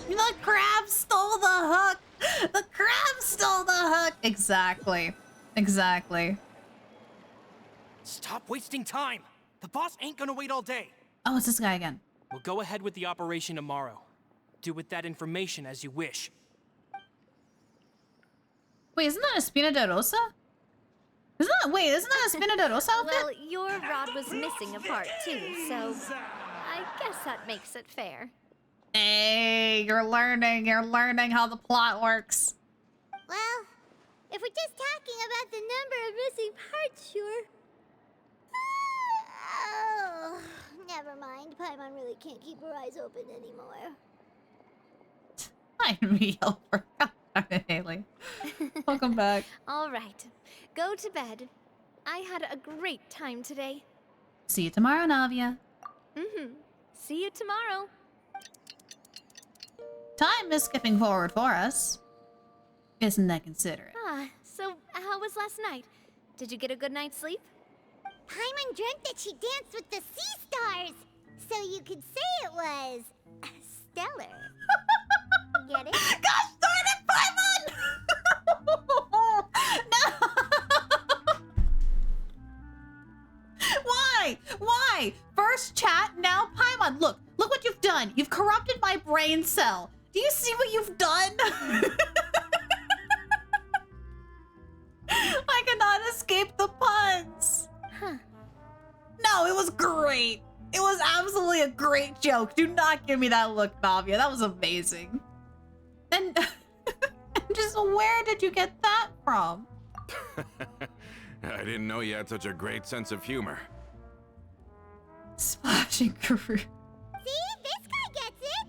Speaker 1: The crab stole the hook! The crab stole the hook! Exactly. Exactly.
Speaker 21: Stop wasting time! The boss ain't gonna wait all day.
Speaker 1: Oh, it's this guy again.
Speaker 21: We'll go ahead with the operation tomorrow. Do with that information as you wish.
Speaker 1: Wait, isn't that a Spina de Rosa? Isn't that a Spina de Rosa outfit?
Speaker 6: Well, your rod was missing a part too, so I guess that makes it fair.
Speaker 1: Hey, you're learning how the plot works.
Speaker 4: Well, if we're just talking about the number of missing parts, sure. Oh, never mind. Paimon really can't keep her eyes open anymore.
Speaker 1: I'd be over. Haley. Welcome back.
Speaker 6: All right, go to bed. I had a great time today.
Speaker 1: See you tomorrow, Navia.
Speaker 6: See you tomorrow.
Speaker 1: Time is skipping forward for us. Isn't that considerate?
Speaker 6: So how was last night? Did you get a good night's sleep?
Speaker 4: Paimon dreamt that she danced with the sea stars, so you could say it was stellar. Get it?
Speaker 1: Gosh darn it, Paimon! No! Why? First chat, now Paimon. Look what you've done. You've corrupted my brain cell. Do you see what you've done? I cannot escape the puns. No, it was great. It was absolutely a great joke. Do not give me that look, Navia. That was amazing. And just where did you get that from?
Speaker 2: I didn't know you had such a great sense of humor.
Speaker 1: Splashing Karoo.
Speaker 4: See? This guy gets it!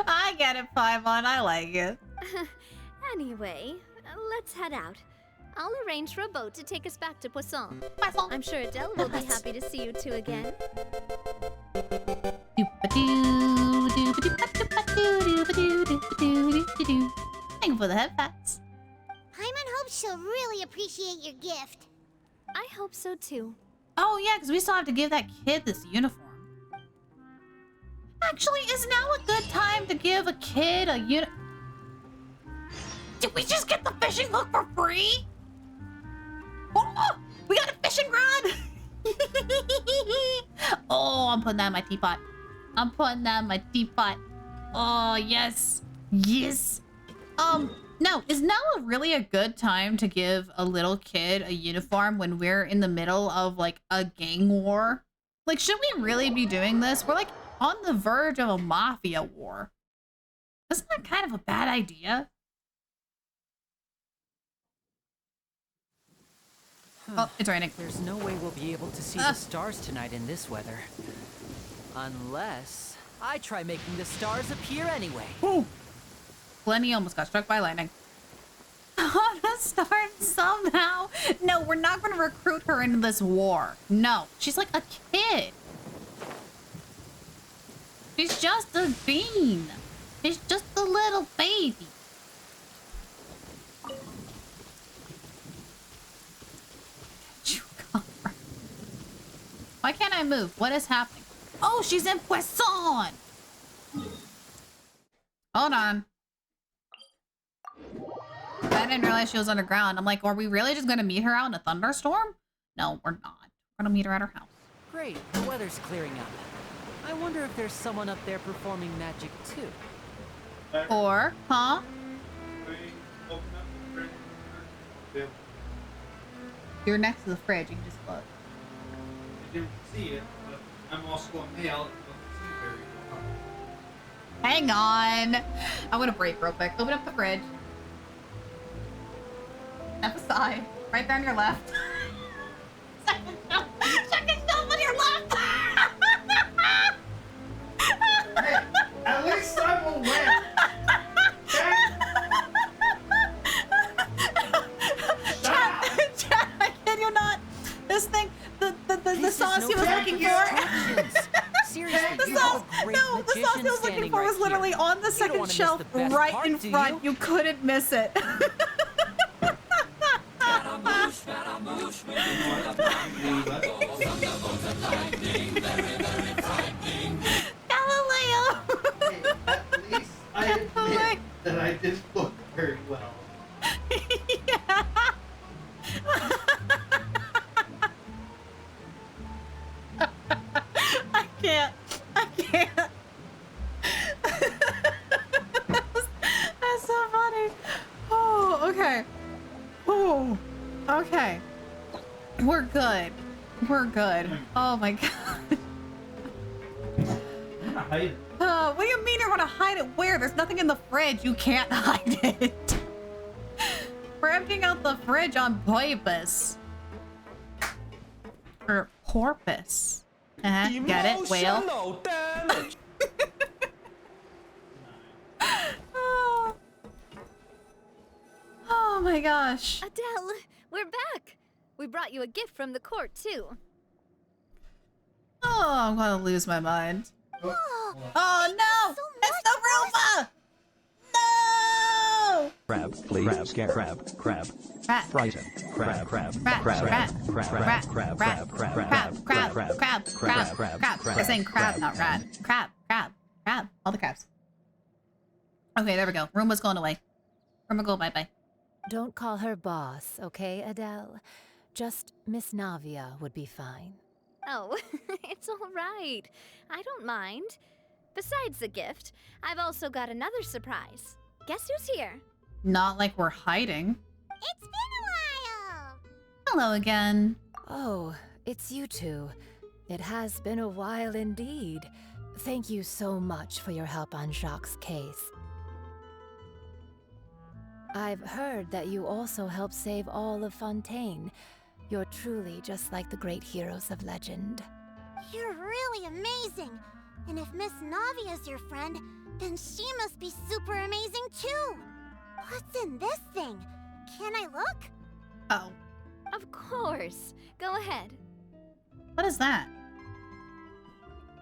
Speaker 1: I get it, Paimon. I like it.
Speaker 6: Anyway, let's head out. I'll arrange for a boat to take us back to Poisson. I'm sure Adele will be happy to see you two again.
Speaker 1: Thank you for the head pats.
Speaker 4: Paimon hopes she'll really appreciate your gift.
Speaker 6: I hope so too.
Speaker 1: Oh yeah, because we still have to give that kid this uniform. Actually, is now a good time to give a kid a Did we just get the fishing hook for free? Oh, we got a fishing rod! Oh, I'm putting that in my teapot. Oh, yes. Yes. No, is now really a good time to give a little kid a uniform when we're in the middle of, like, a gang war? Like, should we really be doing this? We're, like, on the verge of a mafia war. Isn't that kind of a bad idea? Oh, it's raining.
Speaker 8: There's no way we'll be able to see the stars tonight in this weather. Unless I try making the stars appear anyway.
Speaker 1: Ooh. Lenny almost got struck by lightning. On a start somehow. No, we're not going to recruit her into this war. No, she's like a kid. She's just a bean. She's just a little baby. Why can't I move? What is happening? Oh, she's in Poisson! Hold on. I didn't realize she was underground. I'm like, are we really just gonna meet her out in a thunderstorm? No, we're not. We're gonna meet her at her house.
Speaker 8: Great, the weather's clearing up. I wonder if there's someone up there performing magic too.
Speaker 1: Or, huh? You're next to the fridge, you can just look.
Speaker 3: Didn't see it, but I'm also a male.
Speaker 1: Hang on. I'm gonna break real quick. Open up the fridge. Step aside. Right there on your left. Second shelf on your left.
Speaker 3: Hey, at least
Speaker 1: was literally on the second shelf right in front. You couldn't miss it. Galileo!
Speaker 3: At least I admit that I didn't look very well.
Speaker 1: Yeah. I can't. That's so funny. Oh, okay. Oh, okay. We're good. Oh my god. What do you mean you're gonna hide it where? There's nothing in the fridge. You can't hide it. We're emptying out the fridge on purpose. Or porpoise. Get it? Whale?
Speaker 20: Damage.
Speaker 1: Oh my gosh.
Speaker 6: Adele, we're back. We brought you a gift from the court, too.
Speaker 1: Oh, I'm gonna lose my mind. Oh no! It's the Roomba! No!
Speaker 14: Crab, please. Crab.
Speaker 1: Rat.
Speaker 14: Frighten. Crab.
Speaker 1: Crab. They're saying crab, not rat. Crab. All the crabs. Okay, there we go. Roomba's going away. Roomba, go bye-bye.
Speaker 5: Don't call her boss, okay, Adele? Just Miss Navia would be fine.
Speaker 6: Oh, it's all right. I don't mind. Besides the gift, I've also got another surprise. Guess who's here?
Speaker 1: Not like we're hiding.
Speaker 4: It's been a while!
Speaker 1: Hello again.
Speaker 5: Oh, it's you two. It has been a while indeed. Thank you so much for your help on Jacques' case. I've heard that you also helped save all of Fontaine. You're truly just like the great heroes of legend.
Speaker 4: You're really amazing! And if Miss Navia's your friend, then she must be super amazing too! What's in this thing? Can I look?
Speaker 1: Oh.
Speaker 6: Of course. Go ahead.
Speaker 1: What is that?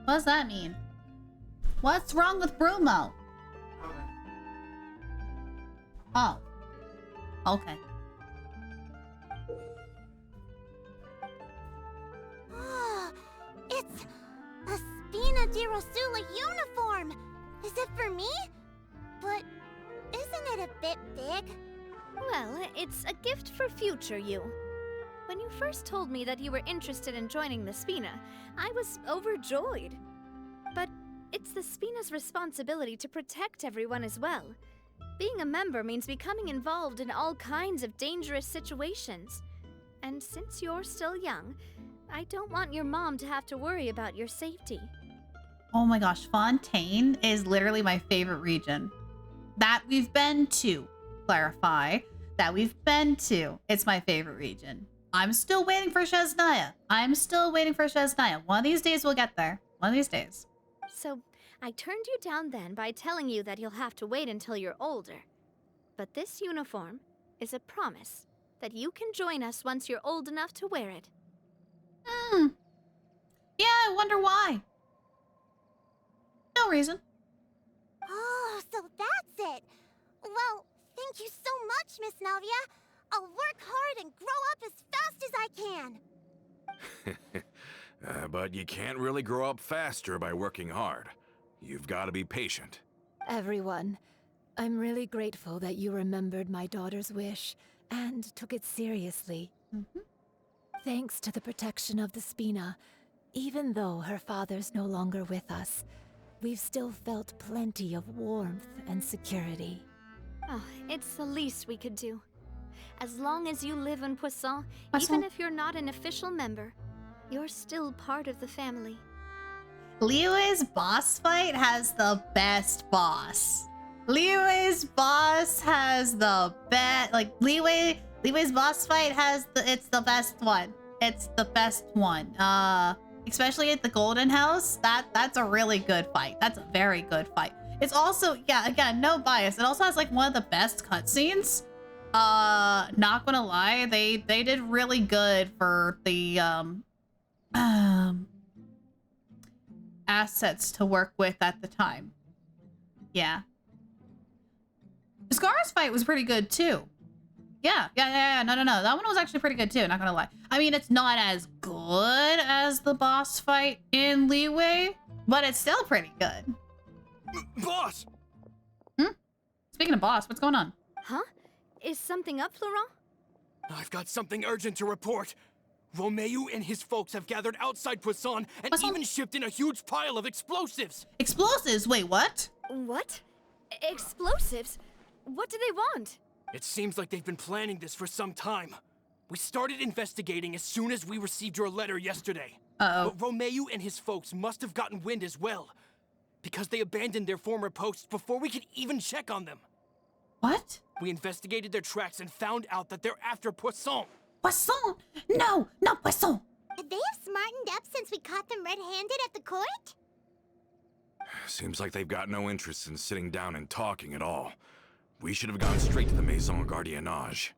Speaker 1: What does that mean? What's wrong with Brumo? Oh. Okay.
Speaker 4: Oh, it's a Spina di Rosula uniform! Is it for me? But isn't it a bit big?
Speaker 6: Well, it's a gift for future you. When you first told me that you were interested in joining the Spina, I was overjoyed. But it's the Spina's responsibility to protect everyone as well. Being a member means becoming involved in all kinds of dangerous situations. And since you're still young, I don't want your mom to have to worry about your safety.
Speaker 1: Oh my gosh, Fontaine is literally my favorite region. That we've been to. Clarify. That we've been to. It's my favorite region. I'm still waiting for Shesnaya. One of these days we'll get there. One of these days.
Speaker 6: So, I turned you down then by telling you that you'll have to wait until you're older. But this uniform is a promise that you can join us once you're old enough to wear it.
Speaker 1: Yeah, I wonder why. No reason.
Speaker 4: Oh, so that's it! Well, thank you so much, Miss Navia. I'll work hard and grow up as fast as I can.
Speaker 2: But you can't really grow up faster by working hard. You've got to be patient.
Speaker 5: Everyone, I'm really grateful that you remembered my daughter's wish and took it seriously. Thanks to the protection of the Spina, even though her father's no longer with us, we've still felt plenty of warmth and security.
Speaker 6: Oh, it's the least we could do. As long as you live in Poisson, even if you're not an official member, you're still part of the family.
Speaker 1: Liyue's boss fight has the best boss. Liyue's boss has the best, like Liyue's boss fight has it's the best one. It's the best one. Especially at the Golden House, that's a really good fight. That's a very good fight. It's also, yeah, again, no bias. It also has like one of the best cutscenes. Not gonna lie, they did really good for the assets to work with at the time. Yeah. Scar's fight was pretty good too. Yeah. No. That one was actually pretty good too, not gonna lie. I mean, it's not as good as the boss fight in Leeway, but it's still pretty good.
Speaker 21: Boss!
Speaker 1: Speaking of boss, what's going on?
Speaker 6: Huh? Is something up, Florent?
Speaker 21: I've got something urgent to report. Romeo and his folks have gathered outside Poisson and even shipped in a huge pile of explosives.
Speaker 1: Explosives? Wait, what?
Speaker 6: What? Explosives? What do they want?
Speaker 21: It seems like they've been planning this for some time. We started investigating as soon as we received your letter yesterday.
Speaker 1: Uh-oh.
Speaker 21: But Romeo and his folks must have gotten wind as well, because they abandoned their former posts before we could even check on them.
Speaker 1: What?
Speaker 21: We investigated their tracks and found out that they're after Poisson.
Speaker 1: Poisson? No, not Poisson.
Speaker 4: They have smartened up since we caught them red-handed at the court?
Speaker 2: Seems like they've got no interest in sitting down and talking at all. We should have gone straight to the Maison Gardiennage.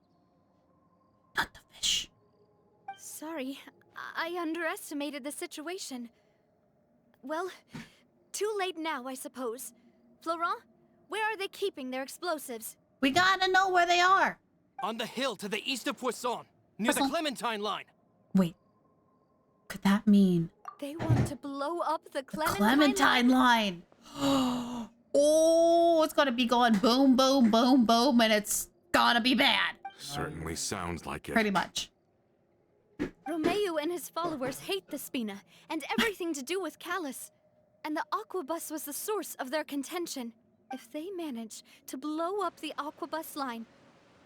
Speaker 1: Not the fish.
Speaker 6: Sorry, I underestimated the situation. Well, too late now, I suppose. Florent, where are they keeping their explosives?
Speaker 1: We gotta know where they are.
Speaker 21: On the hill to the east of Poisson, near the Clementine line.
Speaker 1: Wait. Could that mean...
Speaker 6: They want to blow up the
Speaker 1: Clementine line. Oh, it's gonna be going boom, boom, boom, boom, and it's gonna be bad.
Speaker 2: Certainly sounds like it.
Speaker 1: Pretty much.
Speaker 6: Romeo and his followers hate the Spina and everything to do with Callus. And the Aquabus was the source of their contention. If they manage to blow up the Aquabus line,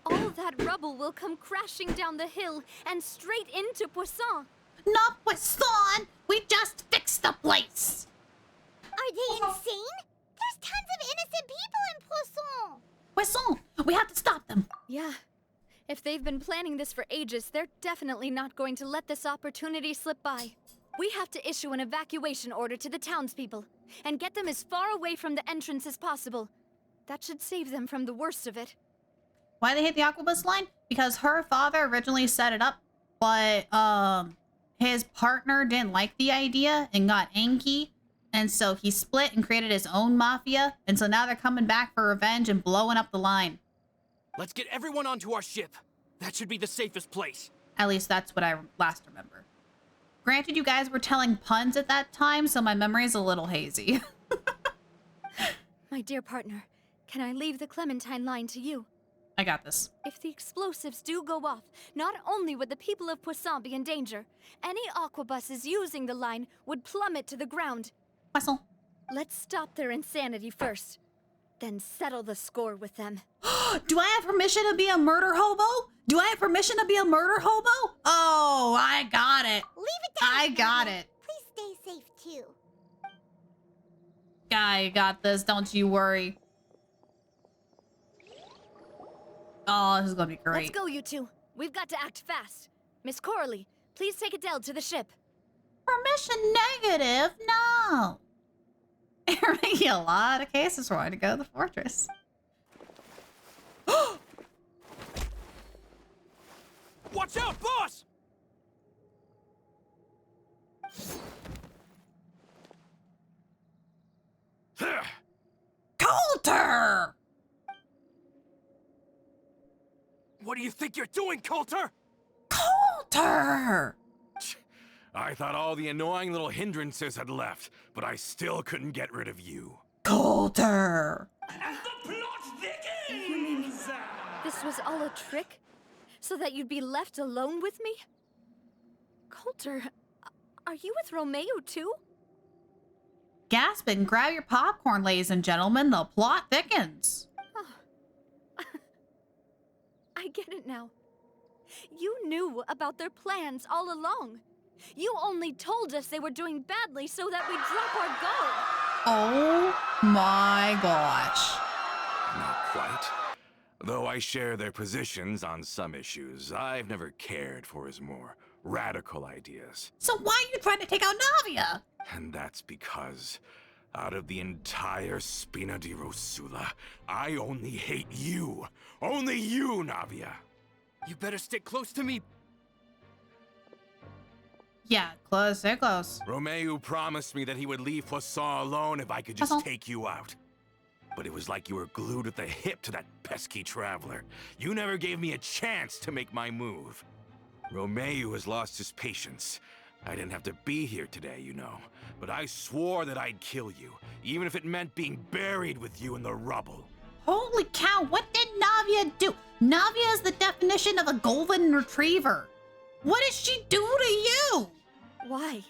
Speaker 6: all that rubble will come crashing down the hill and straight into Poisson.
Speaker 1: Not Poisson! We just fixed the place!
Speaker 4: Are they insane? There's tons of innocent people in Poisson!
Speaker 1: Poisson! We have to stop them!
Speaker 6: Yeah. If they've been planning this for ages, they're definitely not going to let this opportunity slip by. We have to issue an evacuation order to the townspeople and get them as far away from the entrance as possible. That should save them from the worst of it.
Speaker 1: Why they hate the Aquabus line? Because her father originally set it up, but his partner didn't like the idea and got angry, and so he split and created his own mafia, and so now they're coming back for revenge and blowing up the line.
Speaker 21: Let's get everyone onto our ship. That should be the safest place.
Speaker 1: At least that's what I last remember. Granted, you guys were telling puns at that time, so my memory is a little hazy.
Speaker 6: My dear partner, can I leave the Clementine line to you?
Speaker 1: I got this.
Speaker 6: If the explosives do go off, not only would the people of Poisson be in danger, any aquabuses using the line would plummet to the ground.
Speaker 1: Poisson.
Speaker 6: Let's stop their insanity first, then settle the score with them.
Speaker 1: Do I have permission to be a murder hobo? Do I have permission to be a murder hobo? Oh, I got it.
Speaker 4: Leave it down.
Speaker 1: I got it.
Speaker 4: Please stay safe too.
Speaker 1: I got this, don't you worry. Oh, this is gonna be great.
Speaker 6: Let's go, you two. We've got to act fast. Miss Coralie, please take Adele to the ship.
Speaker 1: Permission negative? No. There may be a lot of cases for why to go to the fortress.
Speaker 21: Watch out, boss!
Speaker 1: Coulter!
Speaker 21: What do you think you're doing, Coulter?
Speaker 1: Coulter!
Speaker 2: I thought all the annoying little hindrances had left, but I still couldn't get rid of you.
Speaker 1: Coulter!
Speaker 9: As the plot begins!
Speaker 6: You mean this was all a trick? So that you'd be left alone with me? Coulter, are you with Romeo too?
Speaker 1: Gasp and grab your popcorn, ladies and gentlemen. The plot thickens.
Speaker 6: Oh. I get it now. You knew about their plans all along. You only told us they were doing badly so that we'd drop our guard.
Speaker 1: Oh my gosh.
Speaker 2: Not quite. Though I share their positions on some issues, I've never cared for his more radical ideas.
Speaker 1: So why are you trying to take out Navia?
Speaker 2: And that's because, out of the entire Spina di Rosula, I only hate you. Only you, Navia.
Speaker 21: You better stick close to me.
Speaker 1: Yeah, close, stay close.
Speaker 2: Romeo promised me that he would leave Poisson alone if I could just take you out. but it was like you were glued at the hip to that pesky traveler. You never gave me a chance to make my move. Romeo has lost his patience. I didn't have to be here today, you know, but I swore that I'd kill you, even if it meant being buried with you in the rubble.
Speaker 1: Holy cow, what did Navia do? Navia is the definition of a golden retriever. What did she do to you?
Speaker 6: Why?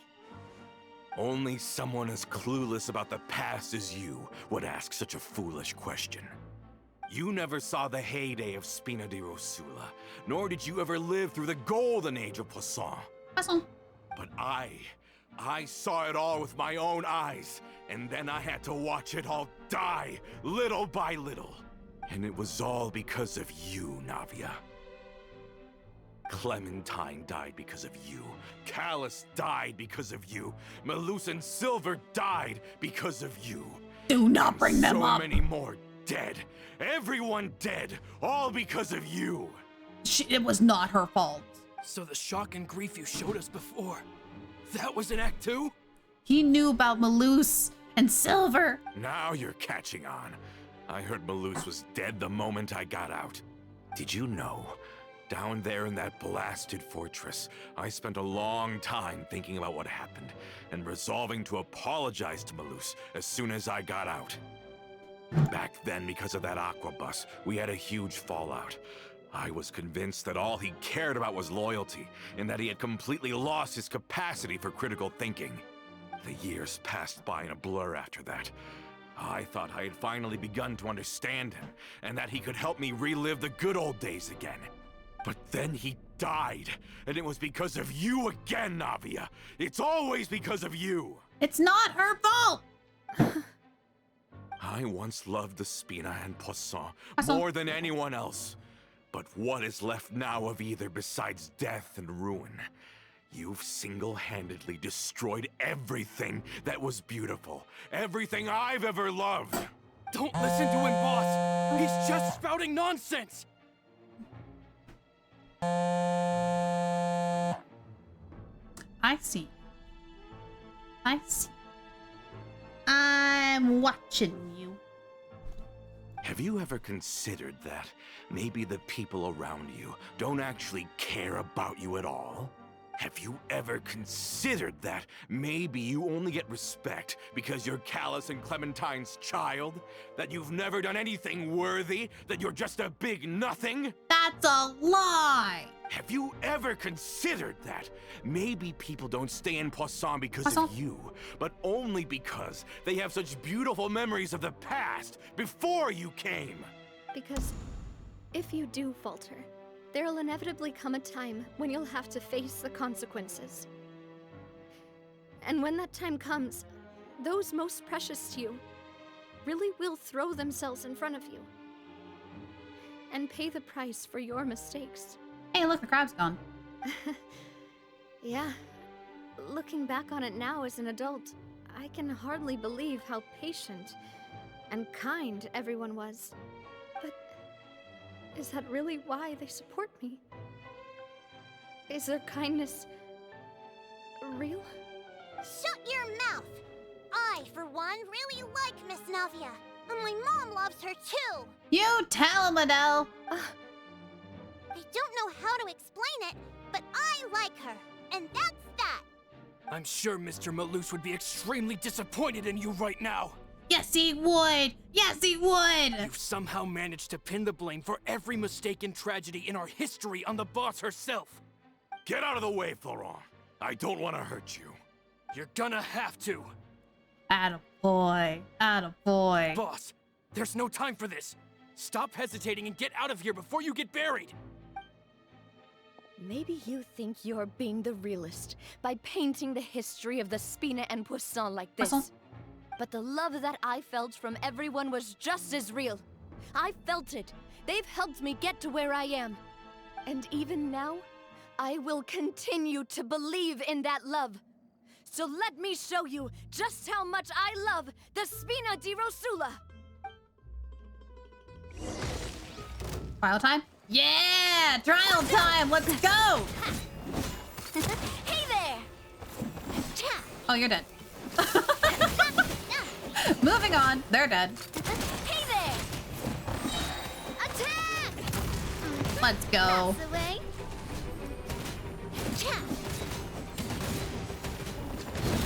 Speaker 2: Only someone as clueless about the past as you would ask such a foolish question. You never saw the heyday of Spina di Rosula, nor did you ever live through the golden age of Poisson. But I saw it all with my own eyes, and then I had to watch it all die, little by little. And it was all because of you, Navia. Clementine died because of you. Callus died because of you. Malus and Silver died because of you.
Speaker 1: Do not bring them up.
Speaker 2: So many more dead. Everyone dead. All because of you.
Speaker 1: It was not her fault.
Speaker 21: So the shock and grief you showed us before, that was in Act 2?
Speaker 1: He knew about Malus and Silver.
Speaker 2: Now you're catching on. I heard Malus was dead the moment I got out. Did you know? Down there in that blasted fortress, I spent a long time thinking about what happened and resolving to apologize to Malus as soon as I got out. Back then, because of that aqua bus, we had a huge fallout. I was convinced that all he cared about was loyalty, and that he had completely lost his capacity for critical thinking. The years passed by in a blur after that. I thought I had finally begun to understand him, and that he could help me relive the good old days again. But then he died, and it was because of you again, Navia. It's always because of you.
Speaker 1: It's not her fault.
Speaker 2: I once loved the Spina and Poisson more than anyone else. But what is left now of either besides death and ruin? You've single-handedly destroyed everything that was beautiful. Everything I've ever loved.
Speaker 21: Don't listen to him, boss. He's just spouting nonsense.
Speaker 1: I see. I see. I'm watching you.
Speaker 2: Have you ever considered that maybe the people around you don't actually care about you at all? Have you ever considered that maybe you only get respect because you're Callus and Clementine's child? That you've never done anything worthy? That you're just a big nothing?
Speaker 1: That's a lie!
Speaker 2: Have you ever considered that maybe people don't stay in Poisson because of you, but only because they have such beautiful memories of the past before you came?
Speaker 6: Because if you do falter, there'll inevitably come a time when you'll have to face the consequences. And when that time comes, those most precious to you really will throw themselves in front of you and pay the price for your mistakes.
Speaker 1: Hey, look, the crab's gone.
Speaker 6: Yeah. Looking back on it now as an adult, I can hardly believe how patient and kind everyone was. But is that really why they support me? Is their kindness real?
Speaker 4: Shut your mouth! I, for one, really like Miss Navia, and my mom loves her too!
Speaker 1: You tell him, Adele!
Speaker 4: I don't know how to explain it, but I like her, and that's that!
Speaker 21: I'm sure Mr. Malus would be extremely disappointed in you right now.
Speaker 1: Yes, he would! Yes, he would!
Speaker 21: You've somehow managed to pin the blame for every mistake and tragedy in our history on the boss herself.
Speaker 2: Get out of the way, Florent. I don't want to hurt you.
Speaker 21: You're gonna have to.
Speaker 1: Attaboy. Attaboy.
Speaker 21: Boss, there's no time for this. Stop hesitating and get out of here before you get buried.
Speaker 6: Maybe you think you're being the realist by painting the history of the Spina and Poisson like this. But the love that I felt from everyone was just as real. I felt it. They've helped me get to where I am. And even now, I will continue to believe in that love. So let me show you just how much I love the Spina di Rosula.
Speaker 1: Trial time? Yeah! Trial time! Let's go!
Speaker 4: Hey there!
Speaker 1: Oh, you're dead. Moving on. They're dead.
Speaker 4: Hey
Speaker 1: Let's go.
Speaker 6: That's the way.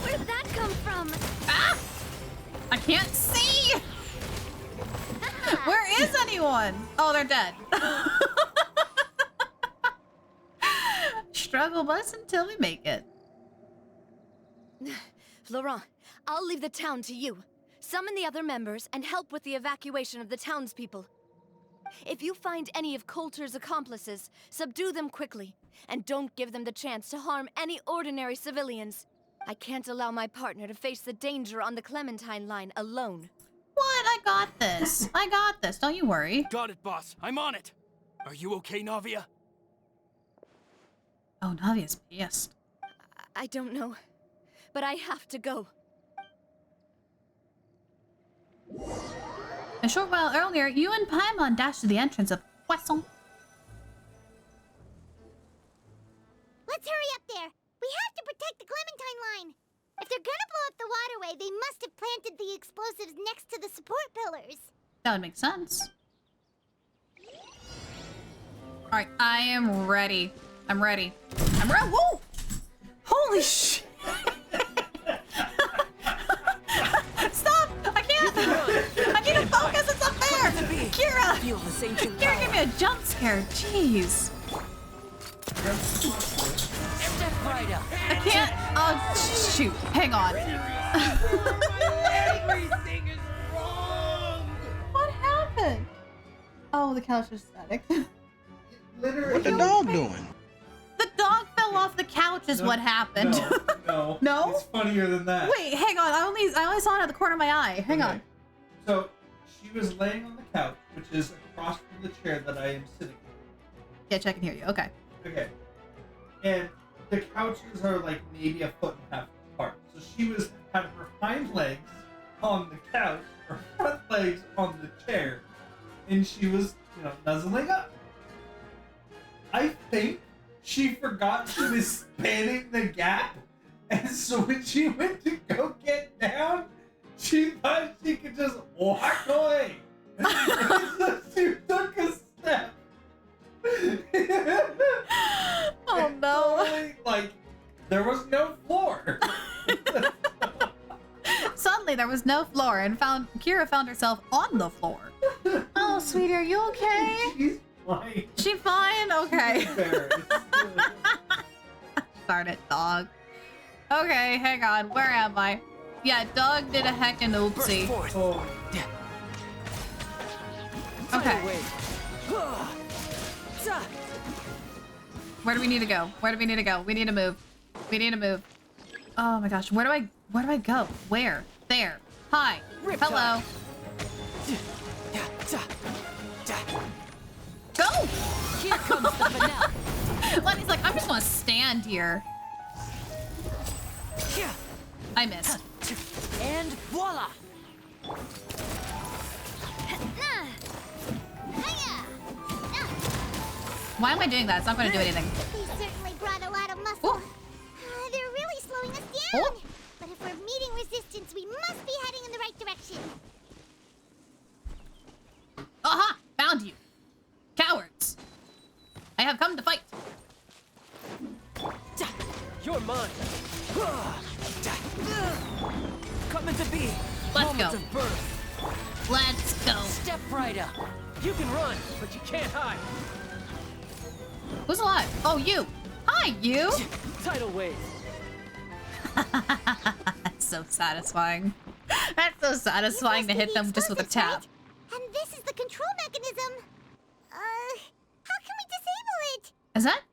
Speaker 6: Where'd that come from?
Speaker 1: Ah! I can't see! Where is anyone? Oh, they're dead. Struggle bus until we make it.
Speaker 6: Laurent, I'll leave the town to you. Summon the other members and help with the evacuation of the townspeople. If you find any of Coulter's accomplices, subdue them quickly, and don't give them the chance to harm any ordinary civilians. I can't allow my partner to face the danger on the Clementine line alone.
Speaker 1: What? I got this. I got this. Don't you worry.
Speaker 21: Got it, boss. I'm on it. Are you okay, Navia?
Speaker 1: Oh, Navia's pissed.
Speaker 6: I don't know, but I have to go.
Speaker 1: A short while earlier, you and Paimon dashed to the entrance of Poisson.
Speaker 4: Let's hurry up there. We have to protect the Clementine line. If they're gonna blow up the waterway, they must have planted the explosives next to the support pillars.
Speaker 1: That would make sense. Alright, I am ready. I'm ready. I'm ready. Whoa! Holy shit! Stop! I can't! I need to focus! It's up there! Kira! Kira, give me a jump scare. Jeez.
Speaker 8: Step right up.
Speaker 1: I can't. Oh, shoot. Hang on.
Speaker 3: Everything is wrong.
Speaker 1: What happened? Oh, the couch is static.
Speaker 3: Literally.
Speaker 13: What the dog doing?
Speaker 1: The dog fell off the couch is what happened.
Speaker 3: No.
Speaker 1: No?
Speaker 3: It's funnier than that.
Speaker 1: Wait, hang on. I only saw it at the corner of my eye. Hang on.
Speaker 3: So, she was laying on the couch, which is across from the chair that I am sitting in.
Speaker 1: Yeah, I can hear you. Okay.
Speaker 3: Okay. And the couches are like maybe a foot and a half apart. So she had her hind legs on the couch, her front legs on the chair, and she was, nuzzling up. I think she forgot she was spanning the gap, and so when she went to go get down, she thought she could just walk away. So she took a step.
Speaker 1: Oh no.
Speaker 3: Totally, there was no floor.
Speaker 1: Suddenly there was no floor and Kira found herself on the floor. Oh, sweetie, are you okay?
Speaker 3: She's fine.
Speaker 1: She fine? Okay.
Speaker 3: Embarrassed.
Speaker 1: Darn it, dog. Okay, hang on. Where am I? Yeah, dog did a heckin' oopsie.
Speaker 3: Oh.
Speaker 1: Okay. Where do we need to go? Where do we need to go? We need to move. We need to move. Oh my gosh, where do I go? Where? There. Hi. Hello. Go!
Speaker 8: Here comes the finale.
Speaker 1: Lenny's like, I'm just gonna stand here. I missed.
Speaker 8: And voila!
Speaker 1: Why am I doing that? It's not gonna do anything.
Speaker 4: They certainly brought a lot of muscle. They're really slowing us down. But if we're meeting resistance, we must be heading in the right direction.
Speaker 1: Aha! Found you. Cowards. I have come to fight.
Speaker 8: You're mine. Coming to be.
Speaker 1: Let's
Speaker 8: Moments
Speaker 1: go.
Speaker 8: of birth.
Speaker 1: Let's go.
Speaker 8: Step right up. You can run, but you can't hide.
Speaker 1: Who's alive? Oh, you. Hi, you.
Speaker 8: Tidal wave.
Speaker 1: That's so satisfying. That's so satisfying to hit them just with a tap.
Speaker 4: And this is the control mechanism. How can we disable it?
Speaker 1: Is that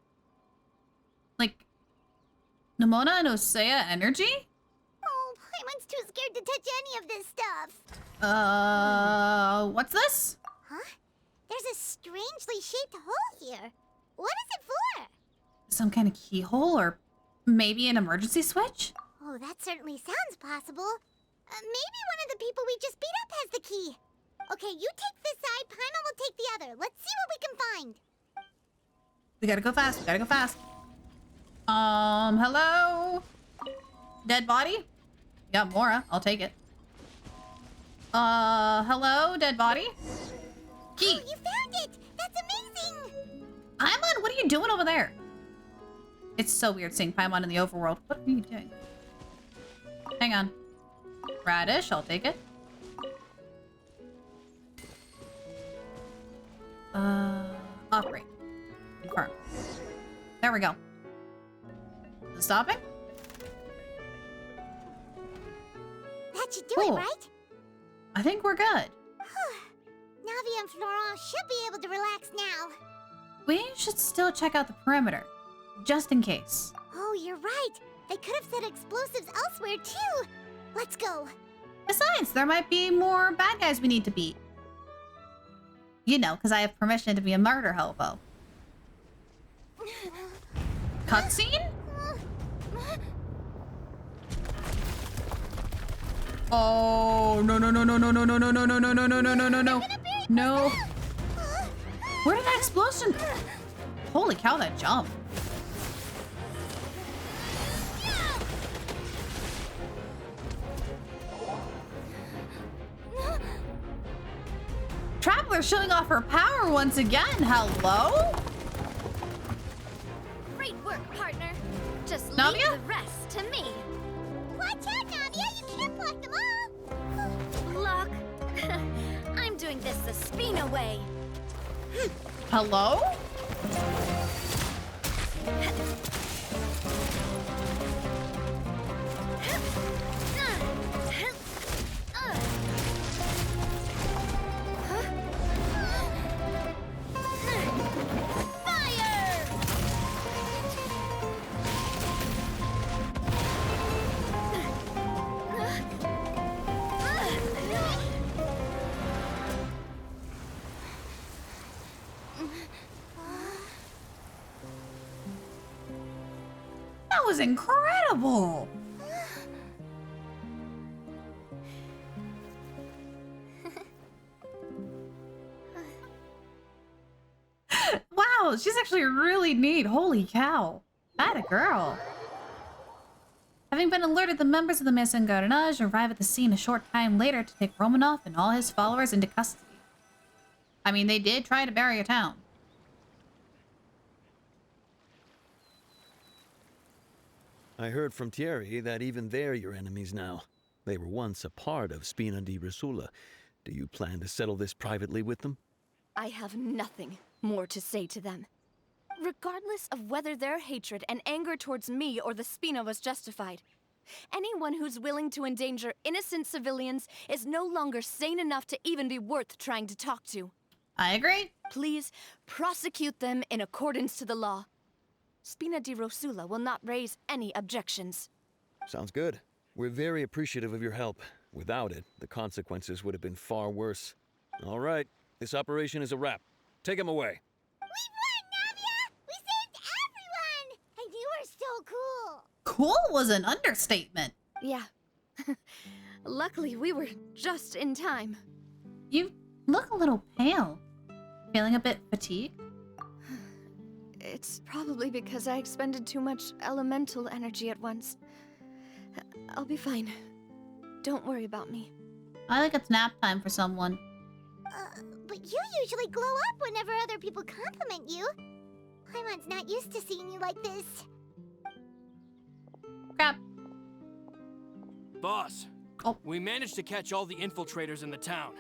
Speaker 1: like Nimona and Osea energy?
Speaker 4: Oh, Paimon's too scared to touch any of this stuff.
Speaker 1: What's this?
Speaker 4: Huh? There's a strangely shaped hole here. What is it for?
Speaker 1: Some kind of keyhole or maybe an emergency switch?
Speaker 4: Oh, that certainly sounds possible. Maybe one of the people we just beat up has the key. Okay, you take this side, Paimon will take the other. Let's see what we can find.
Speaker 1: We gotta go fast. We gotta go fast. Hello? Dead body? Yeah, Mora. I'll take it. Hello? Dead body? Key.
Speaker 4: Oh, you found it! That's amazing!
Speaker 1: Paimon, what are you doing over there? It's so weird seeing Paimon in the overworld. What are you doing? Hang on. Radish, I'll take it. Operate. Confirm. There we go. Is it stopping?
Speaker 4: That should do
Speaker 1: Cool.
Speaker 4: it, right?
Speaker 1: I think we're good.
Speaker 4: Navia and Florent should be able to relax now.
Speaker 1: We should still check out the perimeter, just in case.
Speaker 4: Oh, you're right. They could have set explosives elsewhere, too. Let's go.
Speaker 1: Besides, there might be more bad guys we need to beat. You know, because I have permission to be a murder hobo. Cutscene? Oh, no, no, no, no, no, no, no, no, no, no, no, no, no, no, no, no, no. No. Where did that explosion? Holy cow, that jump. Traveler showing off her power once again. Hello?
Speaker 6: Great work, partner. Just
Speaker 1: Navia?
Speaker 6: leave the rest to me.
Speaker 4: Watch out, Navia. You can't block them all.
Speaker 6: Look, I'm doing this the Spina way.
Speaker 1: Hello? That was incredible. Wow, she's actually really neat. Holy cow. Atta girl. Having been alerted, the members of the Maison Gardenage arrive at the scene a short time later to take Romanov and all his followers into custody. I mean, they did try to bury a town.
Speaker 10: I heard from Thierry that even they're your enemies now. They were once a part of Spina di Rosula. Do you plan to settle this privately with them?
Speaker 6: I have nothing more to say to them. Regardless of whether their hatred and anger towards me or the Spina was justified, anyone who's willing to endanger innocent civilians is no longer sane enough to even be worth trying to talk to.
Speaker 1: I agree.
Speaker 6: Please prosecute them in accordance to the law. Spina di Rosula will not raise any objections.
Speaker 10: Sounds good. We're very appreciative of your help. Without it, the consequences would have been far worse. All right, this operation is a wrap. Take him away.
Speaker 4: We won, Navia! We saved everyone! And you were so cool!
Speaker 1: Cool was an understatement.
Speaker 6: Yeah. Luckily, we were just in time.
Speaker 1: You look a little pale. Feeling a bit fatigued?
Speaker 6: It's probably because I expended too much elemental energy at once. I'll be fine. Don't worry about me.
Speaker 1: I think it's nap time for someone.
Speaker 4: But you usually glow up whenever other people compliment you. Paimon's not used to seeing you like this.
Speaker 1: Crap.
Speaker 21: Boss, we managed to catch all the infiltrators in the town.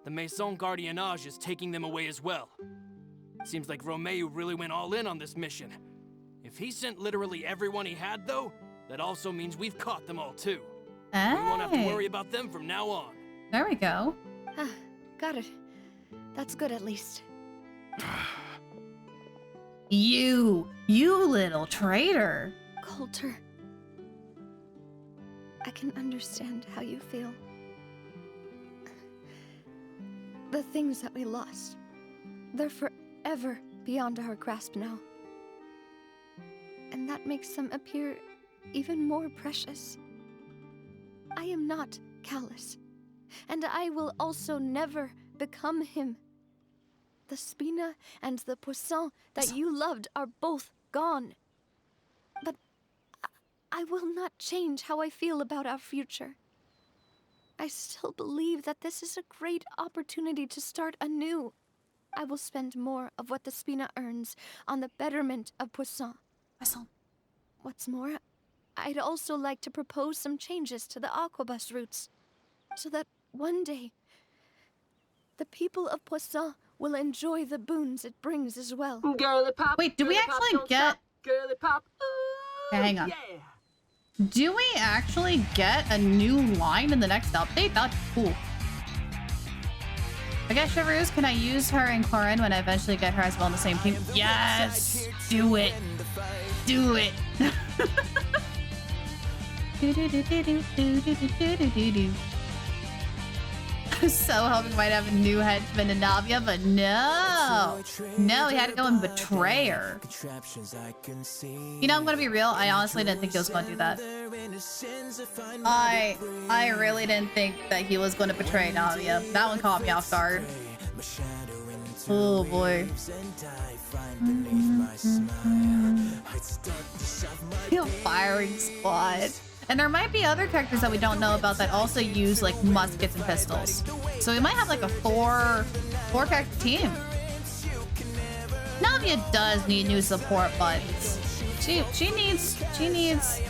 Speaker 21: The Maison Gardiennage is taking them away as well. Seems like Romeu really went all in on this mission. If he sent literally everyone he had, though, that also means we've caught them all, too.
Speaker 1: Hey.
Speaker 21: We won't have to worry about them from now on.
Speaker 1: There we go.
Speaker 6: Got it. That's good, at least.
Speaker 1: You little traitor.
Speaker 6: Coulter. I can understand how you feel. The things that we lost, they're forever beyond our grasp now. And that makes them appear even more precious. I am not callous, and I will also never become him. The Spina and the Poisson that you loved are both gone. But I will not change how I feel about our future. I still believe that this is a great opportunity to start anew. I will spend more of what the Spina earns on the betterment of Poisson. What's more, I'd also like to propose some changes to the Aquabus routes, so that one day, the people of Poisson will enjoy the boons it brings as well.
Speaker 11: Girly pop.
Speaker 1: Wait, do we actually get...
Speaker 11: Girly pop. Ooh,
Speaker 1: Okay, hang on.
Speaker 11: Yeah.
Speaker 1: Do we actually get a new line in the next update? That's cool. I guess Chevreuse, can I use her in Corin when I eventually get her as well in the same team? Yes! Do it! Do it! I was so hoping we might have a new henchman in Navia, but no! No, he had to go and betray her. You know, I'm gonna be real, I honestly didn't think he was gonna do that. I really didn't think that he was gonna betray Navia. That one caught me off guard. Oh boy. Firing squad. And there might be other characters that we don't know about that also use like muskets and pistols. So we might have like a four character team. Navia does need new support buttons. She needs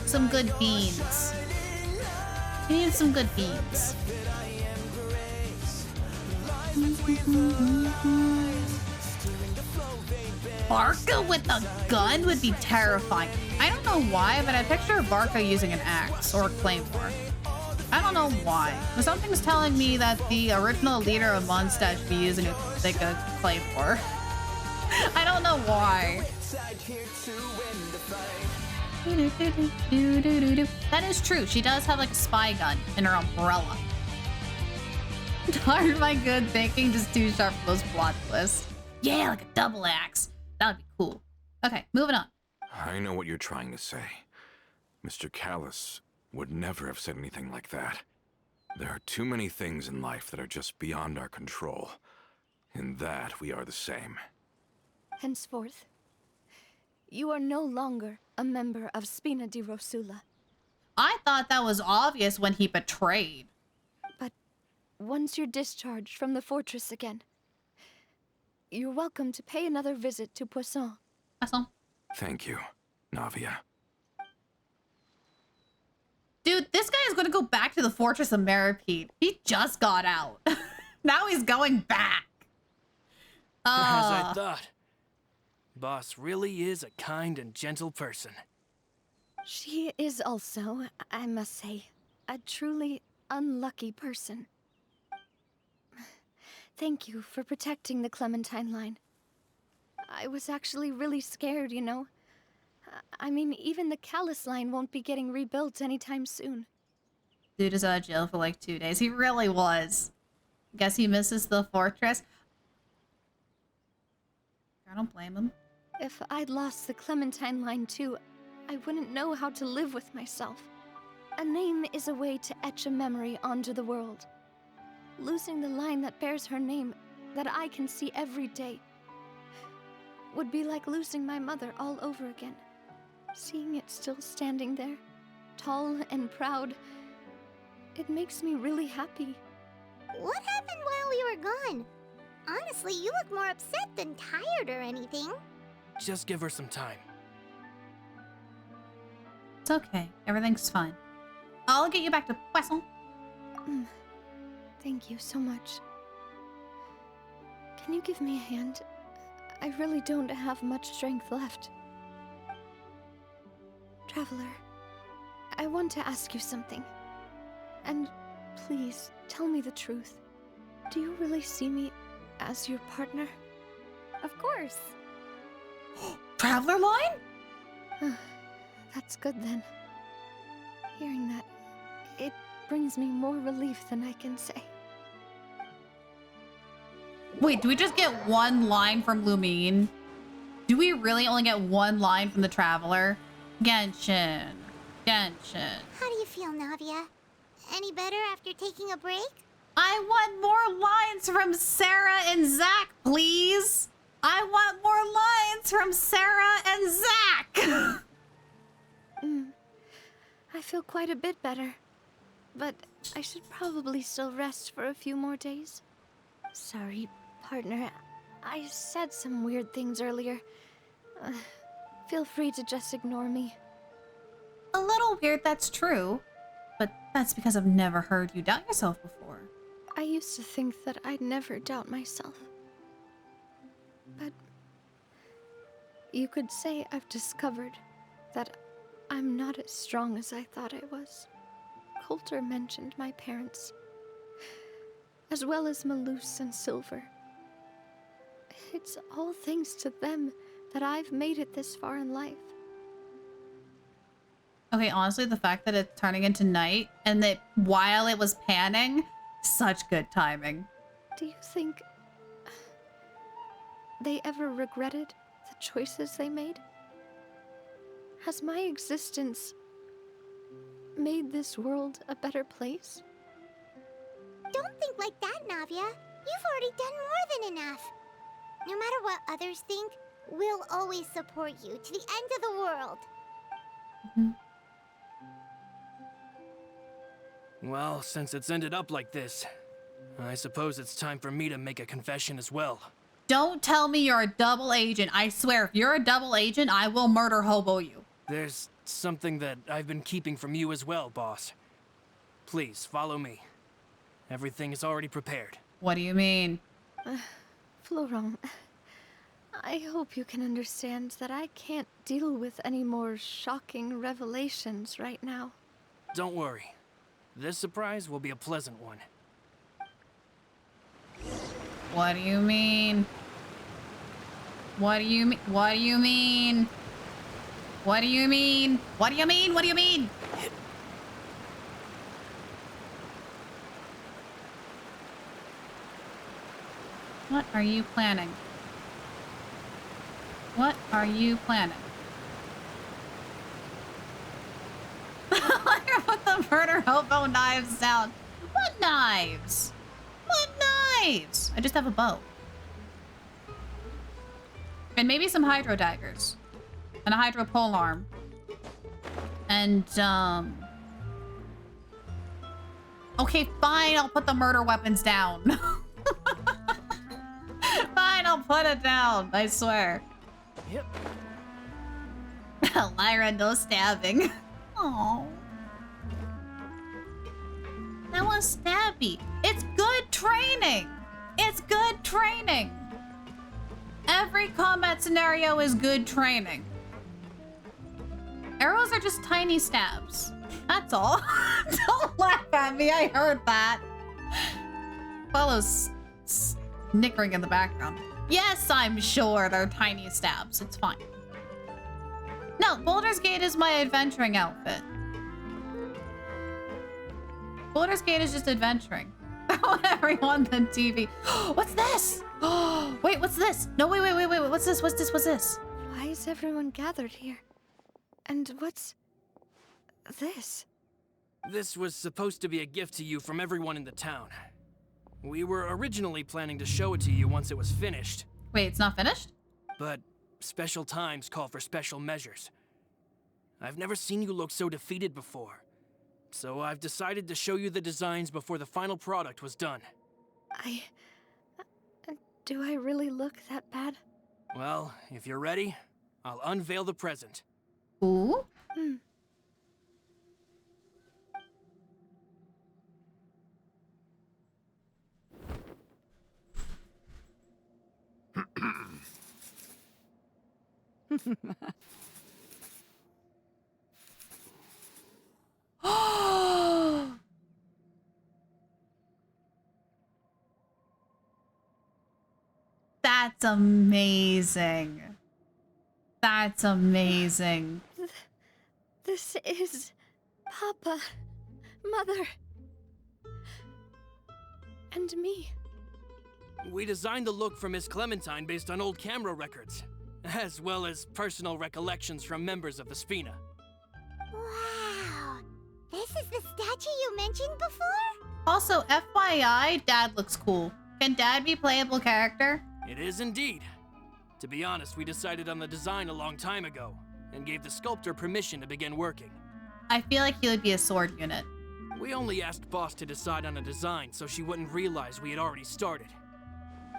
Speaker 1: some good beans. She needs some good beans. Barca with a gun would be terrifying. I don't know why, but I picture Barca using an axe or a claymore. I don't know why, but something's telling me that the original leader of Mondstadt should be using like a claymore. I don't know why. That is true. She does have like a spy gun in her umbrella. Darn my good thinking, just too sharp for those plot twists. Yeah, like a double axe. That would be cool. Okay, moving on.
Speaker 2: I know what you're trying to say. Mr. Callus would never have said anything like that. There are too many things in life that are just beyond our control. In that, we are the same.
Speaker 6: Henceforth, you are no longer a member of Spina di Rosula.
Speaker 1: I thought that was obvious when he betrayed.
Speaker 6: But once you're discharged from the fortress again, you're welcome to pay another visit to Poisson.
Speaker 1: Poisson.
Speaker 2: Thank you, Navia.
Speaker 1: Dude, this guy is going to go back to the Fortress of Meripede. He just got out. Now he's going back.
Speaker 21: As I thought. Boss really is a kind and gentle person.
Speaker 6: She is also, I must say, a truly unlucky person. Thank you for protecting the Clementine line. I was actually really scared, you know. I mean, even the Callus line won't be getting rebuilt anytime soon.
Speaker 1: Dude is out of jail for like 2 days. He really was. Guess he misses the fortress. I don't blame him.
Speaker 6: If I'd lost the Clementine line too, I wouldn't know how to live with myself. A name is a way to etch a memory onto the world. Losing the line that bears her name, that I can see every day, would be like losing my mother all over again. Seeing it still standing there, tall and proud, it makes me really happy.
Speaker 4: What happened while we were gone? Honestly, you look more upset than tired or anything.
Speaker 21: Just give her some time.
Speaker 1: It's okay. Everything's fine. I'll get you back to Poisson.
Speaker 6: Thank you so much. Can you give me a hand? I really don't have much strength left. Traveler, I want to ask you something. And please, tell me the truth. Do you really see me as your partner?
Speaker 4: Of course.
Speaker 1: Traveler line?
Speaker 6: That's good then. Hearing that, it brings me more relief than I can say.
Speaker 1: Wait, do we just get one line from Lumine? Do we really only get one line from the Traveler? Genshin. Genshin.
Speaker 4: How do you feel, Navia? Any better after taking a break?
Speaker 1: I want more lines from Sarah and Zach, please. I want more lines from Sarah and Zach.
Speaker 6: I feel quite a bit better. But I should probably still rest for a few more days. Sorry, partner. I said some weird things earlier. Feel free to just ignore me.
Speaker 1: A little weird, that's true. But that's because I've never heard you doubt yourself before.
Speaker 6: I used to think that I'd never doubt myself. But you could say I've discovered that I'm not as strong as I thought I was. Coulter mentioned my parents, as well as Malus and Silver. It's all thanks to them that I've made it this far in life.
Speaker 1: Okay, honestly, the fact that it's turning into night and that while it was panning, such good timing.
Speaker 6: Do you think they ever regretted the choices they made? Has my existence made this world a better place?
Speaker 4: Don't think like that, Navia. You've already done more than enough. No matter what others think, we'll always support you to the end of the world.
Speaker 21: Well, since it's ended up like this, I suppose it's time for me to make a confession as well.
Speaker 1: Don't tell me you're a double agent. I swear, if you're a double agent, I will murder hobo you.
Speaker 21: There's something that I've been keeping from you as well, boss. Please, follow me. Everything is already prepared.
Speaker 1: What do you mean?
Speaker 6: Florent, I hope you can understand that I can't deal with any more shocking revelations right now.
Speaker 21: Don't worry. This surprise will be a pleasant one.
Speaker 1: What do you mean? What do you mean? What do you mean? What do you mean? What do you mean? What do you mean? What are you planning? What are you planning? Put the murder hobo knives down. What knives? What knives? I just have a bow. And maybe some hydro daggers. And a hydro pole arm. And, okay, fine, I'll put the murder weapons down. Fine, I'll put it down, I swear.
Speaker 21: Yep.
Speaker 1: Lyra, no stabbing. Oh. That was stabby. It's good training. It's good training. Every combat scenario is good training. Arrows are just tiny stabs. That's all. Don't laugh at me. I heard that. Fallow's snickering in the background. Yes, I'm sure they're tiny stabs. It's fine. No, Baldur's Gate is my adventuring outfit. Baldur's Gate is just adventuring. I want everyone on TV. What's this? Wait, what's this? No, wait. What's this? What's this? What's this?
Speaker 6: Why is everyone gathered here? And what's this?
Speaker 21: This was supposed to be a gift to you from everyone in the town. We were originally planning to show it to you once it was finished.
Speaker 1: Wait, it's not finished?
Speaker 21: But special times call for special measures. I've never seen you look so defeated before. So I've decided to show you the designs before the final product was done.
Speaker 6: Do I really look that bad?
Speaker 21: Well, if you're ready, I'll unveil the present.
Speaker 1: Ooh? That's amazing. That's amazing.
Speaker 6: This is Papa, Mother, and me.
Speaker 21: We designed the look for Miss Clementine based on old camera records, as well as personal recollections from members of the Spina.
Speaker 4: Wow. This is the statue you mentioned before?
Speaker 1: Also, FYI, Dad looks cool. Can Dad be playable character?
Speaker 21: It is indeed. To be honest, we decided on the design a long time ago, and gave the sculptor permission to begin working.
Speaker 1: I feel like he would be a sword unit.
Speaker 21: We only asked Boss to decide on a design so she wouldn't realize we had already started.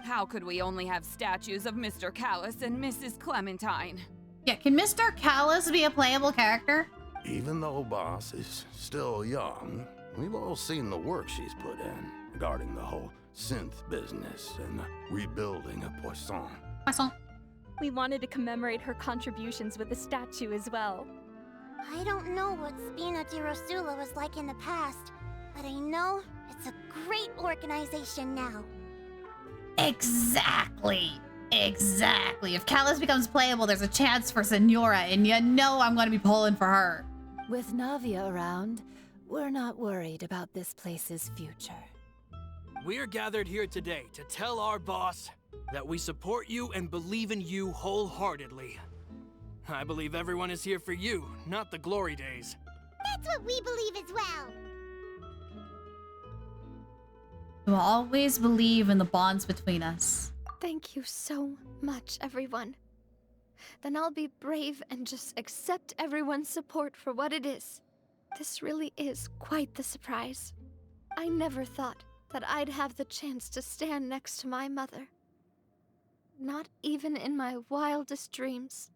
Speaker 16: How could we only have statues of Mr. Callus and Mrs. Clementine?
Speaker 1: Yeah, can Mr. Callus be a playable character?
Speaker 22: Even though Boss is still young, we've all seen the work she's put in regarding the whole synth business and the rebuilding of Poisson.
Speaker 1: Poisson.
Speaker 19: We wanted to commemorate her contributions with a statue as well.
Speaker 4: I don't know what Spina di Rosula was like in the past, but I know it's a great organization now.
Speaker 1: Exactly. Exactly. If Callus becomes playable, there's a chance for Senora, and you know I'm going to be pulling for her.
Speaker 23: With Navia around, we're not worried about this place's future.
Speaker 21: We're gathered here today to tell our boss that we support you and believe in you wholeheartedly. I believe everyone is here for you, not the glory days.
Speaker 4: That's what we believe as well.
Speaker 1: You will always believe in the bonds between us.
Speaker 6: Thank you so much, everyone. Then I'll be brave and just accept everyone's support for what it is. This really is quite the surprise. I never thought that I'd have the chance to stand next to my mother. Not even in my wildest dreams.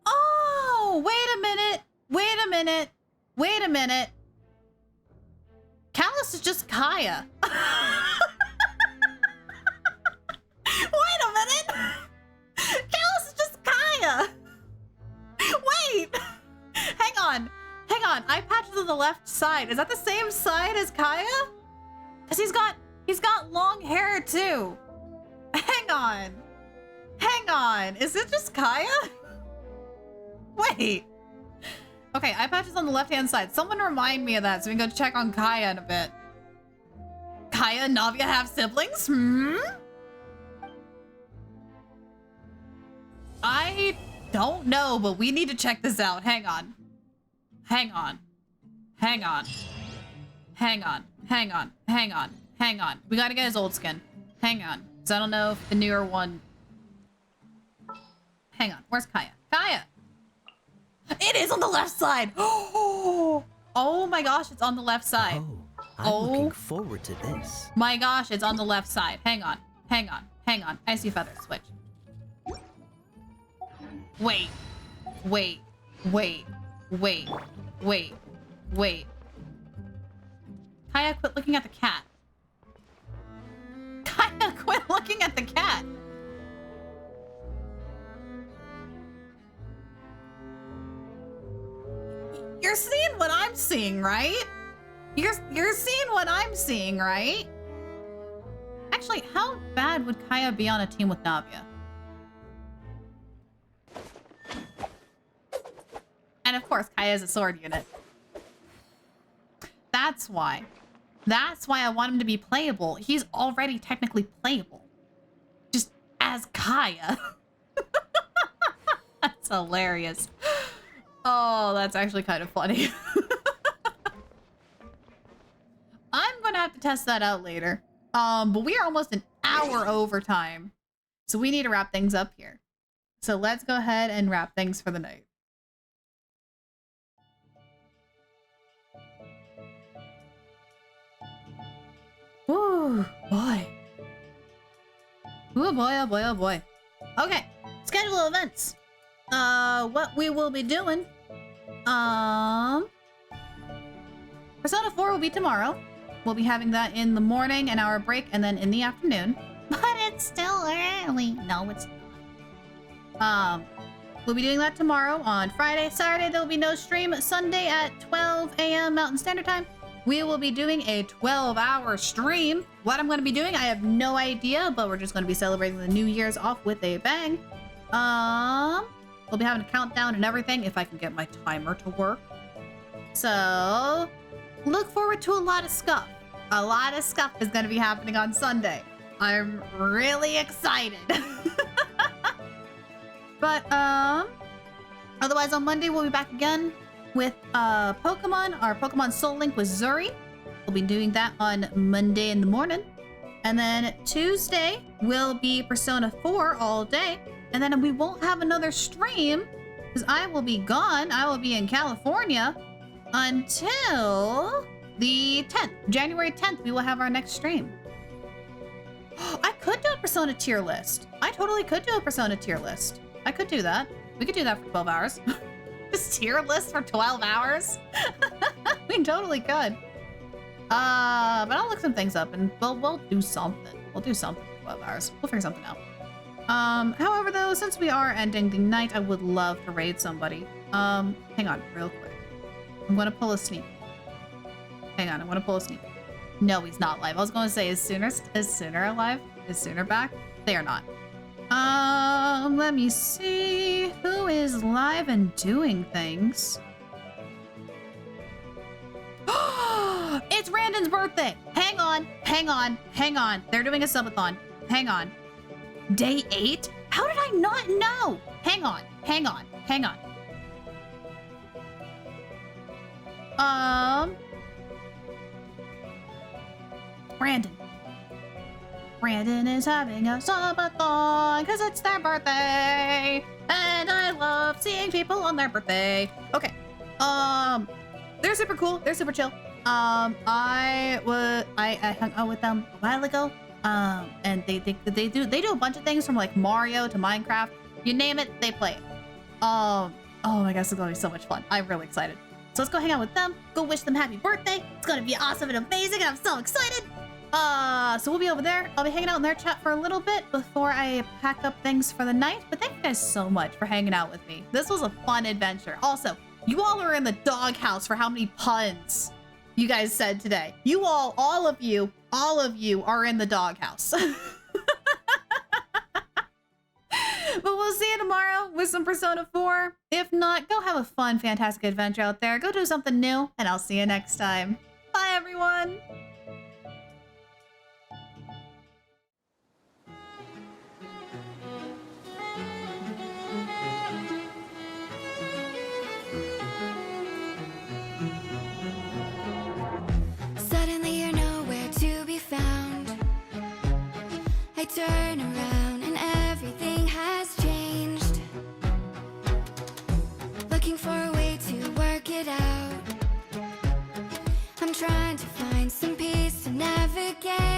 Speaker 1: Oh, wait a minute. Wait a minute. Wait a minute. Callus is just Kaya. Wait a minute. Callus is just Kaya. Wait. Hang on. Hang on. Eye patch is on the left side. Is that the same side as Kaya? Because he's got long hair too. Hang on. Hang on. Is it just Kaya? Wait. Okay, eye patch is on the left-hand side. Someone remind me of that so we can go check on Kaya in a bit. Kaya and Navia have siblings? I don't know, but we need to check this out. Hang on. Hang on. Hang on. Hang on. Hang on. Hang on. Hang on. We gotta get his old skin. Hang on. Because I don't know if the newer one... Hang on. Where's Kaya? Kaya! It is on the left side! Oh my gosh, it's on the left side.
Speaker 18: I'm looking forward to this.
Speaker 1: My gosh, it's on the left side. Hang on. Hang on. Hang on. I see feathers. Switch. Wait. Wait. Wait. Wait. Wait. Wait. Kaya, quit looking at the cat. Kaya, quit looking at the cat. You're seeing what I'm seeing, right? You're seeing what I'm seeing, right? Actually, how bad would Kaya be on a team with Navia? And of course, Kaya is a sword unit. That's why. That's why I want him to be playable. He's already technically playable. Just as Kaya. That's hilarious. Oh, that's actually kind of funny. I'm gonna have to test that out later. But we are almost an hour over time. So we need to wrap things up here. So let's go ahead and wrap things for the night. Ooh, boy. Ooh, boy, oh boy, oh boy. Okay, schedule of events. What we will be doing. Persona 4 will be tomorrow. We'll be having that in the morning, an hour break, and then in the afternoon. But it's still early. No, it's not. We'll be doing that tomorrow on Friday. Saturday, there will be no stream. Sunday at 12 a.m. Mountain Standard Time, we will be doing a 12-hour stream. What I'm going to be doing, I have no idea, but we're just going to be celebrating the New Year's off with a bang. We'll be having a countdown and everything if I can get my timer to work. So, look forward to a lot of stuff. A lot of stuff is going to be happening on Sunday. I'm really excited. But, otherwise on Monday, we'll be back again with Pokemon, our Pokemon Soul Link with Zuri. We'll be doing that on Monday in the morning. And then Tuesday will be Persona 4 all day. And then we won't have another stream because I will be gone. I will be in California until the 10th, January 10th, we will have our next stream. I could do a Persona tier list. I totally could do a Persona tier list. I could do that. We could do that for 12 hours. Just tier list for 12 hours? We totally could. But I'll look some things up and we'll do something. We'll do something for 12 hours. We'll figure something out. However though, since we are ending the night, I would love to raid somebody. Hang on real quick. I'm gonna pull a sneak. Hang on, I'm gonna pull a sneak. No, he's not live. I was gonna say, is Sooner alive? Is Sooner back? They are not. Let me see who is live and doing things. It's Randon's birthday. Hang on. They're doing a subathon. Hang on. Day 8? How did I not know? Hang on. Brandon is having a subathon because it's their birthday, and I love seeing people on their birthday. Okay, they're super cool. They're super chill. I hung out with them a while ago. And they do a bunch of things from like Mario to Minecraft. You name it, they play it. Oh my gosh, it's gonna be so much fun. I'm really excited. So let's go hang out with them. Go wish them happy birthday. It's gonna be awesome and amazing, and I'm so excited. So we'll be over there. I'll be hanging out in their chat for a little bit before I pack up things for the night. But thank you guys so much for hanging out with me. This was a fun adventure. Also, you all are in the doghouse for how many puns you guys said today. You all of you are in the doghouse. But we'll see you tomorrow with some Persona 4. If not, go have a fun, fantastic adventure out there. Go do something new, and I'll see you next time. Bye, everyone.
Speaker 7: Suddenly you're nowhere to be found. I turn around and everything has changed. Looking for a way to work it out. I'm trying to find some peace to navigate.